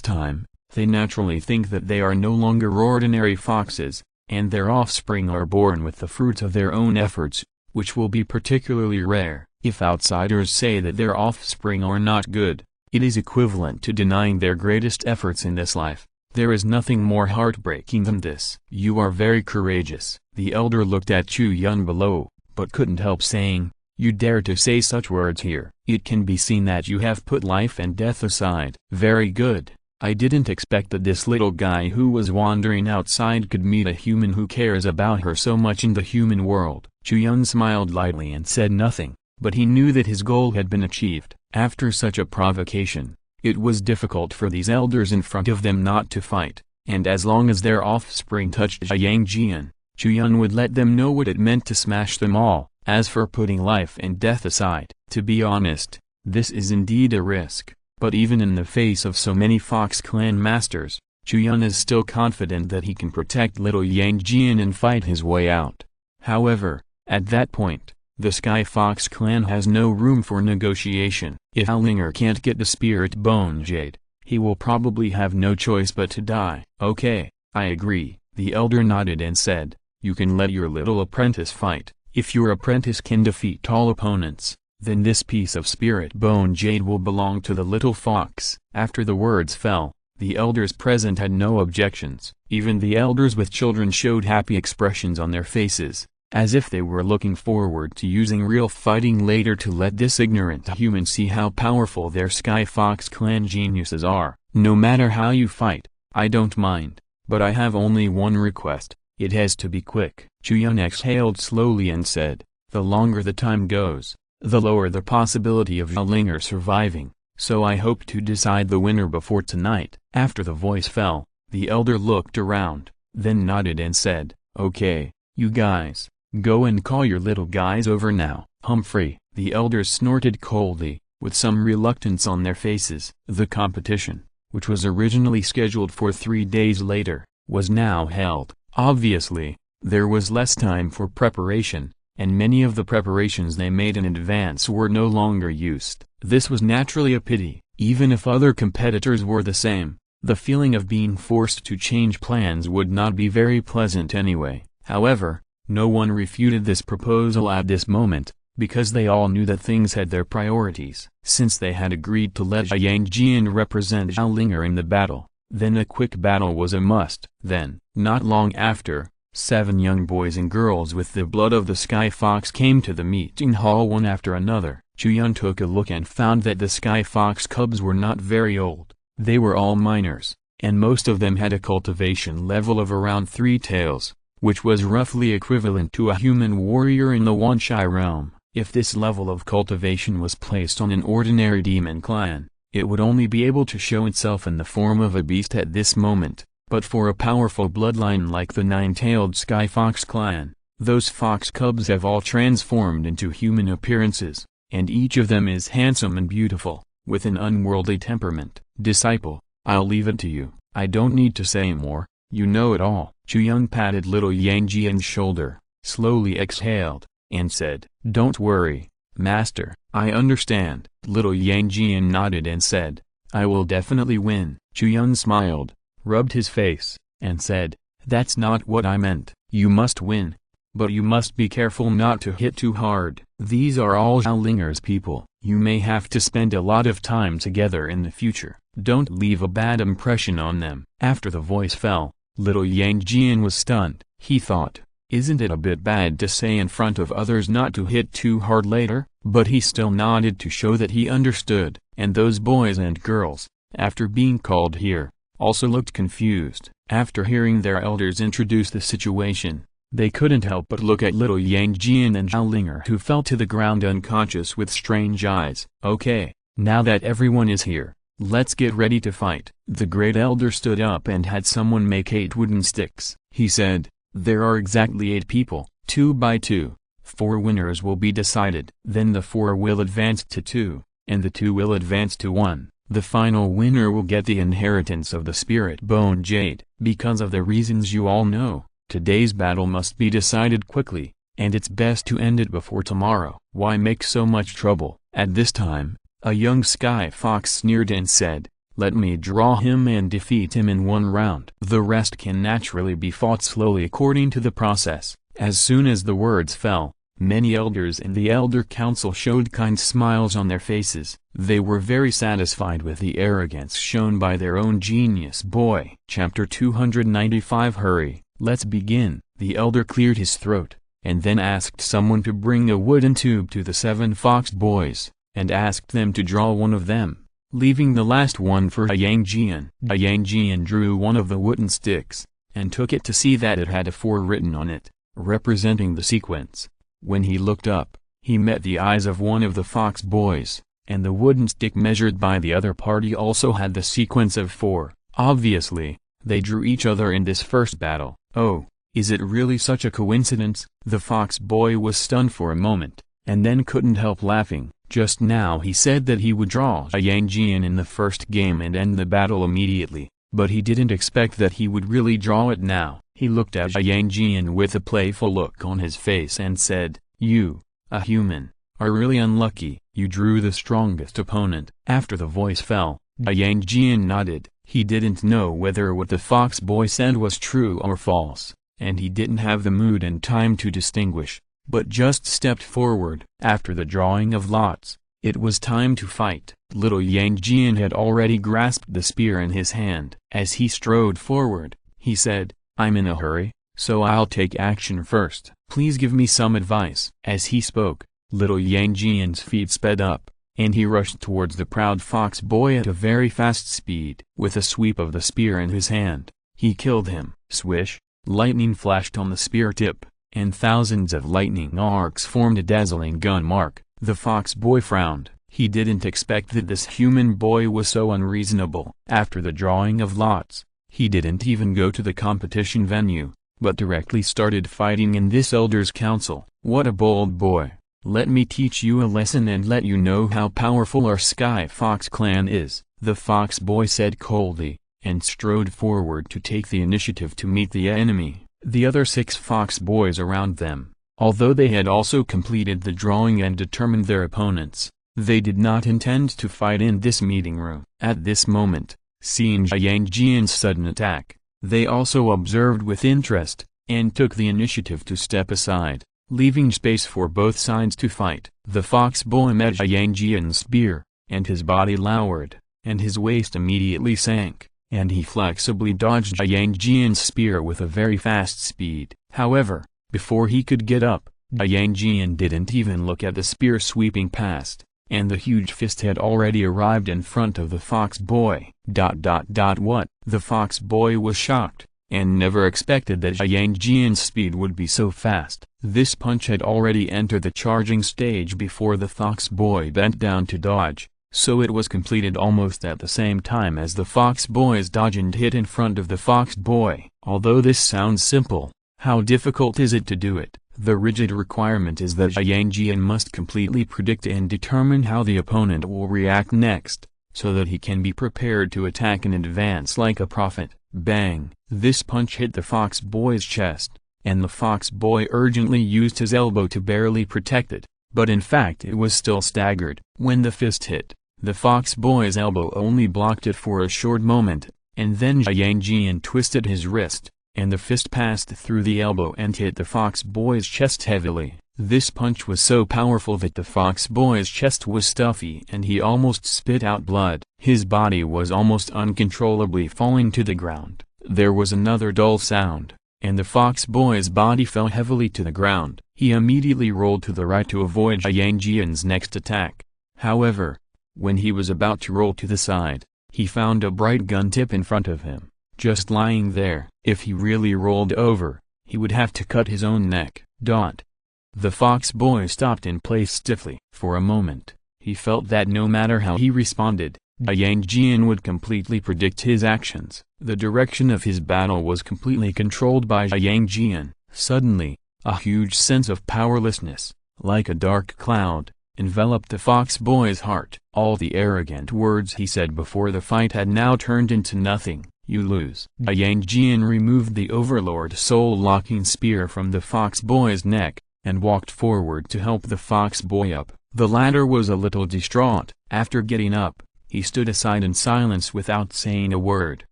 time, they naturally think that they are no longer ordinary foxes, and their offspring are born with the fruits of their own efforts, which will be particularly rare. If outsiders say that their offspring are not good, it is equivalent to denying their greatest efforts in this life. There is nothing more heartbreaking than this. You are very courageous. The elder looked at Chu Yun below, but couldn't help saying, you dare to say such words here. It can be seen that you have put life and death aside. Very good. I didn't expect that this little guy who was wandering outside could meet a human who cares about her so much in the human world. Chu Yun smiled lightly and said nothing, but he knew that his goal had been achieved. After such a provocation, it was difficult for these elders in front of them not to fight, and as long as their offspring touched Jian, Chu Yun would let them know what it meant to smash them all. As for putting life and death aside, to be honest, this is indeed a risk, but even in the face of so many Fox clan masters, Chu Yun is still confident that he can protect little Jian and fight his way out. However, at that point, the Sky Fox clan has no room for negotiation. If Zhao can't get the spirit bone jade, he will probably have no choice but to die. Okay, I agree. The elder nodded and said, you can let your little apprentice fight. If your apprentice can defeat all opponents, then this piece of spirit bone jade will belong to the little fox. After the words fell, the elders present had no objections. Even the elders with children showed happy expressions on their faces, as if they were looking forward to using real fighting later to let this ignorant human see how powerful their Sky Fox clan geniuses are. No matter how you fight, I don't mind, but I have only one request, it has to be quick. Chu Yun exhaled slowly and said, the longer the time goes, the lower the possibility of Zhao surviving, so I hope to decide the winner before tonight. After the voice fell, the elder looked around, then nodded and said, okay, you guys, go and call your little guys over now. Humphrey, the elders snorted coldly, with some reluctance on their faces. The competition, which was originally scheduled for 3 days later, was now held. Obviously, there was less time for preparation, and many of the preparations they made in advance were no longer used. This was naturally a pity, even if other competitors were the same. The feeling of being forced to change plans would not be very pleasant anyway. However, no one refuted this proposal at this moment, because they all knew that things had their priorities. Since they had agreed to let Yang Jian represent Zhao Linger in the battle, then a quick battle was a must. Then, not long after, 7 young boys and girls with the blood of the Sky Fox came to the meeting hall one after another. Chu Yun took a look and found that the Sky Fox cubs were not very old. They were all minors, and most of them had a cultivation level of around 3 taels, which was roughly equivalent to a human warrior in the Wanshai realm. If this level of cultivation was placed on an ordinary demon clan, it would only be able to show itself in the form of a beast at this moment, but for a powerful bloodline like the 9-tailed Sky Fox clan, those fox cubs have all transformed into human appearances, and each of them is handsome and beautiful, with an unworldly temperament. Disciple, I'll leave it to you. I don't need to say more, you know it all. Chu Yun patted little Yang Jian's shoulder, slowly exhaled, and said, Don't worry, Master, I understand. Little Yang Jian nodded and said, I will definitely win. Chu Yun smiled, rubbed his face, and said, That's not what I meant. You must win, but you must be careful not to hit too hard. These are all Zhao Linger's people. You may have to spend a lot of time together in the future. Don't leave a bad impression on them. After the voice fell, little Yang Jian was stunned. He thought, isn't it a bit bad to say in front of others not to hit too hard later? But he still nodded to show that he understood. And those boys and girls, after being called here, also looked confused. After hearing their elders introduce the situation, they couldn't help but look at little Yang Jian and Zhao Linger, who fell to the ground unconscious with strange eyes. Okay, now that everyone is here, let's get ready to fight. The great elder stood up and had someone make 8 wooden sticks. He said, there are exactly 8 people, 2 by 2. 4 winners will be decided. Then the 4 will advance to 2, and the 2 will advance to 1. The final winner will get the inheritance of the Spirit Bone Jade. Because of the reasons you all know, today's battle must be decided quickly, and it's best to end it before tomorrow. Why make so much trouble? At this time, a young Sky Fox sneered and said, let me draw him and defeat him in 1 round. The rest can naturally be fought slowly according to the process. As soon as the words fell, many elders in the Elder Council showed kind smiles on their faces. They were very satisfied with the arrogance shown by their own genius boy. Chapter 295. Hurry, let's begin. The elder cleared his throat, and then asked someone to bring a wooden tube to the 7 fox boys, and asked them to draw one of them, leaving the last one for Yang Jian. Yang Jian drew one of the wooden sticks, and took it to see that it had a 4 written on it, representing the sequence. When he looked up, he met the eyes of one of the fox boys, and the wooden stick measured by the other party also had the sequence of 4. Obviously, they drew each other in this first battle. Oh, is it really such a coincidence? The fox boy was stunned for a moment, and then couldn't help laughing. Just now he said that he would draw Yang Jian in the first game and end the battle immediately, but he didn't expect that he would really draw it now. He looked at Yang Jian with a playful look on his face and said, you, a human, are really unlucky. You drew the strongest opponent. After the voice fell, Yang Jian nodded. He didn't know whether what the fox boy said was true or false, and he didn't have the mood and time to distinguish, but just stepped forward. After the drawing of lots, it was time to fight. Little Yang Jian had already grasped the spear in his hand. As he strode forward, he said, I'm in a hurry, so I'll take action first. Please give me some advice. As he spoke, little Yang Jian's feet sped up, and he rushed towards the proud fox boy at a very fast speed. With a sweep of the spear in his hand, he killed him. Swish, lightning flashed on the spear tip, and thousands of lightning arcs formed a dazzling gun mark. The fox boy frowned. He didn't expect that this human boy was so unreasonable. After the drawing of lots, he didn't even go to the competition venue, but directly started fighting in this elders' council. What a bold boy! Let me teach you a lesson and let you know how powerful our Sky Fox clan is, the fox boy said coldly, and strode forward to take the initiative to meet the enemy. The other 6 fox boys around them, Although they had also completed the drawing and determined their opponents, they did not intend to fight in this meeting room. At this moment, seeing Jiang Jian's sudden attack, they also observed with interest, and took the initiative to step aside, leaving space for both sides to fight. The fox boy met Jiang Jian's spear, and his body lowered, and his waist immediately sank, and he flexibly dodged Jiang Jian's spear with a very fast speed. However, before he could get up, Jiang Jian didn't even look at the spear sweeping past, and the huge fist had already arrived in front of the fox boy. What? The fox boy was shocked, and never expected that Jiang Jian's speed would be so fast. This punch had already entered the charging stage before the fox boy bent down to dodge, so it was completed almost at the same time as the fox boy's dodge and hit in front of the fox boy. Although this sounds simple, how difficult is it to do it? The rigid requirement is that Jiang Jian must completely predict and determine how the opponent will react next, so that he can be prepared to attack in advance like a prophet. Bang! This punch hit the fox boy's chest, and the fox boy urgently used his elbow to barely protect it, but in fact it was still staggered. When the fist hit, the fox boy's elbow only blocked it for a short moment, and then Jiang Jian twisted his wrist, and the fist passed through the elbow and hit the fox boy's chest heavily. This punch was so powerful that the fox boy's chest was stuffy and he almost spit out blood. His body was almost uncontrollably falling to the ground. There was another dull sound, and the fox boy's body fell heavily to the ground. He immediately rolled to the right to avoid Jiang Jian's next attack. However, when he was about to roll to the side, he found a bright gun tip in front of him, just lying there. If he really rolled over, he would have to cut his own neck. The fox boy stopped in place stiffly. For a moment, he felt that no matter how he responded, Jiang Jian would completely predict his actions. The direction of his battle was completely controlled by Jiang Jian. Suddenly, a huge sense of powerlessness, like a dark cloud, enveloped the fox boy's heart. All the arrogant words he said before the fight had now turned into nothing. You lose. Jiang Jian removed the Overlord soul-locking spear from the fox boy's neck, and walked forward to help the fox boy up. The latter was a little distraught. After getting up, he stood aside in silence without saying a word.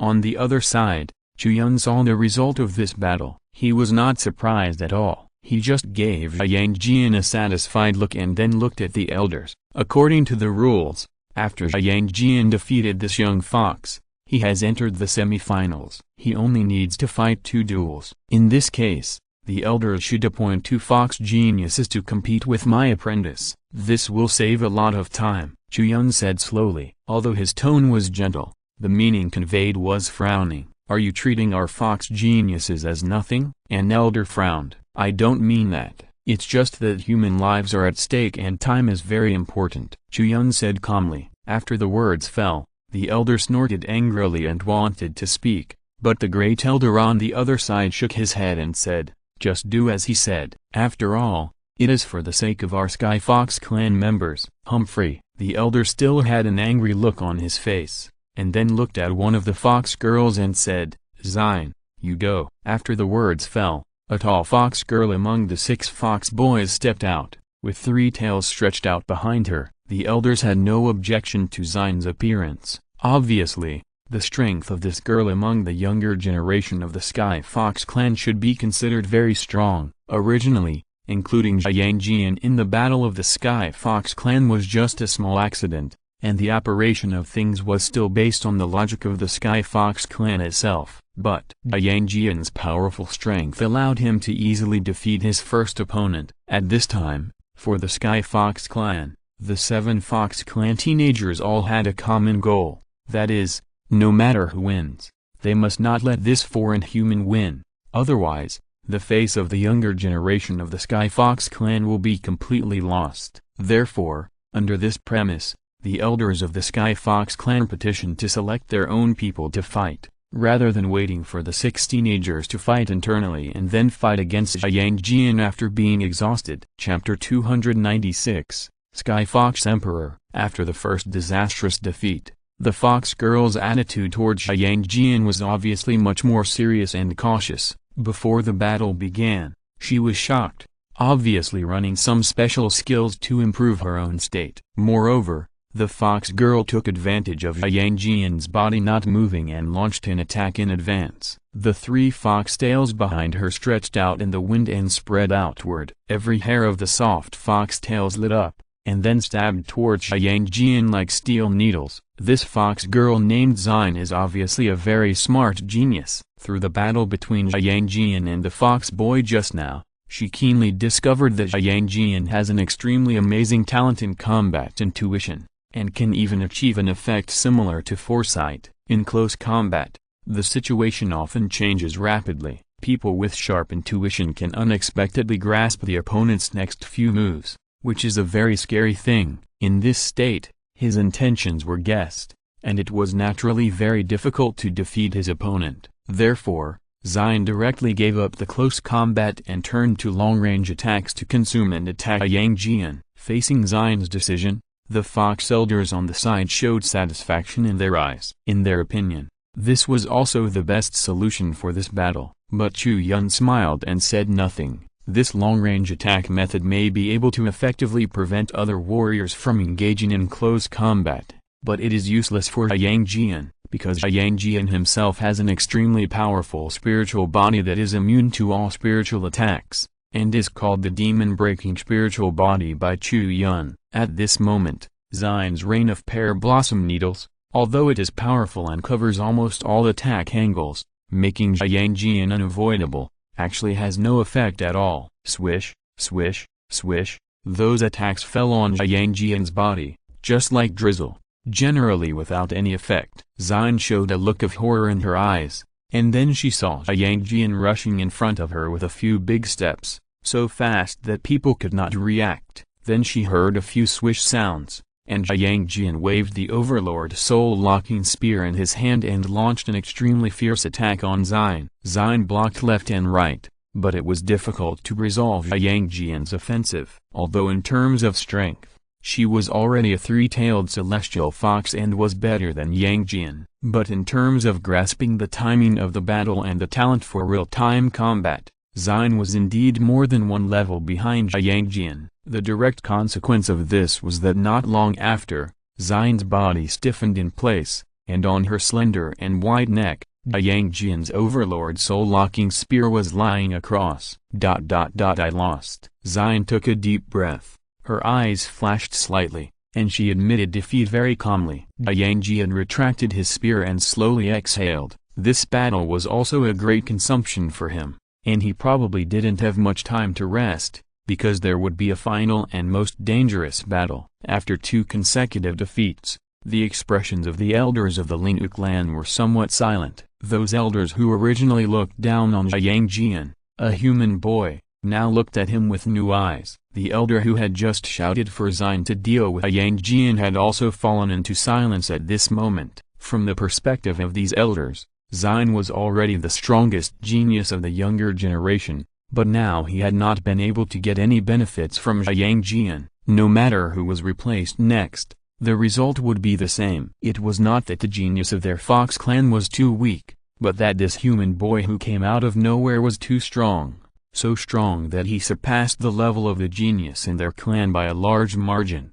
On the other side, Chu Yun saw the result of this battle. He was not surprised at all. He just gave Jiang Jian a satisfied look and then looked at the elders. According to the rules, after Jiang Jian defeated this young fox, he has entered the semi-finals. He only needs to fight 2 duels. In this case, the elders should appoint 2 fox geniuses to compete with my apprentice. This will save a lot of time, Chu Yun said slowly. Although his tone was gentle, the meaning conveyed was frowning. Are you treating our fox geniuses as nothing? An elder frowned. I don't mean that. It's just that human lives are at stake and time is very important, Chu Yun said calmly. After the words fell, the elder snorted angrily and wanted to speak, but the great elder on the other side shook his head and said, just do as he said. After all, it is for the sake of our Sky Fox clan members. Humphrey, the elder still had an angry look on his face, and then looked at one of the fox girls and said, Zine, you go. After the words fell, a tall fox girl among the 6 fox boys stepped out, with 3 tails stretched out behind her. The elders had no objection to Zine's appearance. Obviously, the strength of this girl among the younger generation of the Sky Fox clan should be considered very strong. Originally, including Jiang Jian in the battle of the Sky Fox clan was just a small accident, and the operation of things was still based on the logic of the Sky Fox clan itself. But Jiang Jian's powerful strength allowed him to easily defeat his first opponent. At this time, for the Sky Fox clan, the 7 Fox clan teenagers all had a common goal, that is, no matter who wins, they must not let this foreign human win, otherwise, the face of the younger generation of the Sky Fox clan will be completely lost. Therefore, under this premise, the elders of the Sky Fox clan petitioned to select their own people to fight, rather than waiting for the 6 teenagers to fight internally and then fight against Jiang Jian after being exhausted. Chapter 296 Sky Fox Emperor. After the first disastrous defeat, the fox girl's attitude towards Jiang Jian was obviously much more serious and cautious. Before the battle began, she was shocked, obviously running some special skills to improve her own state. Moreover, the fox girl took advantage of Yang Jian's body not moving and launched an attack in advance. The 3 foxtails behind her stretched out in the wind and spread outward. Every hair of the soft foxtails lit up, and then stabbed towards Yang Jian like steel needles. This fox girl named Xin is obviously a very smart genius. Through the battle between Yang Jian and the fox boy just now, she keenly discovered that Yang Jian has an extremely amazing talent in combat intuition, and can even achieve an effect similar to foresight. In close combat, the situation often changes rapidly. People with sharp intuition can unexpectedly grasp the opponent's next few moves, which is a very scary thing. In this state, his intentions were guessed, and it was naturally very difficult to defeat his opponent. Therefore, Xin directly gave up the close combat and turned to long-range attacks to consume and attack Yang Jian. Facing Xin's decision, the fox elders on the side showed satisfaction in their eyes. In their opinion, this was also the best solution for this battle. But Chu Yun smiled and said nothing. This long-range attack method may be able to effectively prevent other warriors from engaging in close combat, but it is useless for Yang Jian, because Yang Jian himself has an extremely powerful spiritual body that is immune to all spiritual attacks, and is called the demon-breaking spiritual body by Chu Yun. At this moment, Xin's rain of pear blossom needles, although it is powerful and covers almost all attack angles, making Yang Jian unavoidable, actually has no effect at all. Swish, swish, swish, those attacks fell on Yang Jian's body, just like drizzle, generally without any effect. Xin showed a look of horror in her eyes, and then she saw Yang Jian rushing in front of her with a few big steps, so fast that people could not react. Then she heard a few swish sounds, and Yang Jian waved the Overlord soul-locking spear in his hand and launched an extremely fierce attack on Xin. Xin blocked left and right, but it was difficult to resolve Yang Jian's offensive. Although in terms of strength, she was already a 3-tailed celestial fox and was better than Yang Jian. But in terms of grasping the timing of the battle and the talent for real-time combat, Xin was indeed more than one level behind Yang Jian. The direct consequence of this was that not long after, Xin's body stiffened in place, and on her slender and wide neck, Yang Jian's Overlord soul-locking spear was lying across. I lost. Xin took a deep breath. Her eyes flashed slightly, and she admitted defeat very calmly. Yang Jian retracted his spear and slowly exhaled. This battle was also a great consumption for him, and he probably didn't have much time to rest, because there would be a final and most dangerous battle. After 2 consecutive defeats, the expressions of the elders of the Lingu clan were somewhat silent. Those elders who originally looked down on Yang Jian, a human boy, now looked at him with new eyes. The elder who had just shouted for Xin to deal with Yang Jian had also fallen into silence at this moment. From the perspective of these elders, Xin was already the strongest genius of the younger generation, but now he had not been able to get any benefits from Yang Jian. No matter who was replaced next, the result would be the same. It was not that the genius of their fox clan was too weak, but that this human boy who came out of nowhere was too strong, so strong that he surpassed the level of the genius in their clan by a large margin.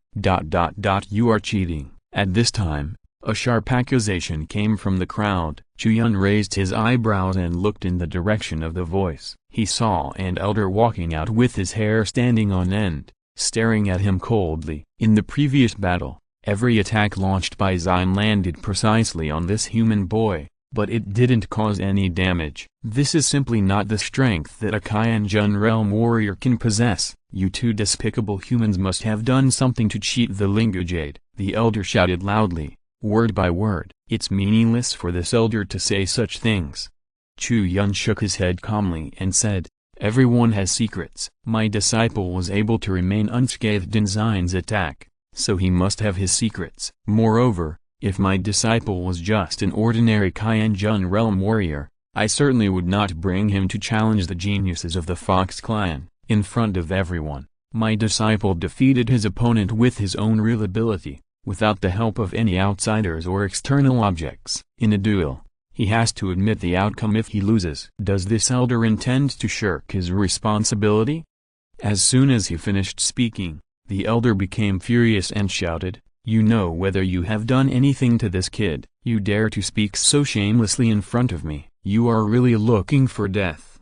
You are cheating. At this time, a sharp accusation came from the crowd. Chu Yun raised his eyebrows and looked in the direction of the voice. He saw an elder walking out with his hair standing on end, staring at him coldly. In the previous battle, every attack launched by Xin landed precisely on this human boy, but it didn't cause any damage. This is simply not the strength that a Qianjun realm warrior can possess. You 2 despicable humans must have done something to cheat the Lingu Jade. The elder shouted loudly, word by word. It's meaningless for this elder to say such things. Chu Yun shook his head calmly and said, everyone has secrets. My disciple was able to remain unscathed in Xin's attack, so he must have his secrets. Moreover, if my disciple was just an ordinary Qianjun realm warrior, I certainly would not bring him to challenge the geniuses of the Fox clan. In front of everyone, my disciple defeated his opponent with his own real ability, without the help of any outsiders or external objects. In a duel, he has to admit the outcome if he loses. Does this elder intend to shirk his responsibility? As soon as he finished speaking, the elder became furious and shouted, "You know whether you have done anything to this kid? You dare to speak so shamelessly in front of me? You are really looking for death."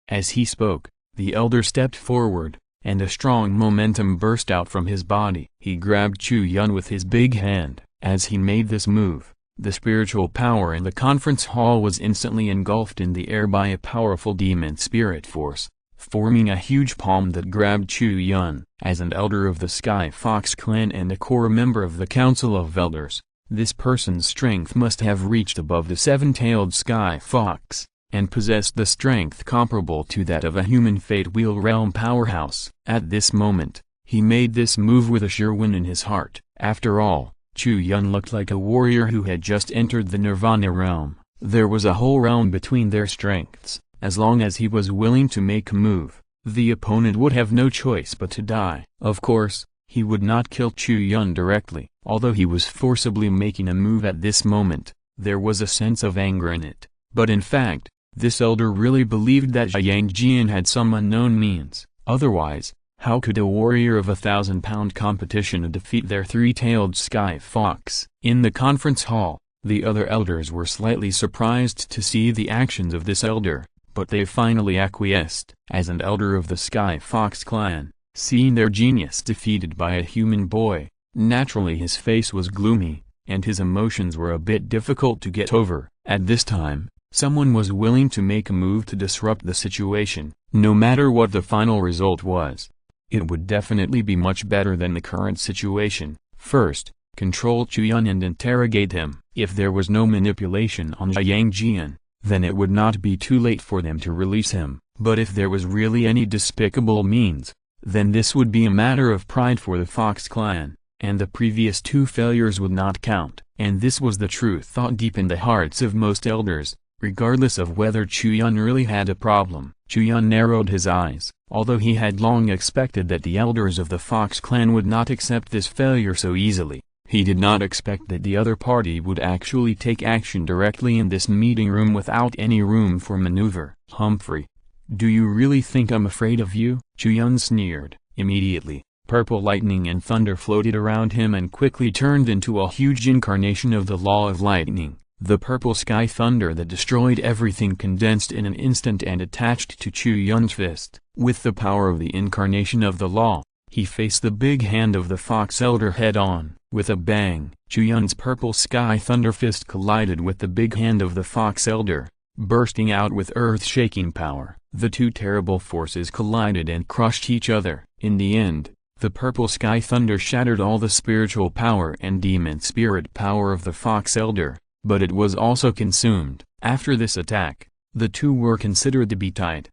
As he spoke, the elder stepped forward, and a strong momentum burst out from his body. He grabbed Chu Yun with his big hand. As he made this move, the spiritual power in the conference hall was instantly engulfed in the air by a powerful demon spirit force, forming a huge palm that grabbed Chu Yun. As an elder of the Sky Fox clan and a core member of the Council of Elders, this person's strength must have reached above the seven-tailed Sky Fox, and possessed the strength comparable to that of a human Fate Wheel Realm powerhouse. At this moment, he made this move with a sure win in his heart. After all, Chu Yun looked like a warrior who had just entered the Nirvana realm. There was a whole realm between their strengths. As long as he was willing to make a move, the opponent would have no choice but to die. Of course, he would not kill Chu Yun directly. Although he was forcibly making a move at this moment, there was a sense of anger in it. But in fact, this elder really believed that Yang Jian had some unknown means. Otherwise, how could a warrior of 1,000-pound competition defeat their three-tailed Sky Fox? In the conference hall, the other elders were slightly surprised to see the actions of this elder, but they finally acquiesced. As an elder of the Sky Fox clan, seeing their genius defeated by a human boy, naturally his face was gloomy, and his emotions were a bit difficult to get over. At this time, someone was willing to make a move to disrupt the situation. No matter what the final result was, it would definitely be much better than the current situation. First, control Chu Yun and interrogate him. If there was no manipulation on Yang Jian, then it would not be too late for them to release him. But if there was really any despicable means, then this would be a matter of pride for the Fox clan, and the previous two failures would not count. And this was the true thought deep in the hearts of most elders, regardless of whether Chu Yun really had a problem. Chu Yun narrowed his eyes. Although he had long expected that the elders of the Fox clan would not accept this failure so easily, he did not expect that the other party would actually take action directly in this meeting room without any room for maneuver. "Humphrey, do you really think I'm afraid of you?" Chu Yun sneered. Immediately, purple lightning and thunder floated around him and quickly turned into a huge incarnation of the Law of Lightning. The purple sky thunder that destroyed everything condensed in an instant and attached to Chu Yun's fist. With the power of the incarnation of the law, he faced the big hand of the Fox Elder head-on. With a bang, Chu Yun's purple sky thunder fist collided with the big hand of the Fox Elder, bursting out with earth-shaking power. The two terrible forces collided and crushed each other. In the end, the purple sky thunder shattered all the spiritual power and demon spirit power of the Fox Elder, but it was also consumed. After this attack, the two were considered to be tied.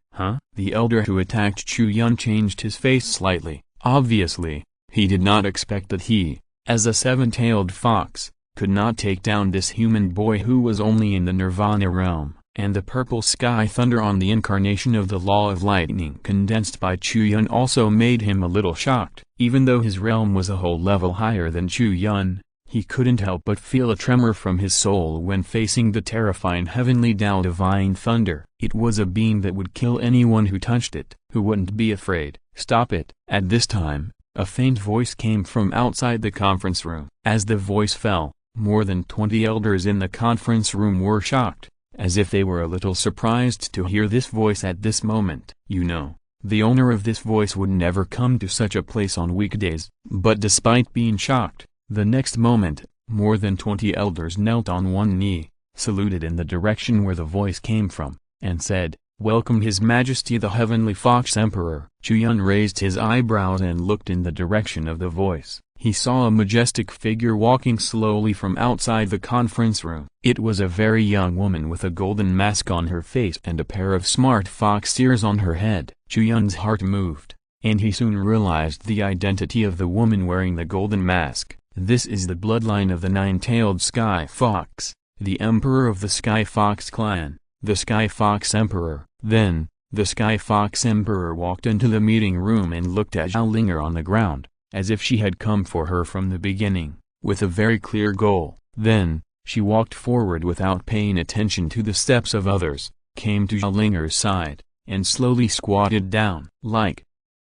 The elder who attacked Chu Yun changed his face slightly. Obviously, he did not expect that he, as a seven-tailed fox, could not take down this human boy who was only in the Nirvana realm. And the purple sky thunder on the incarnation of the Law of Lightning condensed by Chu Yun also made him a little shocked. Even though his realm was a whole level higher than Chu Yun, he couldn't help but feel a tremor from his soul when facing the terrifying heavenly Tao divine thunder. It was a beam that would kill anyone who touched it. Who wouldn't be afraid? Stop it! At this time, a faint voice came from outside the conference room. As the voice fell, more than 20 elders in the conference room were shocked, as if they were a little surprised to hear this voice at this moment. You know, the owner of this voice would never come to such a place on weekdays. But despite being shocked, the next moment, more than 20 elders knelt on one knee, saluted in the direction where the voice came from, and said, "Welcome His Majesty the Heavenly Fox Emperor." Chu Yun raised his eyebrows and looked in the direction of the voice. He saw a majestic figure walking slowly from outside the conference room. It was a very young woman with a golden mask on her face and a pair of smart fox ears on her head. Chu Yun's heart moved, and he soon realized the identity of the woman wearing the golden mask. This is the bloodline of the nine-tailed Sky Fox, the Emperor of the Sky Fox clan, the Sky Fox Emperor. Then, the Sky Fox Emperor walked into the meeting room and looked at Zhao Linger on the ground, as if she had come for her from the beginning, with a very clear goal. Then, she walked forward without paying attention to the steps of others, came to Zhao Linger's side, and slowly squatted down. Like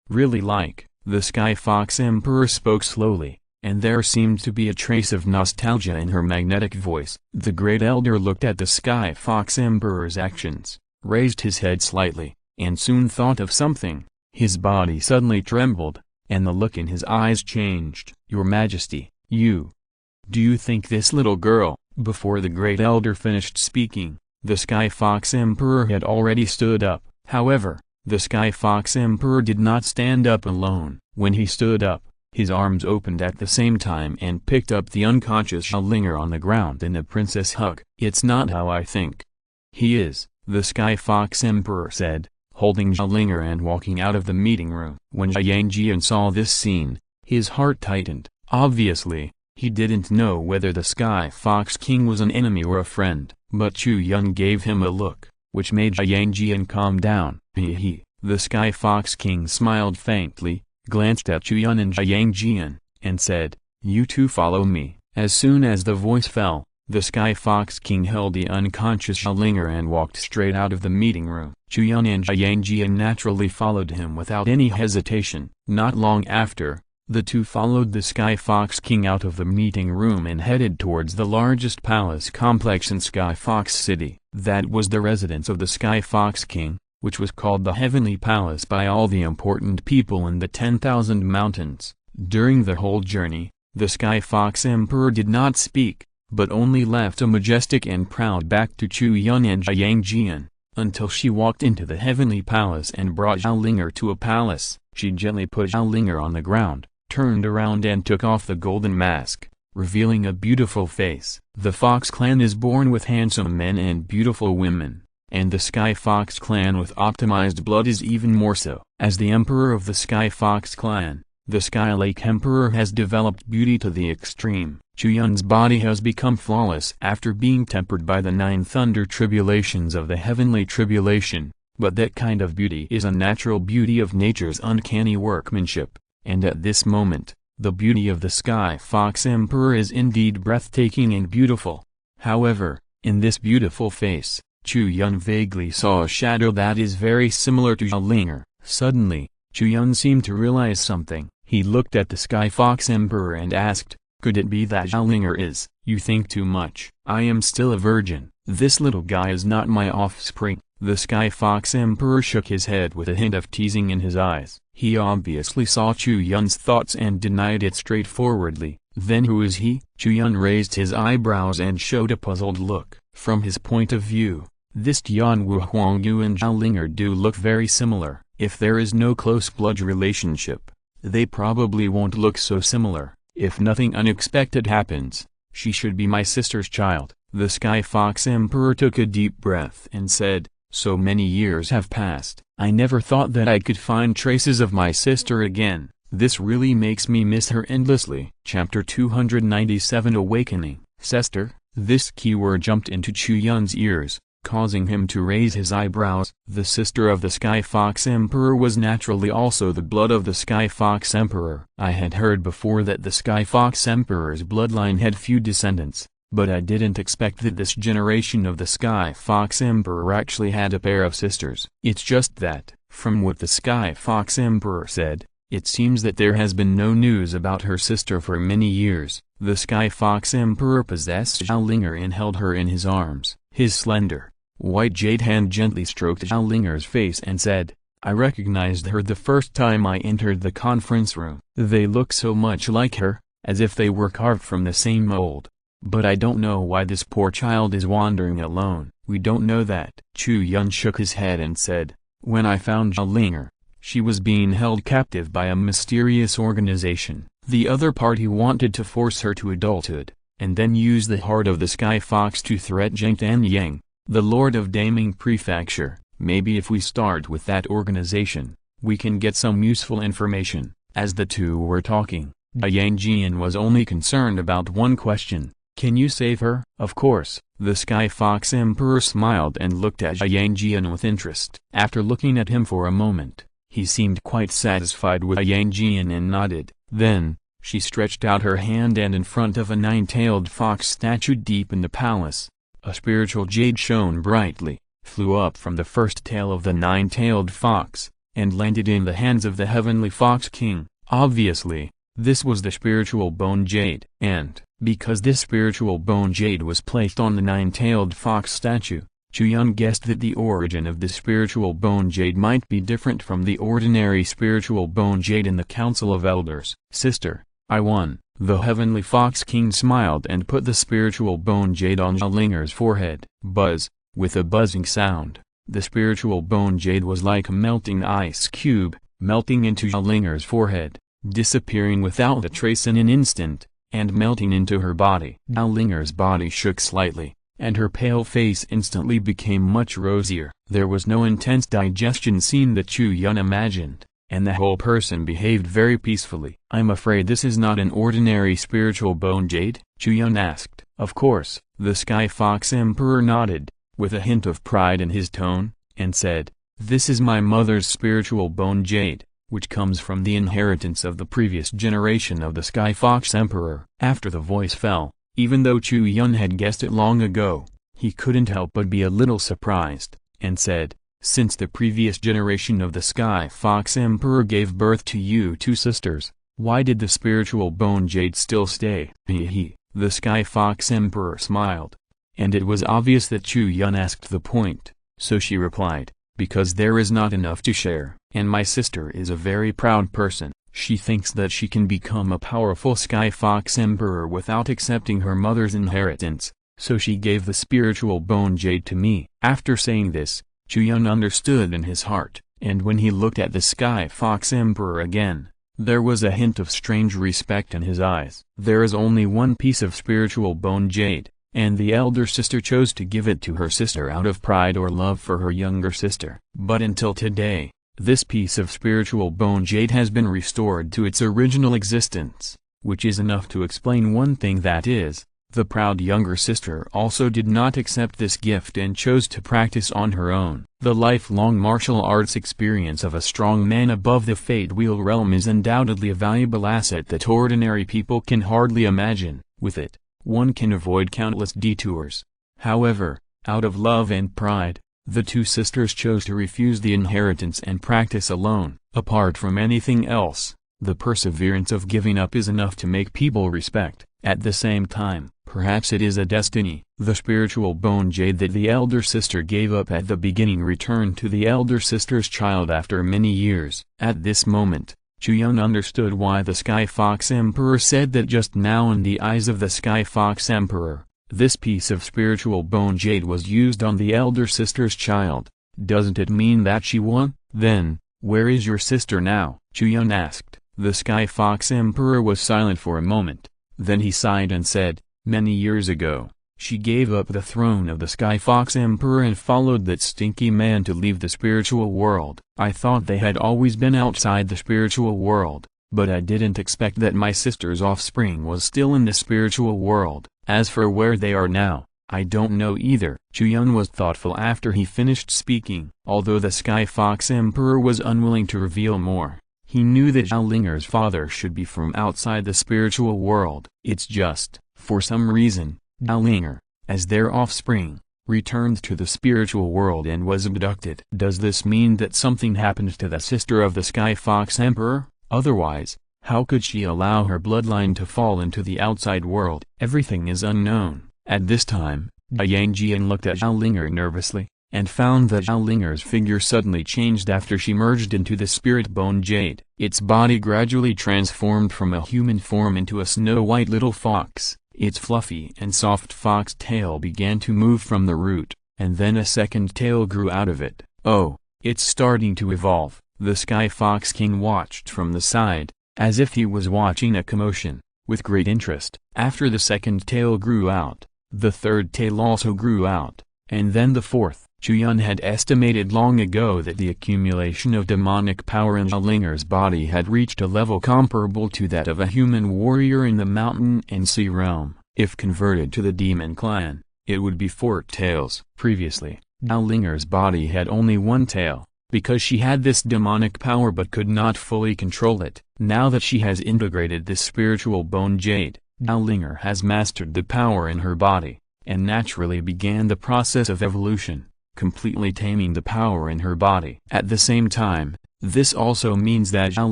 Really like, the Sky Fox Emperor spoke slowly, and there seemed to be a trace of nostalgia in her magnetic voice. The Great Elder looked at the Sky Fox Emperor's actions, raised his head slightly, and soon thought of something. His body suddenly trembled, and the look in his eyes changed. "Your Majesty, do you think this little girl?" Before the Great Elder finished speaking, the Sky Fox Emperor had already stood up. However, the Sky Fox Emperor did not stand up alone. When he stood up, his arms opened at the same time and picked up the unconscious Xiaolinger on the ground in a princess hug. "It's not how I think he is," the Sky Fox Emperor said, holding Xiaolinger and walking out of the meeting room. When Yang Jian saw this scene, his heart tightened. Obviously, he didn't know whether the Sky Fox King was an enemy or a friend, but Chu Yun gave him a look, which made Yang Jian calm down. The Sky Fox King smiled faintly, glanced at Chu Yun and Yang Jian, and said, "You two follow me." As soon as the voice fell, the Sky Fox King held the unconscious Xiaolinger and walked straight out of the meeting room. Chu Yun and Yang Jian naturally followed him without any hesitation. Not long after, the two followed the Sky Fox King out of the meeting room and headed towards the largest palace complex in Sky Fox City. That was the residence of the Sky Fox King, which was called the Heavenly Palace by all the important people in the 10,000 mountains. During the whole journey, the Sky Fox Emperor did not speak, but only left a majestic and proud back to Chu Yun and Yang Jian, until she walked into the Heavenly Palace and brought Xiaolinger to a palace. She gently put Xiaolinger on the ground, turned around and took off the golden mask, revealing a beautiful face. The Fox clan is born with handsome men and beautiful women, and the Sky Fox clan with optimized blood is even more so. As the emperor of the Sky Fox clan, the Sky Lake Emperor has developed beauty to the extreme. Chu Yun's body has become flawless after being tempered by the 9 thunder tribulations of the heavenly tribulation, but that kind of beauty is a natural beauty of nature's uncanny workmanship. And at this moment, the beauty of the Sky Fox Emperor is indeed breathtaking and beautiful. However, in this beautiful face, Chu Yun vaguely saw a shadow that is very similar to Xiaolinger. Suddenly, Chu Yun seemed to realize something. He looked at the Sky Fox Emperor and asked, "Could it be that Xiaolinger is?" "You think too much. I am still a virgin. This little guy is not my offspring." The Sky Fox Emperor shook his head with a hint of teasing in his eyes. He obviously saw Chu Yun's thoughts and denied it straightforwardly. "Then who is he?" Chu Yun raised his eyebrows and showed a puzzled look. From his point of view, this Tianwu Huangyu and Xiaolinger do look very similar. If there is no close blood relationship, they probably won't look so similar. If nothing unexpected happens, she should be my sister's child. The Sky Fox Emperor took a deep breath and said, "So many years have passed. I never thought that I could find traces of my sister again. This really makes me miss her endlessly." Chapter 297 Awakening. Sister? This keyword jumped into Chu Yun's ears, causing him to raise his eyebrows. The sister of the Sky Fox Emperor was naturally also the blood of the Sky Fox Emperor. I had heard before that the Sky Fox Emperor's bloodline had few descendants, but I didn't expect that this generation of the Sky Fox Emperor actually had a pair of sisters. It's just that, from what the Sky Fox Emperor said, it seems that there has been no news about her sister for many years. The Sky Fox Emperor possessed Xiaolinger and held her in his arms. His slender, white jade hand gently stroked Xiaolinger's face and said, "I recognized her the first time I entered the conference room. They look so much like her, as if they were carved from the same mold. But I don't know why this poor child is wandering alone." "We don't know that." Chu Yun shook his head and said, "When I found Xiaolinger, she was being held captive by a mysterious organization. The other party wanted to force her to adulthood, and then use the heart of the Sky Fox to threaten Zheng Tanyang, the Lord of Daming Prefecture. Maybe if we start with that organization, we can get some useful information." As the two were talking, Yang Jian was only concerned about one question. "Can you save her?" "Of course." The Sky Fox Emperor smiled and looked at Yang Jian with interest. After looking at him for a moment, he seemed quite satisfied with Yang Jian and nodded. Then, she stretched out her hand and in front of a 9-tailed fox statue deep in the palace, a spiritual jade shone brightly, flew up from the first tail of the 9-tailed fox, and landed in the hands of the Heavenly Fox King. Obviously, this was the spiritual bone jade. And, because this spiritual bone jade was placed on the nine-tailed fox statue, Chu Yun guessed that the origin of the spiritual bone jade might be different from the ordinary spiritual bone jade in the Council of Elders. Sister, I won. The Heavenly Fox King smiled and put the spiritual bone jade on Zhao Linger's forehead. Buzz, with a buzzing sound, the spiritual bone jade was like a melting ice cube, melting into Zhao Linger's forehead, disappearing without a trace in an instant, and melting into her body. Zhao Linger's body shook slightly, and her pale face instantly became much rosier. There was no intense digestion scene that Chu Yun imagined, and the whole person behaved very peacefully. I'm afraid this is not an ordinary spiritual bone jade? Chu Yun asked. Of course, the Sky Fox Emperor nodded, with a hint of pride in his tone, and said, this is my mother's spiritual bone jade, which comes from the inheritance of the previous generation of the Sky Fox Emperor. After the voice fell, even though Chu Yun had guessed it long ago, he couldn't help but be a little surprised, and said, since the previous generation of the Sky Fox Emperor gave birth to you two sisters, why did the spiritual bone jade still stay? The Sky Fox Emperor smiled. And it was obvious that Chu Yun asked the point, so she replied, because there is not enough to share. And my sister is a very proud person. She thinks that she can become a powerful Sky Fox Emperor without accepting her mother's inheritance, so she gave the spiritual bone jade to me. After saying this, Chu Yun understood in his heart, and when he looked at the Sky Fox Emperor again, there was a hint of strange respect in his eyes. There is only one piece of spiritual bone jade, and the elder sister chose to give it to her sister out of pride or love for her younger sister. But until today, this piece of spiritual bone jade has been restored to its original existence, which is enough to explain one thing, that is, the proud younger sister also did not accept this gift and chose to practice on her own. The lifelong martial arts experience of a strong man above the Fate Wheel realm is undoubtedly a valuable asset that ordinary people can hardly imagine. With it, one can avoid countless detours. However, out of love and pride, the two sisters chose to refuse the inheritance and practice alone. Apart from anything else, the perseverance of giving up is enough to make people respect. At the same time, perhaps it is a destiny. The spiritual bone jade that the elder sister gave up at the beginning returned to the elder sister's child after many years. At this moment, Chu Yun understood why the Sky Fox Emperor said that just now. In the eyes of the Sky Fox Emperor, this piece of spiritual bone jade was used on the elder sister's child. Doesn't it mean that she won? Then, where is your sister now? Chu Yun asked. The Sky Fox Emperor was silent for a moment. Then he sighed and said, many years ago, she gave up the throne of the Sky Fox Emperor and followed that stinky man to leave the spiritual world. I thought they had always been outside the spiritual world, but I didn't expect that my sister's offspring was still in the spiritual world. As for where they are now, I don't know either. Chu Yun was thoughtful after he finished speaking. Although the Sky Fox Emperor was unwilling to reveal more, he knew that Zhao Linger's father should be from outside the spiritual world. It's just, for some reason, Zhao Linger, as their offspring, returned to the spiritual world and was abducted. Does this mean that something happened to the sister of the Sky Fox Emperor? Otherwise, how could she allow her bloodline to fall into the outside world? Everything is unknown. At this time, Yang Jian looked at Zhao Linger nervously, and found that Zhao Linger's figure suddenly changed after she merged into the spirit bone jade. Its body gradually transformed from a human form into a snow-white little fox. Its fluffy and soft fox tail began to move from the root, and then a second tail grew out of it. Oh, it's starting to evolve. The Sky Fox King watched from the side, as if he was watching a commotion, with great interest. After the second tail grew out, the third tail also grew out, and then the fourth. Chu Yun had estimated long ago that the accumulation of demonic power in Zhao Linger's body had reached a level comparable to that of a human warrior in the mountain and sea realm. If converted to the demon clan, it would be 4 tails. Previously, Zhao Linger's body had only 1 tail, because she had this demonic power but could not fully control it. Now that she has integrated this spiritual bone jade, Zhao Linger has mastered the power in her body, and naturally began the process of evolution, completely taming the power in her body. At the same time, This also means that Zhao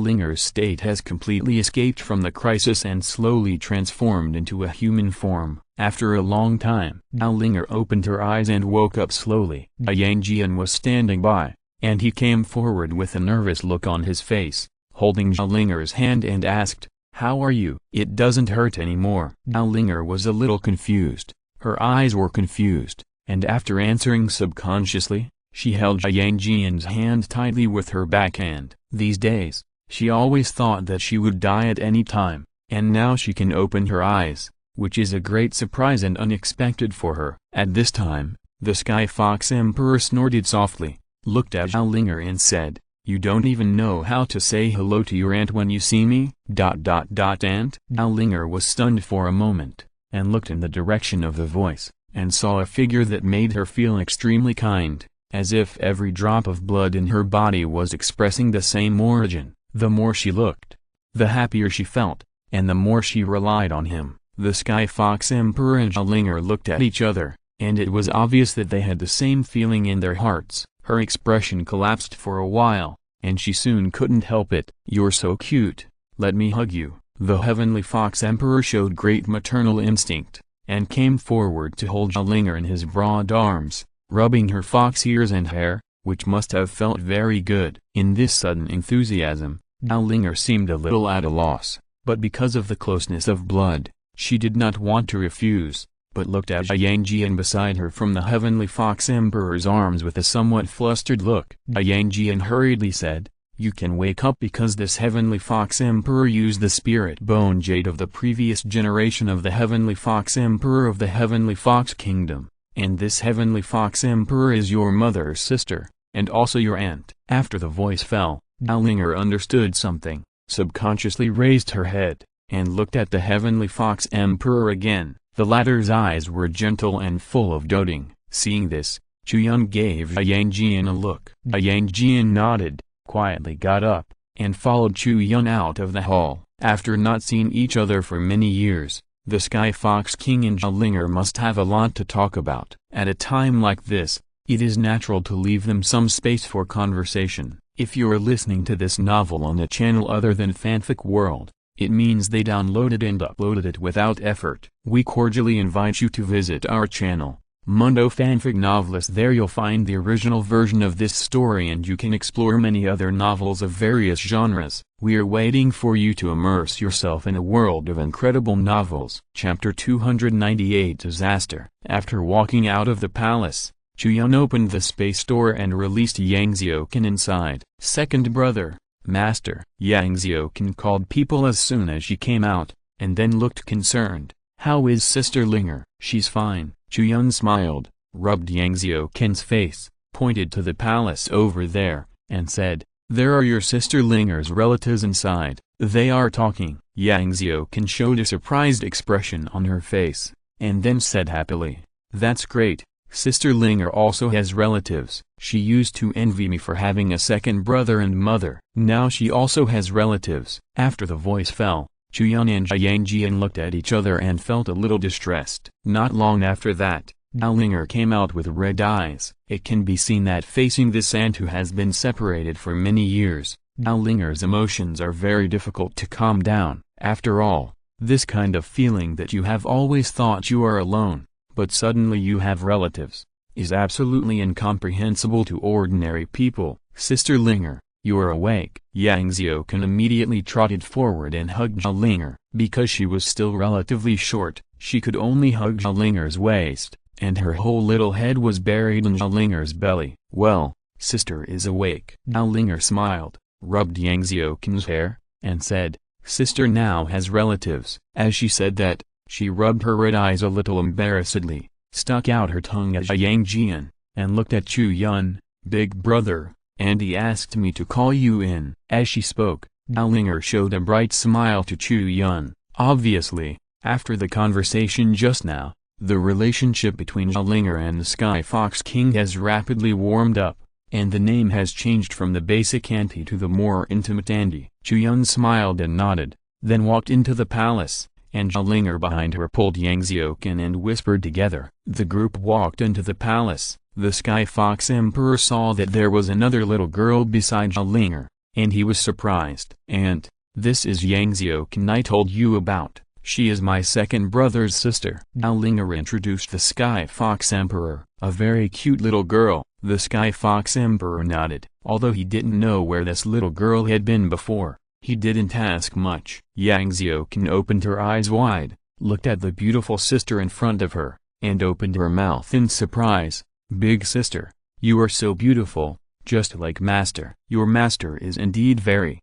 Linger's state has completely escaped from the crisis and slowly transformed into a human form. After a long time, Zhao Linger opened her eyes and woke up slowly. Yang Jian was standing by, and he came forward with a nervous look on his face, holding Zhao Linger's hand and asked, "How are you? It doesn't hurt anymore." Zhao Linger was a little confused. Her eyes were confused, and after answering subconsciously, she held Yang Jian's hand tightly with her backhand. These days, she always thought that she would die at any time, and now she can open her eyes, which is a great surprise and unexpected for her. At this time, the Sky Fox Emperor snorted softly, looked at Zhao Linger and said, "You don't even know how to say hello to your aunt when you see me? Aunt?" Zhao Linger was stunned for a moment, and looked in the direction of the voice, and saw a figure that made her feel extremely kind, as if every drop of blood in her body was expressing the same origin. The more she looked, the happier she felt, and the more she relied on him. The Sky Fox Emperor and Zhao Linger looked at each other, and it was obvious that they had the same feeling in their hearts. Her expression collapsed for a while, and she soon couldn't help it. "You're so cute, let me hug you." The Heavenly Fox Emperor showed great maternal instinct, and came forward to hold Zhao Linger in his broad arms, rubbing her fox ears and hair, which must have felt very good. In this sudden enthusiasm, Zhao Linger seemed a little at a loss, but because of the closeness of blood, she did not want to refuse, but looked at Yang Jian beside her from the Heavenly Fox Emperor's arms with a somewhat flustered look. Yang Jian hurriedly said, "You can wake up because this Heavenly Fox Emperor used the spirit bone jade of the previous generation of the Heavenly Fox Emperor of the Heavenly Fox Kingdom. And this Heavenly Fox Emperor is your mother's sister, and also your aunt." After the voice fell, Zhao Linger understood something, subconsciously raised her head, and looked at the Heavenly Fox Emperor again. The latter's eyes were gentle and full of doting. Seeing this, Chu Yun gave Yang Jian a look. Yang Jian nodded, quietly got up, and followed Chu Yun out of the hall. After not seeing each other for many years, the Sky Fox King and Zhao Linger must have a lot to talk about. At a time like this, it is natural to leave them some space for conversation. If you are listening to this novel on a channel other than Fanfic World, it means they downloaded and uploaded it without effort. We cordially invite you to visit our channel, Mundo Fanfic Novelist. There you'll find the original version of this story and you can explore many other novels of various genres. We are waiting for you to immerse yourself in a world of incredible novels. Chapter 298 Disaster. After walking out of the palace, Chu Yun opened the space door and released Yang Xiuqin inside. "Second brother, master." Yang Xiuqin called people as soon as she came out, and then looked concerned. "How is Sister Linger?" "She's fine." Chu Yun smiled, rubbed Yang Xiuqin's face, pointed to the palace over there, and said, "There are your Sister Linger's relatives inside. They are talking." Yang Xiuqin showed a surprised expression on her face, and then said happily, "That's great. Sister Linger also has relatives. She used to envy me for having a second brother and mother. Now she also has relatives." After the voice fell, Chu Yun and Yang Jian looked at each other and felt a little distressed. Not long after that, Zhao Linger came out with red eyes. It can be seen that facing this aunt who has been separated for many years, Zhao Linger's emotions are very difficult to calm down. After all, this kind of feeling that you have always thought you are alone, but suddenly you have relatives, is absolutely incomprehensible to ordinary people. "Sister Linger, you are awake." Yang Xiuqin immediately trotted forward and hugged Zhao Linger. Because she was still relatively short, she could only hug Zhao Linger's waist, and her whole little head was buried in Zhao Linger's belly. "Well, sister is awake." Zhao Linger smiled, rubbed Yang Xiuqin's hair, and said, "Sister now has relatives." As she said that, she rubbed her red eyes a little embarrassedly, stuck out her tongue at Yang Jian, and looked at Chu Yun. "Big brother, Andy asked me to call you in." As she spoke, Zhao Linger showed a bright smile to Chu Yun. Obviously, after the conversation just now, the relationship between Zhao Linger and the Sky Fox King has rapidly warmed up, and the name has changed from the basic Auntie to the more intimate Andy. Chu Yun smiled and nodded, then walked into the palace, and Zhao Linger behind her pulled Yang Xiuqin and whispered together. The group walked into the palace. The Sky Fox Emperor saw that there was another little girl beside Zhao Linger, and he was surprised. "Aunt, this is Yang Xiaokan I told you about. She is my second brother's sister." Zhao Linger introduced the Sky Fox Emperor, a very cute little girl. The Sky Fox Emperor nodded. Although he didn't know where this little girl had been before, he didn't ask much. Yang Xiaokan opened her eyes wide, looked at the beautiful sister in front of her, and opened her mouth in surprise. "Big sister, you are so beautiful, just like master." "Your master is indeed very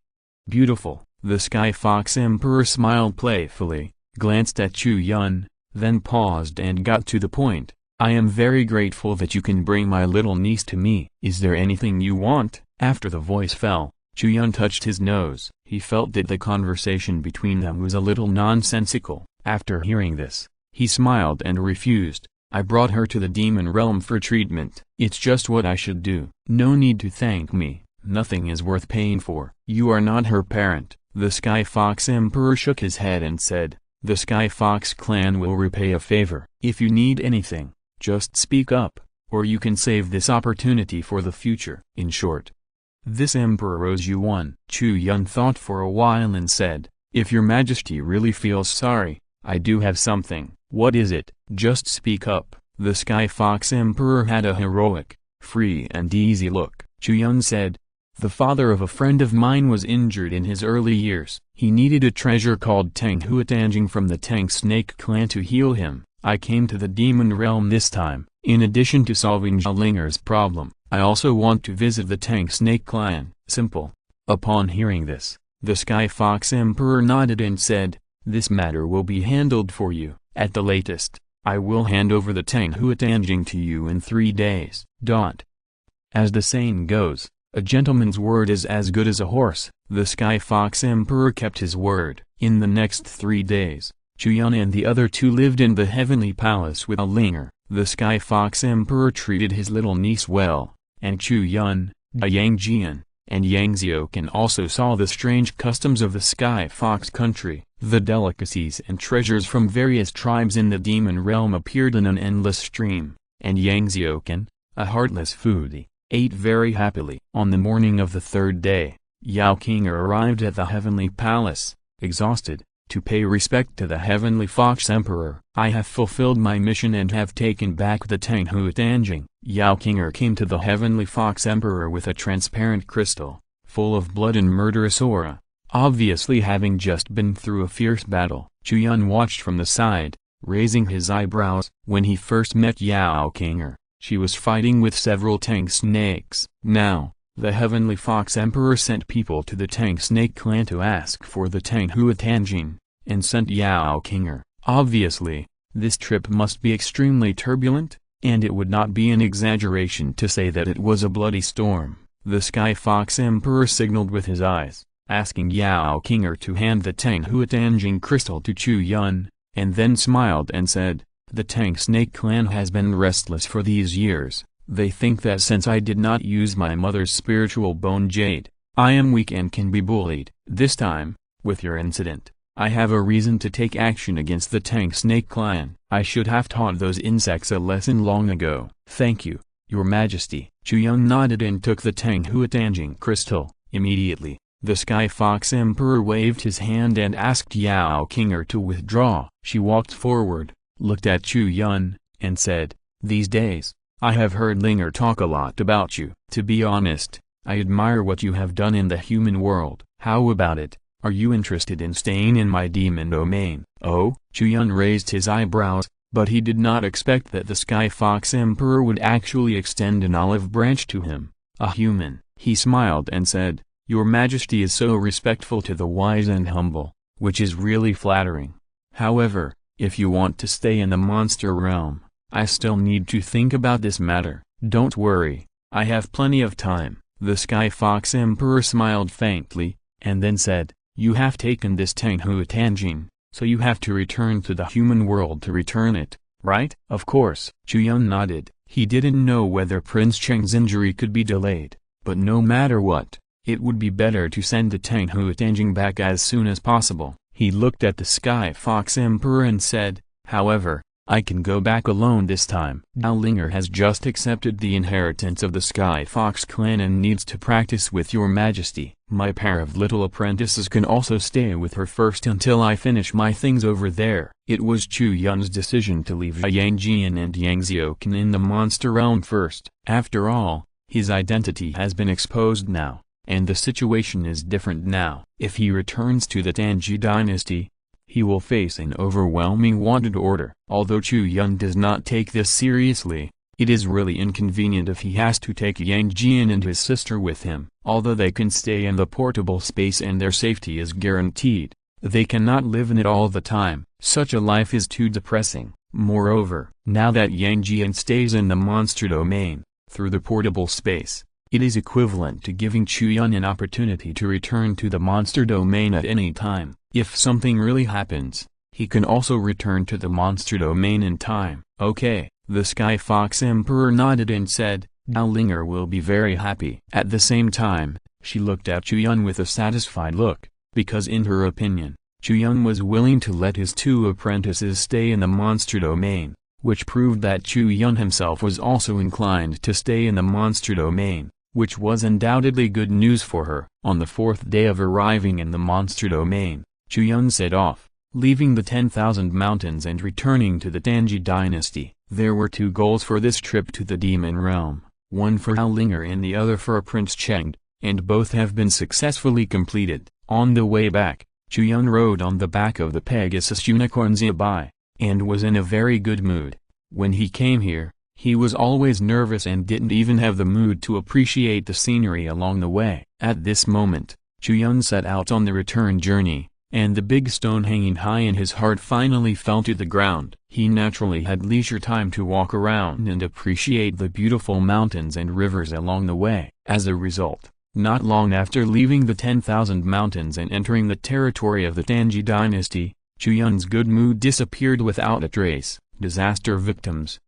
beautiful." The Sky Fox Emperor smiled playfully, glanced at Chu Yun, then paused and got to the point. "I am very grateful that you can bring my little niece to me. Is there anything you want?" After the voice fell, Chu Yun touched his nose. He felt that the conversation between them was a little nonsensical. After hearing this, he smiled and refused. "I brought her to the demon realm for treatment. It's just what I should do. No need to thank me. Nothing is worth paying for." "You are not her parent." The Sky Fox Emperor shook his head and said, "The Sky Fox clan will repay a favor. If you need anything, just speak up, or you can save this opportunity for the future." In short, this Emperor owes you one. Chu Yun thought for a while and said, "If your majesty really feels sorry, I do have something." "What is it?" "Just speak up." The Sky Fox Emperor had a heroic, free and easy look. Chu Yun said, "The father of a friend of mine was injured in his early years. He needed a treasure called Tang Huatanjing from the Tang Snake clan to heal him. I came to the demon realm this time. In addition to solving Zhao Linger's problem, I also want to visit the Tang Snake clan." Simple. Upon hearing this, the Sky Fox Emperor nodded and said, "This matter will be handled for you. At the latest, I will hand over the Tang Huatanjing to you in 3 days. As the saying goes, a gentleman's word is as good as a horse. The Sky Fox Emperor kept his word. In the next 3 days, Chu Yun and the other two lived in the heavenly palace with a Linger. The Sky Fox Emperor treated his little niece well, and Chu Yun, Yang Jian, and Yang Xiaokan also saw the strange customs of the Sky Fox country. The delicacies and treasures from various tribes in the demon realm appeared in an endless stream, and Yang Xiaokan, a heartless foodie, ate very happily. On the morning of the 3rd day, Yao Qinger arrived at the heavenly palace, exhausted, to pay respect to the heavenly Fox Emperor. "I have fulfilled my mission and have taken back the Tang Huatanjing." Yao Qinger came to the heavenly Fox Emperor with a transparent crystal, full of blood and murderous aura, obviously having just been through a fierce battle. Chu Yun watched from the side, raising his eyebrows. When he first met Yao Qinger, she was fighting with several Tang snakes. Now, the heavenly Fox Emperor sent people to the Tang Snake clan to ask for the Tang Huatanjing, and sent Yao Qinger. Obviously, this trip must be extremely turbulent, and it would not be an exaggeration to say that it was a bloody storm. The Sky Fox Emperor signaled with his eyes, asking Yao Qinger to hand the Tang Huatanjing crystal to Chu Yun, and then smiled and said, "The Tang Snake clan has been restless for these years. They think that since I did not use my mother's spiritual bone jade, I am weak and can be bullied. This time, with your incident, I have a reason to take action against the Tang Snake clan. I should have taught those insects a lesson long ago." "Thank you, Your Majesty." Chu Yun nodded and took the Tang Huatanjing crystal. Immediately, the Sky Fox Emperor waved his hand and asked Yao Qinger to withdraw. She walked forward, looked at Chu Yun, and said, "These days, I have heard Linger talk a lot about you. To be honest, I admire what you have done in the human world. How about it? Are you interested in staying in my demon domain?" "Oh?" Chu Yun raised his eyebrows, but he did not expect that the Sky Fox Emperor would actually extend an olive branch to him, a human. He smiled and said, "Your Majesty is so respectful to the wise and humble, which is really flattering. However, if you want to stay in the monster realm, I still need to think about this matter." "Don't worry, I have plenty of time." The Sky Fox Emperor smiled faintly, and then said, "You have taken this Tang Huatanjing, so you have to return to the human world to return it, right?" "Of course." Chu Yun nodded. He didn't know whether Prince Cheng's injury could be delayed, but no matter what, it would be better to send the Tang Huatanjing back as soon as possible. He looked at the Sky Fox Emperor and said, "However, I can go back alone this time. Zhao Linger has just accepted the inheritance of the Sky Fox clan and needs to practice with Your Majesty. My pair of little apprentices can also stay with her first until I finish my things over there. It was Chu Yun's decision to leave Yang Jian and Yang Xiaoqan in the monster realm first. After all, his identity has been exposed now, and the situation is different now. If he returns to the Tangji dynasty, he will face an overwhelming wanted order. Although Chu Yun does not take this seriously, it is really inconvenient if he has to take Yang Jian and his sister with him. Although they can stay in the portable space and their safety is guaranteed, they cannot live in it all the time. Such a life is too depressing. Moreover, now that Yang Jian stays in the monster domain, through the portable space, it is equivalent to giving Chu Yun an opportunity to return to the monster domain at any time. If something really happens, he can also return to the monster domain in time. Okay, the Sky Fox Emperor nodded and said, Dao Linger will be very happy. At the same time, she looked at Chu Yun with a satisfied look, because in her opinion, Chu Yun was willing to let his two apprentices stay in the monster domain, which proved that Chu Yun himself was also inclined to stay in the monster domain, which was undoubtedly good news for her. On the fourth day of arriving in the monster domain, Chu Yun set off, leaving the 10,000 mountains and returning to the Tangji dynasty. There were two goals for this trip to the demon realm, one for Dao Linger and the other for Prince Cheng, and both have been successfully completed. On the way back, Chu Yun rode on the back of the Pegasus unicorn Zibai, and was in a very good mood. When he came here, he was always nervous and didn't even have the mood to appreciate the scenery along the way. At this moment, Chu Yun set out on the return journey, and the big stone hanging high in his heart finally fell to the ground. He naturally had leisure time to walk around and appreciate the beautiful mountains and rivers along the way. As a result, not long after leaving the 10,000 mountains and entering the territory of the Tangji dynasty, Chu Yun's good mood disappeared without a trace. Disaster victims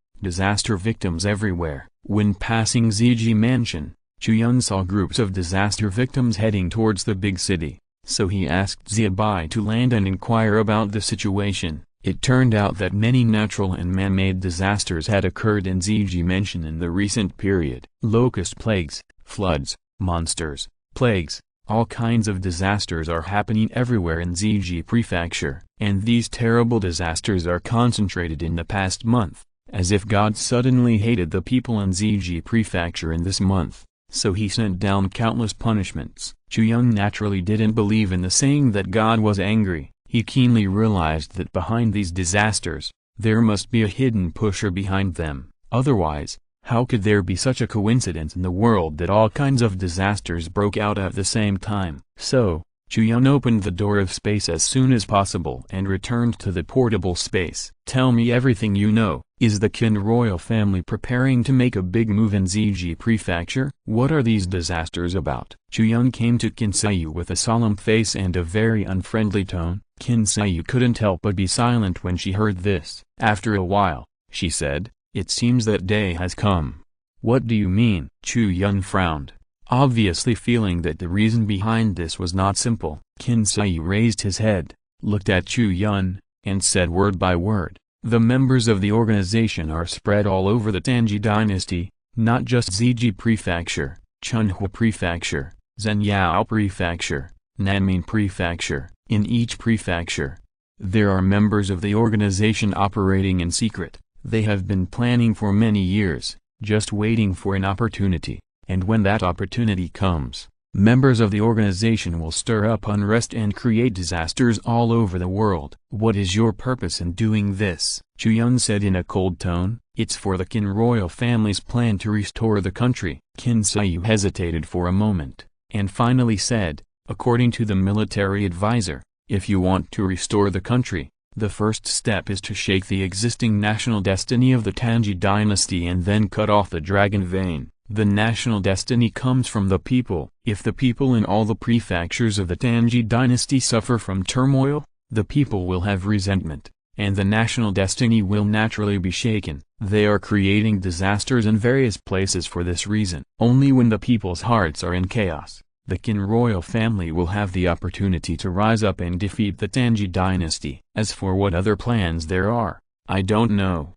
everywhere. When passing Ziji Mansion, Chu Yun saw groups of disaster victims heading towards the big city, so he asked Zibai to land and inquire about the situation. It turned out that many natural and man-made disasters had occurred in Ziji Mansion in the recent period. Locust plagues, floods, monsters, plagues, all kinds of disasters are happening everywhere in Ziji Prefecture, and these terrible disasters are concentrated in the past month, as if God suddenly hated the people in Ziji Prefecture in this month, so he sent down countless punishments. Chu Yun naturally didn't believe in the saying that God was angry. He keenly realized that behind these disasters, there must be a hidden pusher behind them. Otherwise, how could there be such a coincidence in the world that all kinds of disasters broke out at the same time? So, Chu Yun opened the door of space as soon as possible and returned to the portable space. Tell me everything you know. Is the Qin royal family preparing to make a big move in Ziji Prefecture? What are these disasters about? Chu Yun came to Qin Sayu with a solemn face and a very unfriendly tone. Qin Sayu couldn't help but be silent when she heard this. After a while, she said, "It seems that day has come." "What do you mean?" Chu Yun frowned, obviously feeling that the reason behind this was not simple. Qin Sayu raised his head, looked at Chu Yun, and said word by word, "The members of the organization are spread all over the Tangji dynasty, not just Ziji Prefecture, Chunhua Prefecture, Zhenyao Prefecture, Nanmin Prefecture. In each prefecture, there are members of the organization operating in secret. They have been planning for many years, just waiting for an opportunity, and when that opportunity comes, members of the organization will stir up unrest and create disasters all over the world." "What is your purpose in doing this?" Chu Yun said in a cold tone. "It's for the Qin royal family's plan to restore the country." Qin Sayu hesitated for a moment, and finally said, "According to the military advisor, if you want to restore the country, the first step is to shake the existing national destiny of the Tangji dynasty and then cut off the dragon vein. The national destiny comes from the people. If the people in all the prefectures of the Tangji dynasty suffer from turmoil, the people will have resentment, and the national destiny will naturally be shaken. They are creating disasters in various places for this reason. Only when the people's hearts are in chaos, the Qin royal family will have the opportunity to rise up and defeat the Tangji dynasty. As for what other plans there are, I don't know."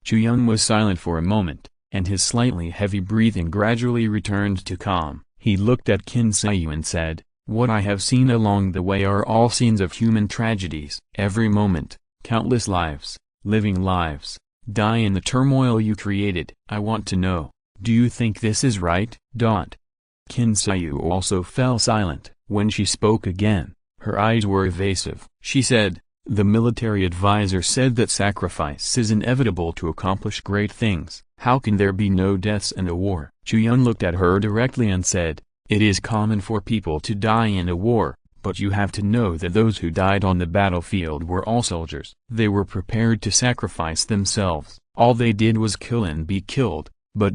Chu Yun was silent for a moment, and his slightly heavy breathing gradually returned to calm. He looked at Qin Yu and said, "What I have seen along the way are all scenes of human tragedies. Every moment, countless lives, living lives, die in the turmoil you created. I want to know, do you think this is right?" Qin Yu also fell silent. When she spoke again, her eyes were evasive. She said, "The military advisor said that sacrifice is inevitable to accomplish great things. How can there be no deaths in a war?" Chu Yun looked at her directly and said, "It is common for people to die in a war, but you have to know that those who died on the battlefield were all soldiers. They were prepared to sacrifice themselves. All they did was kill and be killed. But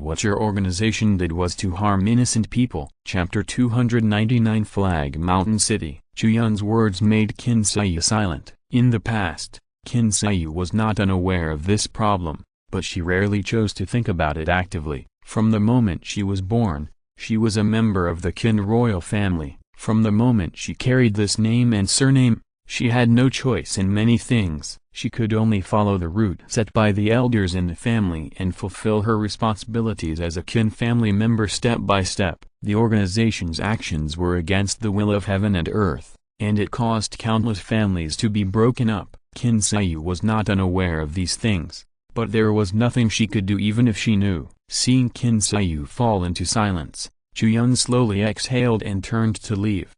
what your organization did was to harm innocent people." Chapter 299 Flag Mountain City. Chu Yun's words made Qin Yu silent. In the past, Qin Yu was not unaware of this problem, but she rarely chose to think about it actively. From the moment she was born, she was a member of the Qin royal family. From the moment she carried this name and surname, she had no choice in many things. She could only follow the route set by the elders in the family and fulfill her responsibilities as a Qin family member step by step. The organization's actions were against the will of heaven and earth, and it caused countless families to be broken up. Qin Yu was not unaware of these things, but there was nothing she could do even if she knew. Seeing Qin Yu fall into silence, Chu Yun slowly exhaled and turned to leave.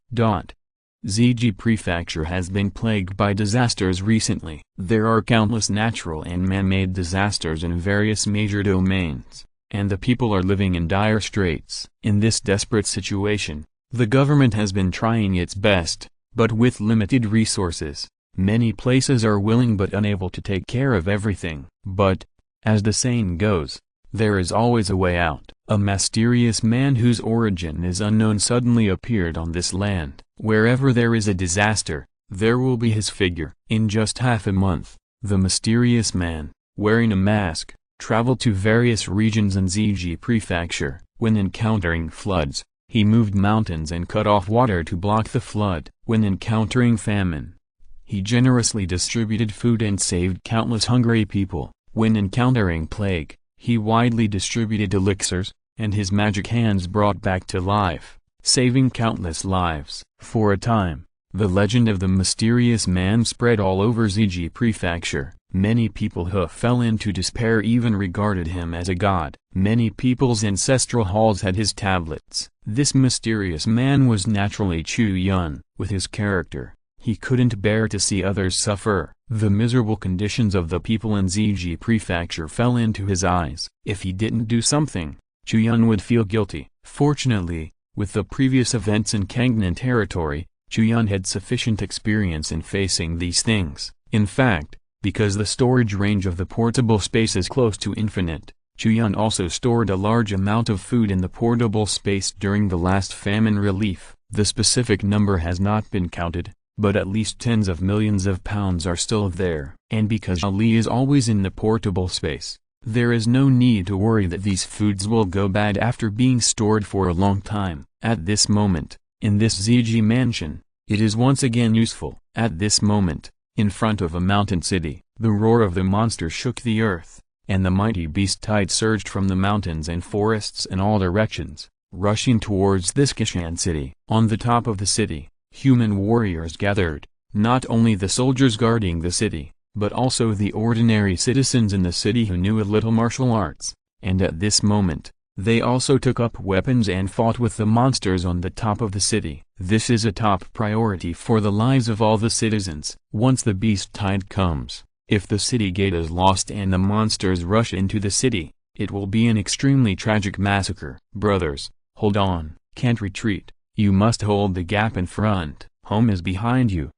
Ziji Prefecture has been plagued by disasters recently. There are countless natural and man-made disasters in various major domains, and the people are living in dire straits. In this desperate situation, the government has been trying its best, but with limited resources. Many places are willing but unable to take care of everything. But, as the saying goes, there is always a way out. A mysterious man whose origin is unknown suddenly appeared on this land. Wherever there is a disaster, there will be his figure. In just half a month, the mysterious man, wearing a mask, traveled to various regions in Ziji Prefecture. When encountering floods, he moved mountains and cut off water to block the flood. When encountering famine, he generously distributed food and saved countless hungry people. When encountering plague, he widely distributed elixirs, and his magic hands brought back to life, saving countless lives. For a time, the legend of the mysterious man spread all over Ziji Prefecture. Many people who fell into despair even regarded him as a god. Many people's ancestral halls had his tablets. This mysterious man was naturally Chu Yun. With his character, he couldn't bear to see others suffer. The miserable conditions of the people in Ziji Prefecture fell into his eyes. If he didn't do something, Chu Yun would feel guilty. Fortunately, with the previous events in Kangnan territory, Chu Yun had sufficient experience in facing these things. In fact, because the storage range of the portable space is close to infinite, Chu Yun also stored a large amount of food in the portable space during the last famine relief. The specific number has not been counted, but at least tens of millions of pounds are still there. And because Ali is always in the portable space, there is no need to worry that these foods will go bad after being stored for a long time. At this moment, in this Ziji mansion, it is once again useful. At this moment, in front of a mountain city, the roar of the monster shook the earth, and the mighty beast tide surged from the mountains and forests in all directions, rushing towards this Kishan city. On the top of the city, human warriors gathered, not only the soldiers guarding the city, but also the ordinary citizens in the city who knew a little martial arts, and at this moment, they also took up weapons and fought with the monsters on the top of the city. This is a top priority for the lives of all the citizens. Once the beast tide comes, if the city gate is lost and the monsters rush into the city, it will be an extremely tragic massacre. Brothers, hold on, can't retreat, you must hold the gap in front, home is behind you.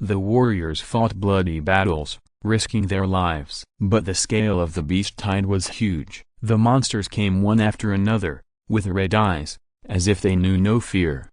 The warriors fought bloody battles, risking their lives. But the scale of the beast tide was huge. The monsters came one after another, with red eyes, as if they knew no fear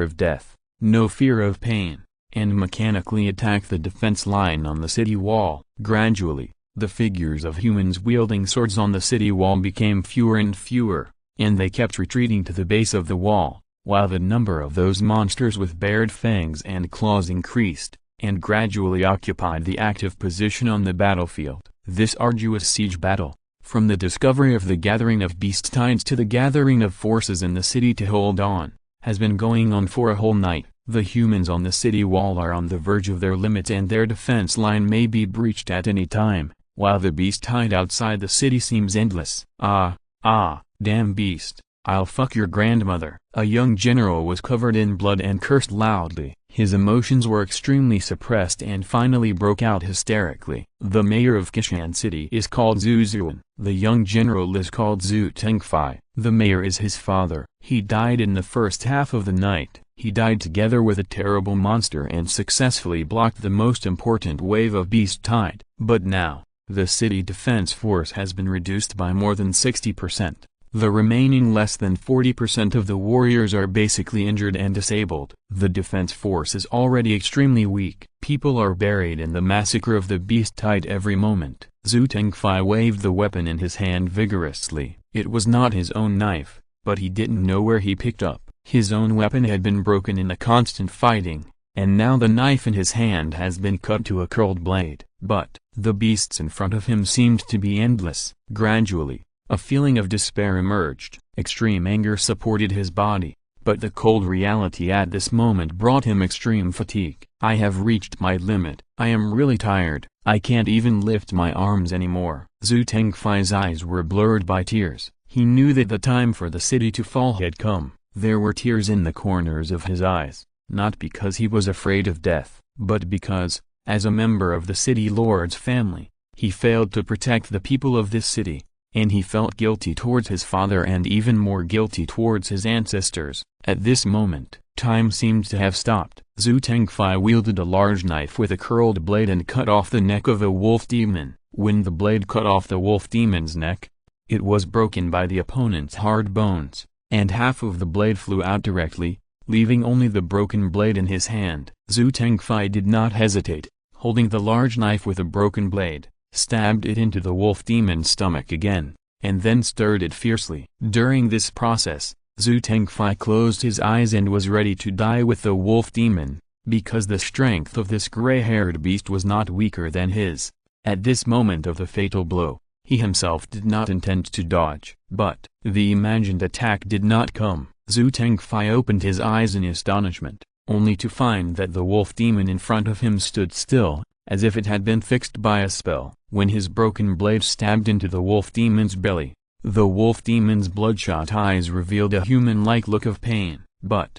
of death, no fear of pain, and mechanically attacked the defense line on the city wall. Gradually, the figures of humans wielding swords on the city wall became fewer and fewer, and they kept retreating to the base of the wall, while the number of those monsters with bared fangs and claws increased, and gradually occupied the active position on the battlefield. This arduous siege battle, From the discovery of the gathering of beast tides to the gathering of forces in the city to hold on, has been going on for a whole night. The humans on the city wall are on the verge of their limits and their defense line may be breached at any time, while the beast tide outside the city seems endless. Damn beast, I'll fuck your grandmother. A young general was covered in blood and cursed loudly. His emotions were extremely suppressed and finally broke out hysterically. The mayor of Kishan City is called Chu Yun. The young general is called Zhu Tengfei. The mayor is his father. He died in the first half of the night. He died together with a terrible monster and successfully blocked the most important wave of beast tide. But now, the city defense force has been reduced by more than 60%. The remaining less than 40% of the warriors are basically injured and disabled. The defense force is already extremely weak. People are buried in the massacre of the beast tide every moment. Zhu Tengfei waved the weapon in his hand vigorously. It was not his own knife, but he didn't know where he picked up. His own weapon had been broken in the constant fighting, and now the knife in his hand has been cut to a curled blade. But the beasts in front of him seemed to be endless. Gradually, a feeling of despair emerged. Extreme anger supported his body, but the cold reality at this moment brought him extreme fatigue. I have reached my limit. I am really tired. I can't even lift my arms anymore. Zhu Tengfei's eyes were blurred by tears. He knew that the time for the city to fall had come. There were tears in the corners of his eyes, not because he was afraid of death, but because, as a member of the city lord's family, he failed to protect the people of this city, and he felt guilty towards his father and even more guilty towards his ancestors. At this moment, time seemed to have stopped. Zhu Tengfei wielded a large knife with a curled blade and cut off the neck of a wolf demon. When the blade cut off the wolf demon's neck, it was broken by the opponent's hard bones, and half of the blade flew out directly, leaving only the broken blade in his hand. Zhu Tengfei did not hesitate, holding the large knife with a broken blade, stabbed it into the wolf demon's stomach again, and then stirred it fiercely. During this process, Zhu Tengfei closed his eyes and was ready to die with the wolf demon, because the strength of this gray-haired beast was not weaker than his. At this moment of the fatal blow, he himself did not intend to dodge, but the imagined attack did not come. Zhu Tengfei opened his eyes in astonishment, only to find that the wolf demon in front of him stood still, as if it had been fixed by a spell. When his broken blade stabbed into the wolf demon's belly, the wolf demon's bloodshot eyes revealed a human-like look of pain, but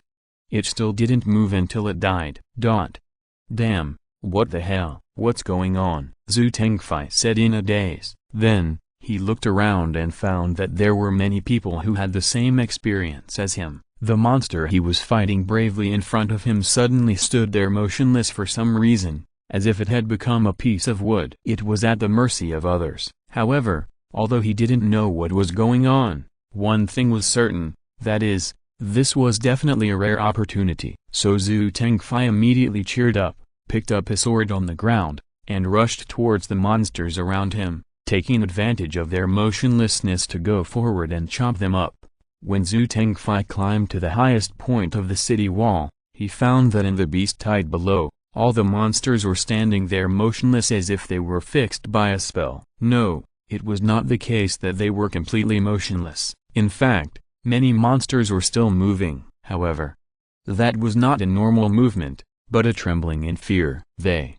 it still didn't move until it died. Damn, what the hell, what's going on? Zhu Tengfei said in a daze. Then, he looked around and found that there were many people who had the same experience as him. The monster he was fighting bravely in front of him suddenly stood there motionless for some reason, as if it had become a piece of wood. It was at the mercy of others. However, although he didn't know what was going on, one thing was certain, that is, this was definitely a rare opportunity. So Zhu Tengfei immediately cheered up, picked up his sword on the ground, and rushed towards the monsters around him, taking advantage of their motionlessness to go forward and chop them up. When Zhu Tengfei climbed to the highest point of the city wall, he found that in the beast tide below, all the monsters were standing there motionless as if they were fixed by a spell. No, it was not the case that they were completely motionless. In fact, many monsters were still moving. However, that was not a normal movement, but a trembling in fear. They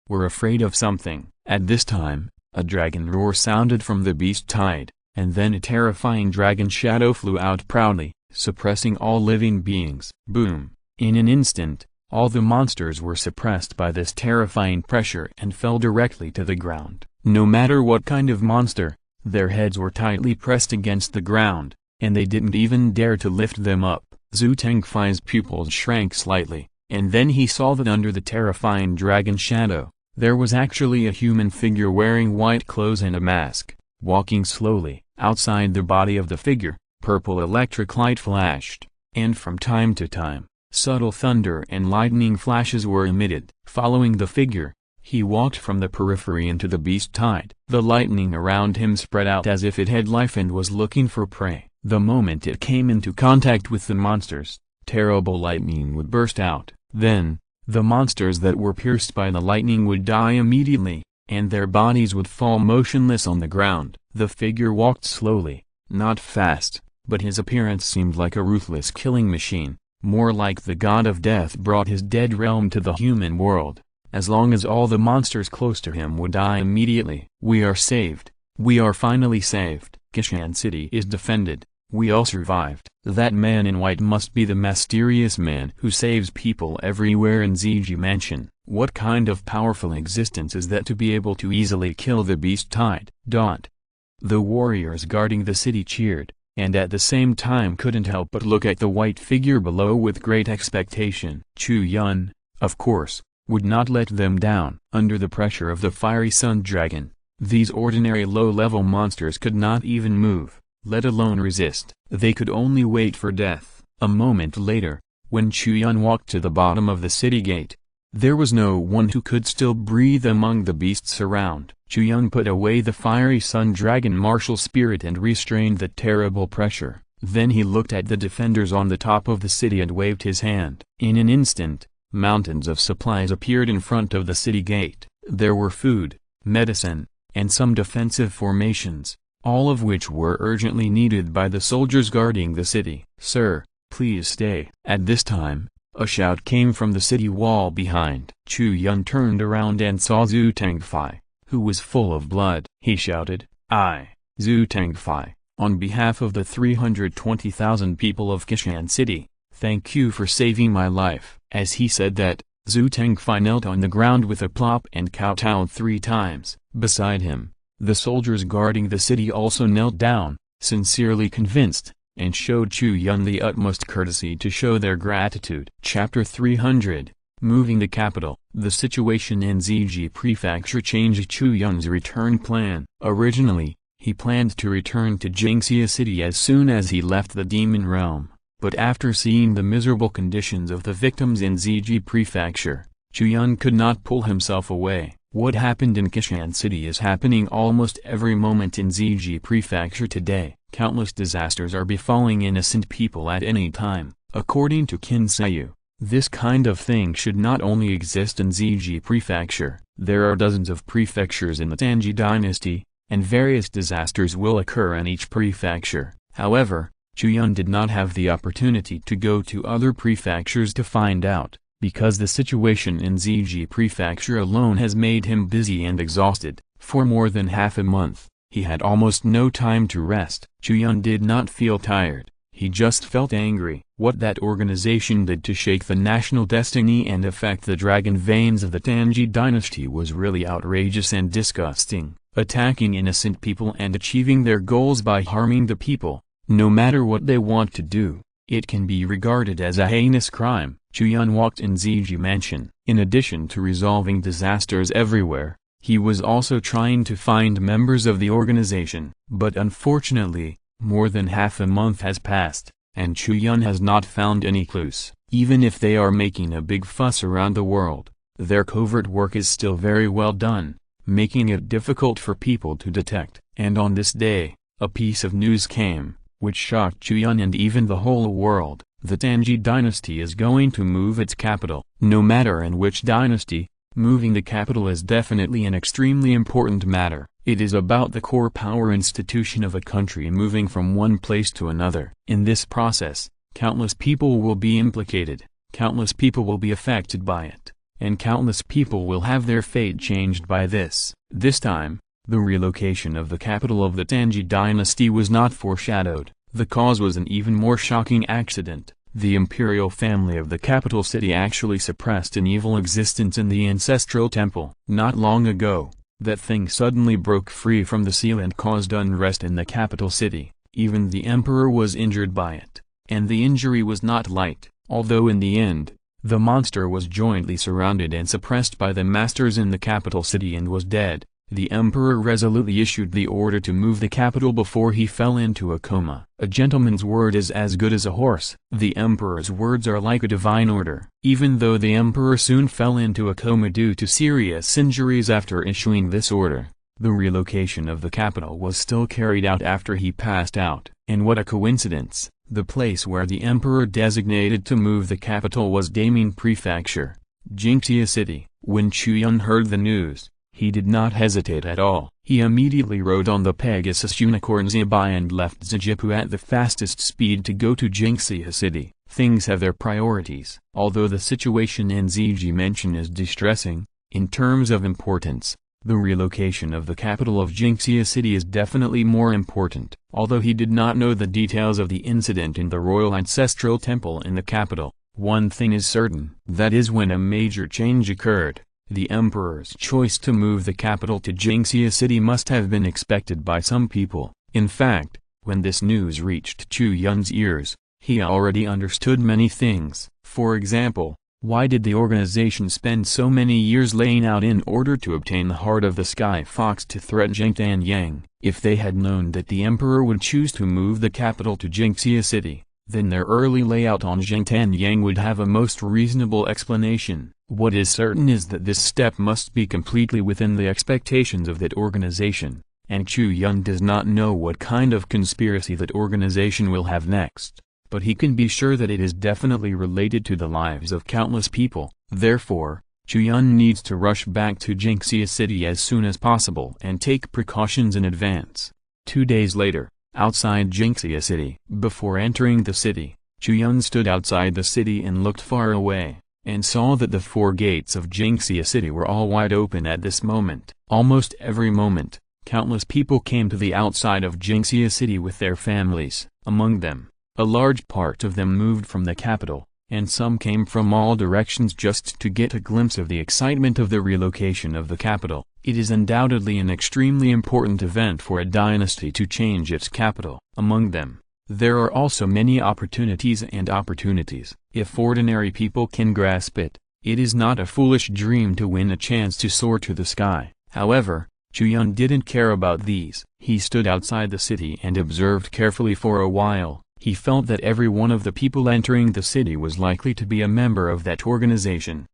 were afraid of something. At this time, a dragon roar sounded from the beast tide, and then a terrifying dragon shadow flew out proudly, suppressing all living beings. Boom! In an instant, all the monsters were suppressed by this terrifying pressure and fell directly to the ground. No matter what kind of monster, their heads were tightly pressed against the ground, and they didn't even dare to lift them up. Zhu Tengfei's pupils shrank slightly, and then he saw that under the terrifying dragon shadow, there was actually a human figure wearing white clothes and a mask, walking slowly. Outside the body of the figure, purple electric light flashed, and from time to time, subtle thunder and lightning flashes were emitted. Following the figure, he walked from the periphery into the beast tide. The lightning around him spread out as if it had life and was looking for prey. The moment it came into contact with the monsters, terrible lightning would burst out. Then, the monsters that were pierced by the lightning would die immediately, and their bodies would fall motionless on the ground. The figure walked slowly, not fast, but his appearance seemed like a ruthless killing machine, more like the god of death brought his dead realm to the human world, as long as all the monsters close to him would die immediately. We are saved. We are finally saved. Kishan City is defended. We all survived. That man in white must be the mysterious man who saves people everywhere in ZG Mansion. What kind of powerful existence is that to be able to easily kill the beast tide? The warriors guarding the city cheered, and at the same time couldn't help but look at the white figure below with great expectation. Chu Yun, of course, would not let them down. Under the pressure of the fiery sun dragon, these ordinary low-level monsters could not even move, let alone resist. They could only wait for death. A moment later, when Chu Yun walked to the bottom of the city gate, there was no one who could still breathe among the beasts around. Chu Yun put away the fiery sun dragon martial spirit and restrained the terrible pressure. Then he looked at the defenders on the top of the city and waved his hand. In an instant, mountains of supplies appeared in front of the city gate. There were food, medicine, and some defensive formations, all of which were urgently needed by the soldiers guarding the city. "Sir, please stay." At this time, a shout came from the city wall behind. Chu Yun turned around and saw Zhu Tangfei, who was full of blood. He shouted, "I, Zhu Tangfei, on behalf of the 320,000 people of Kishan City, thank you for saving my life." As he said that, Zhu Tangfei knelt on the ground with a plop and kowtowed 3 times. Beside him, the soldiers guarding the city also knelt down, sincerely convinced, and showed Chu Yun the utmost courtesy to show their gratitude. Chapter 300, Moving the Capital. The situation in ZG Prefecture changed Chu Yun's return plan. Originally, he planned to return to Jingxia City as soon as he left the Demon Realm, but after seeing the miserable conditions of the victims in ZG Prefecture, Chu Yun could not pull himself away. What happened in Kishan City is happening almost every moment in ZG Prefecture today. Countless disasters are befalling innocent people at any time. According to Qin Seiyu, this kind of thing should not only exist in ZG Prefecture. There are dozens of prefectures in the Tangji dynasty, and various disasters will occur in each prefecture. However, Chu Yun did not have the opportunity to go to other prefectures to find out, because the situation in ZG Prefecture alone has made him busy and exhausted. For more than half a month, he had almost no time to rest. Chu Yun did not feel tired, he just felt angry. What that organization did to shake the national destiny and affect the dragon veins of the Tangji dynasty was really outrageous and disgusting. Attacking innocent people and achieving their goals by harming the people, no matter what they want to do, it can be regarded as a heinous crime. Chu Yun walked in ZG Mansion. In addition to resolving disasters everywhere, he was also trying to find members of the organization. But unfortunately, more than half a month has passed, and Chu Yun has not found any clues. Even if they are making a big fuss around the world, their covert work is still very well done, making it difficult for people to detect. And on this day, a piece of news came, which shocked Chu Yun and even the whole world. The Tangji dynasty is going to move its capital. No matter in which dynasty, moving the capital is definitely an extremely important matter. It is about the core power institution of a country moving from one place to another. In this process, countless people will be implicated, countless people will be affected by it, and countless people will have their fate changed by this. This time, the relocation of the capital of the Tangji dynasty was not foreshadowed. The cause was an even more shocking accident. The imperial family of the capital city actually suppressed an evil existence in the ancestral temple. Not long ago, that thing suddenly broke free from the seal and caused unrest in the capital city. Even the emperor was injured by it, and the injury was not light. Although in the end, the monster was jointly surrounded and suppressed by the masters in the capital city and was dead, the emperor resolutely issued the order to move the capital before he fell into a coma. A gentleman's word is as good as a horse. The emperor's words are like a divine order. Even though the emperor soon fell into a coma due to serious injuries after issuing this order, the relocation of the capital was still carried out after he passed out. And what a coincidence, the place where the emperor designated to move the capital was Daming Prefecture, Jingxia City. When Chu Yun heard the news, He did not hesitate at all. He immediately rode on the Pegasus unicorn Zibai and left Zijipu at the fastest speed to go to Jinxia City. Things have their priorities. Although the situation in Ziji Mansion is distressing, in terms of importance, the relocation of the capital of Jinxia City is definitely more important. Although he did not know the details of the incident in the royal ancestral temple in the capital, one thing is certain. That is, when a major change occurred, the emperor's choice to move the capital to Jinxia City must have been expected by some people. In fact, when this news reached Chu Yun's ears, he already understood many things. For example, why did the organization spend so many years laying out in order to obtain the heart of the Sky Fox to threaten Zhengtan Yang? If they had known that the emperor would choose to move the capital to Jinxia City, then their early layout on Zhengtan Yang would have a most reasonable explanation. What is certain is that this step must be completely within the expectations of that organization, and Chu Yun does not know what kind of conspiracy that organization will have next, but he can be sure that it is definitely related to the lives of countless people. Therefore, Chu Yun needs to rush back to Jinxia City as soon as possible and take precautions in advance. 2 days later, outside Jinxia City. Before entering the city, Chu Yun stood outside the city and looked far away, and saw that the 4 gates of Jinxia City were all wide open at this moment. Almost every moment, countless people came to the outside of Jinxia City with their families. Among them, a large part of them moved from the capital, and some came from all directions just to get a glimpse of the excitement of the relocation of the capital. It is undoubtedly an extremely important event for a dynasty to change its capital. Among them, there are also many opportunities and opportunities. If ordinary people can grasp it, it is not a foolish dream to win a chance to soar to the sky. However, Chu Yun didn't care about these. He stood outside the city and observed carefully for a while. He felt that every one of the people entering the city was likely to be a member of that organization.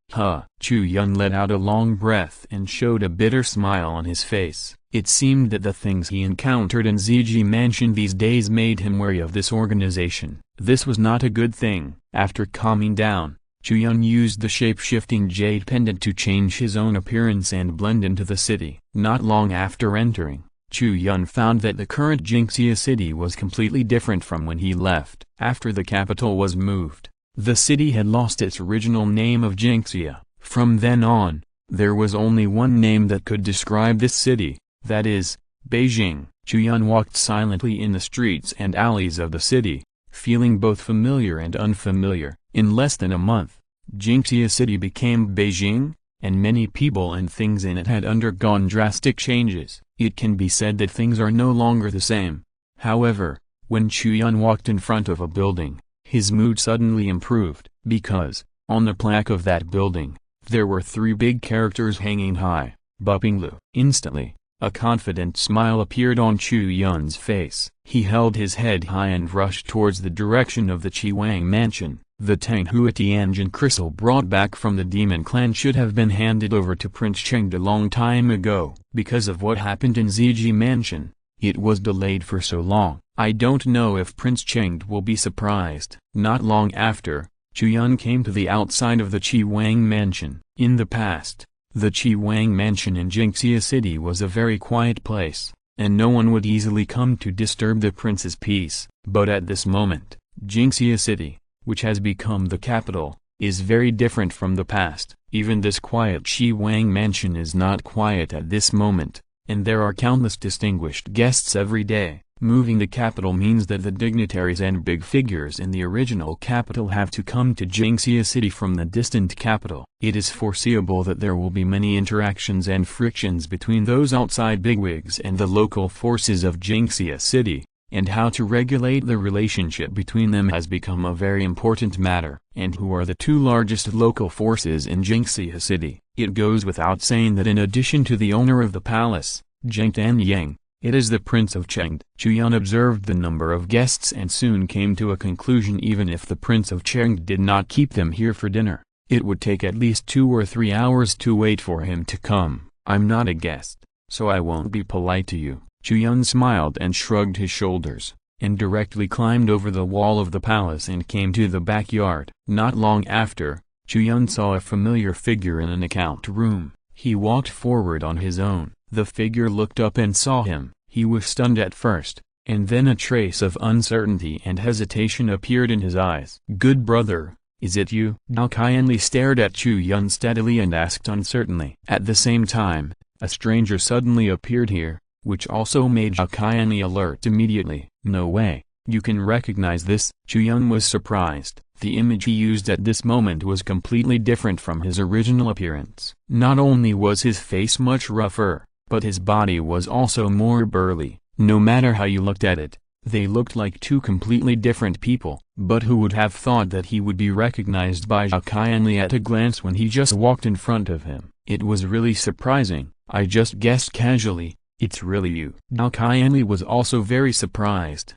Chu Yun let out a long breath and showed a bitter smile on his face. It seemed that the things he encountered in Ziji Mansion these days made him wary of this organization. This was not a good thing. After calming down, Chu Yun used the shape-shifting jade pendant to change his own appearance and blend into the city. Not long after entering, Chu Yun found that the current Jinxia City was completely different from when he left. After the capital was moved, the city had lost its original name of Jinxia. From then on, there was only one name that could describe this city, that is, Beijing. Chu Yun walked silently in the streets and alleys of the city, feeling both familiar and unfamiliar. In less than a month, Jinxia City became Beijing, and many people and things in it had undergone drastic changes. It can be said that things are no longer the same. However, when Chu Yun walked in front of a building, his mood suddenly improved, because, on the plaque of that building, there were 3 big characters hanging high, Bupinglu. Instantly, a confident smile appeared on Chu Yun's face. He held his head high and rushed towards the direction of the Chiwang Mansion. The Tanghua Tianjin crystal brought back from the demon clan should have been handed over to Prince Chengde a long time ago. Because of what happened in Ziji Mansion, it was delayed for so long. I don't know if Prince Chengde will be surprised. Not long after, Chu Yun came to the outside of the Chiwang Mansion. In the past, the Chiwang Mansion in Jinxia City was a very quiet place, and no one would easily come to disturb the prince's peace. But at this moment, Jinxia City, which has become the capital, is very different from the past. Even this quiet Chiwang Mansion is not quiet at this moment, and there are countless distinguished guests every day. Moving the capital means that the dignitaries and big figures in the original capital have to come to Jinxia City from the distant capital. It is foreseeable that there will be many interactions and frictions between those outside bigwigs and the local forces of Jinxia City, and how to regulate the relationship between them has become a very important matter. And who are the 2 largest local forces in Jinxia City? It goes without saying that in addition to the owner of the palace, Zhengtan Yang, it is the Prince of Chengde. Chu Yun observed the number of guests and soon came to a conclusion. Even if the Prince of Chengde did not keep them here for dinner, it would take at least 2 or 3 hours to wait for him to come. I'm not a guest, so I won't be polite to you. Chu Yun smiled and shrugged his shoulders, and directly climbed over the wall of the palace and came to the backyard. Not long after, Chu Yun saw a familiar figure in an account room. He walked forward on his own. The figure looked up and saw him. He was stunned at first, and then a trace of uncertainty and hesitation appeared in his eyes. "Good brother, is it you?" Zhao Qianli stared at Chu Yun steadily and asked uncertainly. At the same time, a stranger suddenly appeared here, which also made Zhao Qianli alert immediately. "No way, you can recognize this?" Chu Yun was surprised. The image he used at this moment was completely different from his original appearance. Not only was his face much rougher, but his body was also more burly. No matter how you looked at it, they looked like two completely different people. But who would have thought that he would be recognized by Zhao Qianli at a glance when he just walked in front of him? It was really surprising. "I just guessed casually, it's really you." Zhao Qianli was also very surprised.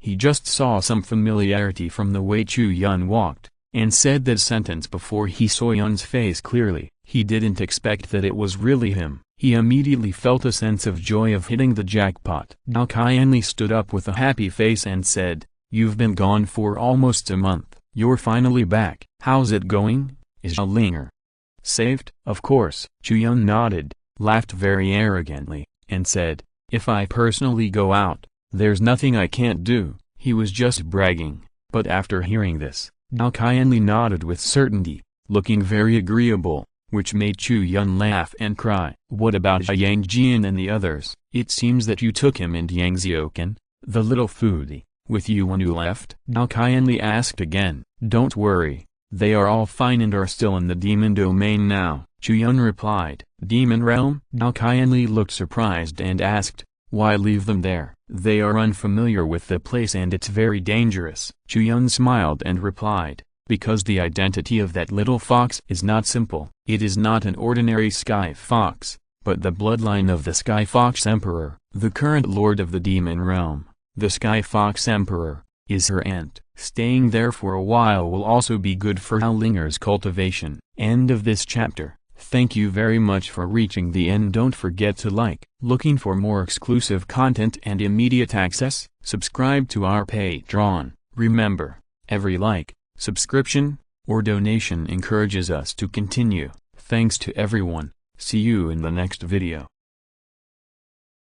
He just saw some familiarity from the way Chu Yun walked, and said that sentence before he saw Yun's face clearly. He didn't expect that it was really him. He immediately felt a sense of joy of hitting the jackpot. Zhao Qianli stood up with a happy face and said, "You've been gone for almost a month. You're finally back. How's it going? Is Zhao Linger saved?" "Of course." Chu Yun nodded, laughed very arrogantly, and said, "If I personally go out, there's nothing I can't do." He was just bragging, but after hearing this, Zhao Qianli nodded with certainty, looking very agreeable, which made Chu Yun laugh and cry. "What about Yang Jian and the others? It seems that you took him and Yang Xiaoqan, the little foodie, with you when you left?" Zhao Qianli asked again. "Don't worry, they are all fine and are still in the demon domain now," Chu Yun replied. "Demon realm?" Zhao Qianli looked surprised and asked, "Why leave them there? They are unfamiliar with the place and it's very dangerous." Chu Yun smiled and replied, "Because the identity of that little fox is not simple. It is not an ordinary sky fox, but the bloodline of the Sky Fox Emperor. The current lord of the demon realm, the Sky Fox Emperor, is her aunt. Staying there for a while will also be good for Zhao Linger's cultivation." End of this chapter. Thank you very much for reaching the end. Don't forget to like. Looking for more exclusive content and immediate access? Subscribe to our Patreon. Remember, every like, subscription, or donation encourages us to continue. Thanks to everyone. See you in the next video.